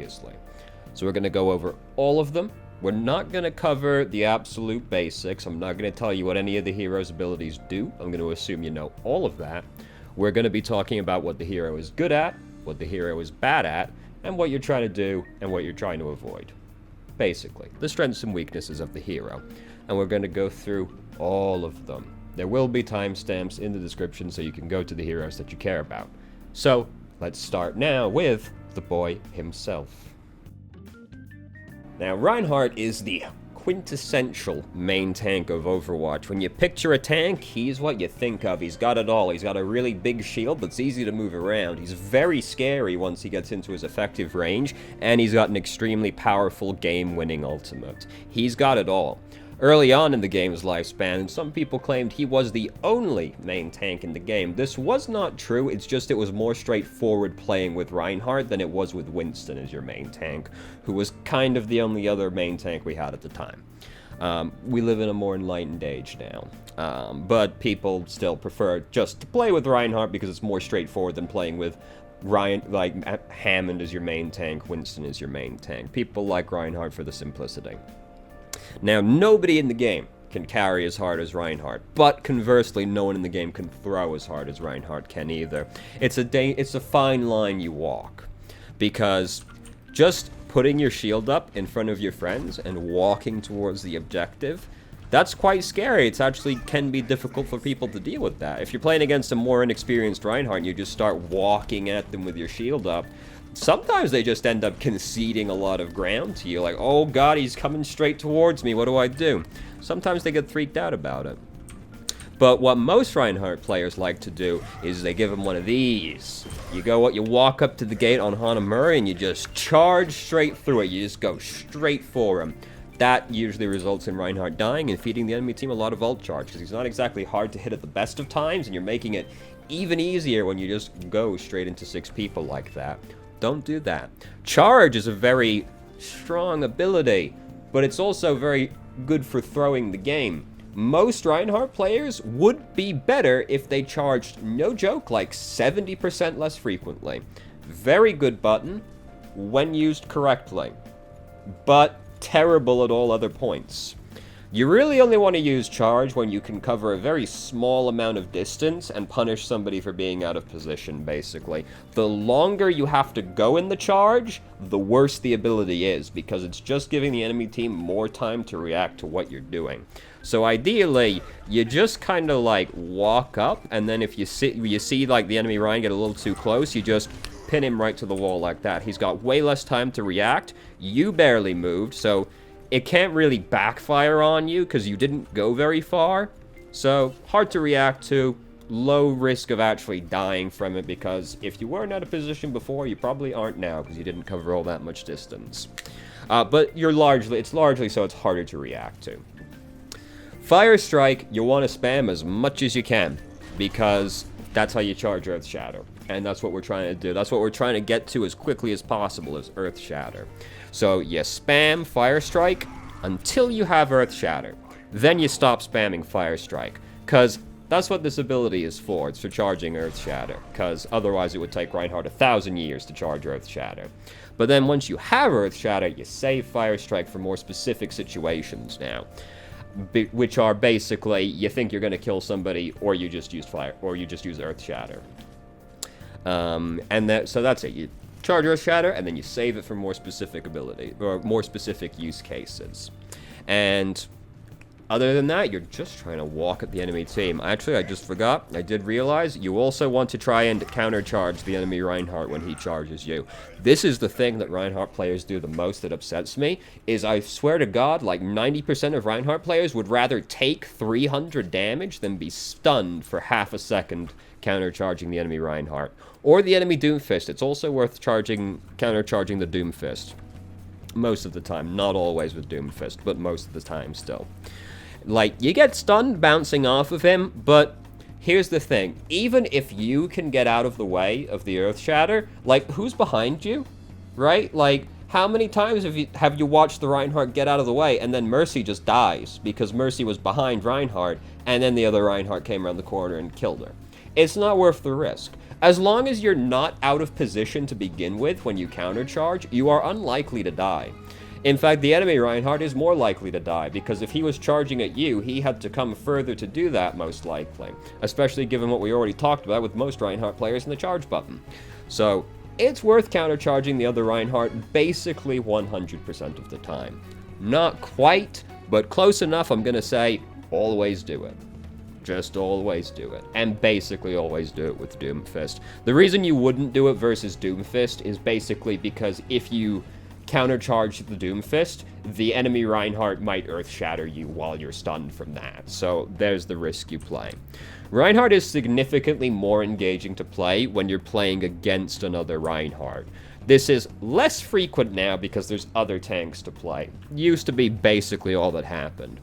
obviously. So we're going to go over all of them. We're not going to cover the absolute basics. I'm not going to tell you what any of the hero's abilities do. I'm going to assume you know all of that. We're going to be talking about what the hero is good at, what the hero is bad at, and what you're trying to do and what you're trying to avoid. Basically, the strengths and weaknesses of the hero. And we're going to go through all of them. There will be timestamps in the description so you can go to the heroes that you care about. So, let's start now with the boy himself. Now, Reinhardt is the quintessential main tank of Overwatch. When you picture a tank, he's what you think of. He's got it all. He's got a really big shield that's easy to move around. He's very scary once he gets into his effective range, and he's got an extremely powerful game-winning ultimate. He's got it all. Early on in the game's lifespan, some people claimed he was the only main tank in the game. This was not true, it's just it was more straightforward playing with Reinhardt than it was with Winston as your main tank, who was kind of the only other main tank we had at the time. We live in a more enlightened age now, but people still prefer just to play with Reinhardt because it's more straightforward than playing with Hammond as your main tank, Winston as your main tank. People like Reinhardt for the simplicity. Now, nobody in the game can carry as hard as Reinhardt, but conversely, no one in the game can throw as hard as Reinhardt can either. It's a fine line you walk, because just putting your shield up in front of your friends and walking towards the objective, that's quite scary. It actually can be difficult for people to deal with that. If you're playing against a more inexperienced Reinhardt and you just start walking at them with your shield up, sometimes they just end up conceding a lot of ground to you, like, oh god, he's coming straight towards me, what do I do? Sometimes they get freaked out about it. But what most Reinhardt players like to do is they give him one of these. You walk up to the gate on Hanzo and you just charge straight through it. You just go straight for him. That usually results in Reinhardt dying and feeding the enemy team a lot of ult charge, because he's not exactly hard to hit at the best of times, and you're making it even easier when you just go straight into 6 people like that. Don't do that. Charge is a very strong ability, but it's also very good for throwing the game. Most Reinhardt players would be better if they charged, no joke, like 70% less frequently. Very good button when used correctly, but terrible at all other points. You really only want to use charge when you can cover a very small amount of distance and punish somebody for being out of position, basically. The longer you have to go in the charge, the worse the ability is, because it's just giving the enemy team more time to react to what you're doing. So ideally, you just kind of like walk up, and then if you see like the enemy Ryan get a little too close, you just pin him right to the wall like that. He's got way less time to react. You barely moved, so it can't really backfire on you because you didn't go very far. So, hard to react to, low risk of actually dying from it, because if you weren't out of position before, you probably aren't now because you didn't cover all that much distance. But it's largely so it's harder to react to. Fire Strike, you want to spam as much as you can, because that's how you charge Earth Shatter. And that's what we're trying to do. That's what we're trying to get to as quickly as possible, is Earth Shatter. So you spam Fire Strike until you have Earth Shatter. Then you stop spamming Fire Strike, because that's what this ability is for. It's for charging Earth Shatter, because otherwise it would take Reinhardt 1,000 years to charge Earth Shatter. But then once you have Earth Shatter, you save Fire Strike for more specific situations now, which are basically you think you're going to kill somebody, or you just use Earth Shatter. So that's it. You charge Earth Shatter, and then you save it for more specific ability, or more specific use cases. And other than that, you're just trying to walk at the enemy team. Actually, I just forgot. I did realize you also want to try and countercharge the enemy Reinhardt when he charges you. This is the thing that Reinhardt players do the most that upsets me, is I swear to God, like 90% of Reinhardt players would rather take 300 damage than be stunned for half a second countercharging the enemy Reinhardt. Or the enemy Doomfist. It's also worth countercharging the Doomfist. Most of the time. Not always with Doomfist, but most of the time still. Like, you get stunned bouncing off of him, but here's the thing. Even if you can get out of the way of the Earth Shatter, like, who's behind you? Right? Like, how many times have you watched the Reinhardt get out of the way, and then Mercy just dies, because Mercy was behind Reinhardt, and then the other Reinhardt came around the corner and killed her? It's not worth the risk. As long as you're not out of position to begin with when you countercharge, you are unlikely to die. In fact, the enemy Reinhardt is more likely to die, because if he was charging at you, he had to come further to do that, most likely. Especially given what we already talked about with most Reinhardt players in the charge button. So, it's worth countercharging the other Reinhardt basically 100% of the time. Not quite, but close enough, I'm gonna say, always do it. Just always do it. And basically always do it with Doomfist. The reason you wouldn't do it versus Doomfist is basically because if you countercharge the Doomfist, the enemy Reinhardt might Earth Shatter you while you're stunned from that. So there's the risk you play. Reinhardt is significantly more engaging to play when you're playing against another Reinhardt. This is less frequent now because there's other tanks to play. Used to be basically all that happened.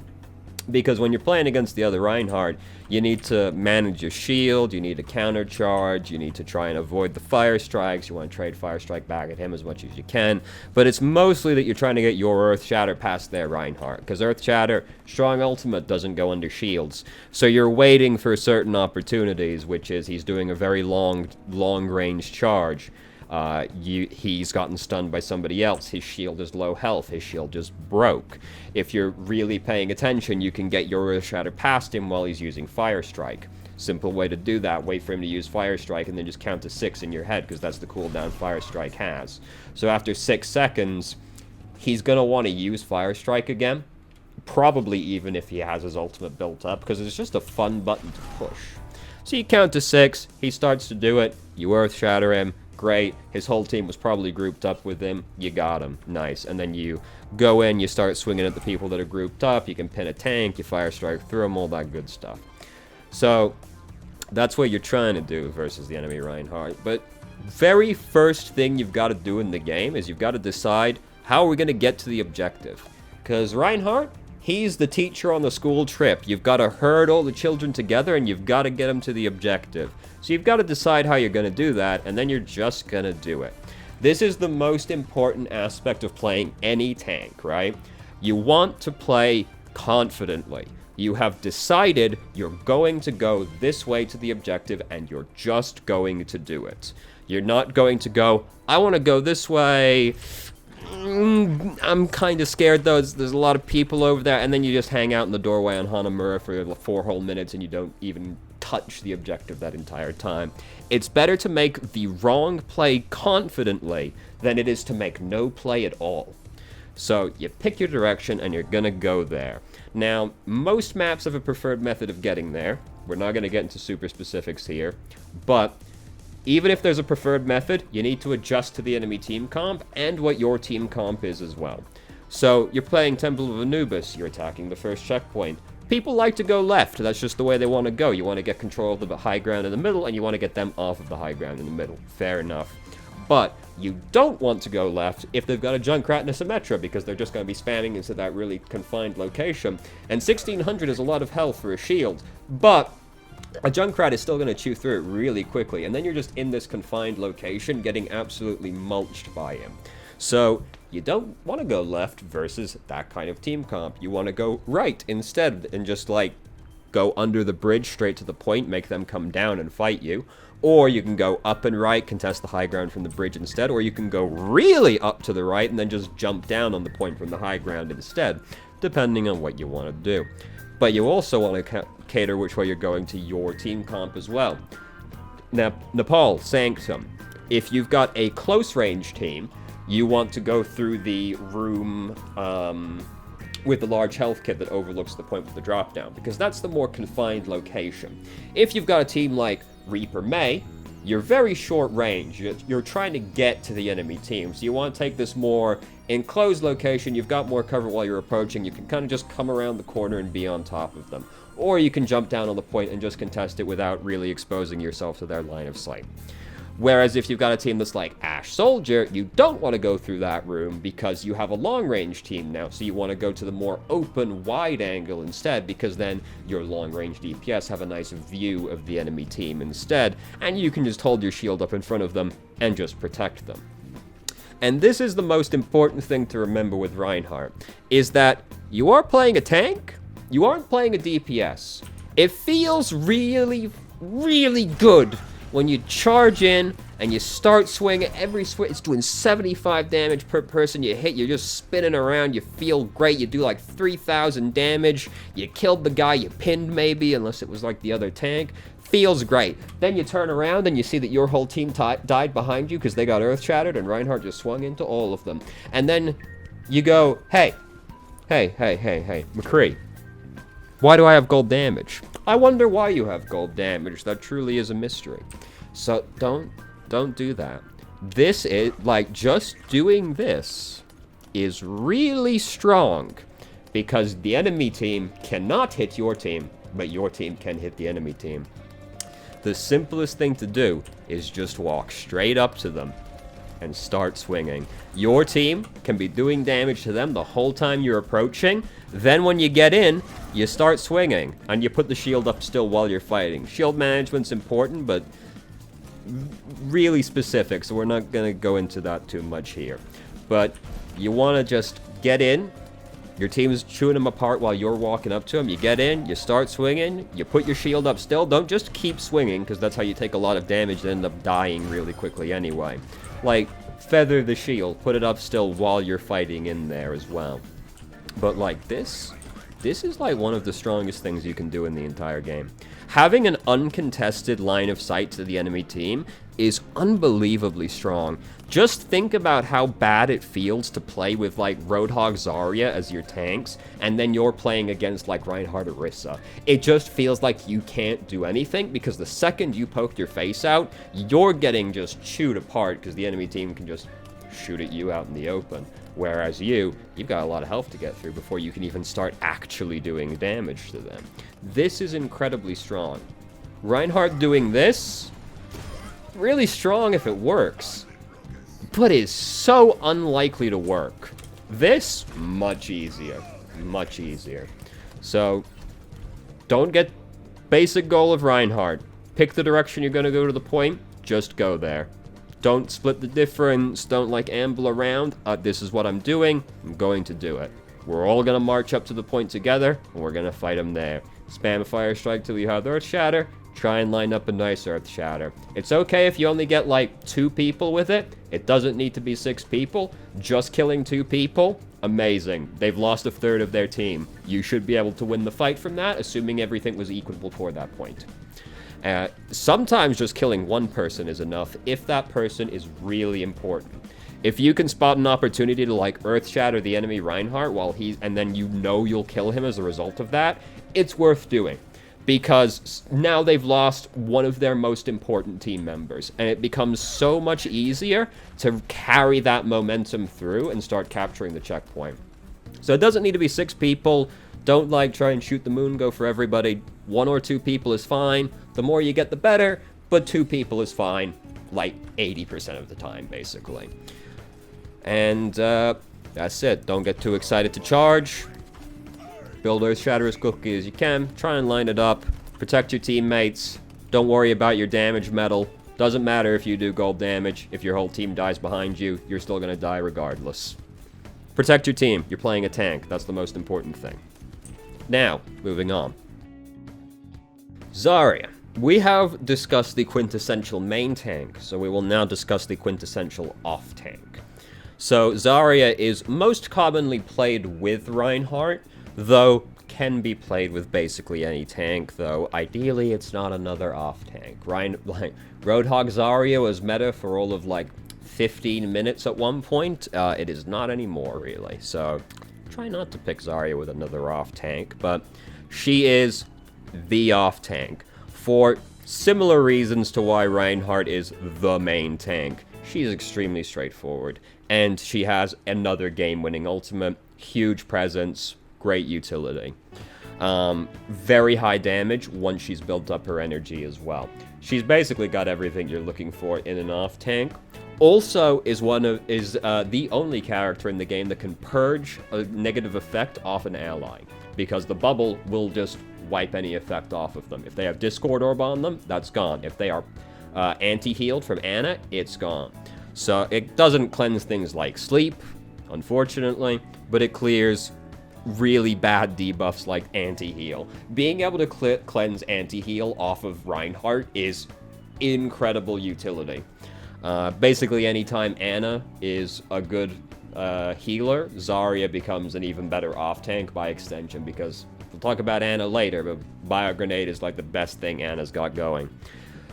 Because when you're playing against the other Reinhardt, you need to manage your shield, you need to countercharge, you need to try and avoid the fire strikes, you want to trade fire strike back at him as much as you can, but it's mostly that you're trying to get your Earth Shatter past their Reinhardt, because Earth Shatter, strong ultimate, doesn't go under shields, so you're waiting for certain opportunities, which is he's doing a very long-range charge. He's gotten stunned by somebody else, his shield is low health, his shield just broke. If you're really paying attention, you can get your Earth Shatter past him while he's using Fire Strike. Simple way to do that, wait for him to use Fire Strike and then just count to 6 in your head, because that's the cooldown Fire Strike has. So after 6 seconds, he's going to want to use Fire Strike again, probably even if he has his ultimate built up, because it's just a fun button to push. So you count to 6, he starts to do it, you Earth Shatter him, great, his whole team was probably grouped up with him, you got him, nice. And then you go in, you start swinging at the people that are grouped up, you can pin a tank, you fire strike through them, all that good stuff. So, that's what you're trying to do versus the enemy Reinhardt. But very first thing you've got to do in the game is you've got to decide how are we going to get to the objective. Because Reinhardt, he's the teacher on the school trip. You've got to herd all the children together and you've got to get them to the objective. So you've got to decide how you're going to do that, and then you're just going to do it. This is the most important aspect of playing any tank, right? You want to play confidently. You have decided you're going to go this way to the objective, and you're just going to do it. You're not going to go, I want to go this way. I'm kind of scared though, there's a lot of people over there, and then you just hang out in the doorway on Hanamura for 4 whole minutes and you don't even touch the objective that entire time. It's better to make the wrong play confidently than it is to make no play at all. So you pick your direction and you're gonna go there. Now, most maps have a preferred method of getting there. We're not gonna get into super specifics here, but even if there's a preferred method, you need to adjust to the enemy team comp and what your team comp is as well. So, you're playing Temple of Anubis, you're attacking the first checkpoint. People like to go left, that's just the way they want to go. You want to get control of the high ground in the middle, and you want to get them off of the high ground in the middle. Fair enough. But you don't want to go left if they've got a Junkrat and a Symmetra, because they're just going to be spamming into that really confined location. And 1600 is a lot of health for a shield, but a Junkrat is still going to chew through it really quickly, and then you're just in this confined location getting absolutely mulched by him. So, you don't want to go left versus that kind of team comp. You want to go right instead and just, like, go under the bridge straight to the point, make them come down and fight you. Or you can go up and right, contest the high ground from the bridge instead, or you can go really up to the right and then just jump down on the point from the high ground instead, depending on what you want to do. But you also want to cater which way you're going to your team comp as well. Now, Nepal, Sanctum, if you've got a close range team, you want to go through the room with the large health kit that overlooks the point with the drop down, because that's the more confined location. If you've got a team like Reaper May, you're very short range. You're trying to get to the enemy team, so you want to take this more enclosed location. You've got more cover while you're approaching. You can kind of just come around the corner and be on top of them. Or you can jump down on the point and just contest it without really exposing yourself to their line of sight. Whereas if you've got a team that's like Ashe Soldier, you don't want to go through that room because you have a long-range team now, so you want to go to the more open, wide angle instead, because then your long-range DPS have a nice view of the enemy team instead, and you can just hold your shield up in front of them and just protect them. And this is the most important thing to remember with Reinhardt, is that you are playing a tank, you aren't playing a DPS. It feels really, really good when you charge in and you start swinging, every swing, it's doing 75 damage per person you hit. You're just spinning around. You feel great. You do like 3,000 damage. You killed the guy you pinned maybe, unless it was like the other tank. Feels great. Then you turn around and you see that your whole team died behind you because they got earth shattered and Reinhardt just swung into all of them. And then you go, hey, McCree, why do I have gold damage? I wonder why you have gold damage. That truly is a mystery. So don't do that. This is, like, just doing this is really strong because the enemy team cannot hit your team, but your team can hit the enemy team. The simplest thing to do is just walk straight up to them and start swinging. Your team can be doing damage to them the whole time you're approaching. Then when you get in, you start swinging, and you put the shield up still while you're fighting. Shield management's important, but really specific, so we're not going to go into that too much here. But you want to just get in. Your team is chewing them apart while you're walking up to them. You get in, you start swinging, you put your shield up still. Don't just keep swinging, because that's how you take a lot of damage and end up dying really quickly anyway. Like, feather the shield, put it up still while you're fighting in there as well. But like this is like one of the strongest things you can do in the entire game. Having an uncontested line of sight to the enemy team is unbelievably strong. Just think about how bad it feels to play with like Roadhog, Zarya as your tanks, and then you're playing against like Reinhardt, Orisa. It just feels like you can't do anything because the second you poke your face out, you're getting just chewed apart because the enemy team can just shoot at you out in the open. Whereas you've got a lot of health to get through before you can even start actually doing damage to them. This is incredibly strong. Reinhardt doing this, really strong if it works, but is so unlikely to work. This, much easier. Much easier. So, don't get basic goal of Reinhardt. Pick the direction you're going to go to the point, just go there. Don't split the difference, don't like amble around. This is what I'm doing, I'm going to do it. We're all going to march up to the point together, and we're going to fight them there. Spam a fire strike till you have Earth Shatter, try and line up a nice Earth Shatter. It's okay if you only get like 2 people with it, it doesn't need to be 6 people. Just killing 2 people, amazing. They've lost a third of their team. You should be able to win the fight from that, assuming everything was equal toward that point. Sometimes just killing 1 person is enough if that person is really important. If you can spot an opportunity to like Earth Shatter the enemy Reinhardt and then you know you'll kill him as a result of that, it's worth doing. Because now they've lost one of their most important team members, and it becomes so much easier to carry that momentum through and start capturing the checkpoint. So it doesn't need to be 6 people. Don't like try and shoot the moon, go for everybody. 1 or 2 people is fine. The more you get, the better, but 2 people is fine, like 80% of the time, basically. And that's it. Don't get too excited to charge. Build Earth Shatter as quickly as you can. Try and line it up. Protect your teammates. Don't worry about your damage medal. Doesn't matter if you do gold damage. If your whole team dies behind you, you're still going to die regardless. Protect your team. You're playing a tank. That's the most important thing. Now, moving on. Zarya. We have discussed the quintessential main tank, so we will now discuss the quintessential off tank. So, Zarya is most commonly played with Reinhardt, though can be played with basically any tank, though ideally it's not another off tank. Roadhog Zarya was meta for all of like 15 minutes at one point. It is not anymore, really, so try not to pick Zarya with another off tank, but she is the off tank. For similar reasons to why Reinhardt is the main tank. She's extremely straightforward, and she has another game-winning ultimate, huge presence, great utility. Very high damage once she's built up her energy as well. She's basically got everything you're looking for in an off tank. Also is the only character in the game that can purge a negative effect off an ally, because the bubble will just wipe any effect off of them. If they have Discord Orb on them, that's gone. If they are anti-healed from Ana, it's gone. So it doesn't cleanse things like sleep, unfortunately, but it clears really bad debuffs like anti-heal. Being able to cleanse anti-heal off of Reinhardt is incredible utility. Basically, anytime Ana is a good healer, Zarya becomes an even better off-tank by extension, because we'll talk about Ana later, but Bio Grenade is like the best thing Ana's got going.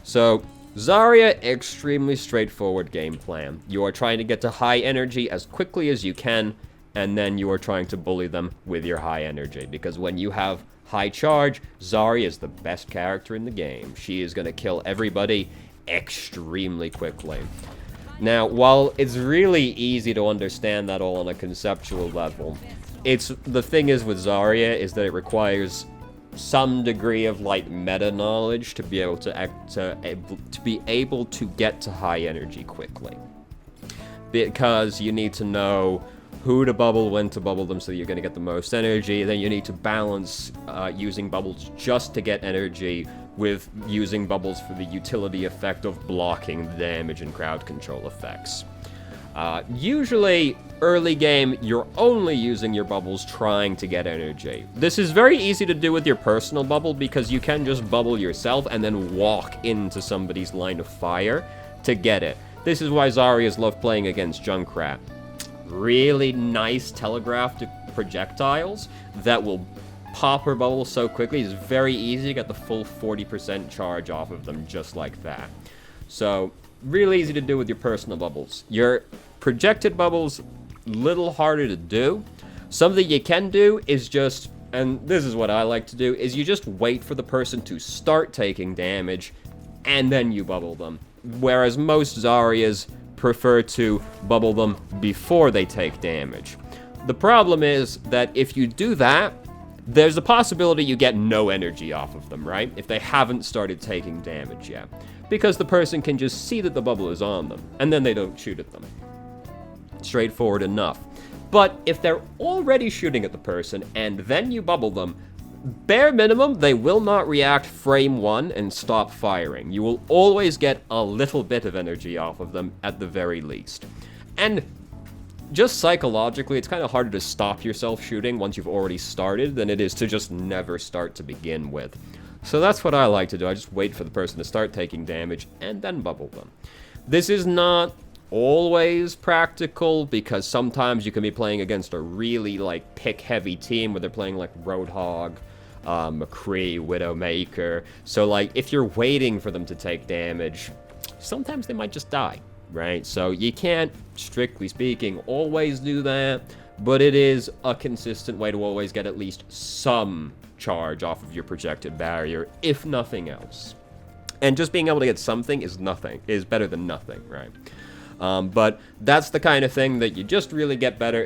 So, Zarya, extremely straightforward game plan. You are trying to get to high energy as quickly as you can, and then you are trying to bully them with your high energy, because when you have high charge, Zarya is the best character in the game. She is going to kill everybody extremely quickly. Now, while it's really easy to understand that all on a conceptual level, the thing is with Zarya is that it requires some degree of like meta knowledge to be able to get to high energy quickly, because you need to know who to bubble, when to bubble them so you're going to get the most energy. Then you need to balance using bubbles just to get energy with using bubbles for the utility effect of blocking the damage and crowd control effects. Usually, early game, you're only using your bubbles trying to get energy. This is very easy to do with your personal bubble, because you can just bubble yourself and then walk into somebody's line of fire to get it. This is why Zaryas love playing against Junkrat. Really nice telegraphed projectiles that will pop her bubble so quickly. It's very easy to get the full 40% charge off of them just like that. So, really easy to do with your personal bubbles. Your projected bubbles, little harder to do. Something you can do is just, and this is what I like to do, is you just wait for the person to start taking damage, and then you bubble them. Whereas most Zaryas prefer to bubble them before they take damage. The problem is that if you do that, there's a possibility you get no energy off of them, right? If they haven't started taking damage yet. Because the person can just see that the bubble is on them, and then they don't shoot at them. Straightforward enough. But if they're already shooting at the person, and then you bubble them, bare minimum, they will not react frame 1 and stop firing. You will always get a little bit of energy off of them at the very least. And just psychologically, it's kind of harder to stop yourself shooting once you've already started than it is to just never start to begin with. So that's what I like to do. I just wait for the person to start taking damage and then bubble them. This is not always practical, because sometimes you can be playing against a really like pick-heavy team where they're playing like Roadhog, McCree, Widowmaker. So like if you're waiting for them to take damage, sometimes they might just die, right? So you can't, strictly speaking, always do that, but it is a consistent way to always get at least some charge off of your projected barrier, if nothing else. And just being able to get something is better than nothing, right? But that's the kind of thing that you just really get better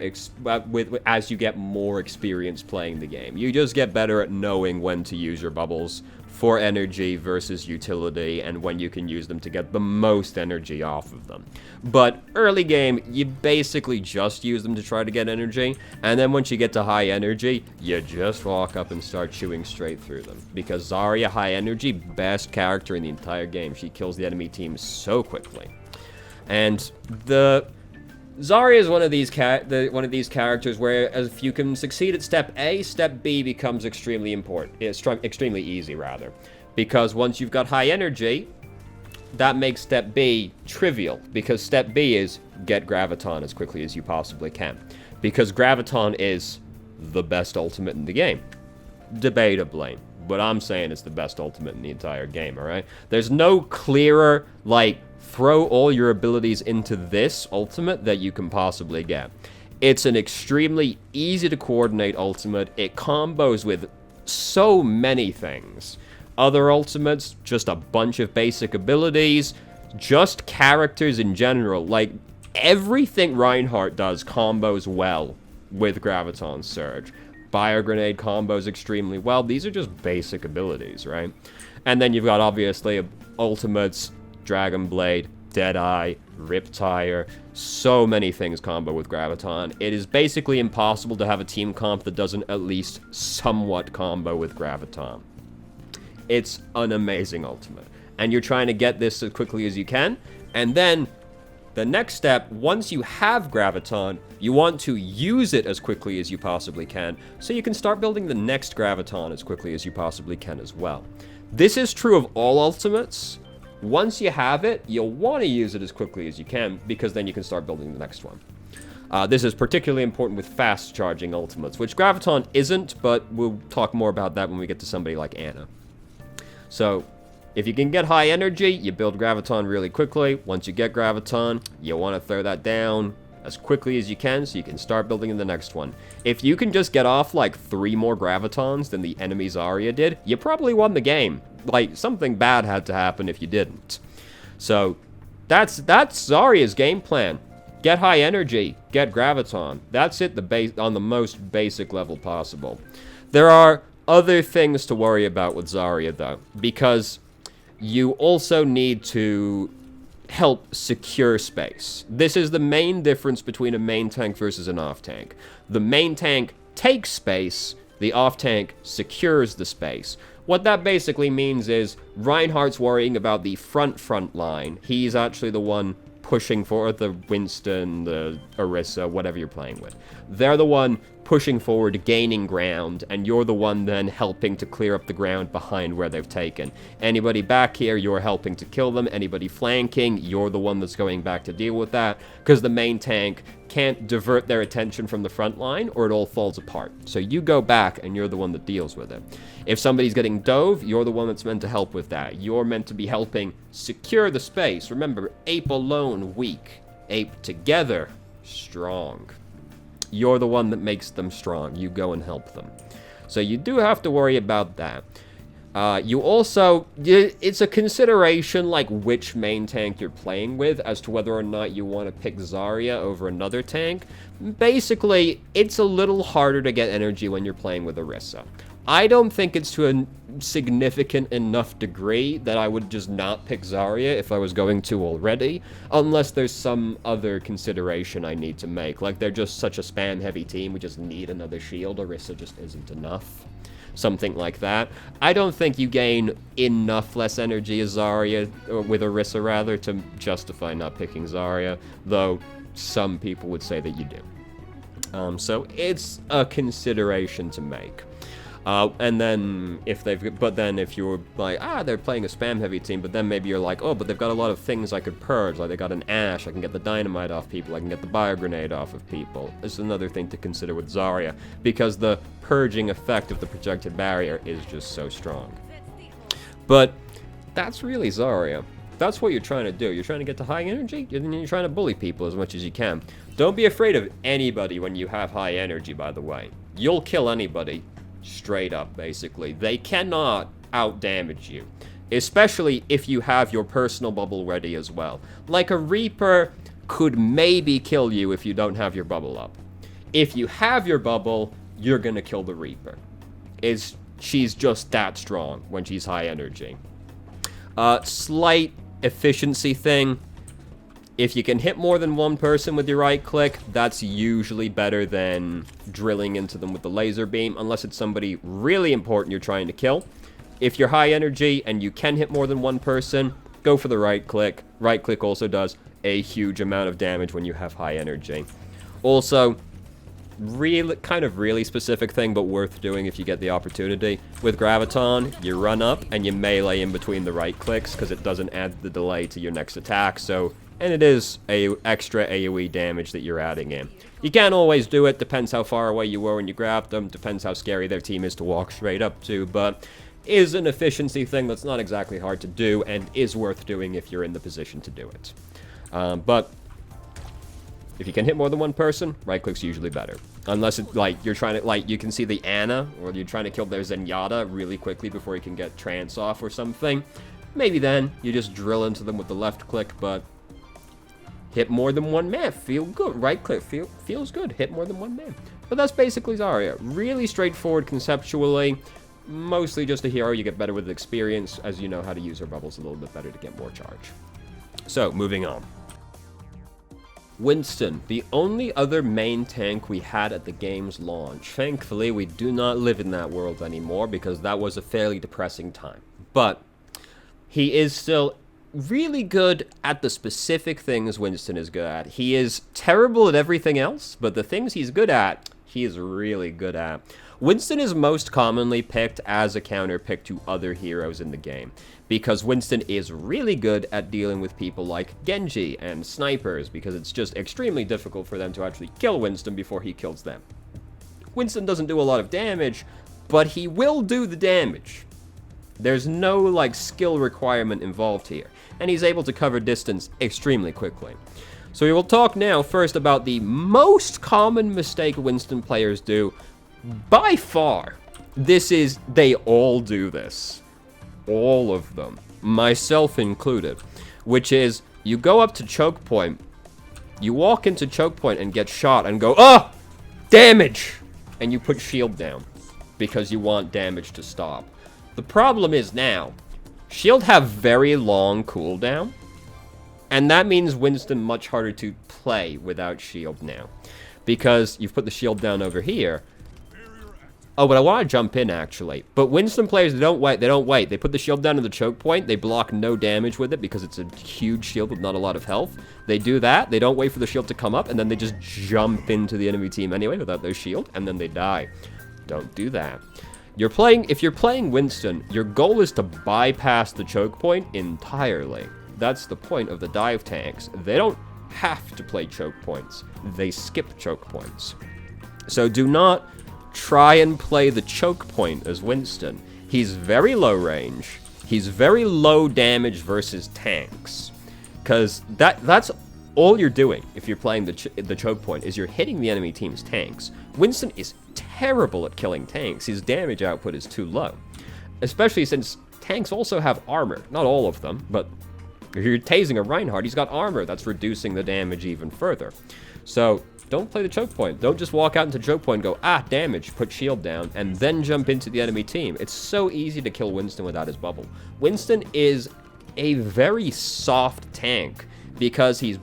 with as you get more experience playing the game. You just get better at knowing when to use your bubbles for energy versus utility, and when you can use them to get the most energy off of them. But early game, you basically just use them to try to get energy, and then once you get to high energy, you just walk up and start chewing straight through them. Because Zarya, high energy, best character in the entire game. She kills the enemy team so quickly. And Zarya is one of these characters where if you can succeed at step A, step B becomes extremely important. It's extremely easy, rather. Because once you've got high energy, that makes step B trivial. Because step B is get Graviton as quickly as you possibly can. Because Graviton is the best ultimate in the game. Debatably. But I'm saying it's the best ultimate in the entire game, alright? There's no clearer, like, throw all your abilities into this ultimate that you can possibly get. It's an extremely easy to coordinate ultimate. It combos with so many things. Other ultimates, just a bunch of basic abilities, just characters in general. Like, everything Reinhardt does combos well with Graviton Surge. Fire Grenade combos extremely well. These are just basic abilities, right? And then you've got, obviously, ultimates, Dragon Blade, Deadeye, Riptire, so many things combo with Graviton. It is basically impossible to have a team comp that doesn't at least somewhat combo with Graviton. It's an amazing ultimate. And you're trying to get this as quickly as you can, and then the next step, once you have Graviton, you want to use it as quickly as you possibly can, so you can start building the next Graviton as quickly as you possibly can as well. This is true of all ultimates, Once you have it, you'll want to use it as quickly as you can, because then you can start building the next one. This is particularly important with fast-charging ultimates, which Graviton isn't, but we'll talk more about that when we get to somebody like Ana. So, if you can get high energy, you build Graviton really quickly. Once you get Graviton, you want to throw that down as quickly as you can so you can start building in the next one. If you can just get off like 3 more Gravitons than the enemy Zarya did, you probably won the game. Like, something bad had to happen if you didn't. So, that's Zarya's game plan. Get high energy, get Graviton. That's it on the most basic level possible. There are other things to worry about with Zarya, though, because you also need to help secure space. This is the main difference between a main tank versus an off tank. The main tank takes space, the off tank secures the space. What that basically means is Reinhardt's worrying about the front line. He's actually the one pushing forward, the Winston, the Orisa, whatever you're playing with. They're the one pushing forward, gaining ground, and you're the one then helping to clear up the ground behind where they've taken. Anybody back here, you're helping to kill them. Anybody flanking, you're the one that's going back to deal with that, because the main tank can't divert their attention from the front line, or it all falls apart. So you go back, and you're the one that deals with it. If somebody's getting dove, you're the one that's meant to help with that. You're meant to be helping secure the space. Remember, ape alone, weak. Ape together, strong. You're the one that makes them strong. You go and help them. So you do have to worry about that. You also, it's a consideration like which main tank you're playing with as to whether or not you want to pick Zarya over another tank. Basically, it's a little harder to get energy when you're playing with Orisa. I don't think it's to a significant enough degree that I would just not pick Zarya if I was going to already, unless there's some other consideration I need to make. Like, they're just such a spam-heavy team, we just need another shield. Orisa just isn't enough. Something like that. I don't think you gain enough less energy as Zarya, or with Orisa rather, to justify not picking Zarya, though some people would say that you do. So it's a consideration to make. And then if you're like, they're playing a spam heavy team, but then maybe you're like, oh, but they've got a lot of things I could purge, like they got an Ashe, I can get the dynamite off people, I can get the bio grenade off of people. This is another thing to consider with Zarya, because the purging effect of the projected barrier is just so strong. But that's really Zarya. That's what you're trying to do. You're trying to get to high energy, and you're trying to bully people as much as you can. Don't be afraid of anybody when you have high energy, by the way. You'll kill anybody. Straight up, basically. They cannot out-damage you. Especially if you have your personal bubble ready as well. Like a Reaper could maybe kill you if you don't have your bubble up. If you have your bubble, you're gonna kill the Reaper. She's just that strong when she's high energy. Slight efficiency thing. If you can hit more than one person with your right click, that's usually better than drilling into them with the laser beam, unless it's somebody really important you're trying to kill. If you're high energy and you can hit more than one person, go for the right click. Right click also does a huge amount of damage when you have high energy. Also, really specific thing, but worth doing if you get the opportunity. With Graviton, you run up and you melee in between the right clicks, because it doesn't add the delay to your next attack, and it is a extra AoE damage that you're adding in. You can't always do it, depends how far away you were when you grabbed them, depends how scary their team is to walk straight up to, but is an efficiency thing that's not exactly hard to do, and is worth doing if you're in the position to do it. But if you can hit more than one person, right click's usually better. Unless it's like you're trying to, like, you can see the Ana, or you're trying to kill their Zenyatta really quickly before you can get trance off or something. Maybe then you just drill into them with the left click, but hit more than one man, feel good. Right click, feels good, hit more than one man. But that's basically Zarya. Really straightforward conceptually, mostly just a hero. You get better with experience as you know how to use her bubbles a little bit better to get more charge. So, moving on. Winston, the only other main tank we had at the game's launch. Thankfully, we do not live in that world anymore, because that was a fairly depressing time. But he is still really good at the specific things Winston is good at. He is terrible at everything else, but the things he's good at, he is really good at. Winston is most commonly picked as a counter pick to other heroes in the game, because Winston is really good at dealing with people like Genji and snipers, because it's just extremely difficult for them to actually kill Winston before he kills them. Winston doesn't do a lot of damage, but he will do the damage. There's no, like, skill requirement involved here, and he's able to cover distance extremely quickly. So we will talk now first about the most common mistake Winston players do. By far, they all do this. All of them, myself included, which is, you go up to choke point, you walk into choke point and get shot and go, oh, damage! And you put shield down, because you want damage to stop. The problem is now, shield have very long cooldown, and that means Winston much harder to play without shield now, because you've put the shield down over here. Oh, but I want to jump in, actually. But Winston players, they don't wait. They put the shield down to the choke point. They block no damage with it because it's a huge shield with not a lot of health. They do that. They don't wait for the shield to come up, and then they just jump into the enemy team anyway without their shield, and then they die. Don't do that. If you're playing Winston, your goal is to bypass the choke point entirely. That's the point of the dive tanks. They don't have to play choke points. They skip choke points. So do not try and play the choke point as Winston. He's very low range. He's very low damage versus tanks. Because that's all you're doing if you're playing the choke point, is you're hitting the enemy team's tanks. Winston is terrible at killing tanks. His damage output is too low. Especially since tanks also have armor. Not all of them, but if you're tasing a Reinhardt, he's got armor. That's reducing the damage even further. So don't play the choke point. Don't just walk out into choke point and go, ah, damage, put shield down, and then jump into the enemy team. It's so easy to kill Winston without his bubble. Winston is a very soft tank because he's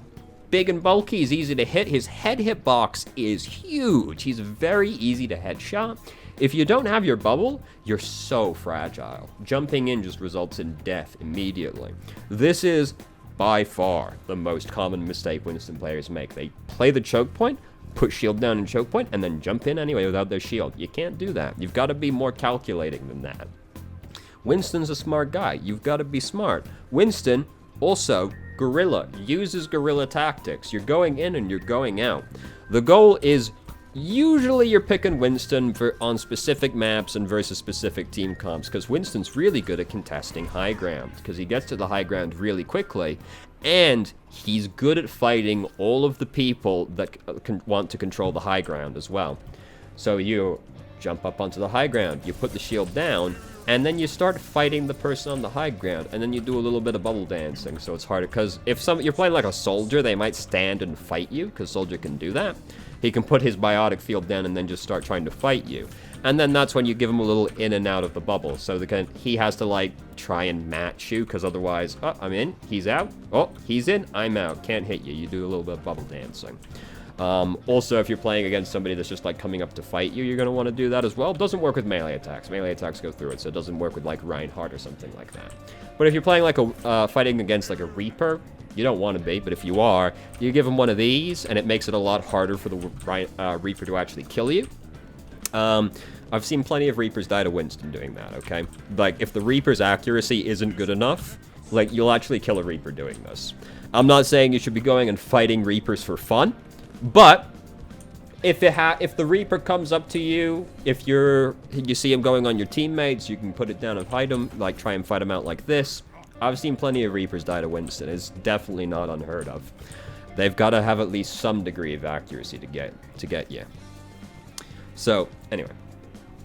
big and bulky, he's easy to hit. His head hitbox is huge. He's very easy to headshot. If you don't have your bubble, you're so fragile. Jumping in just results in death immediately. This is by far the most common mistake Winston players make. They play the choke point, put shield down in choke point, and then jump in anyway without their shield. You can't do that. You've got to be more calculating than that. Winston's a smart guy. You've got to be smart. Winston also guerrilla, uses guerrilla tactics. You're going in and you're going out. The goal is usually you're picking Winston on specific maps and versus specific team comps, because Winston's really good at contesting high ground, because he gets to the high ground really quickly, and he's good at fighting all of the people that want to control the high ground as well. So you jump up onto the high ground, you put the shield down, and then you start fighting the person on the high ground, and then you do a little bit of bubble dancing, so it's harder, because if you're playing like a soldier, they might stand and fight you, because soldier can do that. He can put his biotic field down and then just start trying to fight you. And then that's when you give him a little in and out of the bubble, so he has to, like, try and match you, because otherwise, oh, I'm in, he's out, oh, he's in, I'm out, can't hit you. You do a little bit of bubble dancing. Also, if you're playing against somebody that's just like coming up to fight you, you're going to want to do that as well. It doesn't work with melee attacks. Melee attacks go through it, so it doesn't work with like Reinhardt or something like that. But if you're playing like fighting against like a Reaper, you don't want to be, but if you are, you give him one of these, and it makes it a lot harder for the Reaper to actually kill you. I've seen plenty of Reapers die to Winston doing that, okay? Like, if the Reaper's accuracy isn't good enough, like, you'll actually kill a Reaper doing this. I'm not saying you should be going and fighting Reapers for fun, but if the Reaper comes up to you, if you see him going on your teammates, you can put it down and fight him, like try and fight him out like this. I've seen plenty of Reapers die to Winston. It's definitely not unheard of. They've got to have at least some degree of accuracy to get you. So anyway,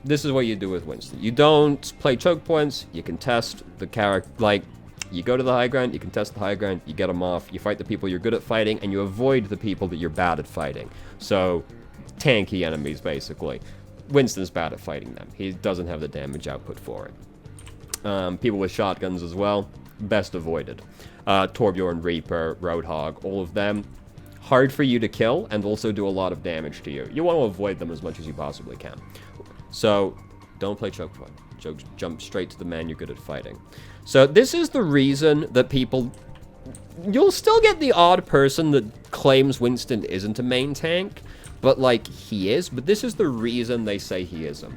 this is what you do with Winston. You don't play choke points. You contest the character, like, you go to the high ground, you contest the high ground, you get them off, you fight the people you're good at fighting, and you avoid the people that you're bad at fighting. So, tanky enemies, basically. Winston's bad at fighting them. He doesn't have the damage output for it. People with shotguns as well, best avoided. Tobjorn, Reaper, Roadhog, all of them, hard for you to kill, and also do a lot of damage to you. You want to avoid them as much as you possibly can. So, don't play choke point. Jump straight to the man you're good at fighting. So this is the reason that you'll still get the odd person that claims Winston isn't a main tank, But, like, he is. But this is the reason they say he isn't.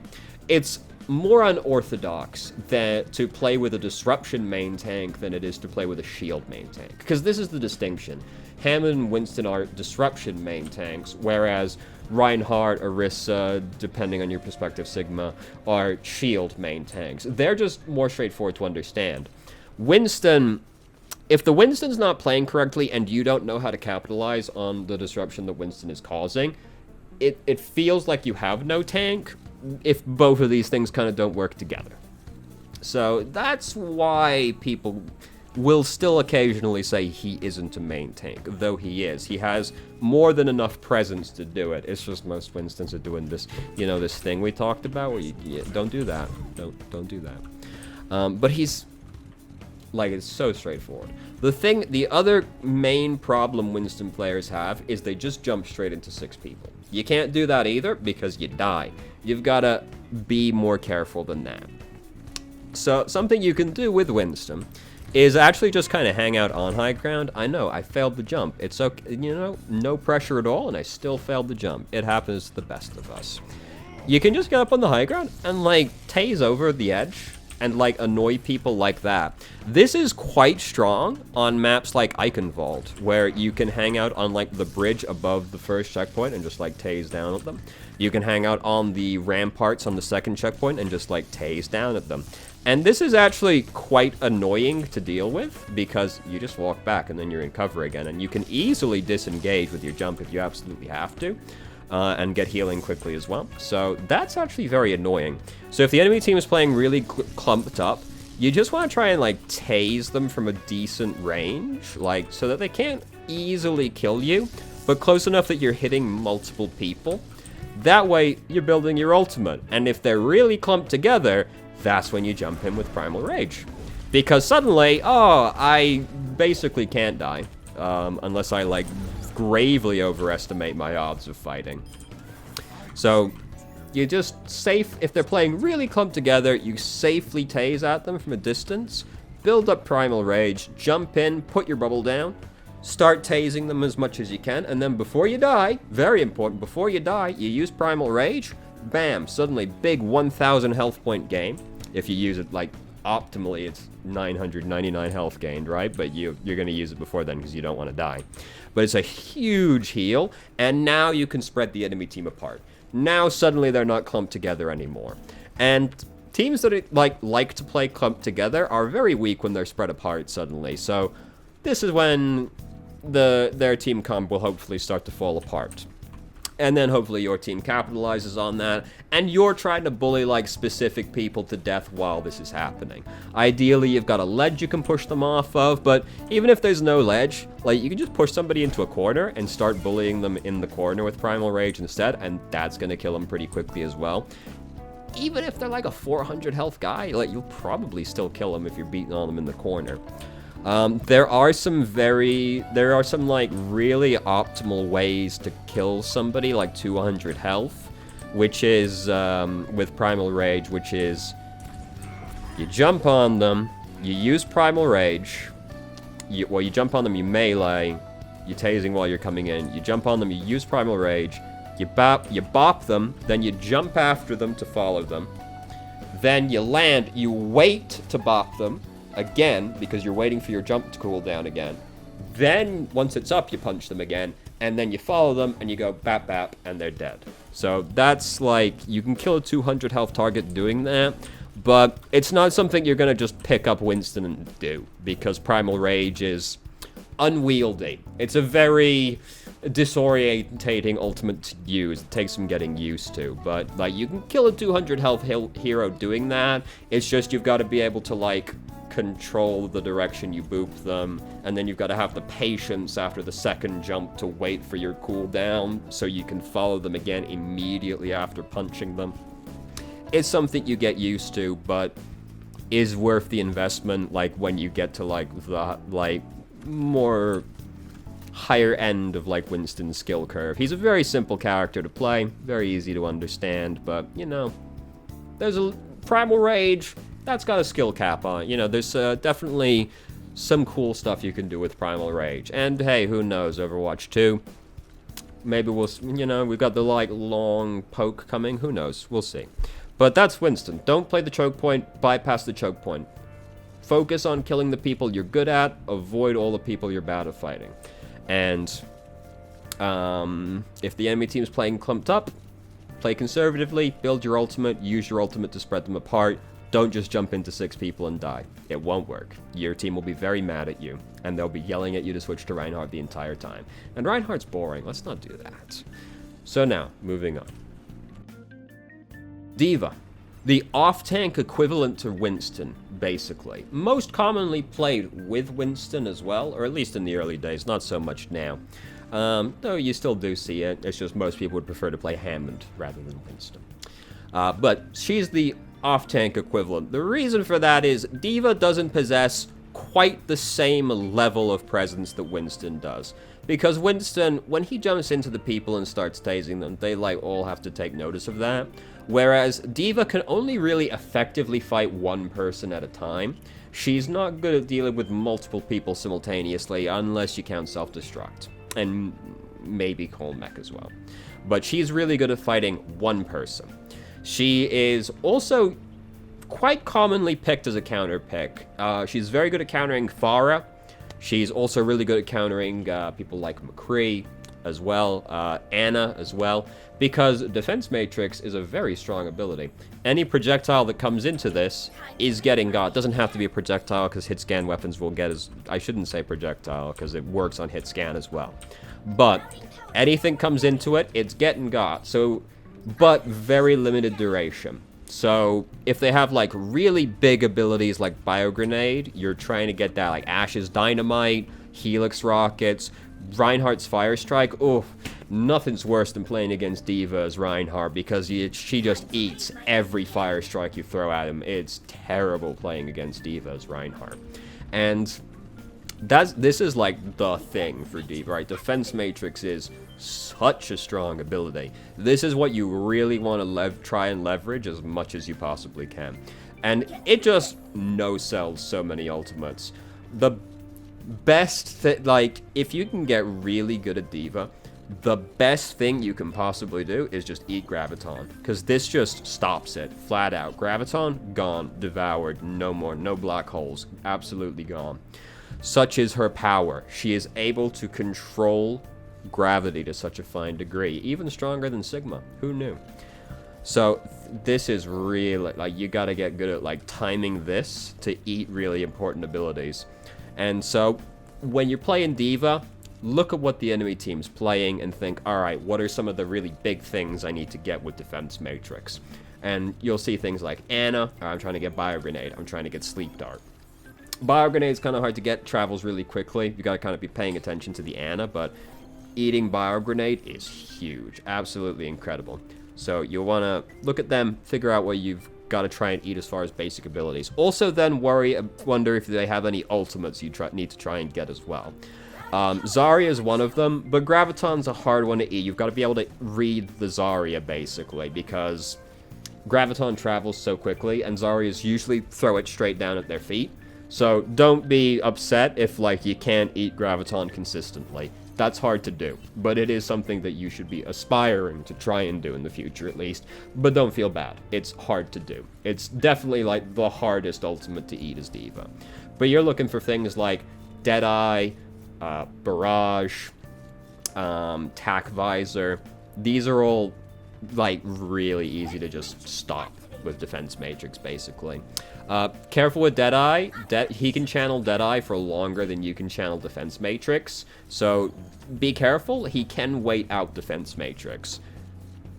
It's more unorthodox to play with a disruption main tank than it is to play with a shield main tank. Because this is the distinction. Hammond and Winston are disruption main tanks, whereas Reinhardt, Orisa, depending on your perspective, Sigma, are shield main tanks. They're just more straightforward to understand. Winston, if the Winston's not playing correctly and you don't know how to capitalize on the disruption that Winston is causing, it feels like you have no tank if both of these things kind of don't work together. So that's why people will still occasionally say he isn't a main tank, though he is. He has more than enough presence to do it. It's just most Winstons are doing this, you know, this thing we talked about where you don't do that. Don't do that. But he's, like, it's so straightforward. The other main problem Winston players have is they just jump straight into 6 people. You can't do that either because you die. You've got to be more careful than that. So something you can do with Winston is actually just kind of hang out on high ground. I know, I failed the jump. It's okay, you know, no pressure at all, and I still failed the jump. It happens to the best of us. You can just get up on the high ground and, like, tase over the edge and, like, annoy people like that. This is quite strong on maps like Eichenwald, where you can hang out on, like, the bridge above the first checkpoint and just, like, tase down at them. You can hang out on the ramparts on the second checkpoint and just, like, tase down at them. And this is actually quite annoying to deal with, because you just walk back and then you're in cover again, and you can easily disengage with your jump if you absolutely have to. And get healing quickly as well. So that's actually very annoying. So if the enemy team is playing really clumped up, you just want to try and, like, tase them from a decent range, like, so that they can't easily kill you, but close enough that you're hitting multiple people. That way, you're building your ultimate. And if they're really clumped together, that's when you jump in with Primal Rage. Because suddenly, oh, I basically can't die. Unless I, like, gravely overestimate my odds of fighting. So you just if they're playing really clumped together, you safely tase at them from a distance, build up Primal Rage, jump in, put your bubble down, start tasing them as much as you can, and then before you die, very important, before you die, you use Primal Rage, bam, suddenly big 1000 health point gain. If you use it, like, optimally, it's 999 health gained, right? But you're going to use it before then because you don't want to die. But it's a huge heal, and now you can spread the enemy team apart. Now suddenly they're not clumped together anymore. And teams that like to play clumped together are very weak when they're spread apart suddenly. So this is when their team comp will hopefully start to fall apart. And then hopefully your team capitalizes on that, and you're trying to bully, like, specific people to death while this is happening. Ideally, you've got a ledge you can push them off of, but even if there's no ledge, like, you can just push somebody into a corner and start bullying them in the corner with Primal Rage instead, and that's gonna kill them pretty quickly as well. Even if they're, like, a 400 health guy, like, you'll probably still kill them if you're beating on them in the corner. There are some like really optimal ways to kill somebody like 200 health, which is with Primal Rage, which is you jump on them, you use Primal Rage, you jump on them, you melee, you're tasing while you're coming in, you jump on them, you use Primal Rage, you bop them, then you jump after them to follow them, then you land, you wait to bop them, again, because you're waiting for your jump to cool down again. Then, once it's up, you punch them again, and then you follow them, and you go bap bap, and they're dead. So that's like, you can kill a 200 health target doing that, but it's not something you're gonna just pick up Winston and do, because Primal Rage is unwieldy. It's a very disorientating ultimate to use. It takes some getting used to, but, like, you can kill a 200 health hero doing that. It's just you've got to be able to, like, control the direction you boop them, and then you've got to have the patience after the second jump to wait for your cooldown so you can follow them again immediately after punching them. It's something you get used to, but is worth the investment, like, when you get to, like, the, like, more higher end of, like, Winston's skill curve. He's a very simple character to play, very easy to understand, but, you know, there's a Primal Rage, that's got a skill cap on it. You know, there's definitely some cool stuff you can do with Primal Rage. And hey, who knows, Overwatch 2, Maybe we'll, you know, we've got the, like, long poke coming. Who knows? We'll see. But that's Winston. Don't play the choke point. Bypass the choke point. Focus on killing the people you're good at. Avoid all the people you're bad at fighting. And if the enemy team's playing clumped up, play conservatively. Build your ultimate. Use your ultimate to spread them apart. Don't just jump into 6 people and die. It won't work. Your team will be very mad at you, and they'll be yelling at you to switch to Reinhardt the entire time. And Reinhardt's boring. Let's not do that. So now, moving on. D.Va. The off-tank equivalent to Winston, basically. Most commonly played with Winston as well, or at least in the early days, not so much now. Though you still do see it, it's just most people would prefer to play Hammond rather than Winston. But she's the off-tank equivalent. The reason for that is D.Va doesn't possess quite the same level of presence that Winston does. Because Winston, when he jumps into the people and starts tasing them, they like all have to take notice of that. Whereas D.Va can only really effectively fight one person at a time. She's not good at dealing with multiple people simultaneously unless you count self-destruct. And maybe Call Mech as well. But she's really good at fighting one person. She is also quite commonly picked as a counter pick. She's very good at countering Pharah. She's also really good at countering people like McCree as well, Ana as well, because Defense Matrix is a very strong ability. Any projectile that comes into this is getting got. It doesn't have to be a projectile because hit scan weapons will get as... I shouldn't say projectile because it works on hit scan as well. But anything comes into it, it's getting got. So... but very limited duration. So if they have like really big abilities like Bio Grenade, you're trying to get that, like Ashe's Dynamite, Helix Rockets, Reinhardt's Fire Strike. Oh, nothing's worse than playing against D.Va as Reinhardt because she just eats every Fire Strike you throw at him. It's terrible playing against D.Va as Reinhardt. And this is like the thing for D.Va, right? Defense Matrix is such a strong ability. This is what you really want to try and leverage as much as you possibly can. And it just no-sells so many ultimates. The best like, if you can get really good at D.Va, the best thing you can possibly do is just eat Graviton. Because this just stops it, flat out. Graviton, gone, devoured, no more, no black holes, absolutely gone. Such is her power. She is able to control gravity to such a fine degree, even stronger than Sigma. Who knew? So this is really, like, you gotta get good at like timing this to eat really important abilities. And so when you're playing D.Va, look at what the enemy team's playing and think, all right, what are some of the really big things I need to get with Defense Matrix? And you'll see things like Ana, I'm trying to get Bio Grenade, I'm trying to get Sleep Dart. Bio Grenade's kind of hard to get, travels really quickly. You gotta kind of be paying attention to the Ana, but eating Bio Grenade is huge. Absolutely incredible. So you'll want to look at them, figure out what you've got to try and eat as far as basic abilities. Also then wonder if they have any ultimates you need to try and get as well. Zarya is one of them, but Graviton's a hard one to eat. You've got to be able to read the Zarya, basically, because Graviton travels so quickly, and Zaryas usually throw it straight down at their feet. So don't be upset if, like, you can't eat Graviton consistently. That's hard to do, but it is something that you should be aspiring to try and do in the future, at least. But don't feel bad. It's hard to do. It's definitely, like, the hardest ultimate to eat as D.Va. But you're looking for things like Deadeye, Barrage, Tack Visor. These are all, like, really easy to just stop with Defense Matrix, basically. Careful with Deadeye. He can channel Deadeye for longer than you can channel Defense Matrix. So be careful. He can wait out Defense Matrix.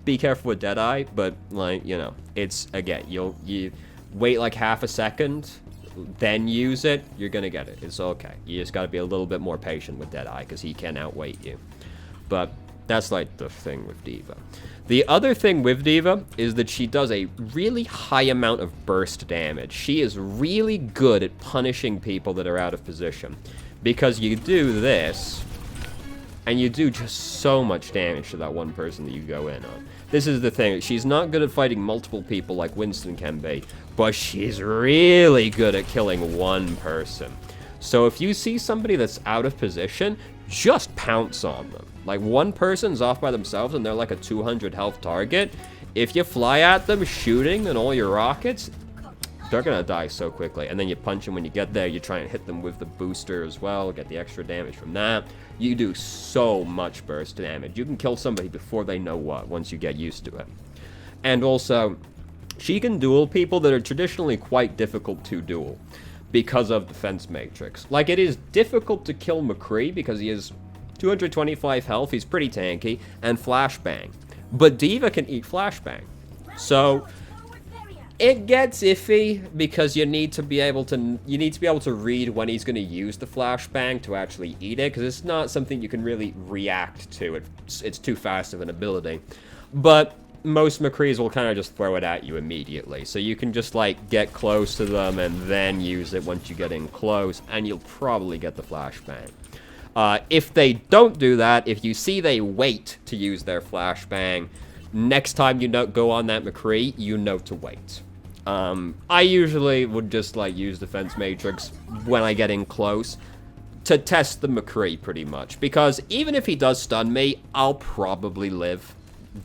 Be careful with Deadeye, but, like, you know, it's, again, you wait like half a second, then use it, you're gonna get it. It's okay. You just gotta be a little bit more patient with Deadeye, because he can outweight you. But that's, like, the thing with D.Va. The other thing with D.Va is that she does a really high amount of burst damage. She is really good at punishing people that are out of position. Because you do this, and you do just so much damage to that one person that you go in on. This is the thing. She's not good at fighting multiple people like Winston can be, but she's really good at killing one person. So if you see somebody that's out of position, just pounce on them. Like, one person's off by themselves and they're like a 200 health target. If you fly at them shooting and all your rockets, they're gonna die so quickly. And then you punch them when you get there. You try and hit them with the booster as well, get the extra damage from that. You do so much burst damage. You can kill somebody before they know what, once you get used to it. And also, she can duel people that are traditionally quite difficult to duel because of Defense Matrix. Like, it is difficult to kill McCree because he is 225 health, he's pretty tanky, and Flashbang. But D.Va can eat Flashbang. So it gets iffy because you need to be able to read when he's going to use the Flashbang to actually eat it, because it's not something you can really react to. It's too fast of an ability. But most McCrees will kind of just throw it at you immediately. So you can just, like, get close to them and then use it once you get in close, and you'll probably get the Flashbang. If they don't do that, if you see they wait to use their Flashbang, next time you go on that McCree, you know to wait. I usually would just, like, use Defense Matrix when I get in close to test the McCree, pretty much. Because even if he does stun me, I'll probably live.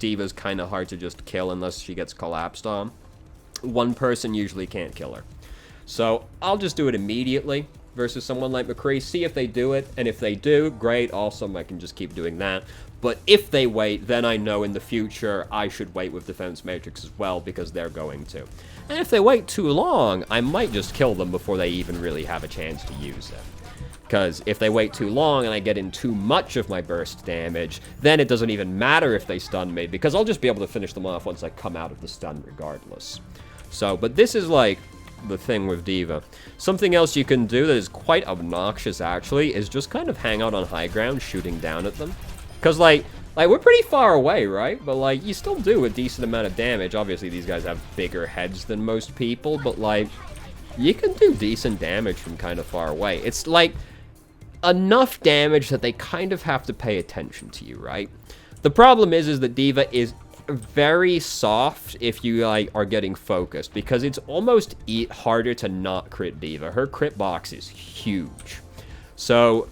D.Va's kind of hard to just kill unless she gets collapsed on. One person usually can't kill her. So I'll just do it immediately versus someone like McCree, see if they do it, and if they do, great, awesome, I can just keep doing that. But if they wait, then I know in the future I should wait with Defense Matrix as well, because they're going to. And if they wait too long, I might just kill them before they even really have a chance to use it. Because if they wait too long and I get in too much of my burst damage, then it doesn't even matter if they stun me, because I'll just be able to finish them off once I come out of the stun regardless. So, but this is like the thing with D.Va. Something else you can do that is quite obnoxious, actually, is just kind of hang out on high ground shooting down at them. Because, like we're pretty far away, right? But, like, you still do a decent amount of damage. Obviously, these guys have bigger heads than most people, but, like, you can do decent damage from kind of far away. It's, like, enough damage that they kind of have to pay attention to you, right? The problem is that D.Va is very soft if you, like, are getting focused, because it's almost harder to not crit D.Va. Her crit box is huge. So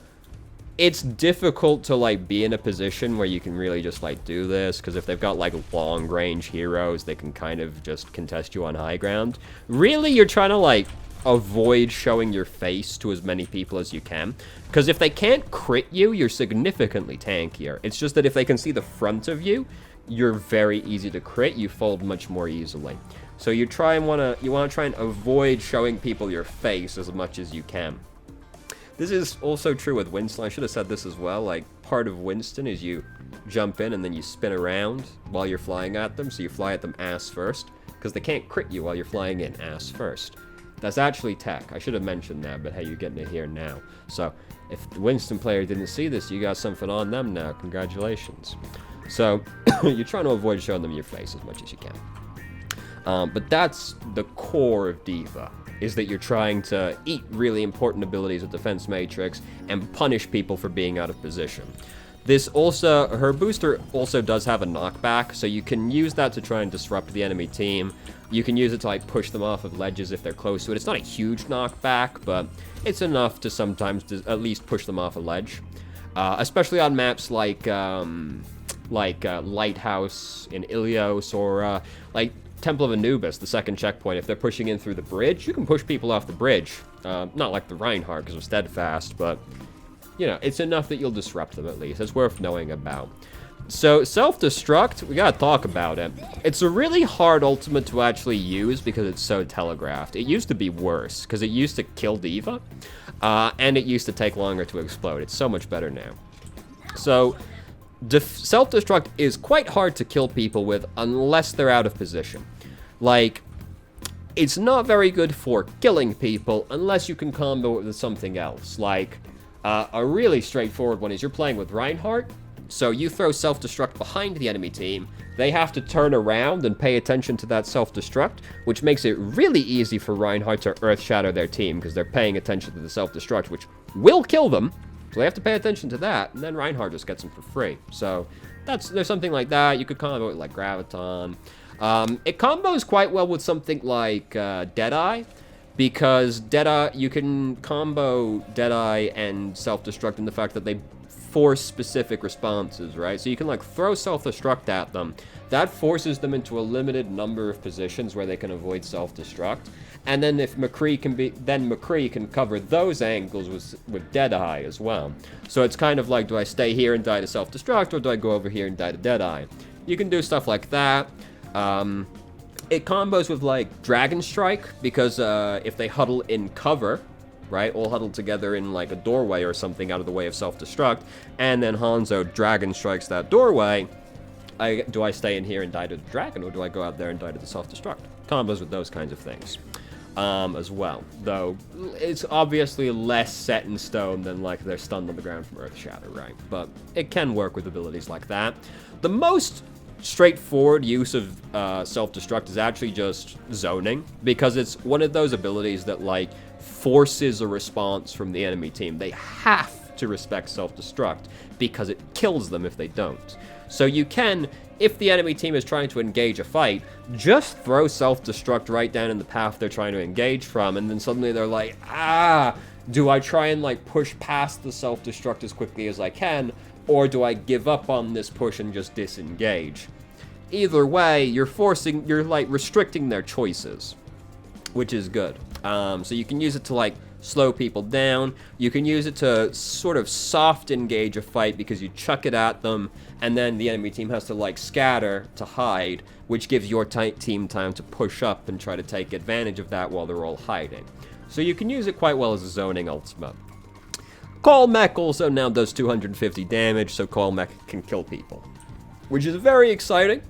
it's difficult to, like, be in a position where you can really just, like, do this, because if they've got, like, long range heroes, they can kind of just contest you on high ground. Really, you're trying to, like, avoid showing your face to as many people as you can, because if they can't crit you, you're significantly tankier. It's just that if they can see the front of you, you're very easy to crit. You fold much more easily. So you want to try and avoid showing people your face as much as you can. This is also true with Winston. I should have said this as well. Like, part of Winston is you jump in and then you spin around while you're flying at them. So you fly at them ass first, because they can't crit you while you're flying in ass first. That's actually tech. I should have mentioned that, but hey, you're getting it here now. So if the Winston player didn't see this, you got something on them now. Congratulations. So you're trying to avoid showing them your face as much as you can. But that's the core of D.Va, is that you're trying to eat really important abilities with Defense Matrix and punish people for being out of position. Her booster also does have a knockback, so you can use that to try and disrupt the enemy team. You can use it to, like, push them off of ledges if they're close to it. It's not a huge knockback, but it's enough to sometimes at least push them off a ledge. Especially on maps like Lighthouse in Ilios, or like Temple of Anubis, the second checkpoint. If they're pushing in through the bridge, you can push people off the bridge. Not like the Reinhardt, because of Steadfast, but, you know, it's enough that you'll disrupt them at least. It's worth knowing about. So, self-destruct, we gotta talk about it. It's a really hard ultimate to actually use because it's so telegraphed. It used to be worse, because it used to kill D.Va, and it used to take longer to explode. It's so much better now. So, self-destruct is quite hard to kill people with unless they're out of position. Like, it's not very good for killing people unless you can combo it with something else. Like, a really straightforward one is you're playing with Reinhardt, so you throw self-destruct behind the enemy team, they have to turn around and pay attention to that self-destruct, which makes it really easy for Reinhardt to earth shatter their team, because they're paying attention to the self-destruct, which will kill them, so they have to pay attention to that, and then Reinhardt just gets them for free. So there's something like that. You could combo it like Graviton. It combos quite well with something like Deadeye, because Deadeye, you can combo Deadeye and self-destruct in the fact that they force specific responses, right? So you can like throw self-destruct at them. That forces them into a limited number of positions where they can avoid self-destruct. And then if McCree can cover those angles with Deadeye as well. So it's kind of like, do I stay here and die to self-destruct, or do I go over here and die to Deadeye? You can do stuff like that. It combos with like Dragon Strike, because if they huddle in cover, right, all huddled together in like a doorway or something out of the way of self-destruct, and then Hanzo Dragon Strikes that doorway, do I stay in here and die to the dragon, or do I go out there and die to the self-destruct? Combos with those kinds of things as well. Though it's obviously less set in stone than like they're stunned on the ground from Earth Shatter, right? But it can work with abilities like that. The most straightforward use of self-destruct is actually just zoning, because it's one of those abilities that like forces a response from the enemy team. They have to respect self-destruct because it kills them if they don't. So you can, if the enemy team is trying to engage a fight, just throw self-destruct right down in the path they're trying to engage from, and then suddenly they're like, do I try and like push past the self-destruct as quickly as I can, or do I give up on this push and just disengage? Either way, you're like restricting their choices, which is good. So you can use it to like slow people down. You can use it to sort of soft engage a fight because you chuck it at them, and then the enemy team has to like scatter to hide, which gives your team time to push up and try to take advantage of that while they're all hiding. So you can use it quite well as a zoning ultimate. Call Mech also now does 250 damage, so Call Mech can kill people, which is very exciting.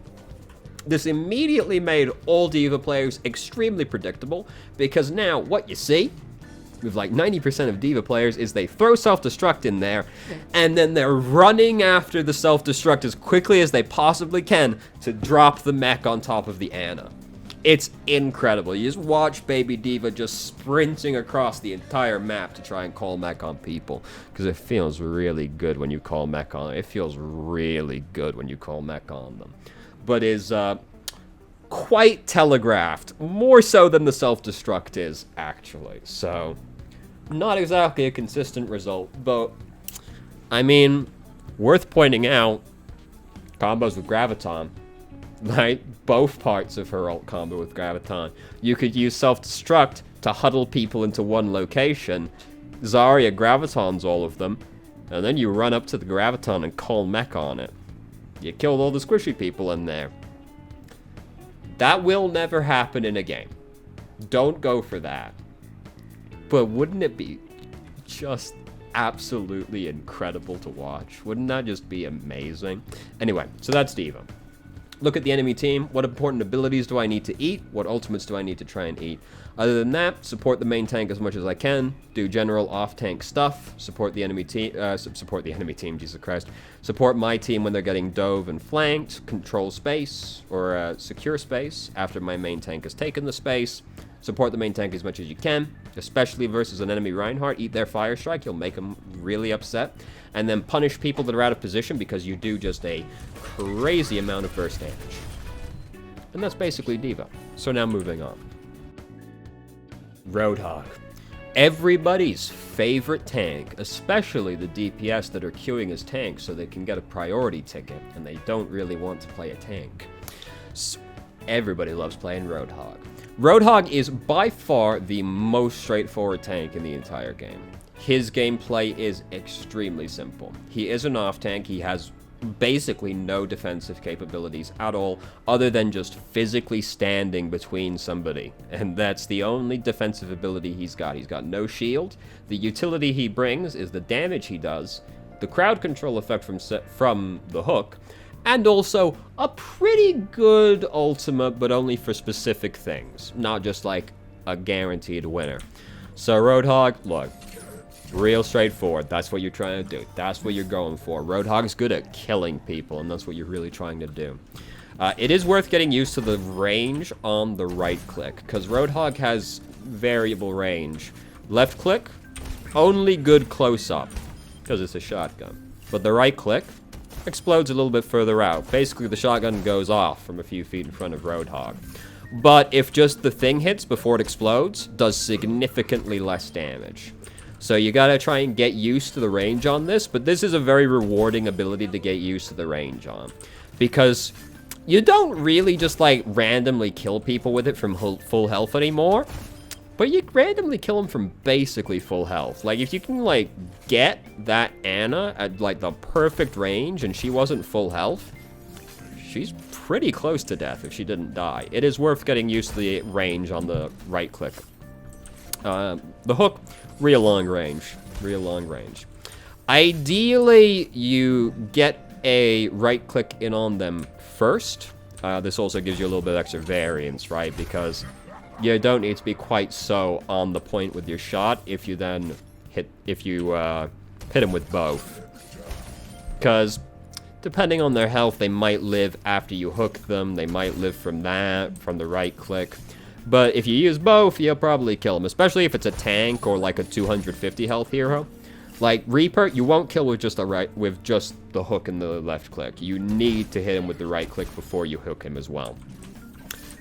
This immediately made all D.Va players extremely predictable, because now what you see with like 90% of D.Va players is they throw self-destruct in there, and then they're running after the self-destruct as quickly as they possibly can to drop the mech on top of the Ana. It's incredible. You just watch baby D.Va just sprinting across the entire map to try and call mech on people, because it feels really good when you call mech on. It feels really good when you call mech on them. But is quite telegraphed, more so than the self-destruct is, actually. So, not exactly a consistent result, but, I mean, worth pointing out, combos with Graviton, right? Both parts of her ult combo with Graviton. You could use self-destruct to huddle people into one location, Zarya Gravitons all of them, and then you run up to the Graviton and call mech on it. You killed all the squishy people in there. That will never happen in a game. Don't go for that. But wouldn't it be just absolutely incredible to watch? Wouldn't that just be amazing? Anyway, so that's D.Va. Look at the enemy team. What important abilities do I need to eat? What ultimates do I need to try and eat? Other than that, support the main tank as much as I can. Do general off-tank stuff. Support the enemy team. Jesus Christ. Support my team when they're getting dove and flanked. Control space, or secure space after my main tank has taken the space. Support the main tank as much as you can, especially versus an enemy Reinhardt. Eat their fire strike. You'll make them really upset. And then punish people that are out of position, because you do just a crazy amount of burst damage. And that's basically D.Va. So now moving on. Roadhog. Everybody's favorite tank, especially the DPS that are queuing as tanks so they can get a priority ticket, and they don't really want to play a tank. So everybody loves playing Roadhog. Roadhog is by far the most straightforward tank in the entire game. His gameplay is extremely simple. He is an off-tank. He has basically no defensive capabilities at all, other than just physically standing between somebody. And that's the only defensive ability he's got. He's got no shield. The utility he brings is the damage he does, the crowd control effect from the hook, and also a pretty good ultimate, but only for specific things, not just like a guaranteed winner. So Roadhog, look, real straightforward. That's what you're trying to do. That's what you're going for. Roadhog's good at killing people, and that's what you're really trying to do. It is worth getting used to the range on the right click, because Roadhog has variable range. Left click, only good close up, because it's a shotgun. But the right click explodes a little bit further out. Basically, the shotgun goes off from a few feet in front of Roadhog. But if just the thing hits before it explodes, does significantly less damage. So you gotta try and get used to the range on this, but this is a very rewarding ability to get used to the range on. Because you don't really just, like, randomly kill people with it from full health anymore, but you randomly kill them from basically full health. Like, if you can, like, get that Ana at, like, the perfect range and she wasn't full health, she's pretty close to death if she didn't die. It is worth getting used to the range on the right click. The hook, real long range. Real long range. Ideally, you get a right click in on them first. This also gives you a little bit of extra variance, right? Because you don't need to be quite so on the point with your shot if you then hit them with both. Because depending on their health, they might live after you hook them. They might live from the right click. But if you use both, you'll probably kill them, especially if it's a tank or like a 250 health hero. Like Reaper, you won't kill with just the hook and the left click. You need to hit him with the right click before you hook him as well.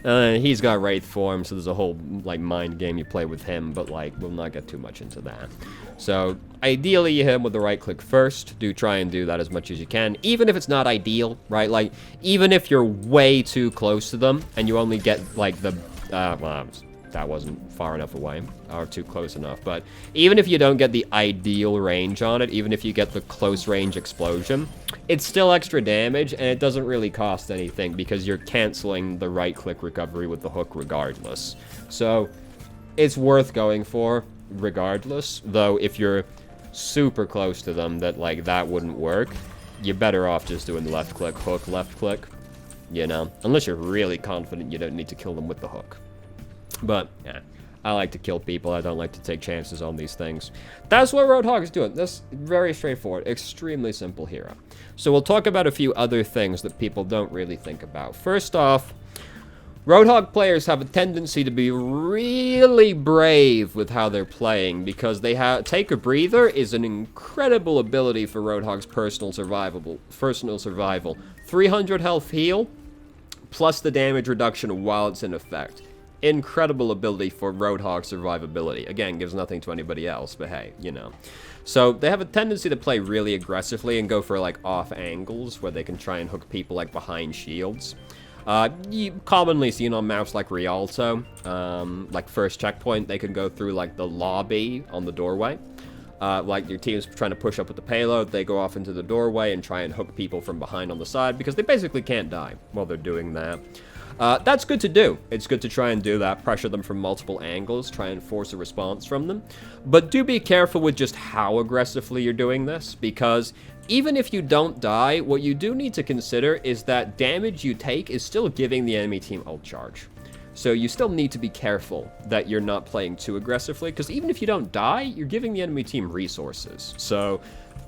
He's got Wraith form, so there's a whole like mind game you play with him, but like we'll not get too much into that. So ideally you hit him with the right click first. Try and do that as much as you can, even if it's not ideal, right? Like even if you're way too close to them and you only get like the well, that wasn't far enough away or too close enough, but even if you don't get the ideal range on it, even if you get the close range explosion, it's still extra damage and it doesn't really cost anything because you're canceling the right click recovery with the hook regardless. So it's worth going for regardless, though if you're super close to them that wouldn't work, you're better off just doing left click, hook, left click, you know, unless you're really confident you don't need to kill them with the hook. But, yeah, I like to kill people. I don't like to take chances on these things. That's what Roadhog is doing. That's very straightforward. Extremely simple hero. So we'll talk about a few other things that people don't really think about. First off, Roadhog players have a tendency to be really brave with how they're playing because they have Take a Breather is an incredible ability for Roadhog's personal survival. 300 health heal plus the damage reduction while it's in effect. Incredible ability for Roadhog survivability. Again, gives nothing to anybody else, but hey, you know. So they have a tendency to play really aggressively and go for like off angles where they can try and hook people like behind shields. You commonly seen on maps like Rialto, like first checkpoint, they can go through like the lobby on the doorway. Like your team's trying to push up with the payload, they go off into the doorway and try and hook people from behind on the side because they basically can't die while they're doing that. That's good to do. It's good to try and do that, pressure them from multiple angles, try and force a response from them. But do be careful with just how aggressively you're doing this, because even if you don't die, what you do need to consider is that damage you take is still giving the enemy team ult charge. So you still need to be careful that you're not playing too aggressively, because even if you don't die, you're giving the enemy team resources. So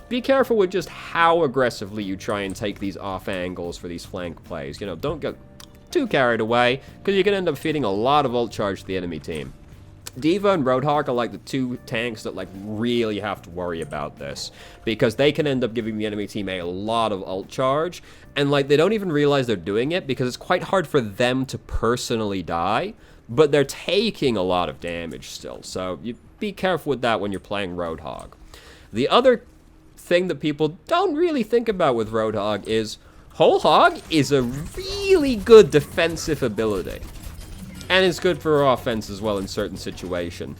be careful with just how aggressively you try and take these off angles for these flank plays. You know, don't get too carried away, because you can end up feeding a lot of ult charge to the enemy team. D.Va and Roadhog are like the two tanks that like really have to worry about this, because they can end up giving the enemy team a lot of ult charge, and like they don't even realize they're doing it because it's quite hard for them to personally die, but they're taking a lot of damage still. So you be careful with that when you're playing Roadhog. The other thing that people don't really think about with Roadhog is Whole Hog is a really good defensive ability. And it's good for offense as well in certain situations.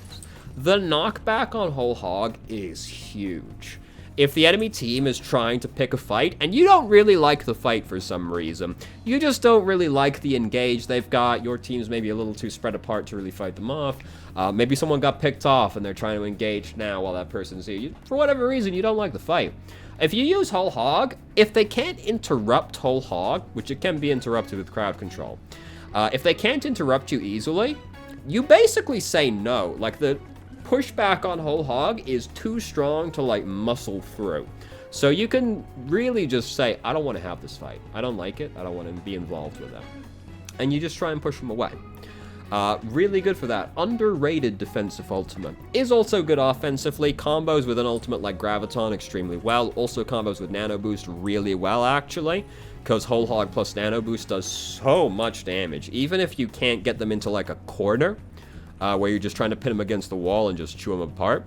The knockback on Whole Hog is huge. If the enemy team is trying to pick a fight, and you don't really like the fight for some reason, you just don't really like the engage they've got, your team's maybe a little too spread apart to really fight them off, maybe someone got picked off and they're trying to engage now while that person's here. For whatever reason, you don't like the fight. If you use Whole Hog, if they can't interrupt Whole Hog, which it can be interrupted with crowd control, if they can't interrupt you easily, you basically say no. Like, the pushback on Whole Hog is too strong to, like, muscle through. So you can really just say, I don't want to have this fight. I don't like it. I don't want to be involved with them. And you just try and push them away. Really good for that. Underrated defensive ultimate. Is also good offensively. Combos with an ultimate like Graviton extremely well. Also combos with Nano Boost really well, actually. Because Whole Hog plus Nano Boost does so much damage. Even if you can't get them into like a corner, where you're just trying to pin them against the wall and just chew them apart.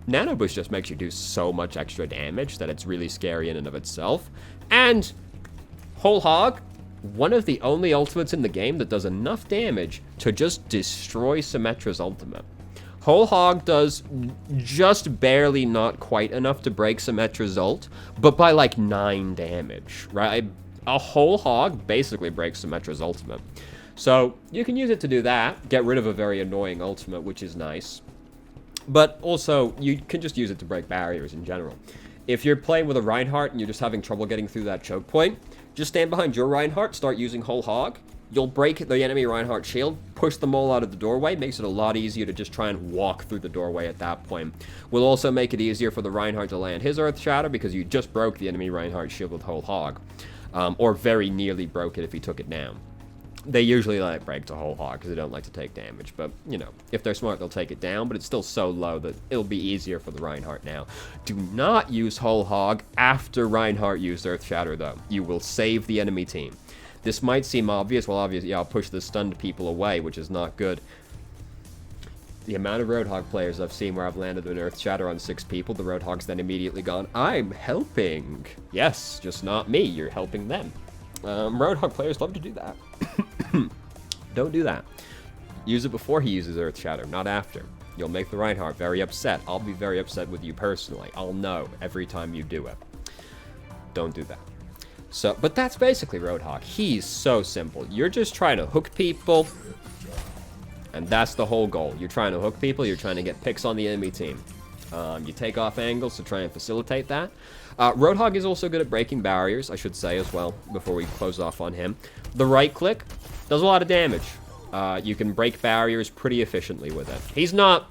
Nano Boost just makes you do so much extra damage that it's really scary in and of itself. And Whole Hog, one of the only ultimates in the game that does enough damage to just destroy Symmetra's ultimate. Whole Hog does just barely not quite enough to break Symmetra's ult, but by like 9 damage, right? A Whole Hog basically breaks Symmetra's ultimate. So you can use it to do that, get rid of a very annoying ultimate, which is nice. But also, you can just use it to break barriers in general. If you're playing with a Reinhardt and you're just having trouble getting through that choke point, just stand behind your Reinhardt, start using Whole Hog. You'll break the enemy Reinhardt shield, push them all out of the doorway, makes it a lot easier to just try and walk through the doorway at that point. Will also make it easier for the Reinhardt to land his Earth Shatter because you just broke the enemy Reinhardt shield with Whole Hog. Or very nearly broke it if he took it down. They usually let it break to Whole Hog because they don't like to take damage. But, you know, if they're smart, they'll take it down. But it's still so low that it'll be easier for the Reinhardt now. Do not use Whole Hog after Reinhardt used Earth Shatter, though. You will save the enemy team. This might seem obvious. Well, obviously, I'll push the stunned people away, which is not good. The amount of Roadhog players I've seen where I've landed an Earth Shatter on 6 people, the Roadhog's then immediately gone, I'm helping. Yes, just not me. You're helping them. Roadhog players love to do that. Don't do that. Use it before he uses Earth Shatter, not after. You'll make the Reinhardt very upset. I'll be very upset with you personally. I'll know every time you do it. Don't do that. So, but that's basically Roadhog. He's so simple. You're just trying to hook people, and that's the whole goal. You're trying to hook people, you're trying to get picks on the enemy team. You take off angles to try and facilitate that. Roadhog is also good at breaking barriers, I should say as well, before we close off on him. The right click does a lot of damage. You can break barriers pretty efficiently with it. He's not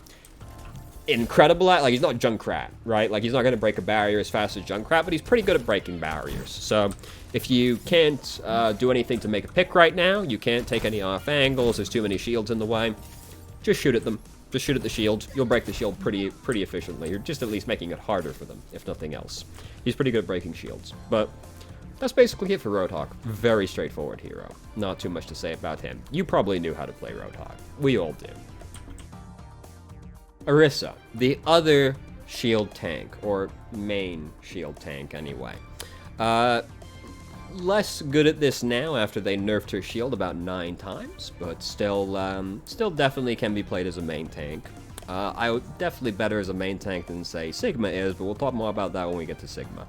incredible at, like, he's not Junkrat, right? Like, he's not going to break a barrier as fast as Junkrat, but he's pretty good at breaking barriers. So, if you can't do anything to make a pick right now, you can't take any off angles, there's too many shields in the way, just shoot at them. Just shoot at the shield. You'll break the shield pretty efficiently. You're just at least making it harder for them, if nothing else. He's pretty good at breaking shields. But that's basically it for Roadhog. Very straightforward hero. Not too much to say about him. You probably knew how to play Roadhog. We all do. Orisa, the other shield tank, or main shield tank anyway. Less good at this now after they nerfed her shield about 9 times, but still definitely can be played as a main tank. I would definitely better as a main tank than, say, Sigma is, but we'll talk more about that when we get to Sigma.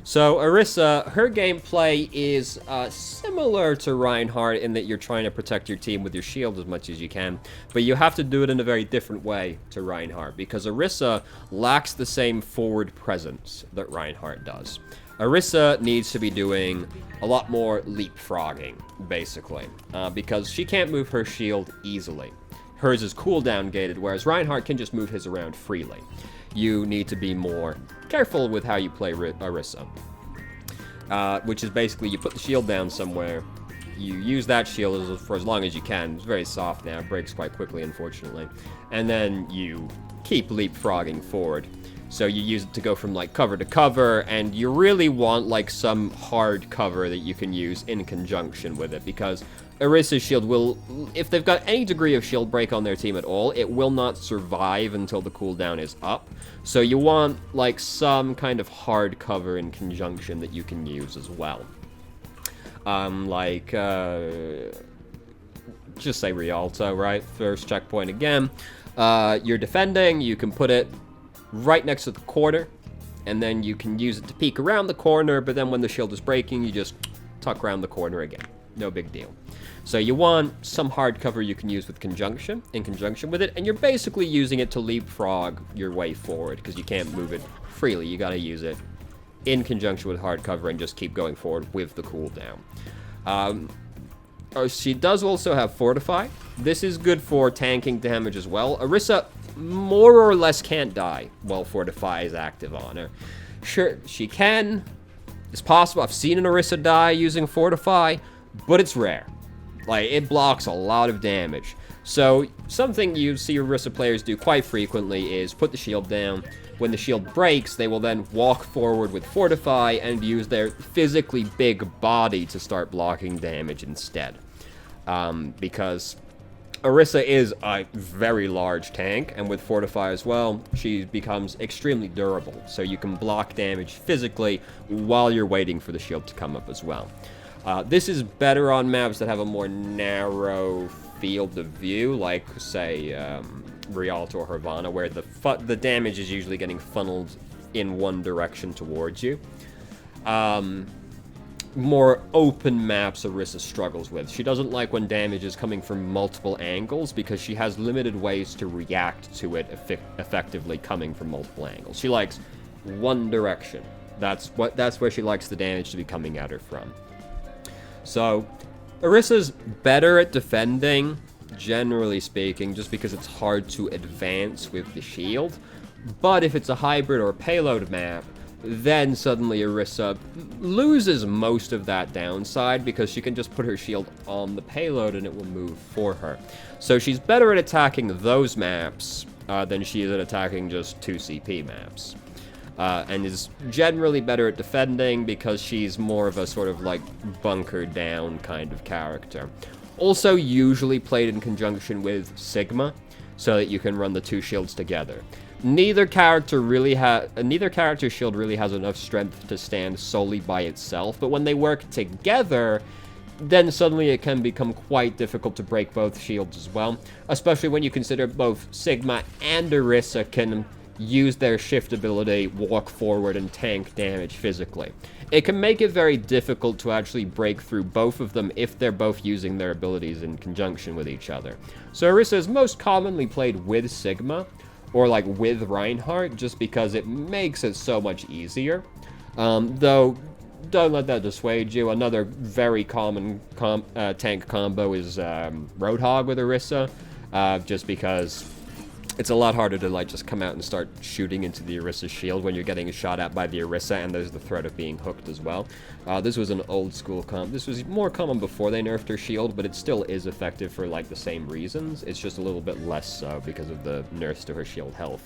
So, Orisa, her gameplay is similar to Reinhardt in that you're trying to protect your team with your shield as much as you can, but you have to do it in a very different way to Reinhardt, because Orisa lacks the same forward presence that Reinhardt does. Orisa needs to be doing a lot more leapfrogging, basically, because she can't move her shield easily. Hers is cooldown gated, whereas Reinhardt can just move his around freely. You need to be more careful with how you play Orisa, which is basically you put the shield down somewhere, you use that shield for as long as you can. It's very soft now, it breaks quite quickly, unfortunately, and then you keep leapfrogging forward. So you use it to go from, like, cover to cover, and you really want, like, some hard cover that you can use in conjunction with it, because Orisa's shield will, if they've got any degree of shield break on their team at all, it will not survive until the cooldown is up. So you want, like, some kind of hard cover in conjunction that you can use as well. Just say Rialto, right? First checkpoint again. You're defending, you can put it right next to the corner, and then you can use it to peek around the corner, but then when the shield is breaking, you just tuck around the corner again. No big deal. So you want some hard cover you can use in conjunction with it, and you're basically using it to leapfrog your way forward, because you can't move it freely. You gotta use it in conjunction with hard cover and just keep going forward with the cooldown. She does also have Fortify. This is good for tanking damage as well. Orisa more or less can't die while Fortify is active on her. Sure, she can. It's possible. I've seen an Orisa die using Fortify, but it's rare. Like, it blocks a lot of damage. So, something you see Orisa players do quite frequently is put the shield down. When the shield breaks, they will then walk forward with Fortify and use their physically big body to start blocking damage instead. Because Orisa is a very large tank, and with Fortify as well, she becomes extremely durable, so you can block damage physically while you're waiting for the shield to come up as well. This is better on maps that have a more narrow field of view, like, say, Rialto or Havana, where the damage is usually getting funneled in one direction towards you. More open maps Orisa struggles with. She doesn't like when damage is coming from multiple angles because she has limited ways to react to it effectively coming from multiple angles. She likes one direction. That's where she likes the damage to be coming at her from. So, Orisa's better at defending, generally speaking, just because it's hard to advance with the shield. But if it's a hybrid or payload map, then suddenly Orisa loses most of that downside because she can just put her shield on the payload and it will move for her. So she's better at attacking those maps than she is at attacking just 2 CP maps. And is generally better at defending because she's more of a sort of like bunker down kind of character. Also usually played in conjunction with Sigma so that you can run the 2 shields together. Neither character shield really has enough strength to stand solely by itself, but when they work together, then suddenly it can become quite difficult to break both shields as well, especially when you consider both Sigma and Orisa can use their shift ability, walk forward, and tank damage physically. It can make it very difficult to actually break through both of them if they're both using their abilities in conjunction with each other. So Orisa is most commonly played with Sigma, or like with Reinhardt, just because it makes it so much easier. Though, don't let that dissuade you. Another very common tank combo is Roadhog with Orisa, just because it's a lot harder to like just come out and start shooting into the Orisa shield when you're getting shot at by the Orisa, and there's the threat of being hooked as well. This was an old school comp. This was more common before they nerfed her shield, but it still is effective for like the same reasons. It's just a little bit less so because of the nerfs to her shield health.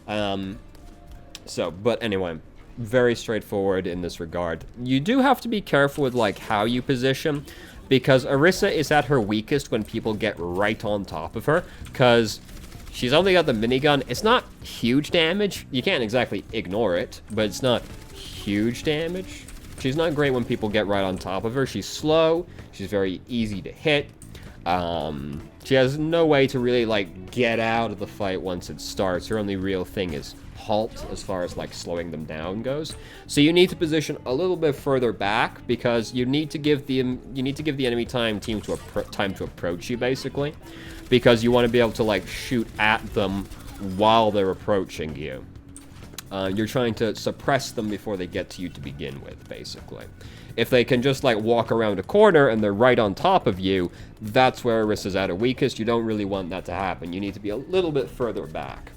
But anyway, very straightforward in this regard. You do have to be careful with like how you position, because Orisa is at her weakest when people get right on top of her, because she's only got the minigun. It's not huge damage. You can't exactly ignore it, but it's not huge damage. She's not great when people get right on top of her. She's slow. She's very easy to hit. She has no way to really, like, get out of the fight once it starts. Her only real thing is halt as far as, like, slowing them down goes. So you need to position a little bit further back because you need to give the enemy time to approach you, basically. Because you want to be able to, like, shoot at them while they're approaching you. You're trying to suppress them before they get to you to begin with, basically. If they can just, like, walk around a corner and they're right on top of you, that's where Orisa's at her weakest. You don't really want that to happen. You need to be a little bit further back.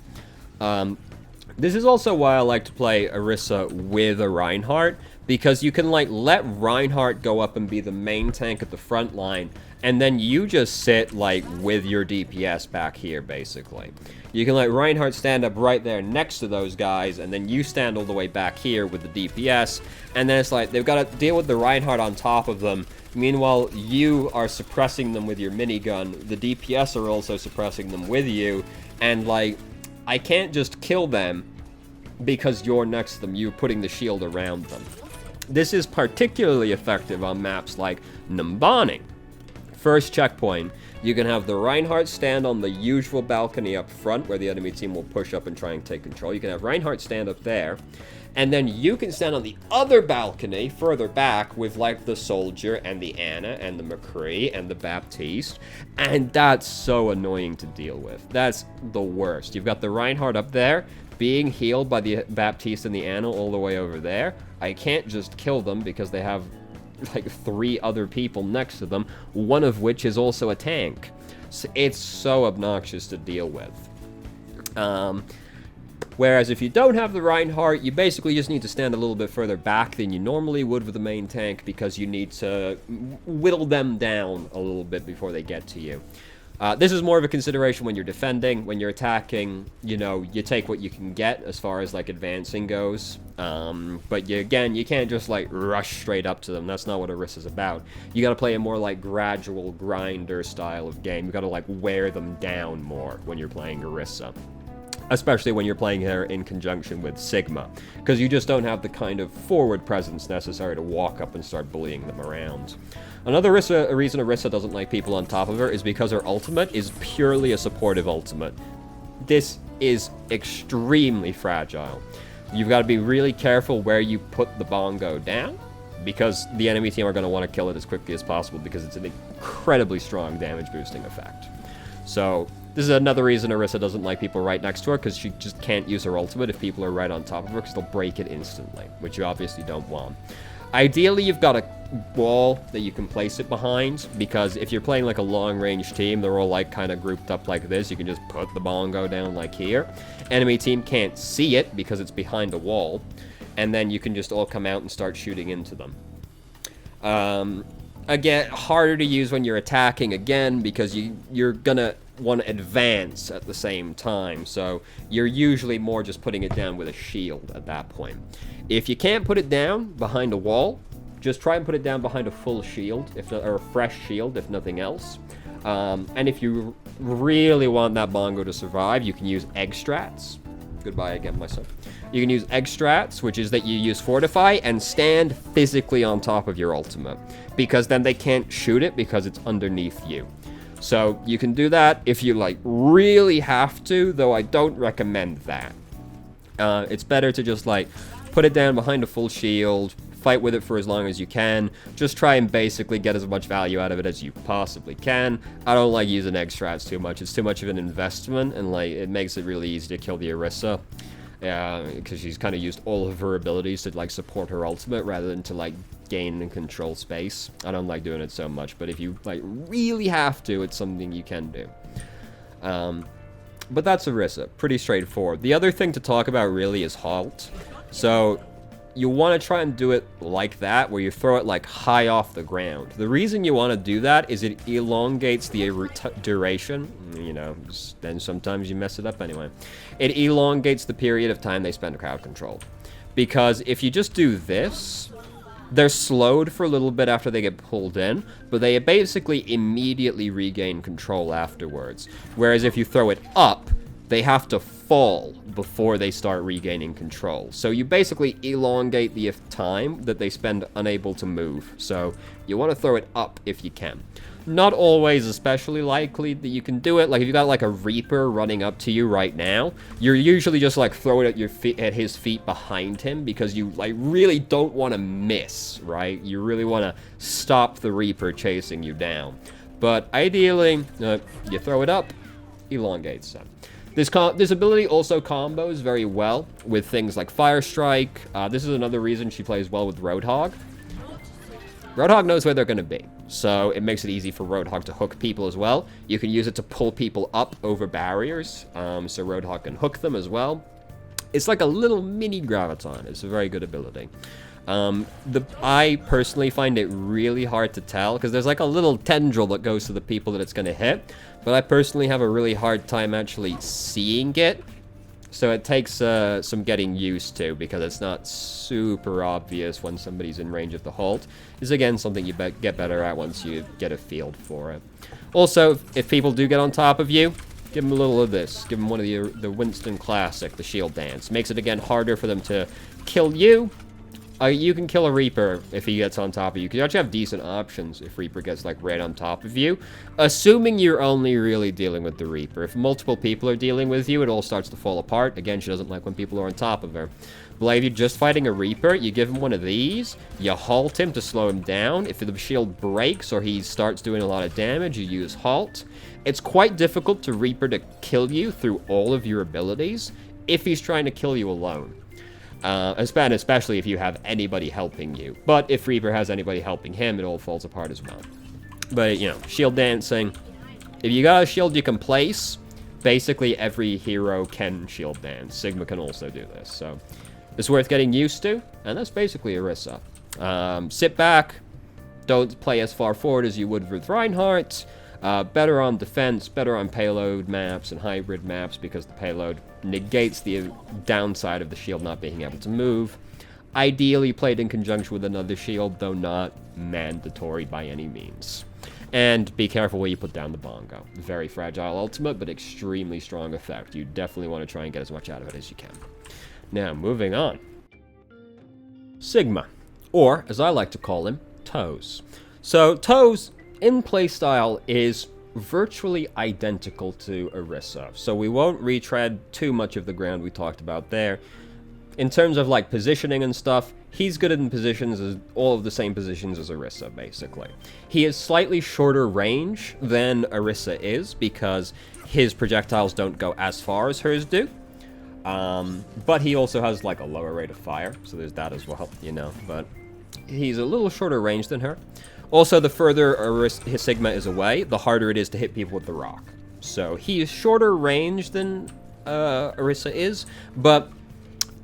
This is also why I like to play Orisa with a Reinhardt, because you can, like, let Reinhardt go up and be the main tank at the front line, and then you just sit, like, with your DPS back here, basically. You can let Reinhardt stand up right there next to those guys, and then you stand all the way back here with the DPS, and then it's like, they've got to deal with the Reinhardt on top of them. Meanwhile, you are suppressing them with your minigun, the DPS are also suppressing them with you, and, like, I can't just kill them because you're next to them, you're putting the shield around them. This is particularly effective on maps like Numbani. First checkpoint, you can have the Reinhardt stand on the usual balcony up front where the enemy team will push up and try and take control. You can have Reinhardt stand up there, and then you can stand on the other balcony further back with like the Soldier and the Anna and the McCree and the Baptiste, and that's so annoying to deal with. That's the worst. You've got the Reinhardt up there being healed by the Baptiste and the Anna all the way over there. I can't just kill them because they have like 3 other people next to them, one of which is also a tank. So it's so obnoxious to deal with. Whereas if you don't have the Reinhardt, you basically just need to stand a little bit further back than you normally would with the main tank, because you need to whittle them down a little bit before they get to you. This is more of a consideration when you're defending. When you're attacking, you know, you take what you can get as far as, like, advancing goes. But, again, you can't just, like, rush straight up to them. That's not what Orisa's about. You gotta play a more, like, gradual grinder style of game. You gotta, like, wear them down more when you're playing Orisa. Especially when you're playing her in conjunction with Sigma. Because you just don't have the kind of forward presence necessary to walk up and start bullying them around. Another reason Orisa doesn't like people on top of her is because her ultimate is purely a supportive ultimate. This is extremely fragile. You've got to be really careful where you put the bongo down, because the enemy team are going to want to kill it as quickly as possible because it's an incredibly strong damage boosting effect. So this is another reason Orisa doesn't like people right next to her, because she just can't use her ultimate if people are right on top of her, because they'll break it instantly, which you obviously don't want. Ideally, you've got a wall that you can place it behind, because if you're playing like a long-range team, they're all like kind of grouped up like this. You can just put the bongo down like here. Enemy team can't see it because it's behind a wall, and then you can just all come out and start shooting into them. Again, harder to use when you're attacking, again, because you're gonna want to advance at the same time, so you're usually more just putting it down with a shield at that point. If you can't put it down behind a wall, just try and put it down behind a full shield, or a fresh shield, if nothing else. And if you really want that bongo to survive, you can use egg strats. Goodbye again, my son. You can use egg strats, which is that you use Fortify and stand physically on top of your ultimate, because then they can't shoot it because it's underneath you. So you can do that if you like really have to, though I don't recommend that. It's better to just like put it down behind a full shield, fight with it for as long as you can, just try and basically get as much value out of it as you possibly can. I don't like using egg strats too much. It's too much of an investment, and like it makes it really easy to kill the Orisa. Because she's kind of used all of her abilities to like support her ultimate rather than to like gain and control space. I don't like doing it so much, but if you like really have to, it's something you can do. But that's Orisa, pretty straightforward. The other thing to talk about really is halt. So you want to try and do it like that, where you throw it like high off the ground. The reason you want to do that is it elongates the duration, you know, then sometimes you mess it up anyway. It elongates the period of time they spend crowd control. Because if you just do this, they're slowed for a little bit after they get pulled in, but they basically immediately regain control afterwards. Whereas if you throw it up, they have to fall before they start regaining control. So you basically elongate the time that they spend unable to move. So you want to throw it up if you can. Not always especially likely that you can do it. Like if you got like a Reaper running up to you right now, you're usually just like throw it at your feet, at his feet behind him, because you like really don't want to miss, right? You really want to stop the Reaper chasing you down. But ideally, you throw it up, elongates them. This ability also combos very well with things like Fire Strike. This is another reason she plays well with Roadhog. Roadhog knows where they're going to be, so it makes it easy for Roadhog to hook people as well. You can use it to pull people up over barriers, so Roadhog can hook them as well. It's like a little mini Graviton. It's a very good ability. I personally find it really hard to tell, because there's like a little tendril that goes to the people that it's going to hit, but I personally have a really hard time actually seeing it, so it takes some getting used to, because it's not super obvious when somebody's in range of the halt. It's again something you get better at once you get a feel for it. Also, if people do get on top of you, give them a little of this. Give them one of the Winston classic, the shield dance. Makes it again harder for them to kill you. You can kill a Reaper if he gets on top of you, because you actually have decent options if Reaper gets, like, right on top of you. Assuming you're only really dealing with the Reaper. If multiple people are dealing with you, it all starts to fall apart. Again, she doesn't like when people are on top of her. But like, if you're just fighting a Reaper, you give him one of these, you halt him to slow him down. If the shield breaks or he starts doing a lot of damage, you use halt. It's quite difficult to Reaper to kill you through all of your abilities if he's trying to kill you alone. Especially if you have anybody helping you. But if Reaper has anybody helping him, it all falls apart as well. But, you know, shield dancing. If you got a shield you can place, basically every hero can shield dance. Sigma can also do this, so it's worth getting used to, and that's basically Orisa. Sit back, don't play as far forward as you would with Reinhardt. Better on defense, better on payload maps and hybrid maps because the payload negates the downside of the shield not being able to move. Ideally played in conjunction with another shield, though not mandatory by any means. And be careful where you put down the bongo. Very fragile ultimate, but extremely strong effect. You definitely want to try and get as much out of it as you can. Now, moving on. Sigma, or as I like to call him, Toes. So, Toes, in playstyle, is virtually identical to Orisa. So we won't retread too much of the ground we talked about there. In terms of like positioning and stuff, he's good in positions as all of the same positions as Orisa, basically. He is slightly shorter range than Orisa is because his projectiles don't go as far as hers do. But he also has like a lower rate of fire, so there's that as well, you know. But he's a little shorter range than her. Also, the further his Sigma is away, the harder it is to hit people with the rock. So he is shorter range than Orisa is, but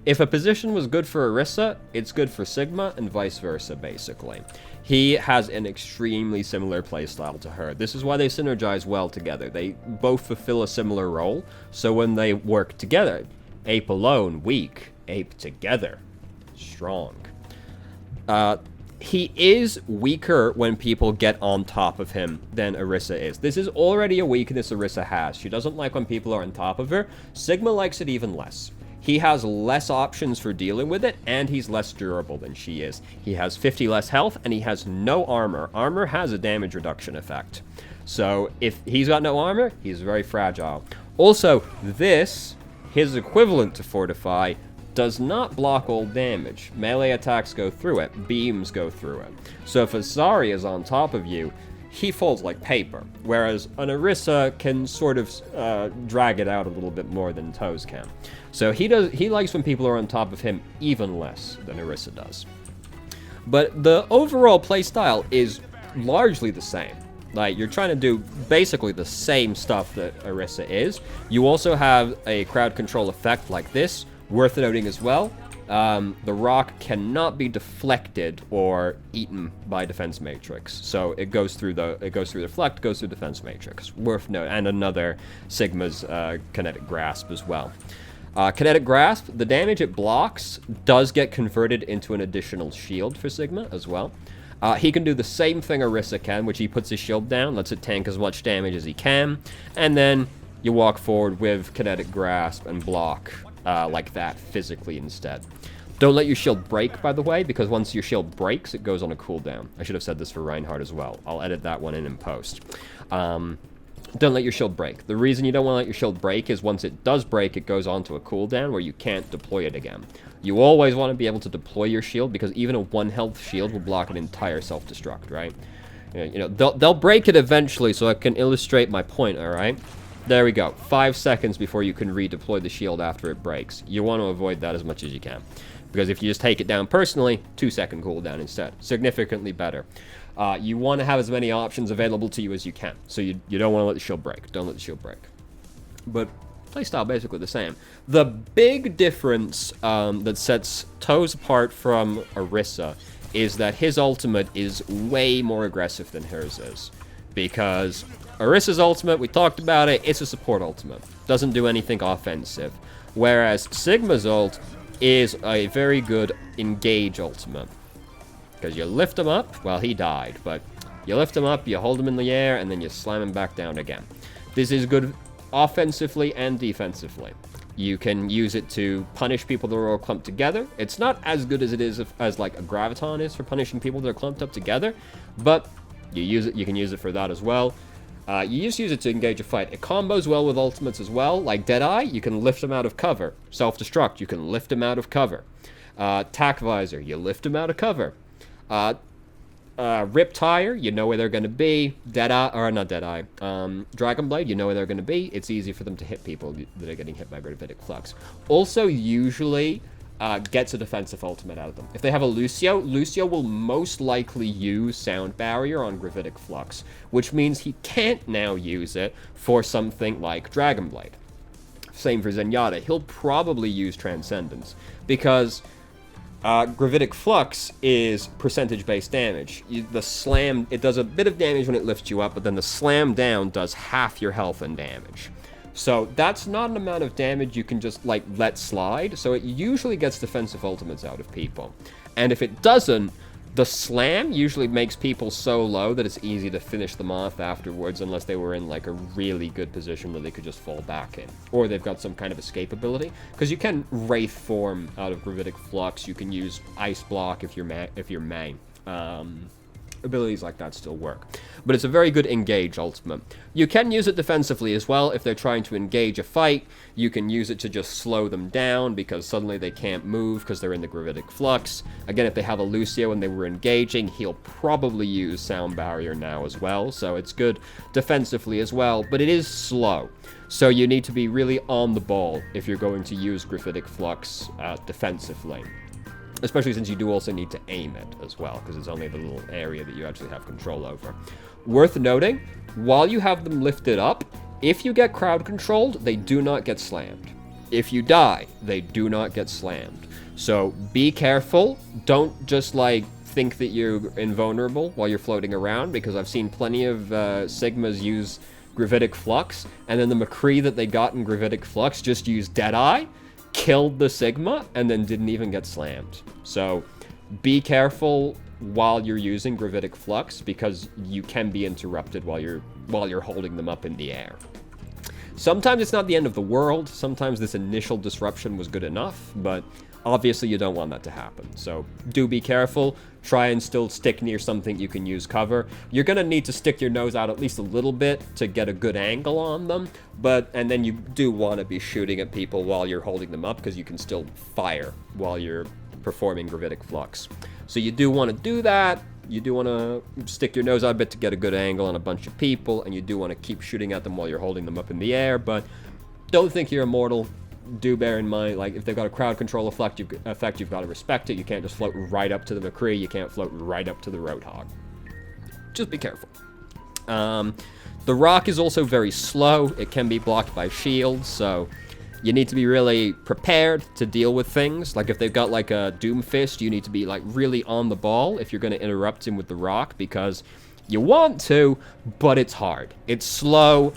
if a position was good for Orisa, it's good for Sigma, and vice versa, basically. He has an extremely similar playstyle to her. This is why they synergize well together. They both fulfill a similar role, so when they work together, Ape alone, weak. Ape together, strong. He is weaker when people get on top of him than Orisa is. This is already a weakness Orisa has. She doesn't like when people are on top of her. Sigma likes it even less. He has less options for dealing with it, and he's less durable than she is. He has 50 less health, and he has no armor. Armor has a damage reduction effect. So if he's got no armor, he's very fragile. Also, this, his equivalent to Fortify, does not block all damage. Melee attacks go through it, beams go through it. So if a Zarya is on top of you, he falls like paper, whereas an Orisa can sort of drag it out a little bit more than Toes can. So he likes when people are on top of him even less than Orisa does. But the overall playstyle is largely the same. Like, you're trying to do basically the same stuff that Orisa is. You also have a crowd control effect like this, worth noting as well. The rock cannot be deflected or eaten by defense matrix, so it goes through deflect, goes through defense matrix. Worth note, and another Sigma's kinetic grasp as well. Kinetic grasp, the damage it blocks does get converted into an additional shield for Sigma as well. He can do the same thing Orisa can, which he puts his shield down, lets it tank as much damage as he can, and then you walk forward with kinetic grasp and block like that physically instead. Don't let your shield break, by the way, because once your shield breaks, it goes on a cooldown. I should have said this for Reinhardt as well. I'll edit that one in post. Don't let your shield break. The reason you don't want to let your shield break is once it does break, it goes on to a cooldown where you can't deploy it again. You always want to be able to deploy your shield because even a 1 health shield will block an entire self-destruct, right? You know, they'll break it eventually, so I can illustrate my point, all right? There we go. 5 seconds before you can redeploy the shield after it breaks. You want to avoid that as much as you can. Because if you just take it down personally, 2-second cooldown instead. Significantly better. You want to have as many options available to you as you can. So you don't want to let the shield break. Don't let the shield break. But playstyle basically the same. The big difference that sets Toes apart from Orisa is that his ultimate is way more aggressive than hers is. Because Orisa's ultimate, we talked about it, it's a support ultimate. Doesn't do anything offensive. Whereas Sigma's ult is a very good engage ultimate. Because you lift him up, well, he died, but you lift him up, you hold him in the air, and then you slam him back down again. This is good offensively and defensively. You can use it to punish people that are all clumped together. It's not as good as it is as like a Graviton is for punishing people that are clumped up together, but you can use it for that as well. You just use it to engage a fight. It combos well with ultimates as well, like Deadeye, you can lift him out of cover. Self-destruct, you can lift him out of cover. Tack Visor, you lift him out of cover. Rip Tire, you know where they're going to be. Deadeye, or not Deadeye, Dragon Blade, you know where they're going to be. It's easy for them to hit people that are getting hit by Gravitic Flux. Also, usually gets a defensive ultimate out of them. If they have a Lucio, Lucio will most likely use Sound Barrier on Gravitic Flux, which means he can't now use it for something like Dragon Blade. Same for Zenyatta. He'll probably use Transcendence, because Gravitic Flux is percentage-based damage. The slam, it does a bit of damage when it lifts you up, but then the slam down does half your health and damage. So that's not an amount of damage you can just, like, let slide. So it usually gets defensive ultimates out of people. And if it doesn't, the slam usually makes people so low that it's easy to finish them off afterwards, unless they were in, like, a really good position where they could just fall back in. Or they've got some kind of escape ability. Because you can Wraith form out of Gravitic Flux. You can use Ice Block if you're main. Abilities like that still work. But it's a very good engage ultimate. You can use it defensively as well. If they're trying to engage a fight, you can use it to just slow them down because suddenly they can't move because they're in the Gravitic Flux. Again, if they have a Lucio and they were engaging, he'll probably use Sound Barrier now as well. So it's good defensively as well, but it is slow. So you need to be really on the ball if you're going to use Gravitic Flux defensively. Especially since you do also need to aim it as well, because it's only the little area that you actually have control over. Worth noting, while you have them lifted up, if you get crowd controlled, they do not get slammed. If you die, they do not get slammed. So be careful. Don't just, like, think that you're invulnerable while you're floating around, because I've seen plenty of Sigmas use Gravitic Flux, and then the McCree that they got in Gravitic Flux just used Deadeye, killed the Sigma, and then didn't even get slammed. So be careful while you're using Gravitic Flux, because you can be interrupted while you're holding them up in the air. Sometimes it's not the end of the world. Sometimes this initial disruption was good enough, but obviously you don't want that to happen. So do be careful. Try and still stick near something you can use cover. You're going to need to stick your nose out at least a little bit to get a good angle on them, and then you do want to be shooting at people while you're holding them up, because you can still fire while you're performing Gravitic Flux. So you do want to do that. You do want to stick your nose out a bit to get a good angle on a bunch of people, and you do want to keep shooting at them while you're holding them up in the air, but don't think you're immortal. Do bear in mind, like, if they've got a crowd control effect, you've got to respect it. You can't just float right up to the McCree. You can't float right up to the Roadhog. Just be careful. The rock is also very slow. It can be blocked by shields, so you need to be really prepared to deal with things. Like, if they've got, like, a Doomfist, you need to be, like, really on the ball if you're going to interrupt him with the rock, because you want to, but it's hard. It's slow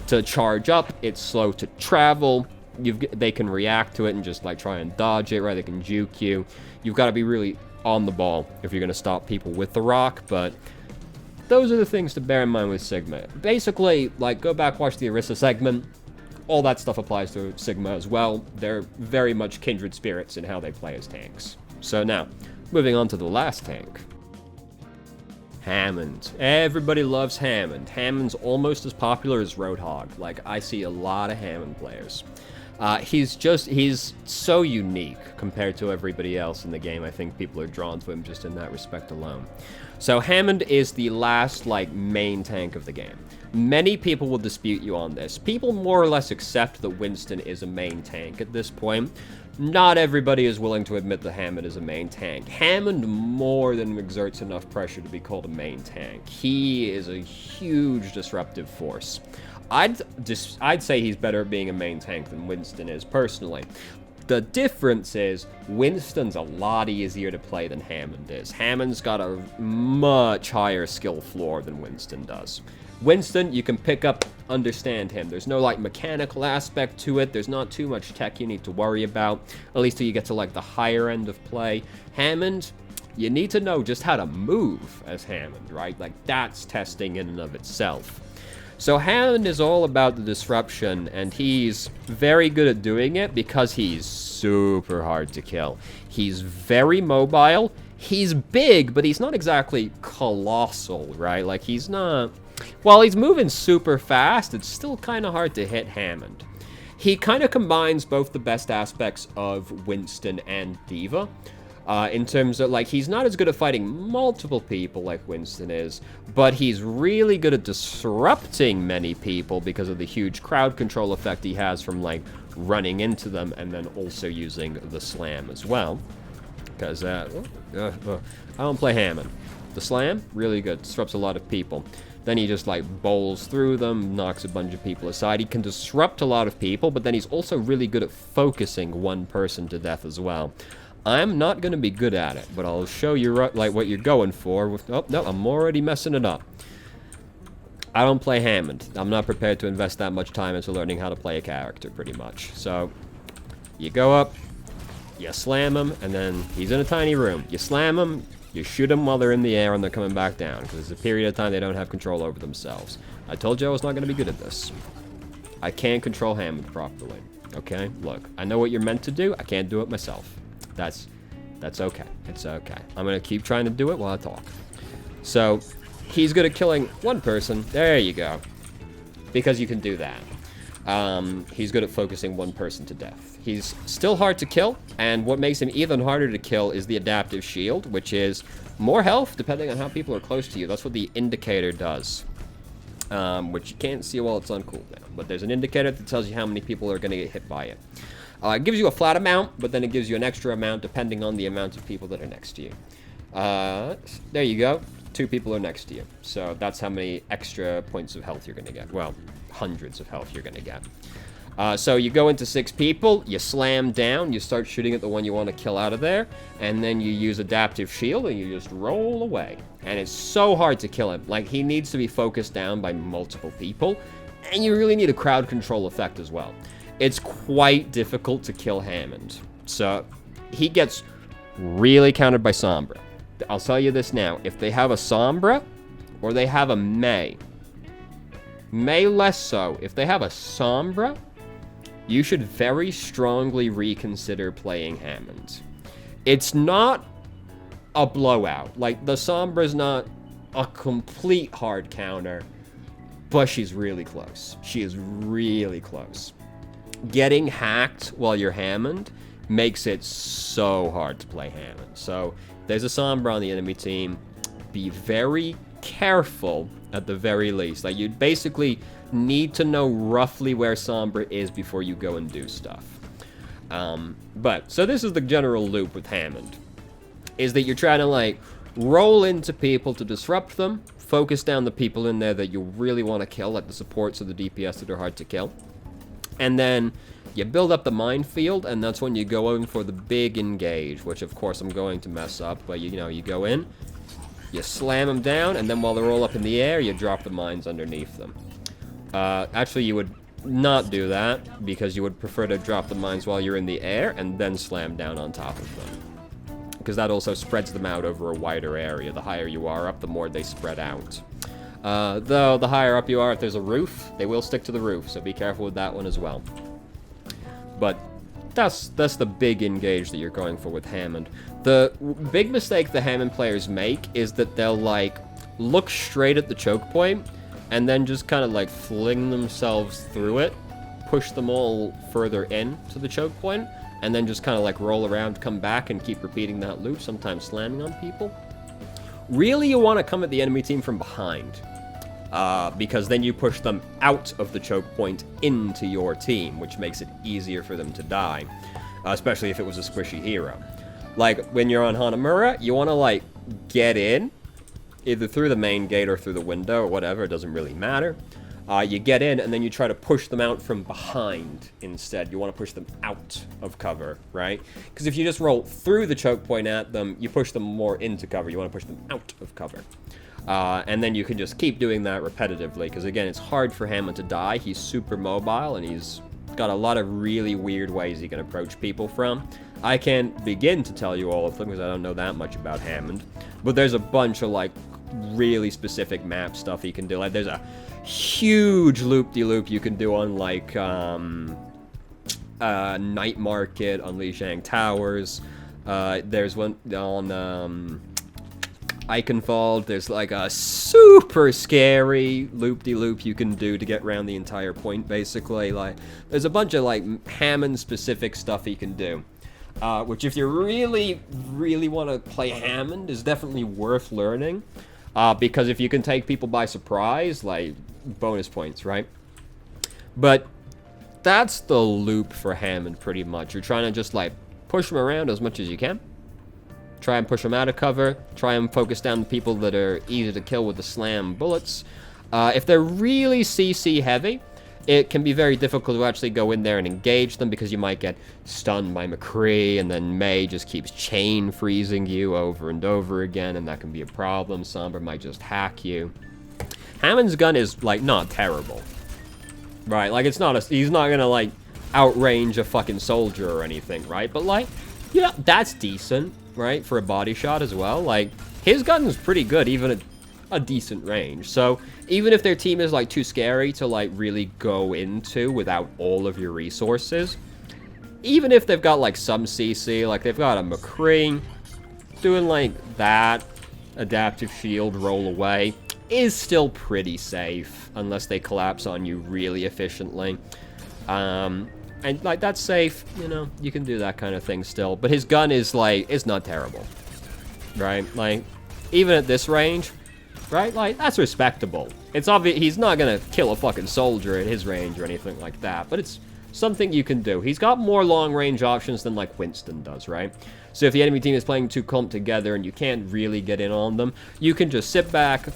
to charge up. It's slow to travel. They can react to it and just, like, try and dodge it, right? They can juke you. You've got to be really on the ball if you're going to stop people with the rock, but those are the things to bear in mind with Sigma. Basically, like, go back, watch the Orisa segment. All that stuff applies to Sigma as well. They're very much kindred spirits in how they play as tanks. So now, moving on to the last tank. Hammond. Everybody loves Hammond. Hammond's almost as popular as Roadhog. Like, I see a lot of Hammond players. He's so unique compared to everybody else in the game. I think people are drawn to him just in that respect alone. So Hammond is the last, like, main tank of the game. Many people will dispute you on this. People more or less accept that Winston is a main tank at this point. Not everybody is willing to admit that Hammond is a main tank. Hammond more than exerts enough pressure to be called a main tank. He is a huge disruptive force. I'd say he's better at being a main tank than Winston is, personally. The difference is Winston's a lot easier to play than Hammond is. Hammond's got a much higher skill floor than Winston does. Winston, you can pick up, understand him. There's no, like, mechanical aspect to it. There's not too much tech you need to worry about, at least till you get to, like, the higher end of play. Hammond, you need to know just how to move as Hammond, right? Like, that's testing in and of itself. So Hammond is all about the disruption, and he's very good at doing it because he's super hard to kill. He's very mobile. He's big, but he's not exactly colossal, right? Like, he's not... While he's moving super fast, it's still kind of hard to hit Hammond. He kind of combines both the best aspects of Winston and D.Va. In terms of, like, he's not as good at fighting multiple people like Winston is, but he's really good at disrupting many people because of the huge crowd control effect he has from, like, running into them and then also using the slam as well. Because, I don't play Hammond. The slam, really good, disrupts a lot of people. Then he just, like, bowls through them, knocks a bunch of people aside. He can disrupt a lot of people, but then he's also really good at focusing one person to death as well. I'm not going to be good at it, but I'll show you like what you're going for. Oh, no, I'm already messing it up. I don't play Hammond. I'm not prepared to invest that much time into learning how to play a character, pretty much. So, you go up, you slam him, and then he's in a tiny room. You slam him, you shoot them while they're in the air and they're coming back down, because there's a period of time they don't have control over themselves. I told you I was not going to be good at this. I can't control Hammond properly, okay? Look, I know what you're meant to do. I can't do it myself. That's okay. It's okay. I'm going to keep trying to do it while I talk. So, he's good at killing one person. There you go. Because you can do that. He's good at focusing one person to death. He's still hard to kill, and what makes him even harder to kill is the adaptive shield, which is more health depending on how people are close to you. That's what the indicator does, which you can't see while it's on cooldown. But there's an indicator that tells you how many people are going to get hit by it. It gives you a flat amount, but then it gives you an extra amount depending on the amount of people that are next to you. There you go. 2 people are next to you. So that's how many extra points of health you're going to get. Well, hundreds of health you're going to get. So you go into 6 people, you slam down, you start shooting at the one you want to kill out of there, and then you use adaptive shield and you just roll away. And it's so hard to kill him. Like, he needs to be focused down by multiple people, and you really need a crowd control effect as well. It's quite difficult to kill Hammond. So he gets really countered by Sombra. I'll tell you this now, if they have a Sombra or they have a Mei less so, if they have a Sombra, you should very strongly reconsider playing Hammond. It's not a blowout. Like, the Sombra's not a complete hard counter, but she's really close. She is really close. Getting hacked while you're Hammond makes it so hard to play Hammond. So, there's a Sombra on the enemy team. Be very careful at the very least. Like, you basically need to know roughly where Sombra is before you go and do stuff. So this is the general loop with Hammond. Is that you're trying to, like, roll into people to disrupt them, focus down the people in there that you really want to kill, like the supports or the DPS that are hard to kill. And then you build up the minefield, and that's when you go in for the big engage, which of course I'm going to mess up, but you know, you go in, you slam them down, and then while they're all up in the air, you drop the mines underneath them. Actually, you would not do that, because you would prefer to drop the mines while you're in the air, and then slam down on top of them. Because that also spreads them out over a wider area. The higher you are up, the more they spread out. Though, the higher up you are, if there's a roof, they will stick to the roof, so be careful with that one as well. But that's the big engage that you're going for with Hammond. The big mistake the Hammond players make is that they'll, like, look straight at the choke point, and then just kind of, like, fling themselves through it, push them all further in to the choke point, and then just kind of, like, roll around, come back, and keep repeating that loop, sometimes slamming on people. Really, you want to come at the enemy team from behind, because then you push them out of the choke point into your team, which makes it easier for them to die, especially if it was a squishy hero. Like, when you're on Hanamura, you want to, like, get in, either through the main gate or through the window or whatever, it doesn't really matter. You get in, and then you try to push them out from behind instead. You want to push them out of cover, right? Because if you just roll through the choke point at them, you push them more into cover. You want to push them out of cover. And then you can just keep doing that repetitively, because again, it's hard for Hammond to die. He's super mobile, and he's got a lot of really weird ways he can approach people from. I can't begin to tell you all of them, because I don't know that much about Hammond. But there's a bunch of, like, really specific map stuff he can do. Like, there's a huge loop-de-loop you can do on, like, Night Market, on Lijiang Towers. There's one on, Eichenwald. There's, like, a super scary loop-de-loop you can do to get around the entire point, basically. Like, there's a bunch of, like, Hammond-specific stuff he can do. Which, if you really, really want to play Hammond, is definitely worth learning. Because if you can take people by surprise, like, bonus points, right? But that's the loop for Hammond, pretty much. You're trying to just, like, push them around as much as you can. Try and push them out of cover. Try and focus down the people that are easy to kill with the slam bullets. If they're really CC heavy, it can be very difficult to actually go in there and engage them because you might get stunned by McCree, and then Mei just keeps chain freezing you over and over again, and that can be a problem. Sombra might just hack you. Hammond's gun is, like, not terrible. Right, like, it's not he's not gonna, like, outrange a fucking soldier or anything, right? But, like, you know, that's decent, right, for a body shot as well. Like, his gun's pretty good, even at a decent range. So, even if their team is, like, too scary to, like, really go into without all of your resources, even if they've got, like, some CC, like, they've got a McCree, doing, like, that, adaptive shield, roll away, is still pretty safe, unless they collapse on you really efficiently. And, like, that's safe, you know, you can do that kind of thing still. But his gun is, like, it's not terrible, right? Like, even at this range, right? Like, that's respectable. It's obvious he's not gonna kill a fucking soldier at his range or anything like that, but it's something you can do. He's got more long-range options than, like, Winston does, right? So if the enemy team is playing too clumped together and you can't really get in on them, you can just sit back,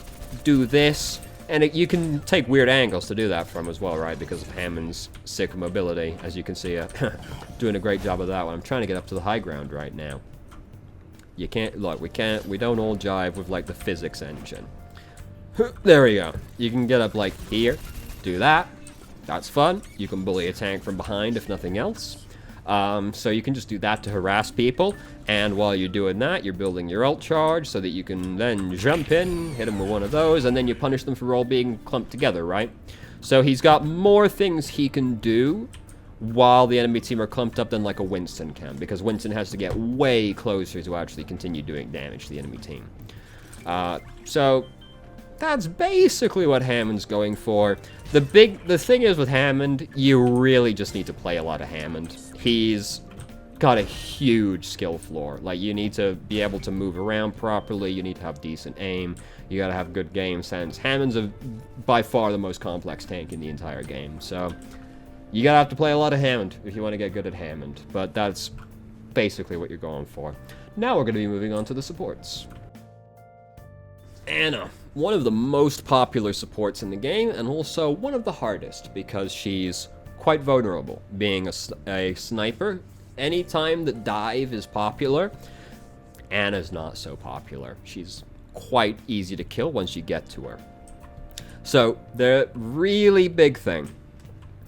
do this, and you can take weird angles to do that from as well, right? Because of Hammond's sick mobility, as you can see, doing a great job of that one. I'm trying to get up to the high ground right now. You can't, look, we don't all jive with, like, the physics engine. There we go. You can get up, like, here, do that. That's fun. You can bully a tank from behind, if nothing else. So you can just do that to harass people, and while you're doing that, you're building your ult charge so that you can then jump in, hit them with one of those, and then you punish them for all being clumped together, right? So he's got more things he can do while the enemy team are clumped up than, like, a Winston can, because Winston has to get way closer to actually continue doing damage to the enemy team. So that's basically what Hammond's going for. The thing is with Hammond, you really just need to play a lot of Hammond. He's got a huge skill floor. Like, you need to be able to move around properly, you need to have decent aim, you gotta have good game sense. Hammond's by far the most complex tank in the entire game, so you gotta have to play a lot of Hammond if you want to get good at Hammond, but that's basically what you're going for. Now we're gonna be moving on to the supports. Ana, one of the most popular supports in the game, and also one of the hardest, because she's quite vulnerable. Being a sniper, anytime that dive is popular, Ana's not so popular. She's quite easy to kill once you get to her. So, the really big thing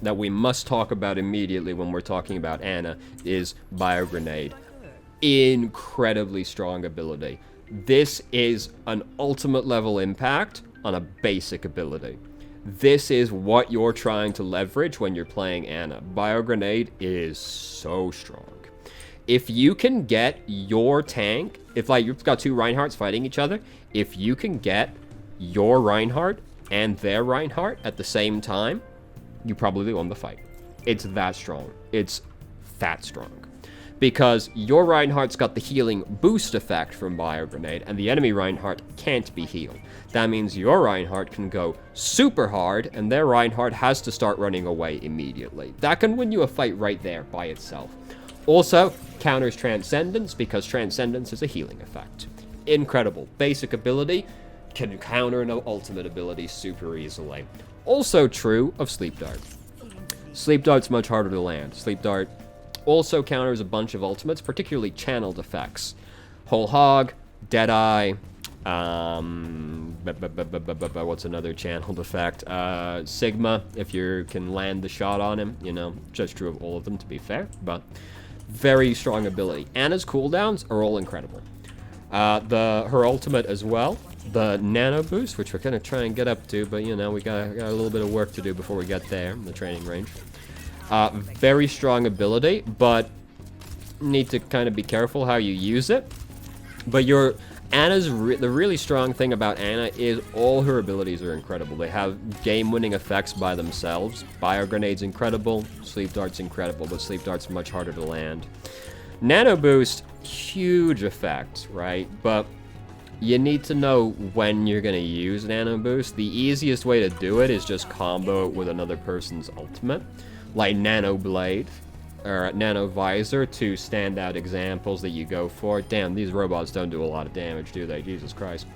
that we must talk about immediately when we're talking about Ana is Bio Grenade. Incredibly strong ability. This is an ultimate level impact on a basic ability. This is what you're trying to leverage when you're playing Ana. Bio Grenade is so strong. If you can get your tank, if, like, you've got two Reinhardts fighting each other, if you can get your Reinhardt and their Reinhardt at the same time, you probably won the fight. It's that strong. It's that strong. Because your Reinhardt's got the healing boost effect from Bio Grenade, and the enemy Reinhardt can't be healed. That means your Reinhardt can go super hard, and their Reinhardt has to start running away immediately. That can win you a fight right there by itself. Also, counters Transcendence, because Transcendence is a healing effect. Incredible. Basic ability, can counter an ultimate ability super easily. Also true of Sleep Dart. Sleep Dart's much harder to land. Sleep Dart also counters a bunch of ultimates, particularly channeled effects. Whole Hog, Deadeye, what's another channeled effect? Sigma, if you can land the shot on him, you know, just true of all of them, to be fair, but very strong ability. Ana's cooldowns are all incredible. Her ultimate as well, the nano boost, which we're gonna try and get up to, but you know, we got a little bit of work to do before we get there in the training range. Very strong ability, but need to kind of be careful how you use it. But the really strong thing about Ana is all her abilities are incredible. They have game-winning effects by themselves. Bio Grenade's incredible, Sleep Dart's incredible, but Sleep Dart's much harder to land. Nano Boost, huge effect, right? But you need to know when you're going to use Nano Boost. The easiest way to do it is just combo it with another person's ultimate, like Nano Blade or Nano Visor, two standout examples that you go for. Damn, these robots don't do a lot of damage, do they? Jesus Christ.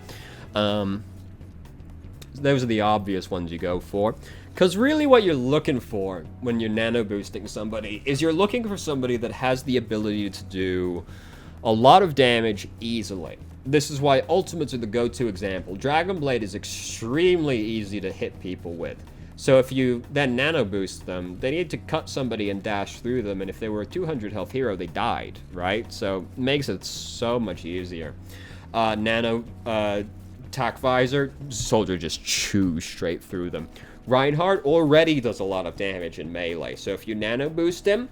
Those are the obvious ones you go for. Because really what you're looking for when you're nano boosting somebody is you're looking for somebody that has the ability to do a lot of damage easily. This is why ultimates are the go-to example. Dragon Blade is extremely easy to hit people with. So if you then nano boost them, they need to cut somebody and dash through them, and if they were a 200 health hero, they died, right? So it makes it so much easier. Nano attack visor, soldier just chews straight through them. Reinhardt already does a lot of damage in melee, so if you nano boost him,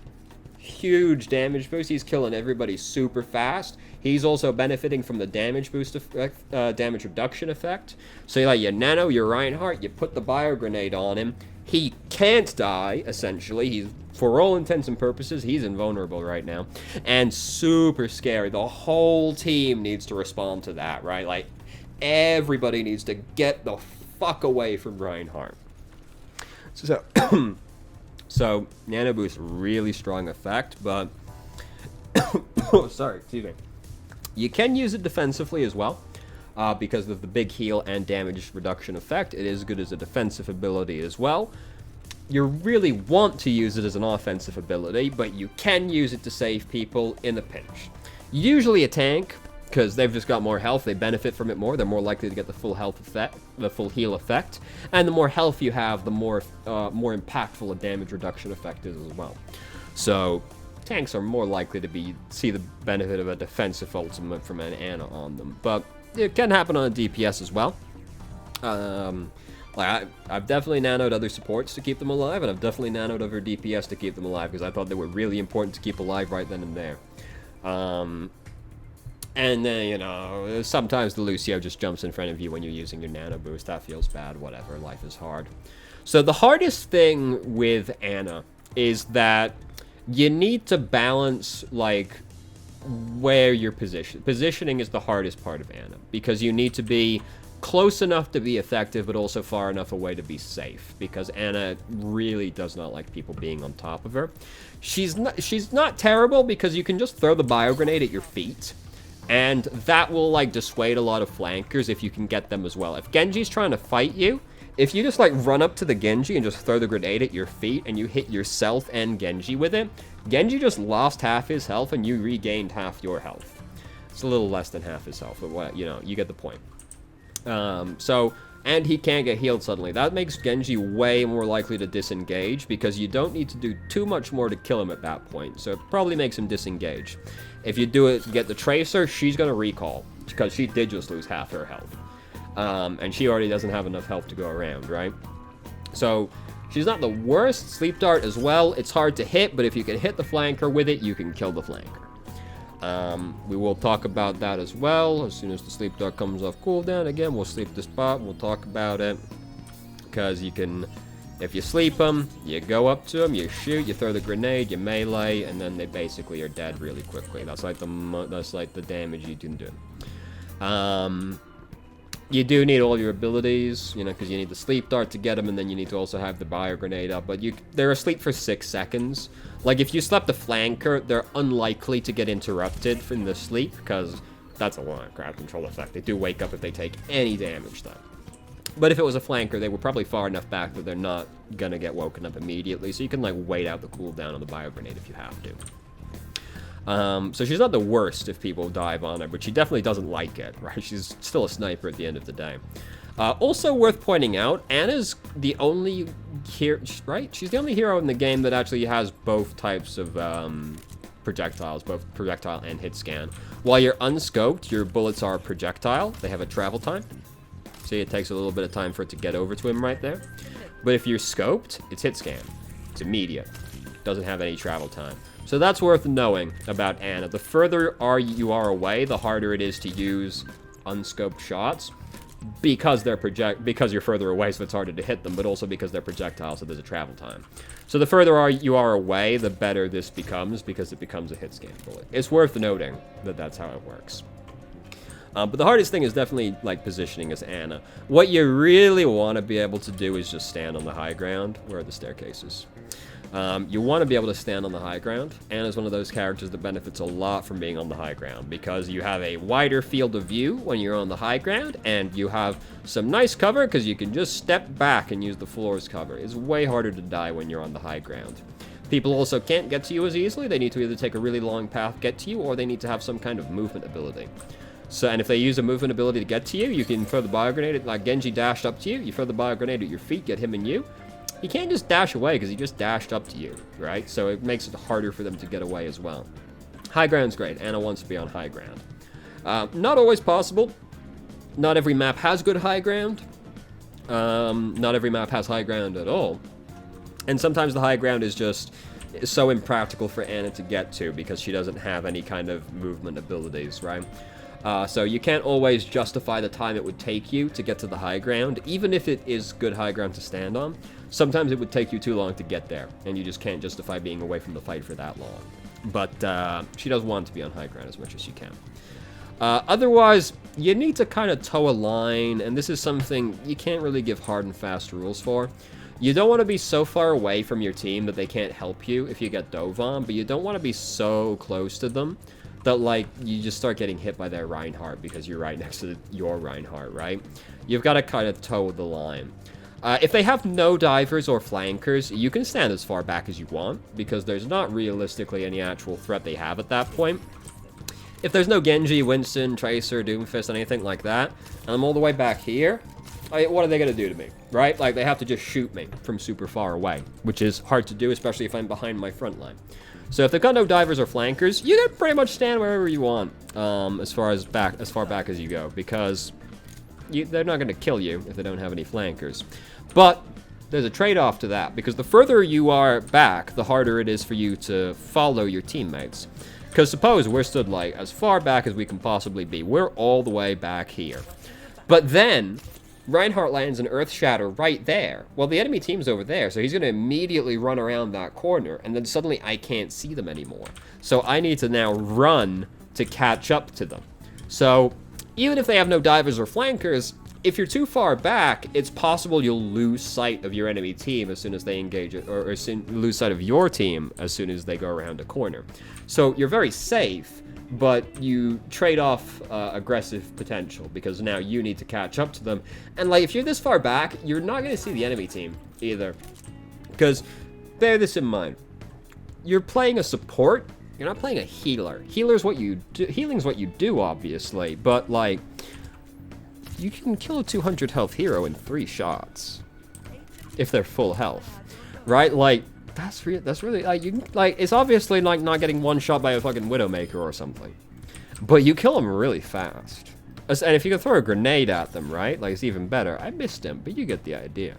huge damage boost. He's killing everybody super fast. He's also benefiting from the damage boost effect, damage reduction effect. So you nano your Reinhardt, you put the bio grenade on him. He can't die, essentially. He's, for all intents and purposes, he's invulnerable right now. And super scary. The whole team needs to respond to that, right? Like, everybody needs to get the fuck away from Reinhardt. So, Nano Boost, really strong effect, but... sorry, excuse me. You can use it defensively as well, because of the big heal and damage reduction effect. It is good as a defensive ability as well. You really want to use it as an offensive ability, but you can use it to save people in a pinch. Usually a tank, because they've just got more health, they benefit from it more, they're more likely to get the full health effect, the full heal effect, and the more health you have, the more impactful a damage reduction effect is as well. So, tanks are more likely to see the benefit of a defensive ultimate from an Ana on them, but it can happen on a DPS as well. I've definitely nanoed other supports to keep them alive, and I've definitely nanoed other DPS to keep them alive, because I thought they were really important to keep alive right then and there. And then, you know, sometimes the Lucio just jumps in front of you when you're using your nano boost. That feels bad, whatever, life is hard. So the hardest thing with Ana is that you need to balance, like, where you're positioned. Positioning is the hardest part of Ana, because you need to be close enough to be effective, but also far enough away to be safe, because Ana really does not like people being on top of her. She's not terrible, because you can just throw the bio grenade at your feet, and that will, like, dissuade a lot of flankers if you can get them as well. If Genji's trying to fight you, if you just, like, run up to the Genji and just throw the grenade at your feet and you hit yourself and Genji with it, Genji just lost half his health and you regained half your health. It's a little less than half his health, but, what, you know, you get the point. And he can't get healed suddenly. That makes Genji way more likely to disengage, because you don't need to do too much more to kill him at that point, so it probably makes him disengage. If you do it, get the Tracer, she's gonna recall, because she did just lose half her health. And she already doesn't have enough health to go around, right? So, she's not the worst. Sleep Dart as well, it's hard to hit, but if you can hit the flanker with it, you can kill the flanker. We will talk about that as well. As soon as the Sleep Dart comes off cooldown, again, we'll sleep the spot, we'll talk about it. Because you can, if you sleep them, you go up to them, you shoot, you throw the grenade, you melee, and then they basically are dead really quickly. That's like the damage you can do. You do need all your abilities, you know, because you need the Sleep Dart to get them, and then you need to also have the Bio Grenade up, but they're asleep for 6 seconds. Like, if you slept the flanker, they're unlikely to get interrupted from the sleep, because that's a lot of crowd control effect. They do wake up if they take any damage, though. But if it was a flanker, they were probably far enough back that they're not gonna get woken up immediately, so you can, like, wait out the cooldown on the Bio Grenade if you have to. So she's not the worst if people dive on her, but she definitely doesn't like it, right? She's still a sniper at the end of the day. Also worth pointing out, Ana's the only hero, right? She's the only hero in the game that actually has both types of projectiles, both projectile and hit scan. While you're unscoped, your bullets are projectile. They have a travel time. See, it takes a little bit of time for it to get over to him right there. But if you're scoped, it's hit scan. It's immediate. Doesn't have any travel time. So that's worth knowing about Ana. The further you are away, the harder it is to use unscoped shots, because you're further away, so it's harder to hit them, but also because they're projectiles, so there's a travel time. So the further you are away, the better this becomes, because it becomes a hit scan bullet. It's worth noting that that's how it works. But the hardest thing is definitely, like, positioning as Ana. What you really want to be able to do is just stand on the high ground. Where are the staircases? You want to be able to stand on the high ground. Ana's one of those characters that benefits a lot from being on the high ground, because you have a wider field of view when you're on the high ground, and you have some nice cover because you can just step back and use the floor as cover. It's way harder to die when you're on the high ground. People also can't get to you as easily. They need to either take a really long path, get to you, or they need to have some kind of movement ability. So, and if they use a movement ability to get to you, you can throw the bio grenade, like Genji dashed up to you, you throw the bio grenade at your feet, get him and you. He can't just dash away because he just dashed up to you, right? So it makes it harder for them to get away as well. High ground's great. Ana wants to be on high ground. Not always possible. Not every map has good high ground. Not every map has high ground at all. And sometimes the high ground is just so impractical for Ana to get to because she doesn't have any kind of movement abilities, right? So you can't always justify the time it would take you to get to the high ground, even if it is good high ground to stand on. Sometimes it would take you too long to get there, and you just can't justify being away from the fight for that long. But she does want to be on high ground as much as she can. Otherwise, you need to kind of toe a line, and this is something you can't really give hard and fast rules for. You don't want to be so far away from your team that they can't help you if you get dove on, but you don't want to be so close to them that, like, you just start getting hit by their Reinhardt because you're right next to your Reinhardt, right? You've got to kind of toe the line. If they have no divers or flankers, you can stand as far back as you want, because there's not realistically any actual threat they have at that point. If there's no Genji, Winston, Tracer, Doomfist, anything like that, and I'm all the way back here, what are they going to do to me, right? Like, they have to just shoot me from super far away, which is hard to do, especially if I'm behind my front line. So if they've got no divers or flankers, you can pretty much stand wherever you want, as far back as you go, because they're not going to kill you if they don't have any flankers. But there's a trade-off to that, because the further you are back, the harder it is for you to follow your teammates. Because suppose we're stood, like, as far back as we can possibly be. We're all the way back here. But then Reinhardt lands an Earth Shatter right there. Well, the enemy team's over there, so he's going to immediately run around that corner, and then suddenly I can't see them anymore. So I need to now run to catch up to them. So even if they have no divers or flankers, if you're too far back, it's possible you'll lose sight of your enemy team as soon as they engage it, or lose sight of your team as soon as they go around a corner. So you're very safe, but you trade off aggressive potential, because now you need to catch up to them. And, like, if you're this far back, you're not going to see the enemy team either. Because bear this in mind. You're playing a support. You're not playing a healer. Healer's what you do. Healing's what you do, obviously. But, like, you can kill a 200 health hero in 3 shots. If they're full health. Right? Like, that's really, like, it's obviously, like, not getting one shot by a fucking Widowmaker or something. But you kill them really fast. And if you can throw a grenade at them, right? Like, it's even better. I missed him, but you get the idea.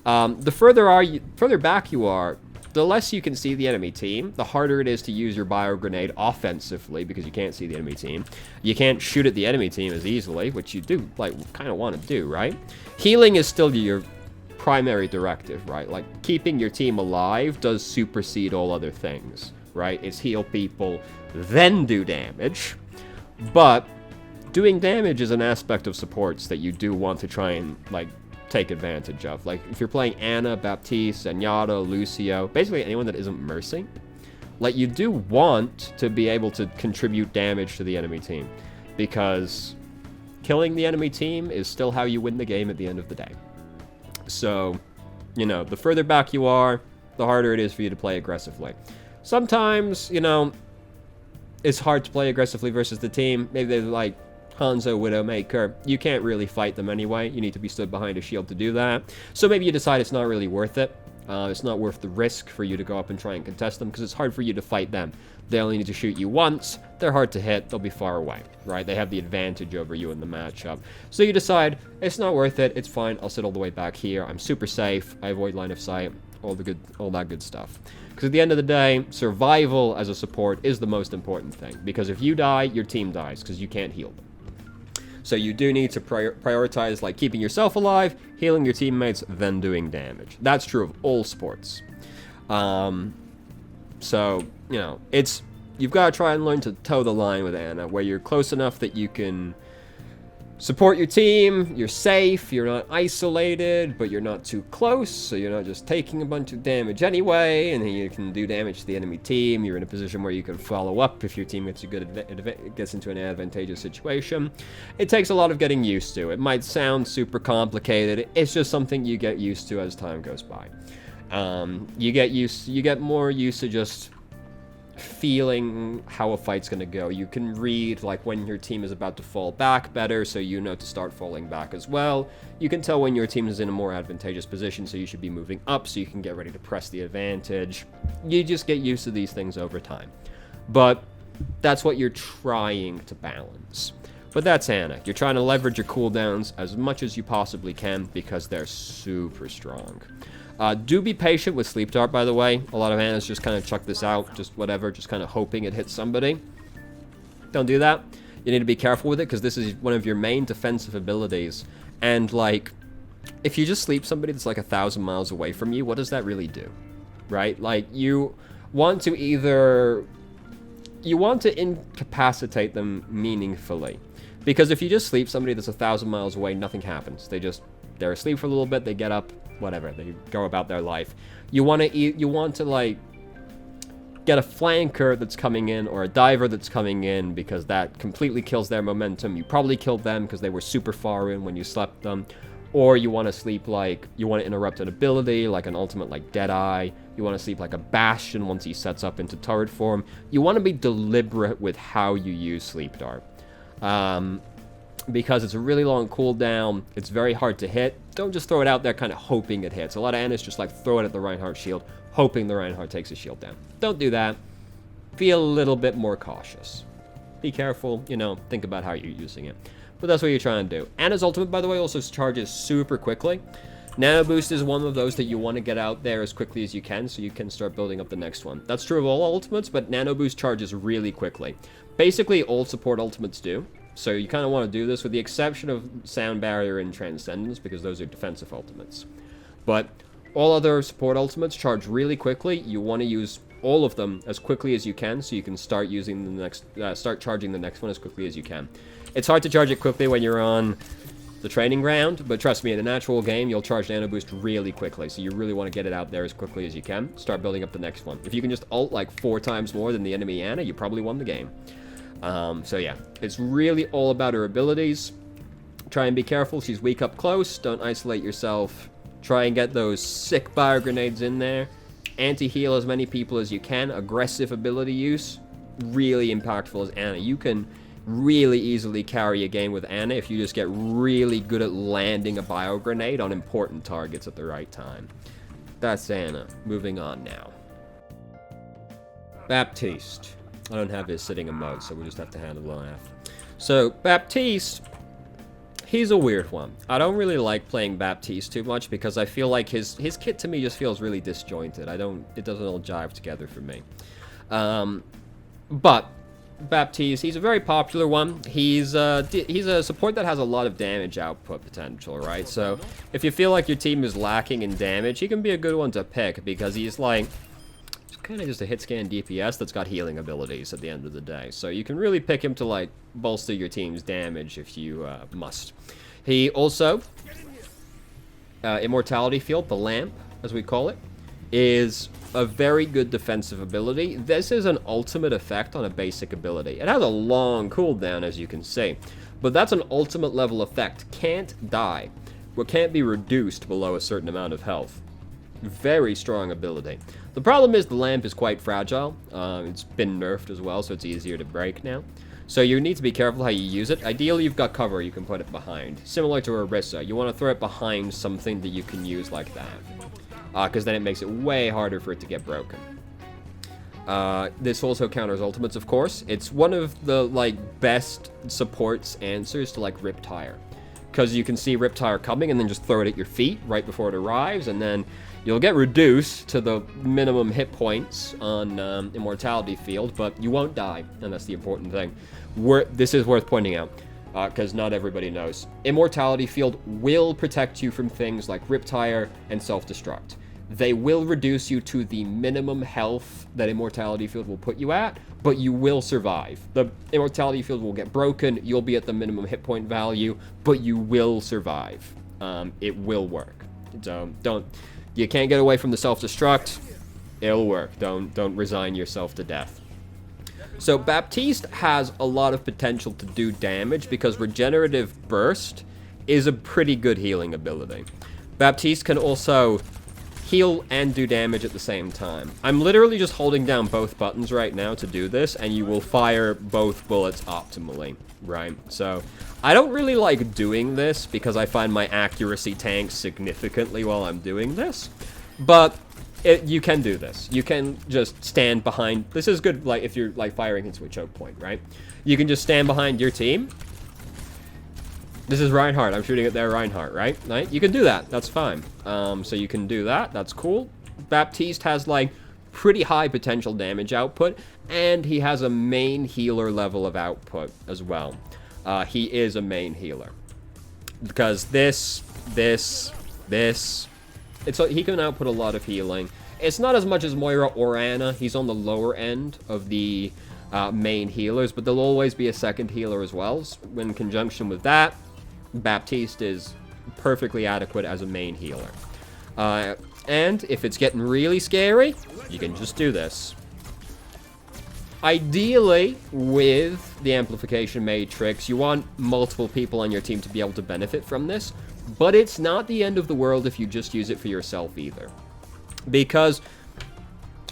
The further back you are, the less you can see the enemy team, the harder it is to use your bio grenade offensively, because you can't see the enemy team. You can't shoot at the enemy team as easily, which you do, like, kind of want to do, right? Healing is still your primary directive, right? Like, keeping your team alive does supersede all other things, right? It's heal people, then do damage. But doing damage is an aspect of supports that you do want to try and, like, take advantage of. Like, if you're playing Ana, Baptiste, Zenyatta, Lucio, basically anyone that isn't Mercy, like, you do want to be able to contribute damage to the enemy team, because killing the enemy team is still how you win the game at the end of the day. So, you know, the further back you are, the harder it is for you to play aggressively. Sometimes, you know, it's hard to play aggressively versus the team. Maybe they're like Hanzo, Widowmaker. You can't really fight them anyway. You need to be stood behind a shield to do that. So maybe you decide it's not really worth it. It's not worth the risk for you to go up and try and contest them, because it's hard for you to fight them. They only need to shoot you once. They're hard to hit. They'll be far away, right? They have the advantage over you in the matchup. So you decide, it's not worth it. It's fine. I'll sit all the way back here. I'm super safe. I avoid line of sight. All that good stuff. Because at the end of the day, survival as a support is the most important thing. Because if you die, your team dies, because you can't heal them. So you do need to prioritize, like, keeping yourself alive, healing your teammates, then doing damage. That's true of all sports. So, you know, you've got to try and learn to toe the line with Ana, where you're close enough that you can support your team, you're safe, you're not isolated, but you're not too close, so you're not just taking a bunch of damage anyway, and then you can do damage to the enemy team. You're in a position where you can follow up if your team gets into an advantageous situation. It takes a lot of getting used to. It might sound super complicated. It's just something you get used to as time goes by. You get more used to just feeling how a fight's gonna go. You can read like when your team is about to fall back better, so you know to start falling back as well. You can tell when your team is in a more advantageous position, so you should be moving up so you can get ready to press the advantage. You just get used to these things over time. But that's what you're trying to balance. But that's Ana. You're trying to leverage your cooldowns as much as you possibly can because they're super strong. Do be patient with Sleep Dart, by the way. A lot of Anas just kind of chuck this out, just whatever, just kind of hoping it hits somebody. Don't do that. You need to be careful with it, because this is one of your main defensive abilities. And, like, if you just sleep somebody that's like 1,000 miles away from you, what does that really do? Right? Like, you want to incapacitate them meaningfully. Because if you just sleep somebody that's 1,000 miles away, nothing happens. They're asleep for a little bit, they get up, whatever, they go about their life. You want to like get a flanker that's coming in or a diver that's coming in, because that completely kills their momentum. You probably killed them because they were super far in when you slept them. Or you want to sleep like, you want to interrupt an ability like an ultimate like Deadeye. You want to sleep like a Bastion once he sets up into turret form. You want to be deliberate with how you use Sleep Dart. Because it's a really long cooldown, it's very hard to hit. Don't just throw it out there kind of hoping it hits. A lot of Anas just like throw it at the Reinhardt shield, hoping the Reinhardt takes his shield down. Don't do that. Be a little bit more cautious. Be careful, you know, think about how you're using it. But that's what you're trying to do. Ana's ultimate, by the way, also charges super quickly. Nano Boost is one of those that you want to get out there as quickly as you can, so you can start building up the next one. That's true of all ultimates, but Nano Boost charges really quickly. Basically, all support ultimates do. So you kind of want to do this with the exception of Sound Barrier and Transcendence, because those are defensive ultimates. But all other support ultimates charge really quickly. You want to use all of them as quickly as you can, so you can start using the next, start charging the next one as quickly as you can. It's hard to charge it quickly when you're on the training ground, but trust me, in an actual game, you'll charge Nano Boost really quickly, so you really want to get it out there as quickly as you can. Start building up the next one. If you can just ult like 4 times more than the enemy Ana, you probably won the game. So yeah, it's really all about her abilities. Try and be careful. She's weak up close. Don't isolate yourself. Try and get those sick bio grenades in there. Anti-heal as many people as you can. Aggressive ability use. Really impactful as Ana. You can really easily carry a game with Ana if you just get really good at landing a bio grenade on important targets at the right time. That's Ana. Moving on now. Baptiste. I don't have his sitting in mode, so we'll just have to handle it after. So, Baptiste, he's a weird one. I don't really like playing Baptiste too much because I feel like his kit to me just feels really disjointed. It doesn't all jive together for me. But Baptiste, he's a very popular one. He's a support that has a lot of damage output potential, right? So, if you feel like your team is lacking in damage, he can be a good one to pick because he's like kind of just a hit scan DPS that's got healing abilities at the end of the day. So you can really pick him to like bolster your team's damage if you must. He also, Immortality Field, the lamp as we call it, is a very good defensive ability. This is an ultimate effect on a basic ability. It has a long cooldown as you can see, but that's an ultimate level effect. Can't die, or can't be reduced below a certain amount of health. Very strong ability. The problem is the lamp is quite fragile. It's been nerfed as well, so it's easier to break now. So you need to be careful how you use it. Ideally, you've got cover you can put it behind. Similar to Orisa, you want to throw it behind something that you can use like that. Because then it makes it way harder for it to get broken. This also counters ultimates, of course. It's one of the like best supports answers to like Riptire. Because you can see Riptire coming and then just throw it at your feet right before it arrives, and then you'll get reduced to the minimum hit points on Immortality Field, but you won't die, and that's the important thing. This is worth pointing out, because not everybody knows. Immortality Field will protect you from things like Riptire and Self-Destruct. they will reduce you to the minimum health that Immortality Field will put you at, but you will survive. The Immortality Field will get broken, you'll be at the minimum hit point value, but you will survive. It will work. So you can't get away from the self-destruct. It'll work. Don't resign yourself to death. So Baptiste has a lot of potential to do damage because Regenerative Burst is a pretty good healing ability. Baptiste can also heal and do damage at the same time. I'm literally just holding down both buttons right now to do this, and you will fire both bullets optimally, right? So I don't really like doing this because I find my accuracy tanks significantly while I'm doing this, but you can do this. You can just stand behind. This is good, like if you're like firing into a choke point, right? You can just stand behind your team. This is Reinhardt. I'm shooting at their Reinhardt, right? You can do that. That's fine. So you can do that. That's cool. Baptiste has like pretty high potential damage output, and he has a main healer level of output as well. He is a main healer because he can output a lot of healing. It's not as much as Moira or Ana. He's on the lower end of the main healers, but there'll always be a second healer as well. In conjunction with that, Baptiste is perfectly adequate as a main healer. And if it's getting really scary, you can just do this. Ideally, with the amplification matrix, you want multiple people on your team to be able to benefit from this, but it's not the end of the world if you just use it for yourself either. Because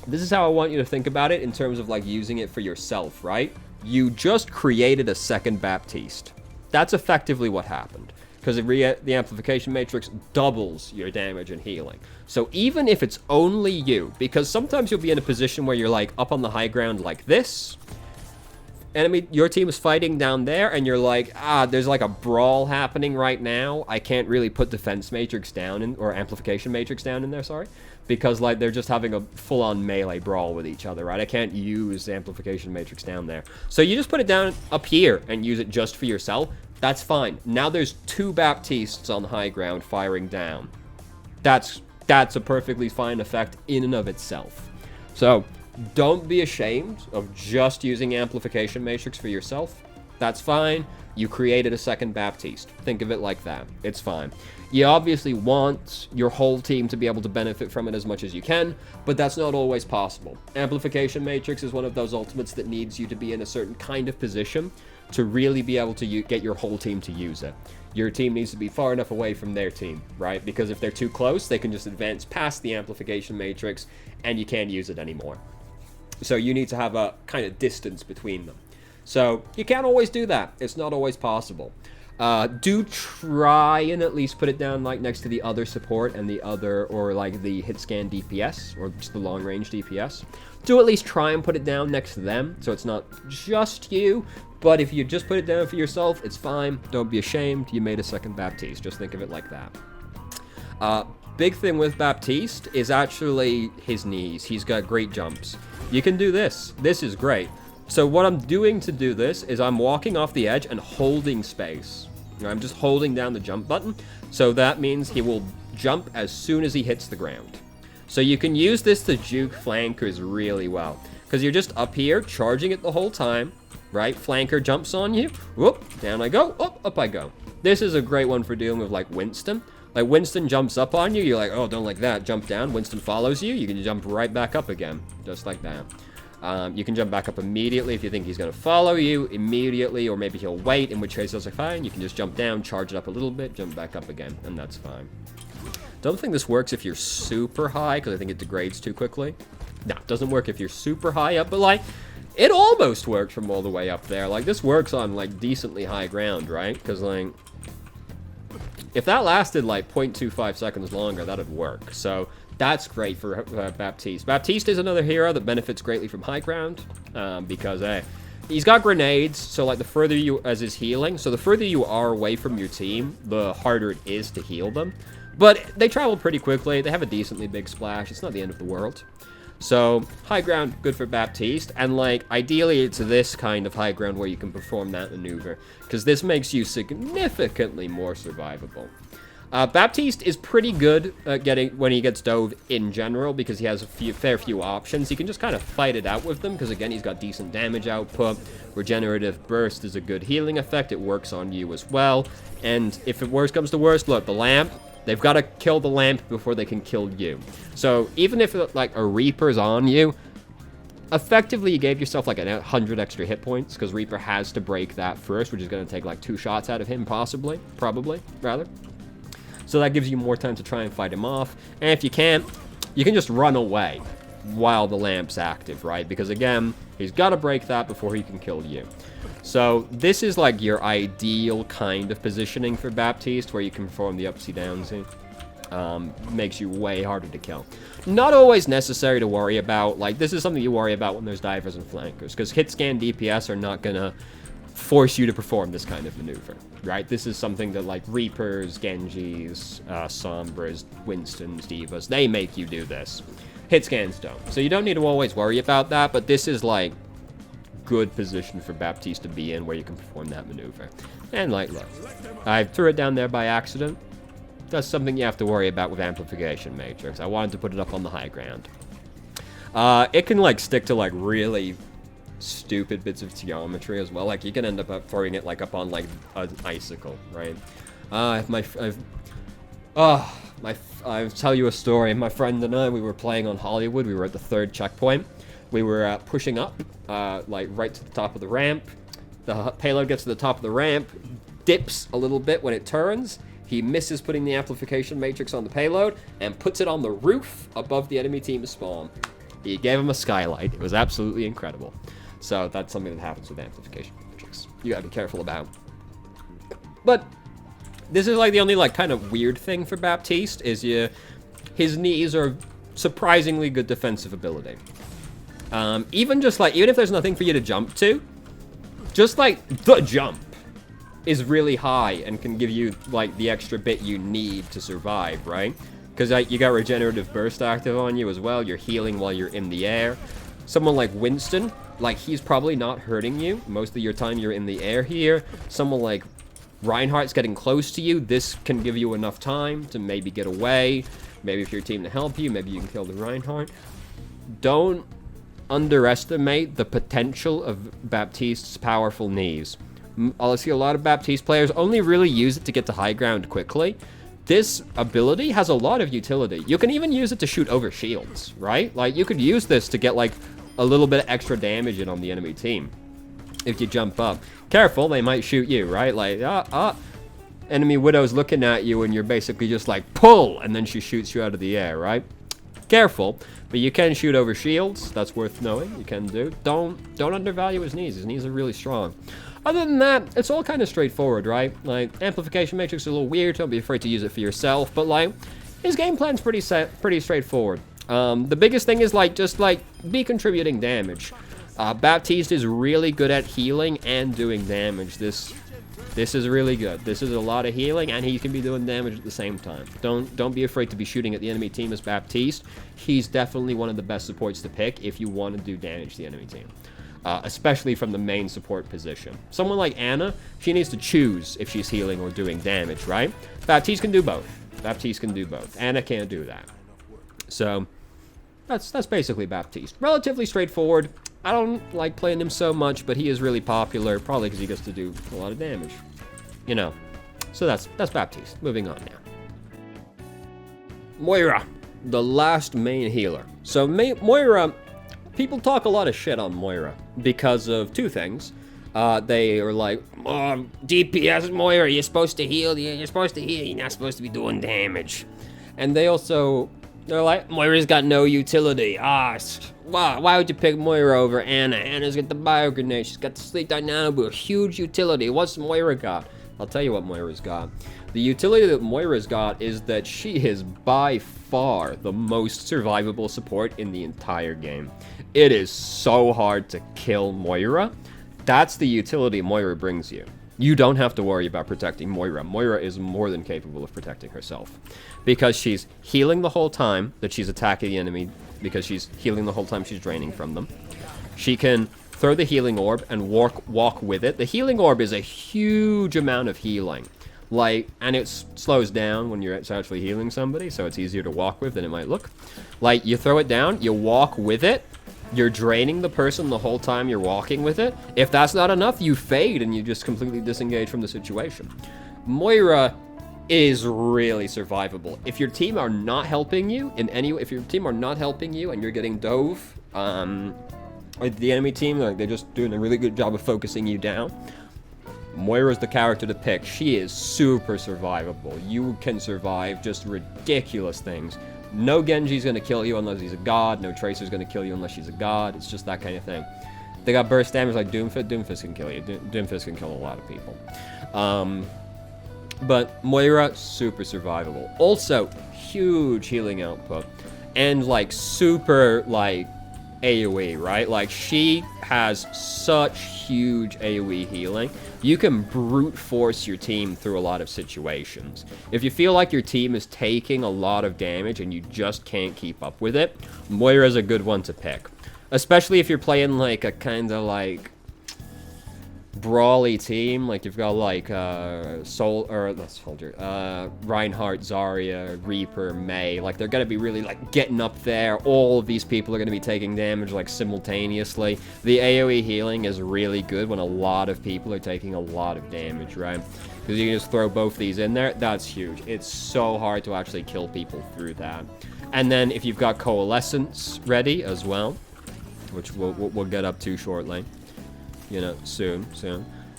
this is how I want you to think about it in terms of like using it for yourself, right? You just created a second Baptiste. That's effectively what happened, because the amplification matrix doubles your damage and healing. So even if it's only you, because sometimes you'll be in a position where you're like up on the high ground like this, your team is fighting down there, and you're like, there's like a brawl happening right now. I can't really put defense matrix down or amplification matrix down in there, sorry, because like they're just having a full-on melee brawl with each other, right? I can't use the amplification matrix down there. So you just put it down up here and use it just for yourself. That's fine. Now there's two Baptistes on the high ground firing down. That's a perfectly fine effect in and of itself. So don't be ashamed of just using amplification matrix for yourself. That's fine. You created a second Baptiste. Think of it like that. It's fine. You obviously want your whole team to be able to benefit from it as much as you can, but that's not always possible. Amplification matrix is one of those ultimates that needs you to be in a certain kind of position to really be able to get your whole team to use it. Your team needs to be far enough away from their team, right? Because if they're too close, they can just advance past the amplification matrix and you can't use it anymore. So you need to have a kind of distance between them. So you can't always do that. It's not always possible. Do try and at least put it down like next to the other support and the other, or like the hit scan DPS or just the long range DPS. Do at least try and put it down next to them so it's not just you. But if you just put it down for yourself, it's fine. Don't be ashamed. You made a second Baptiste. Just think of it like that. Big thing with Baptiste is actually his knees. He's got great jumps. You can do this. This is great. So what I'm doing to do this is I'm walking off the edge and holding space. I'm just holding down the jump button. So that means he will jump as soon as he hits the ground. So you can use this to juke flankers really well, because you're just up here charging it the whole time, right? Flanker jumps on you. Whoop, down I go. Up I go. This is a great one for dealing with like Winston. Like Winston jumps up on you. You're like, oh, don't like that. Jump down. Winston follows you. You can jump right back up again, just like that. You can jump back up immediately if you think he's going to follow you immediately, or maybe he'll wait, in which case that's fine. You can just jump down, charge it up a little bit, jump back up again, and that's fine. Don't think this works if you're super high, because I think it degrades too quickly. No, it doesn't work if you're super high up, but like, it almost works from all the way up there. Like, this works on like decently high ground, right? Because like, if that lasted like 0.25 seconds longer, that'd work. So that's great for Baptiste. Baptiste is another hero that benefits greatly from high ground, because he's got grenades, so like the further you, as his healing, so the further you are away from your team, the harder it is to heal them. But they travel pretty quickly. They have a decently big splash. It's not the end of the world. So high ground, good for Baptiste, and like ideally it's this kind of high ground where you can perform that maneuver, because this makes you significantly more survivable. Baptiste is pretty good at getting when he gets dove in general because he has a fair few options. He can just kind of fight it out with them because, again, he's got decent damage output. Regenerative Burst is a good healing effect. It works on you as well. And if it worst comes to worst, look, the lamp, they've got to kill the lamp before they can kill you. So even if, like, a Reaper's on you, effectively, you gave yourself like 100 extra hit points because Reaper has to break that first, which is going to take like 2 shots out of him, probably, rather. So that gives you more time to try and fight him off. And if you can't, you can just run away while the lamp's active, right? Because again, he's got to break that before he can kill you. So this is like your ideal kind of positioning for Baptiste, where you can perform the upsy downsy. Makes you way harder to kill. Not always necessary to worry about. Like, this is something you worry about when there's divers and flankers, because hit scan DPS are not gonna force you to perform this kind of maneuver, right? This is something that, like, Reapers, Genjis, Sombras, Winstons, D.Vas, they make you do this. Hit scans don't. So you don't need to always worry about that, but this is, like, good position for Baptiste to be in where you can perform that maneuver. And, like, look, I threw it down there by accident. That's something you have to worry about with Amplification Matrix. I wanted to put it up on the high ground. It can, like, stick to, like, really stupid bits of geometry as well. Like, you can end up throwing it, like, up on, like, an icicle, right? I'll tell you a story. My friend and I, we were playing on Hollywood. We were at the 3rd checkpoint. We were pushing up, like, right to the top of the ramp. The payload gets to the top of the ramp, dips a little bit when it turns. He misses putting the amplification matrix on the payload and puts it on the roof above the enemy team's spawn. He gave him a skylight. It was absolutely incredible. So that's something that happens with amplification matrix. You gotta be careful about. But this is like the only like kind of weird thing for Baptiste is his knees are surprisingly good defensive ability. Even if there's nothing for you to jump to, just like the jump is really high and can give you like the extra bit you need to survive, right? Because you got regenerative burst active on you as well. You're healing while you're in the air. Someone like Winston, like he's probably not hurting you most of your time you're in the air here. Someone like Reinhardt's getting close to you. This can give you enough time to maybe get away. Maybe if your team to help you, maybe you can kill the Reinhardt. Don't underestimate the potential of Baptiste's powerful knees. I see a lot of Baptiste players only really use it to get to high ground quickly. This ability has a lot of utility. You can even use it to shoot over shields, right? Like, you could use this to get, like, a little bit of extra damage in on the enemy team. If you jump up. Careful, they might shoot you, right? Like, enemy Widow's looking at you and you're basically just like, pull! And then she shoots you out of the air, right? Careful. But you can shoot over shields. That's worth knowing. You can do. Don't undervalue his knees. His knees are really strong. Other than that, it's all kind of straightforward, right? Like, Amplification Matrix is a little weird. Don't be afraid to use it for yourself. But, like, his game plan's pretty straightforward. The biggest thing is, like, just, like, be contributing damage. Baptiste is really good at healing and doing damage. This is really good. This is a lot of healing, and he can be doing damage at the same time. Don't be afraid to be shooting at the enemy team as Baptiste. He's definitely one of the best supports to pick if you want to do damage to the enemy team. Especially from the main support position. Someone like Ana, she needs to choose if she's healing or doing damage, right? Baptiste can do both. Baptiste can do both. Ana can't do that. So, that's basically Baptiste. Relatively straightforward. I don't like playing him so much, but he is really popular, probably because he gets to do a lot of damage. You know. So that's Baptiste. Moving on now. Moira, the last main healer. So Moira, people talk a lot of shit on Moira because of two things. They are like, oh, DPS Moira, you're supposed to heal, you're not supposed to be doing damage. And they're like, Moira's got no utility. Why would you pick Moira over Ana? Ana's got the bio grenade, she's got the sleep dynamo, a huge utility. What's Moira got? I'll tell you what Moira's got. The utility that Moira's got is that she is by far the most survivable support in the entire game. It is so hard to kill Moira. That's the utility Moira brings you. You don't have to worry about protecting Moira. Moira is more than capable of protecting herself. Because she's healing the whole time that she's attacking the enemy, because she's healing the whole time she's draining from them. She can throw the healing orb and walk with it. The healing orb is a huge amount of healing. Like, and it slows down when you're actually healing somebody, so it's easier to walk with than it might look. Like, you throw it down, you walk with it, you're draining the person the whole time you're walking with it. If that's not enough, you fade and you just completely disengage from the situation. Moira is really survivable. If your team are not helping you in any way, if your team are not helping you and you're getting dove, or the enemy team, like, they're just doing a really good job of focusing you down, Moira's the character to pick. She is super survivable. You can survive just ridiculous things. No Genji's gonna kill you unless he's a god. No Tracer's gonna kill you unless she's a god. It's just that kind of thing. They got burst damage like Doomfist. Doomfist can kill you. Doomfist can kill a lot of people. But Moira, super survivable. Also, huge healing output. And, like, super, like, AoE, right? Like, she has such huge AoE healing. You can brute force your team through a lot of situations. If you feel like your team is taking a lot of damage and you just can't keep up with it, Moira's a good one to pick. Especially if you're playing, like, a kind of, like, brawly team, like you've got like Reinhardt, Zarya, Reaper, Mei. Like, they're gonna be really like getting up there. All of these people are gonna be taking damage like simultaneously. The AoE healing is really good when a lot of people are taking a lot of damage, right? Because you can just throw both these in there. That's huge. It's so hard to actually kill people through that. And then if you've got Coalescence ready as well, which we'll get up to shortly. You know, soon.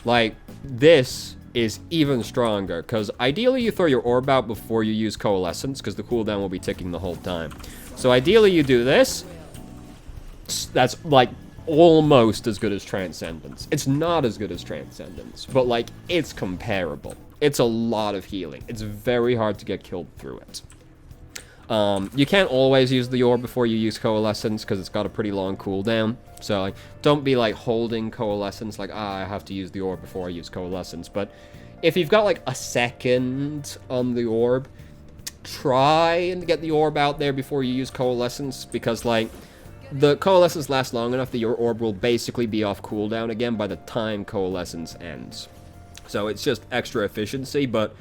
Like, this is even stronger, because ideally you throw your orb out before you use Coalescence, because the cooldown will be ticking the whole time. So ideally you do this. That's, like, almost as good as Transcendence. It's not as good as Transcendence, but, like, it's comparable. It's a lot of healing. It's very hard to get killed through it. You can't always use the orb before you use Coalescence, because it's got a pretty long cooldown. So, like, don't be, like, holding Coalescence, like, I have to use the orb before I use Coalescence. But if you've got, like, a second on the orb, try and get the orb out there before you use Coalescence, because, like, the Coalescence lasts long enough that your orb will basically be off cooldown again by the time Coalescence ends. So it's just extra efficiency, but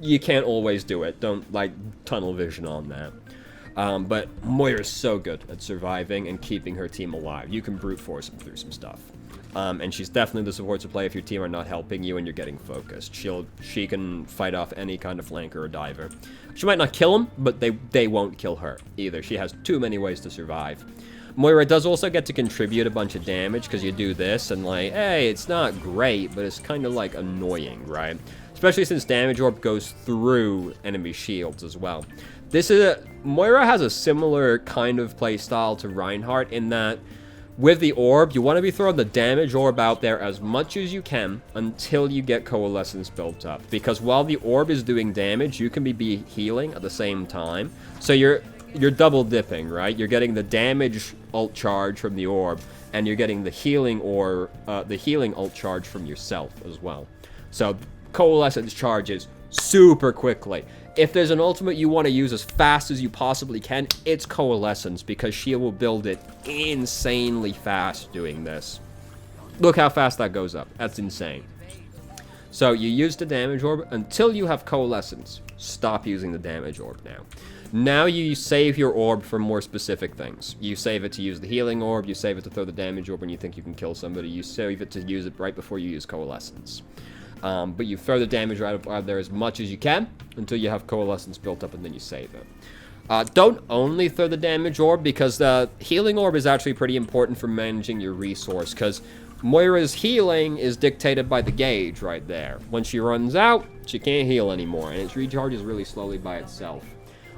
you can't always do it. Don't, like, tunnel vision on that. But Moira's so good at surviving and keeping her team alive. You can brute force them through some stuff. And she's definitely the support to play if your team are not helping you and you're getting focused. She can fight off any kind of flanker or diver. She might not kill them, but they won't kill her either. She has too many ways to survive. Moira does also get to contribute a bunch of damage, because you do this, and, like, hey, it's not great, but it's kind of, like, annoying, right? Especially since Damage Orb goes through enemy shields as well. Moira has a similar kind of play style to Reinhardt, in that with the orb, you want to be throwing the Damage Orb out there as much as you can until you get Coalescence built up. Because while the orb is doing damage, you can be healing at the same time. So you're double dipping, right? You're getting the damage ult charge from the orb, and you're getting the healing ult charge from yourself as well. So Coalescence charges super quickly. If there's an ultimate you want to use as fast as you possibly can, it's Coalescence, because she will build it insanely fast doing this. Look how fast that goes up. That's insane. So you use the Damage Orb until you have Coalescence. Stop using the Damage Orb now. Now you save your orb for more specific things. You save it to use the Healing Orb, you save it to throw the Damage Orb when you think you can kill somebody, you save it to use it right before you use Coalescence. But you throw the damage right out there as much as you can until you have Coalescence built up, and then you save it. Don't only throw the Damage Orb, because the Healing Orb is actually pretty important for managing your resource, because Moira's healing is dictated by the gauge right there. When she runs out, she can't heal anymore, and it recharges really slowly by itself.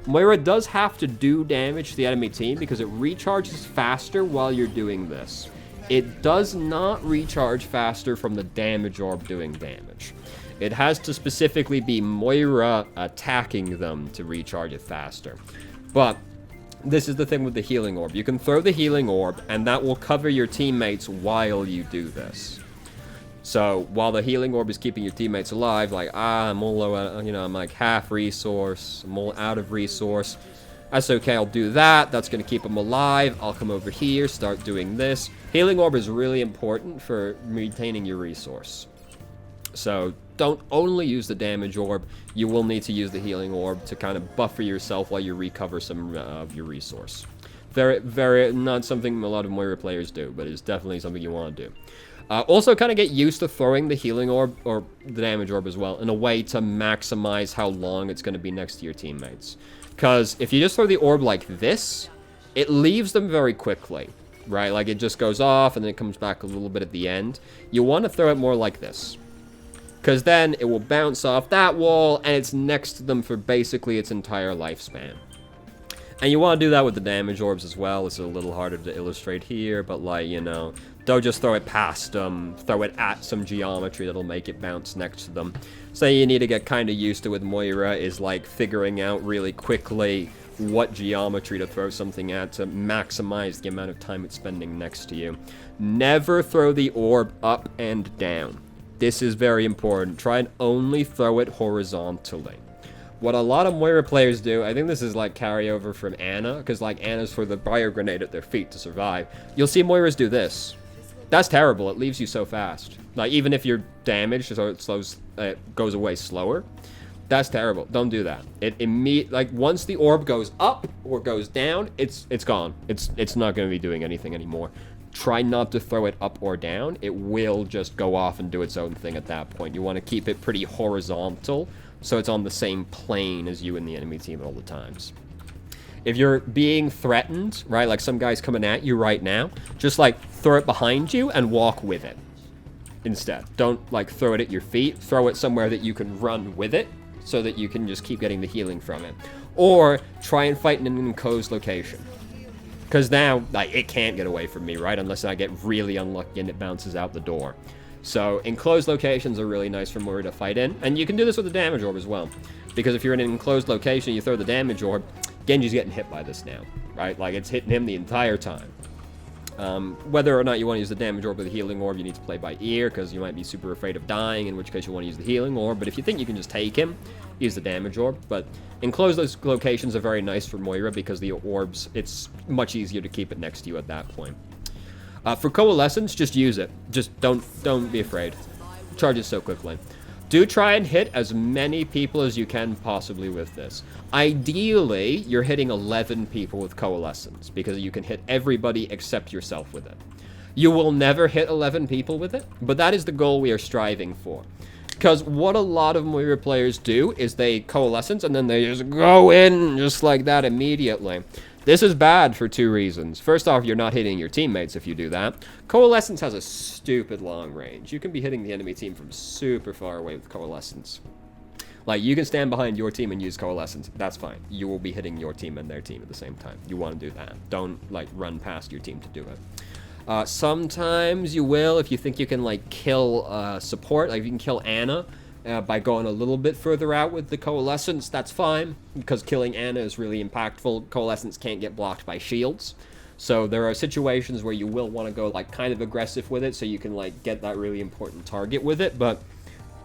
Moira does have to do damage to the enemy team, because it recharges faster while you're doing this. It does not recharge faster from the Damage Orb doing damage. It has to specifically be Moira attacking them to recharge it faster. But this is the thing with the Healing Orb. You can throw the Healing Orb, and that will cover your teammates while you do this. So while the Healing Orb is keeping your teammates alive, like, I'm all low, I'm like half resource, I'm all out of resource. That's okay, I'll do that. That's going to keep them alive. I'll come over here, start doing this. Healing Orb is really important for maintaining your resource. So don't only use the damage orb. You will need to use the healing orb to kind of buffer yourself while you recover some of your resource. Very, not something a lot of Moira players do, but it's definitely something you want to do. Also, kind of get used to throwing the healing orb, or the damage orb as well, in a way to maximize how long it's going to be next to your teammates. Because if you just throw the orb like this, it leaves them very quickly, right? Like, it just goes off, and then it comes back a little bit at the end. You want to throw it more like this. Because then it will bounce off that wall, and it's next to them for basically its entire lifespan. And you want to do that with the damage orbs as well. It's a little harder to illustrate here, but like, you know, don't just throw it past them. Throw it at some geometry that'll make it bounce next to them. So you need to get kind of used to with Moira is like figuring out really quickly what geometry to throw something at to maximize the amount of time it's spending next to you. Never throw the orb up and down. This is very important. Try and only throw it horizontally. What a lot of Moira players do, I think this is like carryover from Ana, because like Ana's for the bio grenade at their feet to survive. You'll see Moiras do this. That's terrible. It leaves you so fast. Like even if you're damaged, so it goes away slower. That's terrible. Don't do that. Like once the orb goes up or goes down, it's gone. It's not going to be doing anything anymore. Try not to throw it up or down. It will just go off and do its own thing at that point. You want to keep it pretty horizontal, so it's on the same plane as you and the enemy team at all the times. If you're being threatened, right, like some guy's coming at you right now, just like throw it behind you and walk with it instead. Don't like throw it at your feet. Throw it somewhere that you can run with it so that you can just keep getting the healing from it. Or try and fight in an enclosed location. Because now, like, it can't get away from me, right? Unless I get really unlucky and it bounces out the door. So, enclosed locations are really nice for Moira to fight in. And you can do this with the damage orb as well. Because if you're in an enclosed location and you throw the damage orb, Genji's getting hit by this now, right? Like, it's hitting him the entire time. Whether or not you want to use the damage orb or the healing orb, you need to play by ear, because you might be super afraid of dying, in which case you want to use the healing orb. But if you think you can just take him, use the damage orb. But enclosed locations are very nice for Moira, because the orbs, it's much easier to keep it next to you at that point. For Coalescence, just use it. Just don't be afraid. Charges so quickly. Do try and hit as many people as you can possibly with this. Ideally, you're hitting 11 people with Coalescence, because you can hit everybody except yourself with it. You will never hit 11 people with it, but that is the goal we are striving for. Because what a lot of Moira players do is they Coalescence and then they just go in just like that immediately. This is bad for two reasons. First off, you're not hitting your teammates if you do that. Coalescence has a stupid long range. You can be hitting the enemy team from super far away with Coalescence. Like, you can stand behind your team and use Coalescence. That's fine. You will be hitting your team and their team at the same time. You want to do that. Don't, like, run past your team to do it. Sometimes you will, if you think you can, like, kill support. Like, if you can kill Ana by going a little bit further out with the Coalescence, that's fine, because killing Ana is really impactful. Coalescence can't get blocked by shields. So there are situations where you will want to go, like, kind of aggressive with it, so you can, like, get that really important target with it, but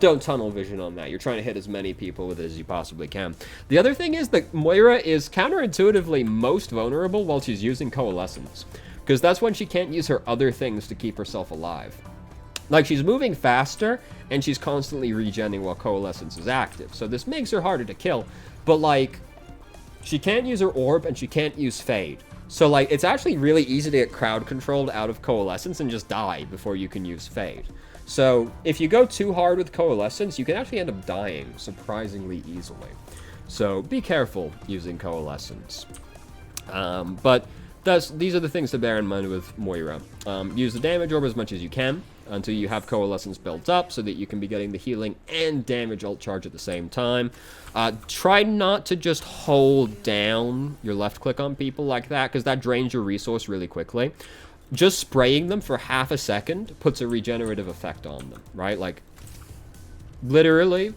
don't tunnel vision on that. You're trying to hit as many people with it as you possibly can. The other thing is that Moira is counterintuitively most vulnerable while she's using Coalescence, because that's when she can't use her other things to keep herself alive. Like, she's moving faster, and she's constantly regenning while Coalescence is active. So this makes her harder to kill, but, like, she can't use her orb, and she can't use Fade. So, like, it's actually really easy to get crowd controlled out of Coalescence and just die before you can use Fade. So, if you go too hard with Coalescence, you can actually end up dying surprisingly easily. So, be careful using Coalescence. But these are the things to bear in mind with Moira. Use the damage orb as much as you can until you have Coalescence built up so that you can be getting the healing and damage ult charge at the same time. Try not to just hold down your left click on people like that, because that drains your resource really quickly. Just spraying them for half a second puts a regenerative effect on them, right? Like, literally,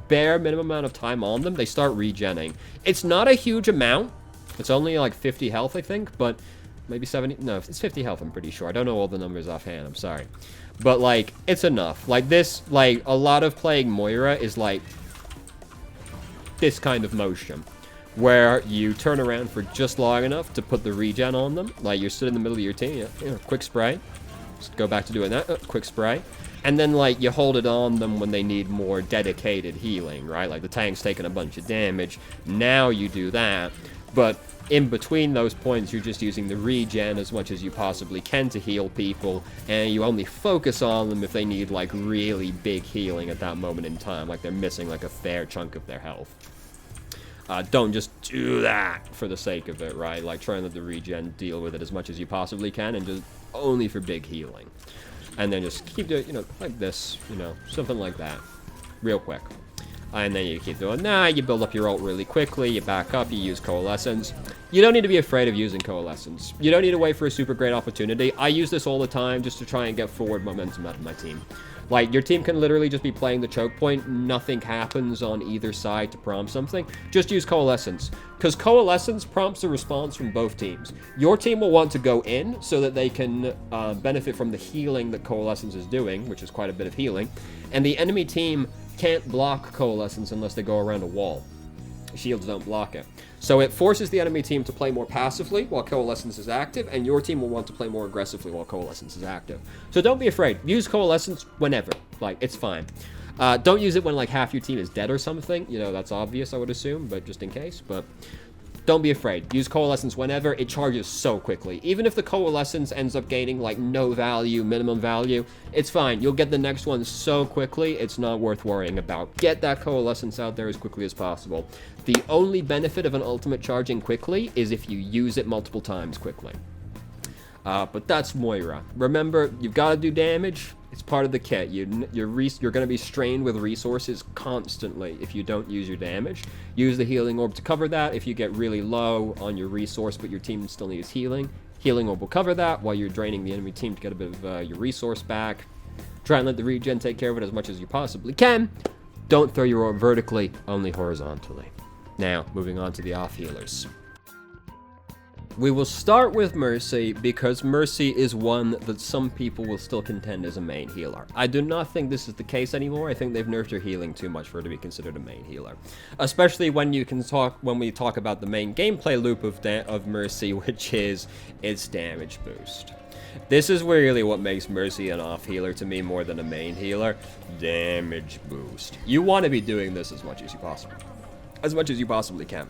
bare minimum amount of time on them, they start regenning. It's not a huge amount. It's only like 50 health, I think, but maybe 70. No, it's 50 health, I'm pretty sure. I don't know all the numbers offhand, I'm sorry. But, like, it's enough. Like, this, like, a lot of playing Moira is, like, this kind of motion, where you turn around for just long enough to put the regen on them. Like, you're stood in the middle of your team, quick spray. Just go back to doing that, quick spray. And then, like, you hold it on them when they need more dedicated healing, right? Like, the tank's taking a bunch of damage. Now you do that. But in between those points, you're just using the regen as much as you possibly can to heal people. And you only focus on them if they need, like, really big healing at that moment in time. Like, they're missing, like, a fair chunk of their health. Don't just do that for the sake of it, right? Like, try and let the regen deal with it as much as you possibly can, and just only for big healing. And then just keep doing, you know, like this, you know, something like that. Real quick. And then you keep doing that, you build up your ult really quickly, you back up, you use Coalescence. You don't need to be afraid of using Coalescence. You don't need to wait for a super great opportunity. I use this all the time just to try and get forward momentum out of my team. Like, your team can literally just be playing the choke point, nothing happens on either side to prompt something. Just use Coalescence, because Coalescence prompts a response from both teams. Your team will want to go in so that they can benefit from the healing that Coalescence is doing, which is quite a bit of healing, and the enemy team can't block Coalescence unless they go around a wall. Shields don't block it. So it forces the enemy team to play more passively while Coalescence is active, and your team will want to play more aggressively while Coalescence is active. So don't be afraid. Use Coalescence whenever. Like, it's fine. Don't use it when, like, half your team is dead or something. You know, that's obvious, I would assume, but just in case. But don't be afraid. Use Coalescence whenever. It charges so quickly. Even if the Coalescence ends up gaining, like, no value, minimum value, it's fine. You'll get the next one so quickly, it's not worth worrying about. Get that Coalescence out there as quickly as possible. The only benefit of an ultimate charging quickly is if you use it multiple times quickly. But that's Moira. Remember, you've got to do damage. It's part of the kit. You're going to be strained with resources constantly if you don't use your damage. Use the healing orb to cover that. If you get really low on your resource but your team still needs healing, healing orb will cover that while you're draining the enemy team to get a bit of your resource back. Try and let the regen take care of it as much as you possibly can. Don't throw your orb vertically, only horizontally. Now, moving on to the off healers. We will start with Mercy because Mercy is one that some people will still contend as a main healer. I do not think this is the case anymore. I think they've nerfed her healing too much for her to be considered a main healer. Especially when we talk about the main gameplay loop of Mercy, which is its damage boost. This is really what makes Mercy an off healer to me more than a main healer. Damage boost. You want to be doing this as much as you possibly can.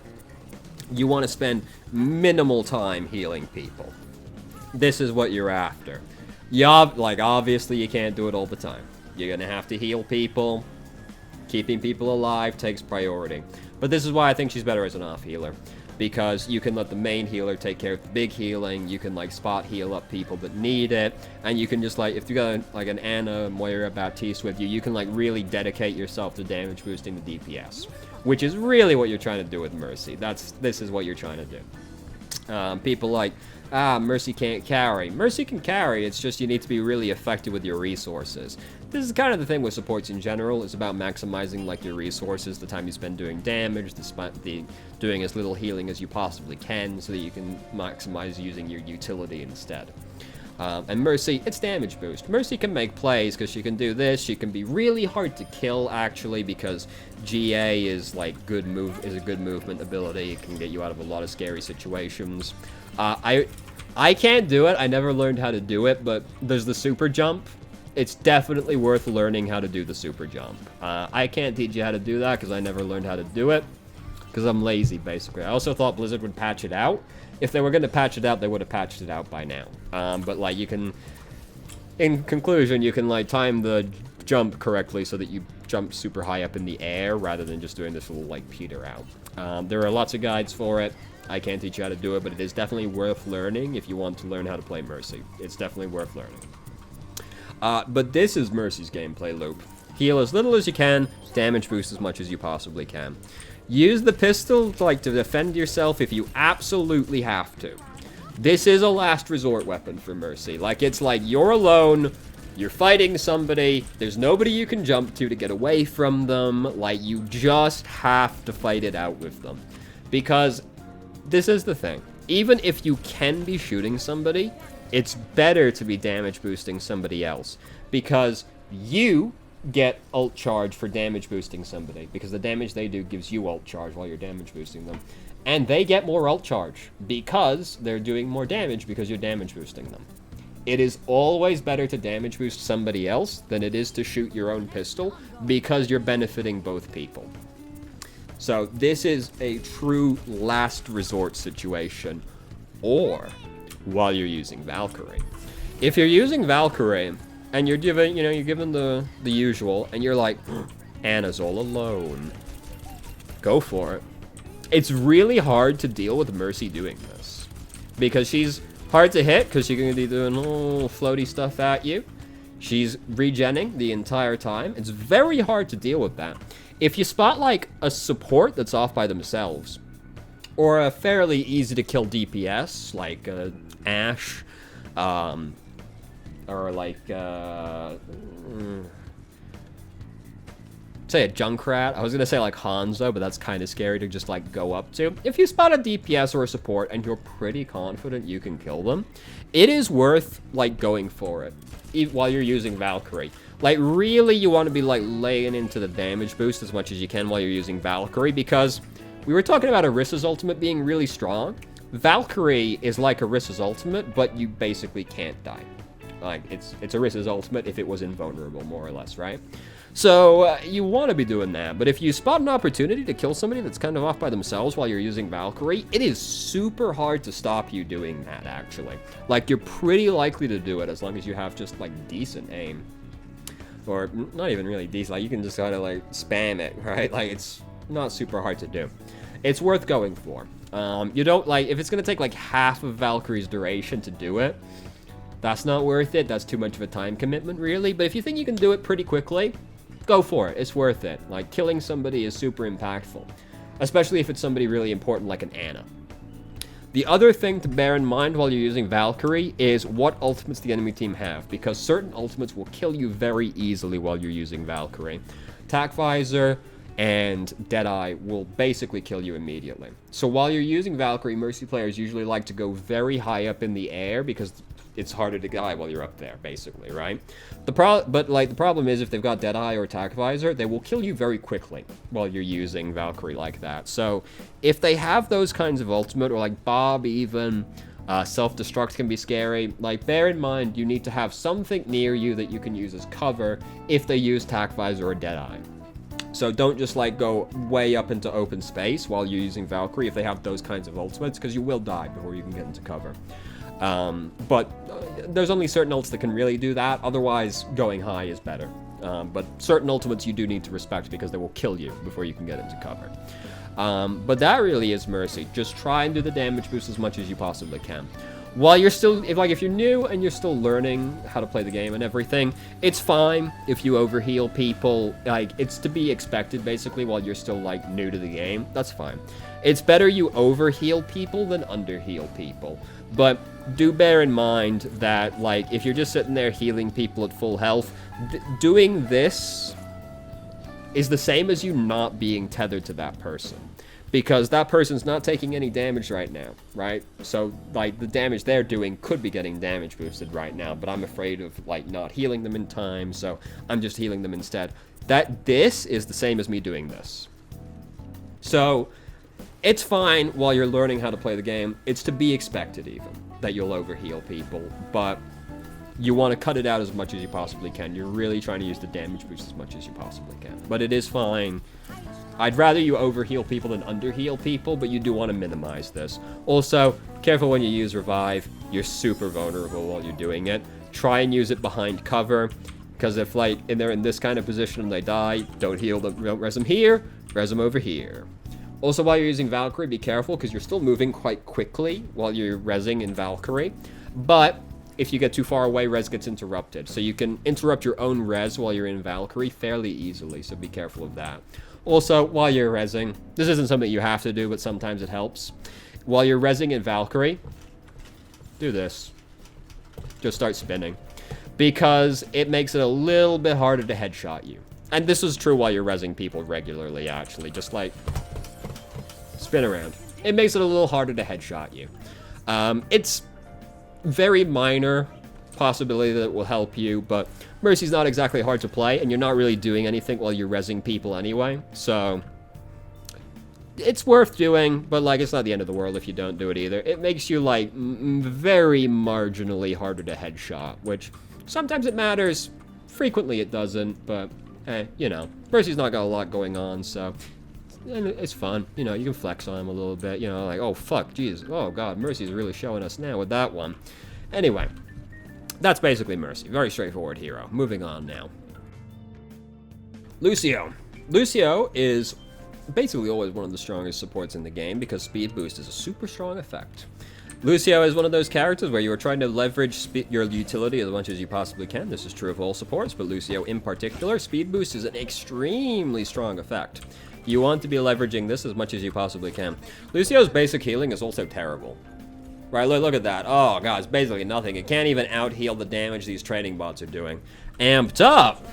You want to spend minimal time healing people. This is what you're after. Obviously you can't do it all the time. You're gonna have to heal people. Keeping people alive takes priority. But this is why I think she's better as an off healer. Because you can let the main healer take care of the big healing, you can, like, spot heal up people that need it, and you can just, like, if you got, like, an Ana, Moira, Baptiste with you, you can, like, really dedicate yourself to damage boosting the DPS. Which is really what you're trying to do with Mercy. This is what you're trying to do. People like, Mercy can't carry. Mercy can carry, it's just you need to be really effective with your resources. This is kind of the thing with supports in general. It's about maximizing, like, your resources, the time you spend doing damage, doing as little healing as you possibly can, so that you can maximize using your utility instead. And Mercy, it's damage boost. Mercy can make plays because she can do this. She can be really hard to kill, actually, because GA is like a good movement ability. It can get you out of a lot of scary situations. I can't do it. I never learned how to do it, but there's the super jump. It's definitely worth learning how to do the super jump. I can't teach you how to do that because I never learned how to do it. Because I'm lazy, basically. I also thought Blizzard would patch it out. If they were going to patch it out, they would have patched it out by now. But, like, you can... In conclusion, you can, like, time the jump correctly so that you jump super high up in the air rather than just doing this little, like, peter out. There are lots of guides for it. I can't teach you how to do it, but it is definitely worth learning if you want to learn how to play Mercy. It's definitely worth learning. But this is Mercy's gameplay loop. Heal as little as you can, damage boost as much as you possibly can. Use the pistol to defend yourself if you absolutely have to. This is a last resort weapon for Mercy. Like, it's like you're alone, you're fighting somebody, there's nobody you can jump to get away from them. Like, you just have to fight it out with them. Because this is the thing. Even if you can be shooting somebody, it's better to be damage boosting somebody else. Because you get ult charge for damage boosting somebody, because the damage they do gives you ult charge while you're damage boosting them, and they get more ult charge because they're doing more damage because you're damage boosting them. it is always better to damage boost somebody else than it is to shoot your own pistol, because you're benefiting both people. So this is a true last resort situation, or while you're using Valkyrie. If you're using Valkyrie and you're given, you're given the usual, and you're like, Ana's all alone, go for it. It's really hard to deal with Mercy doing this, because she's hard to hit, because she's going to be doing all floaty stuff at you. She's regenning the entire time. It's very hard to deal with that. If you spot, like, a support that's off by themselves, or a fairly easy-to-kill DPS, like Ashe, or like, say a Junkrat. I was going to say like Hanzo, but that's kind of scary to just like go up to. If you spot a DPS or a support and you're pretty confident you can kill them, it is worth like going for it while you're using Valkyrie. Like really you want to be like laying into the damage boost as much as you can while you're using Valkyrie, because we were talking about Orisa's ultimate being really strong. Valkyrie is like Orisa's ultimate, but you basically can't die. Like it's Orisa's ultimate if it was invulnerable, more or less, right? So you want to be doing that, but if you spot an opportunity to kill somebody that's kind of off by themselves while you're using Valkyrie, it is super hard to stop you doing that, actually. Like, you're pretty likely to do it as long as you have just, like, decent aim. Or, not even really decent, like, you can just kind of, like, spam it, right? Like, it's not super hard to do. It's worth going for. You don't, like, if it's going to take, like, half of Valkyrie's duration to do it, that's not worth it. That's too much of a time commitment, really. But if you think you can do it pretty quickly, go for it. It's worth it. Like, killing somebody is super impactful, especially if it's somebody really important like an Ana. The other thing to bear in mind while you're using Valkyrie is what ultimates the enemy team have, because certain ultimates will kill you very easily while you're using Valkyrie. Attack Visor and Deadeye will basically kill you immediately. So while you're using Valkyrie, Mercy players usually like to go very high up in the air because it's harder to die while you're up there, basically, right? The problem is if they've got Deadeye or Attack Visor, they will kill you very quickly while you're using Valkyrie like that. So if they have those kinds of ultimate, or like Bob even, self-destruct can be scary, like bear in mind you need to have something near you that you can use as cover if they use Attack Visor or Deadeye. So don't just like go way up into open space while you're using Valkyrie if they have those kinds of ultimates, because you will die before you can get into cover. But there's only certain ults that can really do that. Otherwise, going high is better. But certain ultimates you do need to respect because they will kill you before you can get into cover. But that really is Mercy. Just try and do the damage boost as much as you possibly can. While you're still, if you're new and you're still learning how to play the game and everything, it's fine if you overheal people. Like, it's to be expected, basically, while you're still, like, new to the game. That's fine. It's better you overheal people than underheal people. But do bear in mind that, like, if you're just sitting there healing people at full health, doing this is the same as you not being tethered to that person. Because that person's not taking any damage right now, right? So, like, the damage they're doing could be getting damage boosted right now, but I'm afraid of, like, not healing them in time, so I'm just healing them instead. This is the same as me doing this. So, it's fine while you're learning how to play the game. It's to be expected, even, that you'll overheal people, but you want to cut it out as much as you possibly can. You're really trying to use the damage boost as much as you possibly can. But it is fine. I'd rather you overheal people than underheal people, but you do want to minimize this. Also, careful when you use Revive. You're super vulnerable while you're doing it. Try and use it behind cover, because if, like, they're in this kind of position and they die, don't heal them, don't res them here, res them over here. Also, while you're using Valkyrie, be careful, because you're still moving quite quickly while you're resing in Valkyrie. But if you get too far away, res gets interrupted. So you can interrupt your own res while you're in Valkyrie fairly easily, so be careful of that. Also, while you're resing, this isn't something you have to do, but sometimes it helps. While you're resing in Valkyrie, do this. Just start spinning. Because it makes it a little bit harder to headshot you. And this is true while you're resing people regularly, actually. Just like, spin around. It makes it a little harder to headshot you. It's very minor possibility that it will help you, but Mercy's not exactly hard to play, and you're not really doing anything while you're resing people anyway, so it's worth doing, but, like, it's not the end of the world if you don't do it either. It makes you, like, very marginally harder to headshot, which sometimes it matters, frequently it doesn't, but, you know, Mercy's not got a lot going on, so it's fun. You know, you can flex on him a little bit, you know, like, oh, fuck, jeez, oh, God, Mercy's really showing us now with that one. Anyway, that's basically Mercy. Very straightforward hero. Moving on now. Lucio. Lucio is basically always one of the strongest supports in the game because speed boost is a super strong effect. Lucio is one of those characters where you are trying to leverage your utility as much as you possibly can. This is true of all supports, but Lucio in particular, speed boost is an extremely strong effect. You want to be leveraging this as much as you possibly can. Lucio's basic healing is also terrible. Right, look at that. Oh, God, it's basically nothing. It can't even out-heal the damage these training bots are doing. Amped up!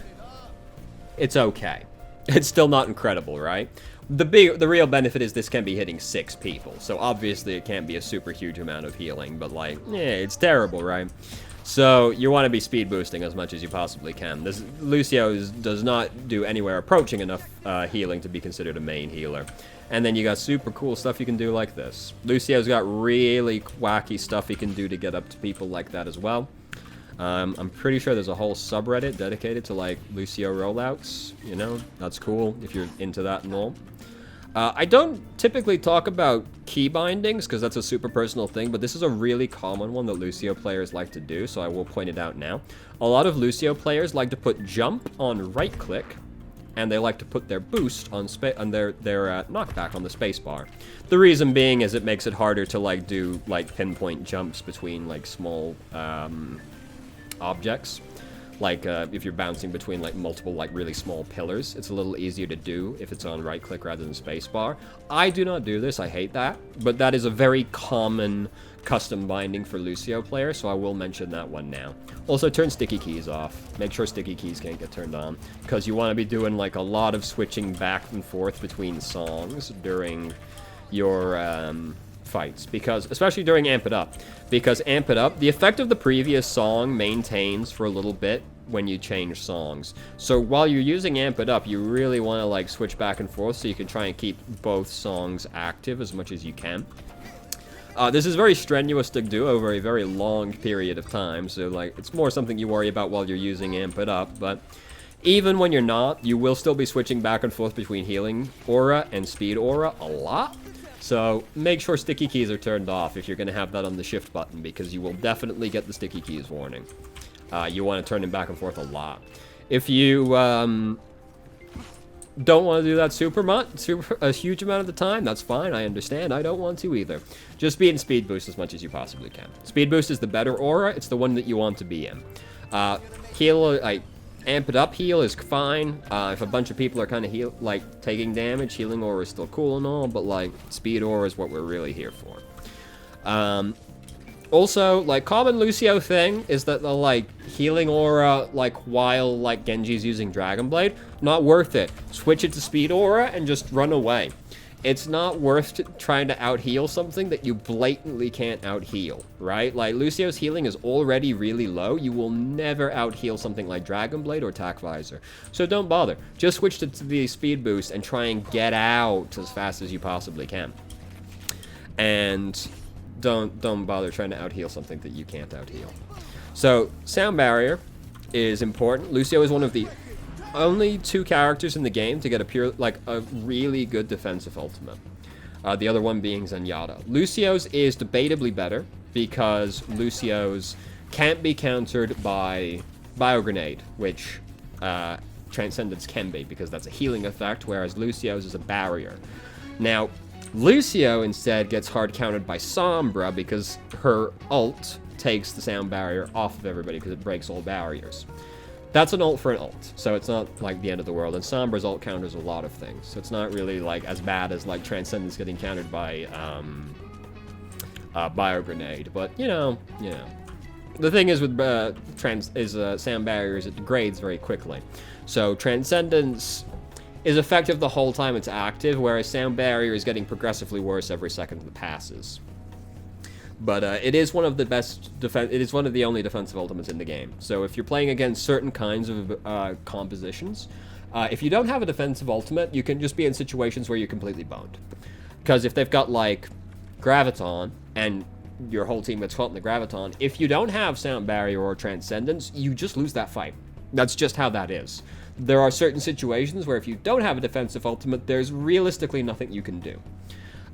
It's okay. It's still not incredible, right? The real benefit is this can be hitting 6 people, so obviously it can't be a super huge amount of healing, but like, it's terrible, right? So you want to be speed boosting as much as you possibly can. Lucio does not do anywhere approaching enough healing to be considered a main healer. And then you got super cool stuff you can do like this. Lucio's got really wacky stuff he can do to get up to people like that as well. I'm pretty sure there's a whole subreddit dedicated to, like, Lucio rollouts, you know? That's cool if you're into that and all. I don't typically talk about key bindings, because that's a super personal thing, but this is a really common one that Lucio players like to do, so I will point it out now. A lot of Lucio players like to put jump on right-click, and they like to put their boost on their knockback on the spacebar. The reason being is it makes it harder to, like, do, like, pinpoint jumps between, like, small objects. Like, if you're bouncing between, like, multiple, like, really small pillars, it's a little easier to do if it's on right-click rather than spacebar. I do not do this, I hate that, but that is a very common custom binding for Lucio players, so I will mention that one now. Also, turn sticky keys off. Make sure sticky keys can't get turned on, because you want to be doing, like, a lot of switching back and forth between songs during your, fights, because especially during Amp It Up, because Amp It Up, the effect of the previous song maintains for a little bit when you change songs. So while you're using Amp It Up, you really want to, like, switch back and forth so you can try and keep both songs active as much as you can. This is very strenuous to do over a very long period of time, so, like, it's more something you worry about while you're using Amp It Up, but even when you're not, you will still be switching back and forth between healing aura and speed aura a lot. So make sure sticky keys are turned off if you're going to have that on the shift button, because you will definitely get the sticky keys warning. You want to turn them back and forth a lot. If you don't want to do that a huge amount of the time, that's fine, I understand. I don't want to either. Just be in speed boost as much as you possibly can. Speed boost is the better aura. It's the one that you want to be in. Amp It Up heal is fine. If a bunch of people are kind of taking damage, healing aura is still cool and all, but, like, speed aura is what we're really here for. Also, like, common Lucio thing is that the, like, healing aura, like, while, like, Genji's using Dragon Blade, not worth it. Switch it to speed aura and just run away. It's not worth trying to out-heal something that you blatantly can't out-heal, right? Like, Lucio's healing is already really low. You will never out-heal something like Dragon Blade or Tac Visor. So don't bother. Just switch to the speed boost and try and get out as fast as you possibly can. And don't bother trying to out-heal something that you can't out-heal. So, sound barrier is important. Lucio is one of the only 2 characters in the game to get a really good defensive ultimate. The other one being Zenyatta. Lucio's is debatably better because Lucio's can't be countered by Bio Grenade, which Transcendence can be, because that's a healing effect, whereas Lucio's is a barrier. Now, Lucio instead gets hard countered by Sombra because her ult takes the sound barrier off of everybody because it breaks all barriers. That's an ult for an ult, so it's not, like, the end of the world, and Sombra's ult counters a lot of things, so it's not really, like, as bad as, like, Transcendence getting countered by, Bio Grenade, but, you know. The thing is with, sound barriers, it degrades very quickly. So, Transcendence is effective the whole time it's active, whereas sound barrier is getting progressively worse every second that passes. But it is one of the best it is one of the only defensive ultimates in the game. So if you're playing against certain kinds of compositions, if you don't have a defensive ultimate, you can just be in situations where you're completely boned. Because if they've got, like, Graviton, and your whole team gets caught in the Graviton, if you don't have Sound Barrier or Transcendence, you just lose that fight. That's just how that is. There are certain situations where if you don't have a defensive ultimate, there's realistically nothing you can do.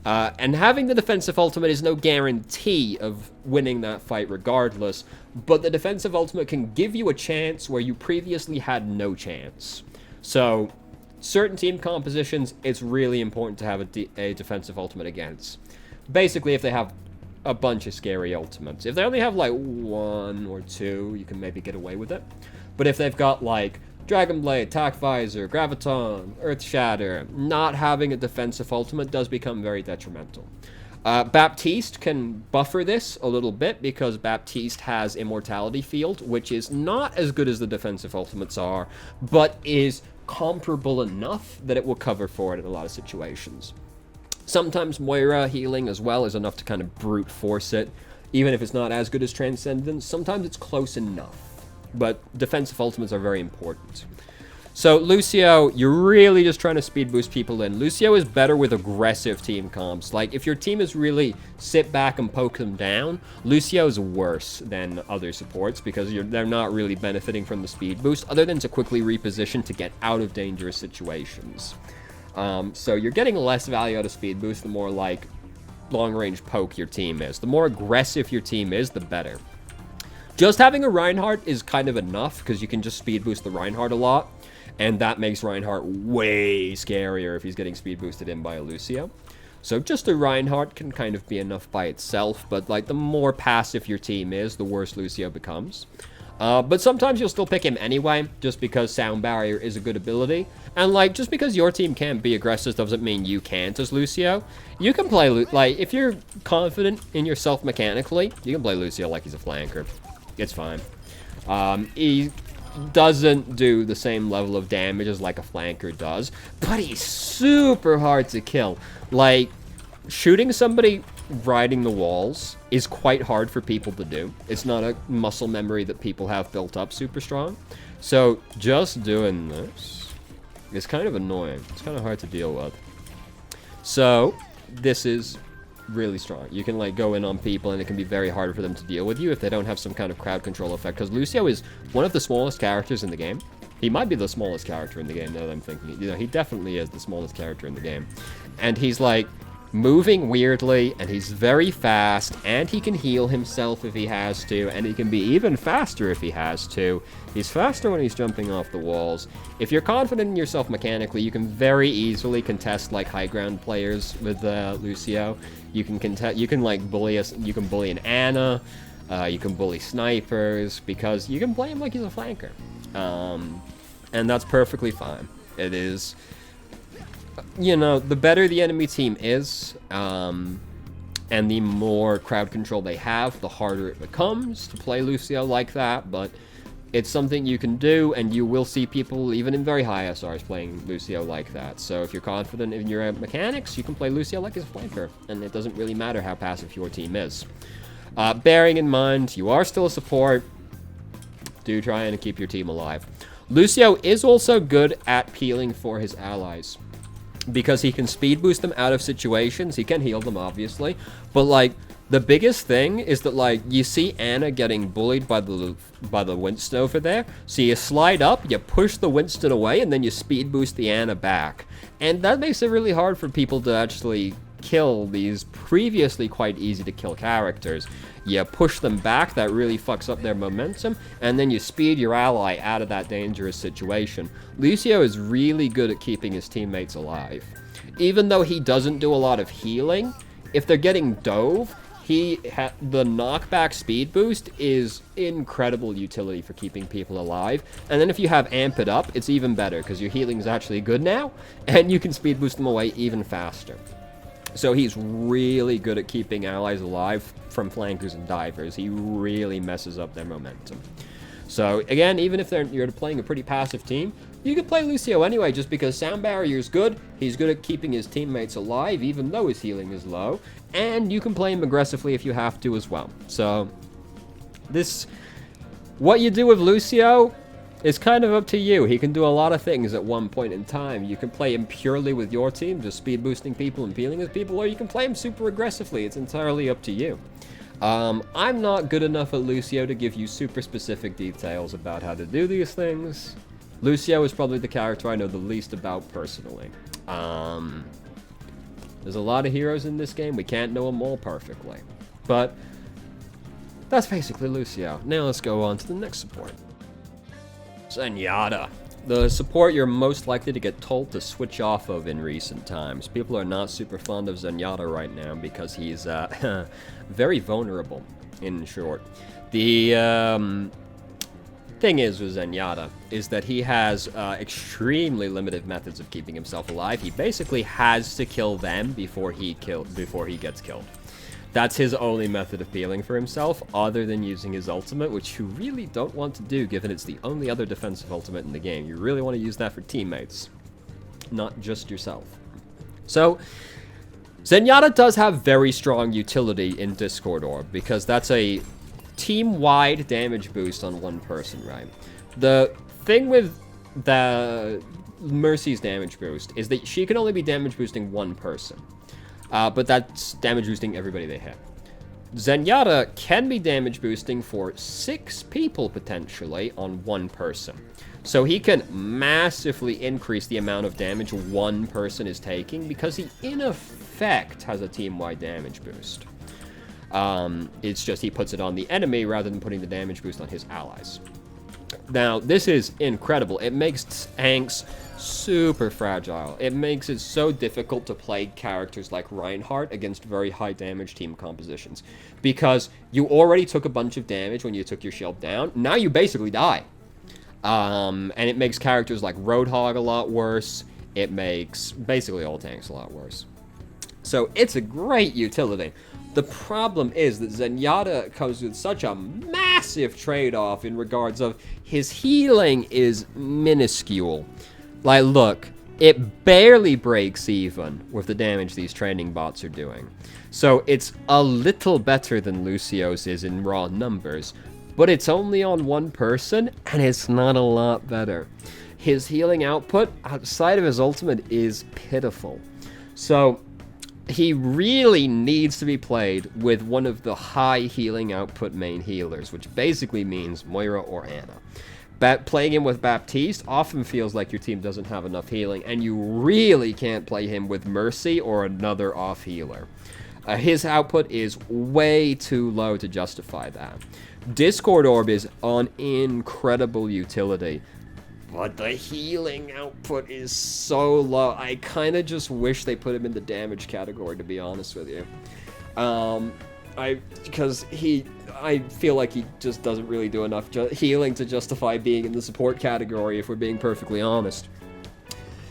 And having the defensive ultimate is no guarantee of winning that fight regardless, but the defensive ultimate can give you a chance where you previously had no chance. So, certain team compositions, it's really important to have a defensive ultimate against. Basically, if they have a bunch of scary ultimates. If they only have, like, 1 or 2, you can maybe get away with it. But if they've got, like, Dragon Blade, Tac Visor, Graviton, Earth Shatter, not having a defensive ultimate does become very detrimental. Baptiste can buffer this a little bit because Baptiste has Immortality Field, which is not as good as the defensive ultimates are, but is comparable enough that it will cover for it in a lot of situations. Sometimes Moira healing as well is enough to kind of brute force it, even if it's not as good as Transcendence. Sometimes it's close enough, but defensive ultimates are very important. So Lucio, you're really just trying to speed boost people in. Lucio is better with aggressive team comps. Like, if your team is really sit back and poke them down, Lucio's worse than other supports because they're not really benefiting from the speed boost, other than to quickly reposition to get out of dangerous situations. So you're getting less value out of speed boost the more, like, long-range poke your team is. The more aggressive your team is, the better. Just having a Reinhardt is kind of enough, because you can just speed boost the Reinhardt a lot, and that makes Reinhardt way scarier if he's getting speed boosted in by a Lucio. So just a Reinhardt can kind of be enough by itself, but, like, the more passive your team is, the worse Lucio becomes. But sometimes you'll still pick him anyway, just because Sound Barrier is a good ability. And, like, just because your team can't be aggressive doesn't mean you can't as Lucio. You can play, like, if you're confident in yourself mechanically, you can play Lucio like he's a flanker. It's fine. He doesn't do the same level of damage as, like, a flanker does, but he's super hard to kill. Like, shooting somebody riding the walls is quite hard for people to do. It's not a muscle memory that people have built up super strong. So just doing this is kind of annoying. It's kind of hard to deal with. So this is really strong. You can, like, go in on people and it can be very hard for them to deal with you if they don't have some kind of crowd control effect, because Lucio is one of the smallest characters in the game. He might be the smallest character in the game now that I'm thinking. You know, he definitely is the smallest character in the game. And he's, like, moving weirdly, and he's very fast, and he can heal himself if he has to, and he can be even faster if he has to. He's faster when he's jumping off the walls. If you're confident in yourself mechanically, you can very easily contest, like, high ground players with Lucio. You can like bully an Ana, you can bully snipers, because you can play him like he's a flanker. And that's perfectly fine. It is, you know, the better the enemy team is, and the more crowd control they have, the harder it becomes to play Lucio like that, but it's something you can do, and you will see people, even in very high SRs, playing Lucio like that. So if you're confident in your mechanics, you can play Lucio like he's a flanker, and it doesn't really matter how passive your team is. Bearing in mind, you are still a support, do try and keep your team alive. Lucio is also good at healing for his allies, because he can speed boost them out of situations. He can heal them, obviously, but, like, the biggest thing is that, like, you see Ana getting bullied by the Winston over there, so you slide up, you push the Winston away, and then you speed boost the Ana back. And that makes it really hard for people to actually kill these previously quite easy to kill characters. You push them back, that really fucks up their momentum, and then you speed your ally out of that dangerous situation. Lucio is really good at keeping his teammates alive. Even though he doesn't do a lot of healing, if they're getting dove, the knockback speed boost is incredible utility for keeping people alive. And then if you have Amp It Up, it's even better, because your healing is actually good now, and you can speed boost them away even faster. So he's really good at keeping allies alive from flankers and divers. He really messes up their momentum. So again, even if you're playing a pretty passive team, you could play Lucio anyway, just because Sound Barrier is good. He's good at keeping his teammates alive, even though his healing is low. And you can play him aggressively if you have to as well. So what you do with Lucio, It's kind of up to you. He can do a lot of things at one point in time. You can play him purely with your team, just speed boosting people and peeling with people, or you can play him super aggressively. It's entirely up to you. I'm not good enough at Lucio to give you super specific details about how to do these things. Lucio is probably the character I know the least about personally. There's a lot of heroes in this game. We can't know them all perfectly. But that's basically Lucio. Now let's go on to the next support. Zenyatta. The support you're most likely to get told to switch off of in recent times. People are not super fond of Zenyatta right now because he's very vulnerable, in short. The thing is with Zenyatta is that he has extremely limited methods of keeping himself alive. He basically has to kill them before he gets killed. That's his only method of peeling for himself, other than using his ultimate, which you really don't want to do, given it's the only other defensive ultimate in the game. You really want to use that for teammates, not just yourself. So, Zenyatta does have very strong utility in Discord Orb, because that's a team-wide damage boost on one person, right? The thing with the Mercy's damage boost is that she can only be damage boosting one person. But that's damage boosting everybody they hit. Zenyatta can be damage boosting for 6 people, potentially, on one person. So he can massively increase the amount of damage one person is taking, because he, in effect, has a team-wide damage boost. It's just he puts it on the enemy rather than putting the damage boost on his allies. Now, this is incredible. It makes tanks super fragile. It makes it so difficult to play characters like Reinhardt against very high damage team compositions, because you already took a bunch of damage when you took your shield down. Now you basically die. And it makes characters like Roadhog a lot worse. It makes basically all tanks a lot worse. So it's a great utility. The problem is that Zenyatta comes with such a massive trade-off in regards of his healing is minuscule. Like, look, it barely breaks even with the damage these training bots are doing. So it's a little better than Lucio's is in raw numbers, but it's only on one person, and it's not a lot better. His healing output outside of his ultimate is pitiful. So he really needs to be played with one of the high healing output main healers, which basically means Moira or Ana. Playing him with Baptiste often feels like your team doesn't have enough healing, and you really can't play him with Mercy or another off healer. His output is way too low to justify that. Discord Orb is on incredible utility, but the healing output is so low. I kind of just wish they put him in the damage category, to be honest with you. Because I feel like he just doesn't really do enough healing to justify being in the support category, if we're being perfectly honest.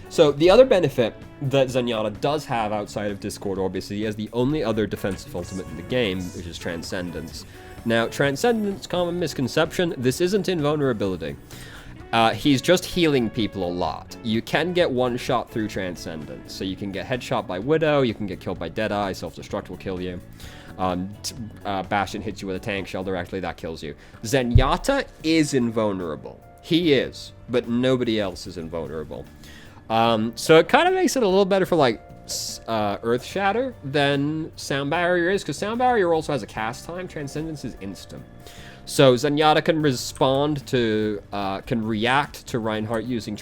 So the other benefit that Zenyatta does have outside of Discord Orb is he has the only other defensive ultimate in the game, which is Transcendence. Now, Transcendence, common misconception, this isn't invulnerability. He's just healing people a lot. You can get one shot through Transcendence, so you can get headshot by Widow, you can get killed by Deadeye, self-destruct will kill you. Bastion hits you with a tank shell directly, that kills you. Zenyatta is invulnerable. He is, but nobody else is invulnerable. So it kind of makes it a little better for, like, Earth Shatter than Sound Barrier is, because Sound Barrier also has a cast time. Transcendence is instant. So Zenyatta can react to Reinhardt using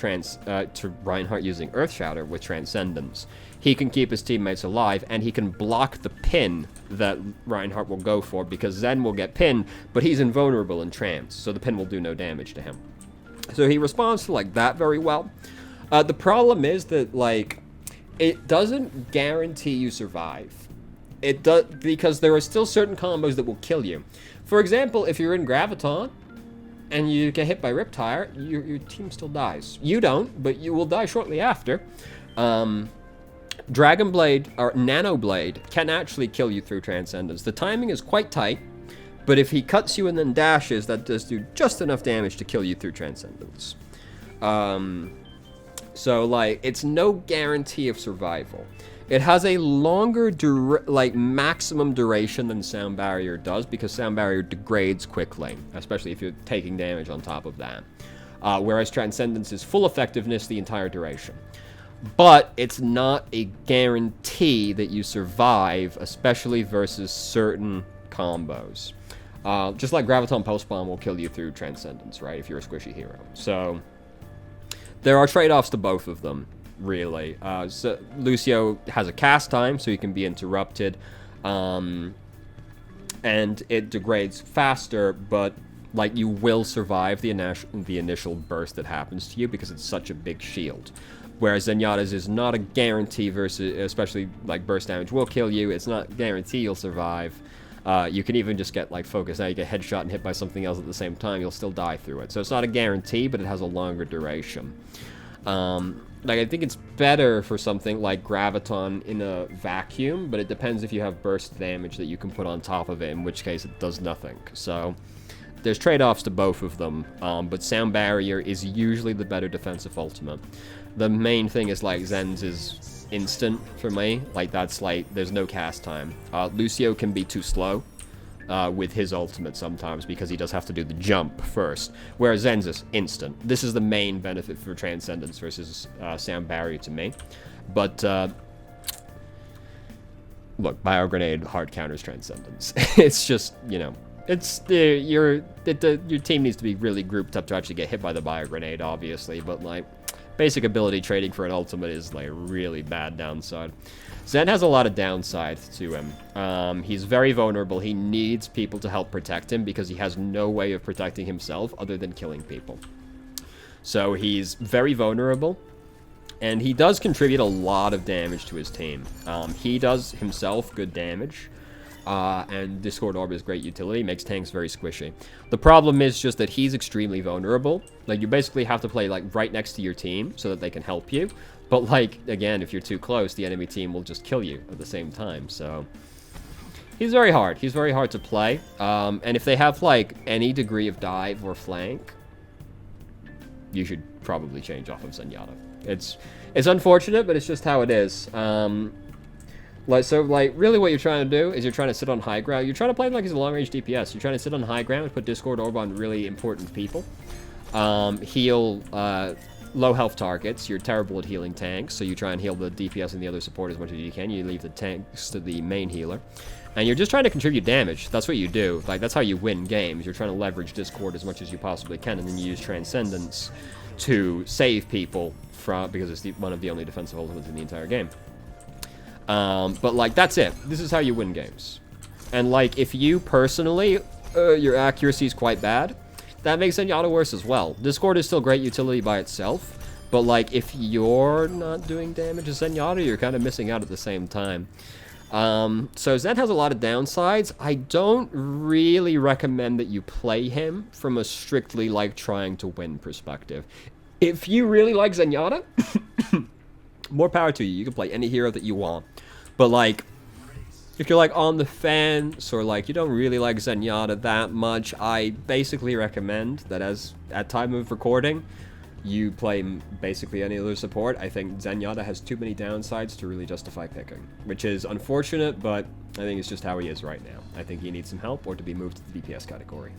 Earth Shatter with Transcendence. He can keep his teammates alive, and he can block the pin that Reinhardt will go for, because Zen will get pinned, but he's invulnerable in trance, so the pin will do no damage to him. So he responds to, like, that very well. The problem is that, like, it doesn't guarantee you survive. It does, because there are still certain combos that will kill you. For example, if you're in Graviton and you get hit by Riptire, your team still dies. You don't, but you will die shortly after. Dragon Blade, or Nano Blade, can actually kill you through Transcendence. The timing is quite tight, but if he cuts you and then dashes, that does do just enough damage to kill you through Transcendence. So, like, it's no guarantee of survival. It has a longer, maximum duration than Sound Barrier does, because Sound Barrier degrades quickly, especially if you're taking damage on top of that. whereas Transcendence is full effectiveness the entire duration. But it's not a guarantee that you survive, especially versus certain combos. Just like Graviton Pulse Bomb will kill you through Transcendence, right, if you're a squishy hero. So there are trade-offs to both of them, really. So Lucio has a cast time, so he can be interrupted, and it degrades faster, but like you will survive the initial burst that happens to you because it's such a big shield. Whereas Zenyatta's is not a guarantee versus, especially like burst damage will kill you. It's not a guarantee you'll survive. You can even just get like focused. Now you get headshot and hit by something else at the same time. You'll still die through it. So it's not a guarantee, but it has a longer duration. Like I think it's better for something like Graviton in a vacuum, but it depends if you have burst damage that you can put on top of it, in which case it does nothing. So there's trade-offs to both of them, but Sound Barrier is usually the better defensive ultimate. The main thing is like Zen's is instant for me. Like that's like there's no cast time. Lucio can be too slow with his ultimate sometimes because he does have to do the jump first, whereas Zen's is instant. This is the main benefit for Transcendence versus Sound Barrier to me. But look, Bio Grenade hard counters Transcendence. It's just, you know, it's your team needs to be really grouped up to actually get hit by the Bio Grenade, obviously, but like basic ability trading for an ultimate is like really bad downside. Zen has a lot of downsides to him. He's very vulnerable. He needs people to help protect him because he has no way of protecting himself other than killing people. So he's very vulnerable, and he does contribute a lot of damage to his team. He does himself good damage, and Discord Orb is great utility, makes tanks very squishy. The problem is just that he's extremely vulnerable. Like, you basically have to play, like, right next to your team so that they can help you. But, like, again, if you're too close, the enemy team will just kill you at the same time, so he's very hard. He's very hard to play. And if they have, like, any degree of dive or flank, you should probably change off of Zenyatta. It's unfortunate, but it's just how it is. Like, really what you're trying to do is you're trying to sit on high ground. You're trying to play him like he's a long-range DPS. You're trying to sit on high ground and put Discord Orb on really important people. Heal low health targets. You're terrible at healing tanks, so you try and heal the DPS and the other support as much as you can. You leave the tanks to the main healer. And you're just trying to contribute damage. That's what you do. Like, that's how you win games. You're trying to leverage Discord as much as you possibly can, and then you use Transcendence to save people from, because it's one of the only defensive ultimates in the entire game. But, like, that's it. This is how you win games. And, like, if you personally, your accuracy is quite bad, that makes Zenyatta worse as well. Discord is still great utility by itself, but, like, if you're not doing damage as Zenyatta, you're kind of missing out at the same time. So Zen has a lot of downsides. I don't really recommend that you play him from a strictly, like, trying to win perspective. If you really like Zenyatta, more power to you. You can play any hero that you want. But, like, if you're, like, on the fence or, like, you don't really like Zenyatta that much, I basically recommend that at time of recording, you play basically any other support. I think Zenyatta has too many downsides to really justify picking, which is unfortunate, but I think it's just how he is right now. I think he needs some help or to be moved to the DPS category.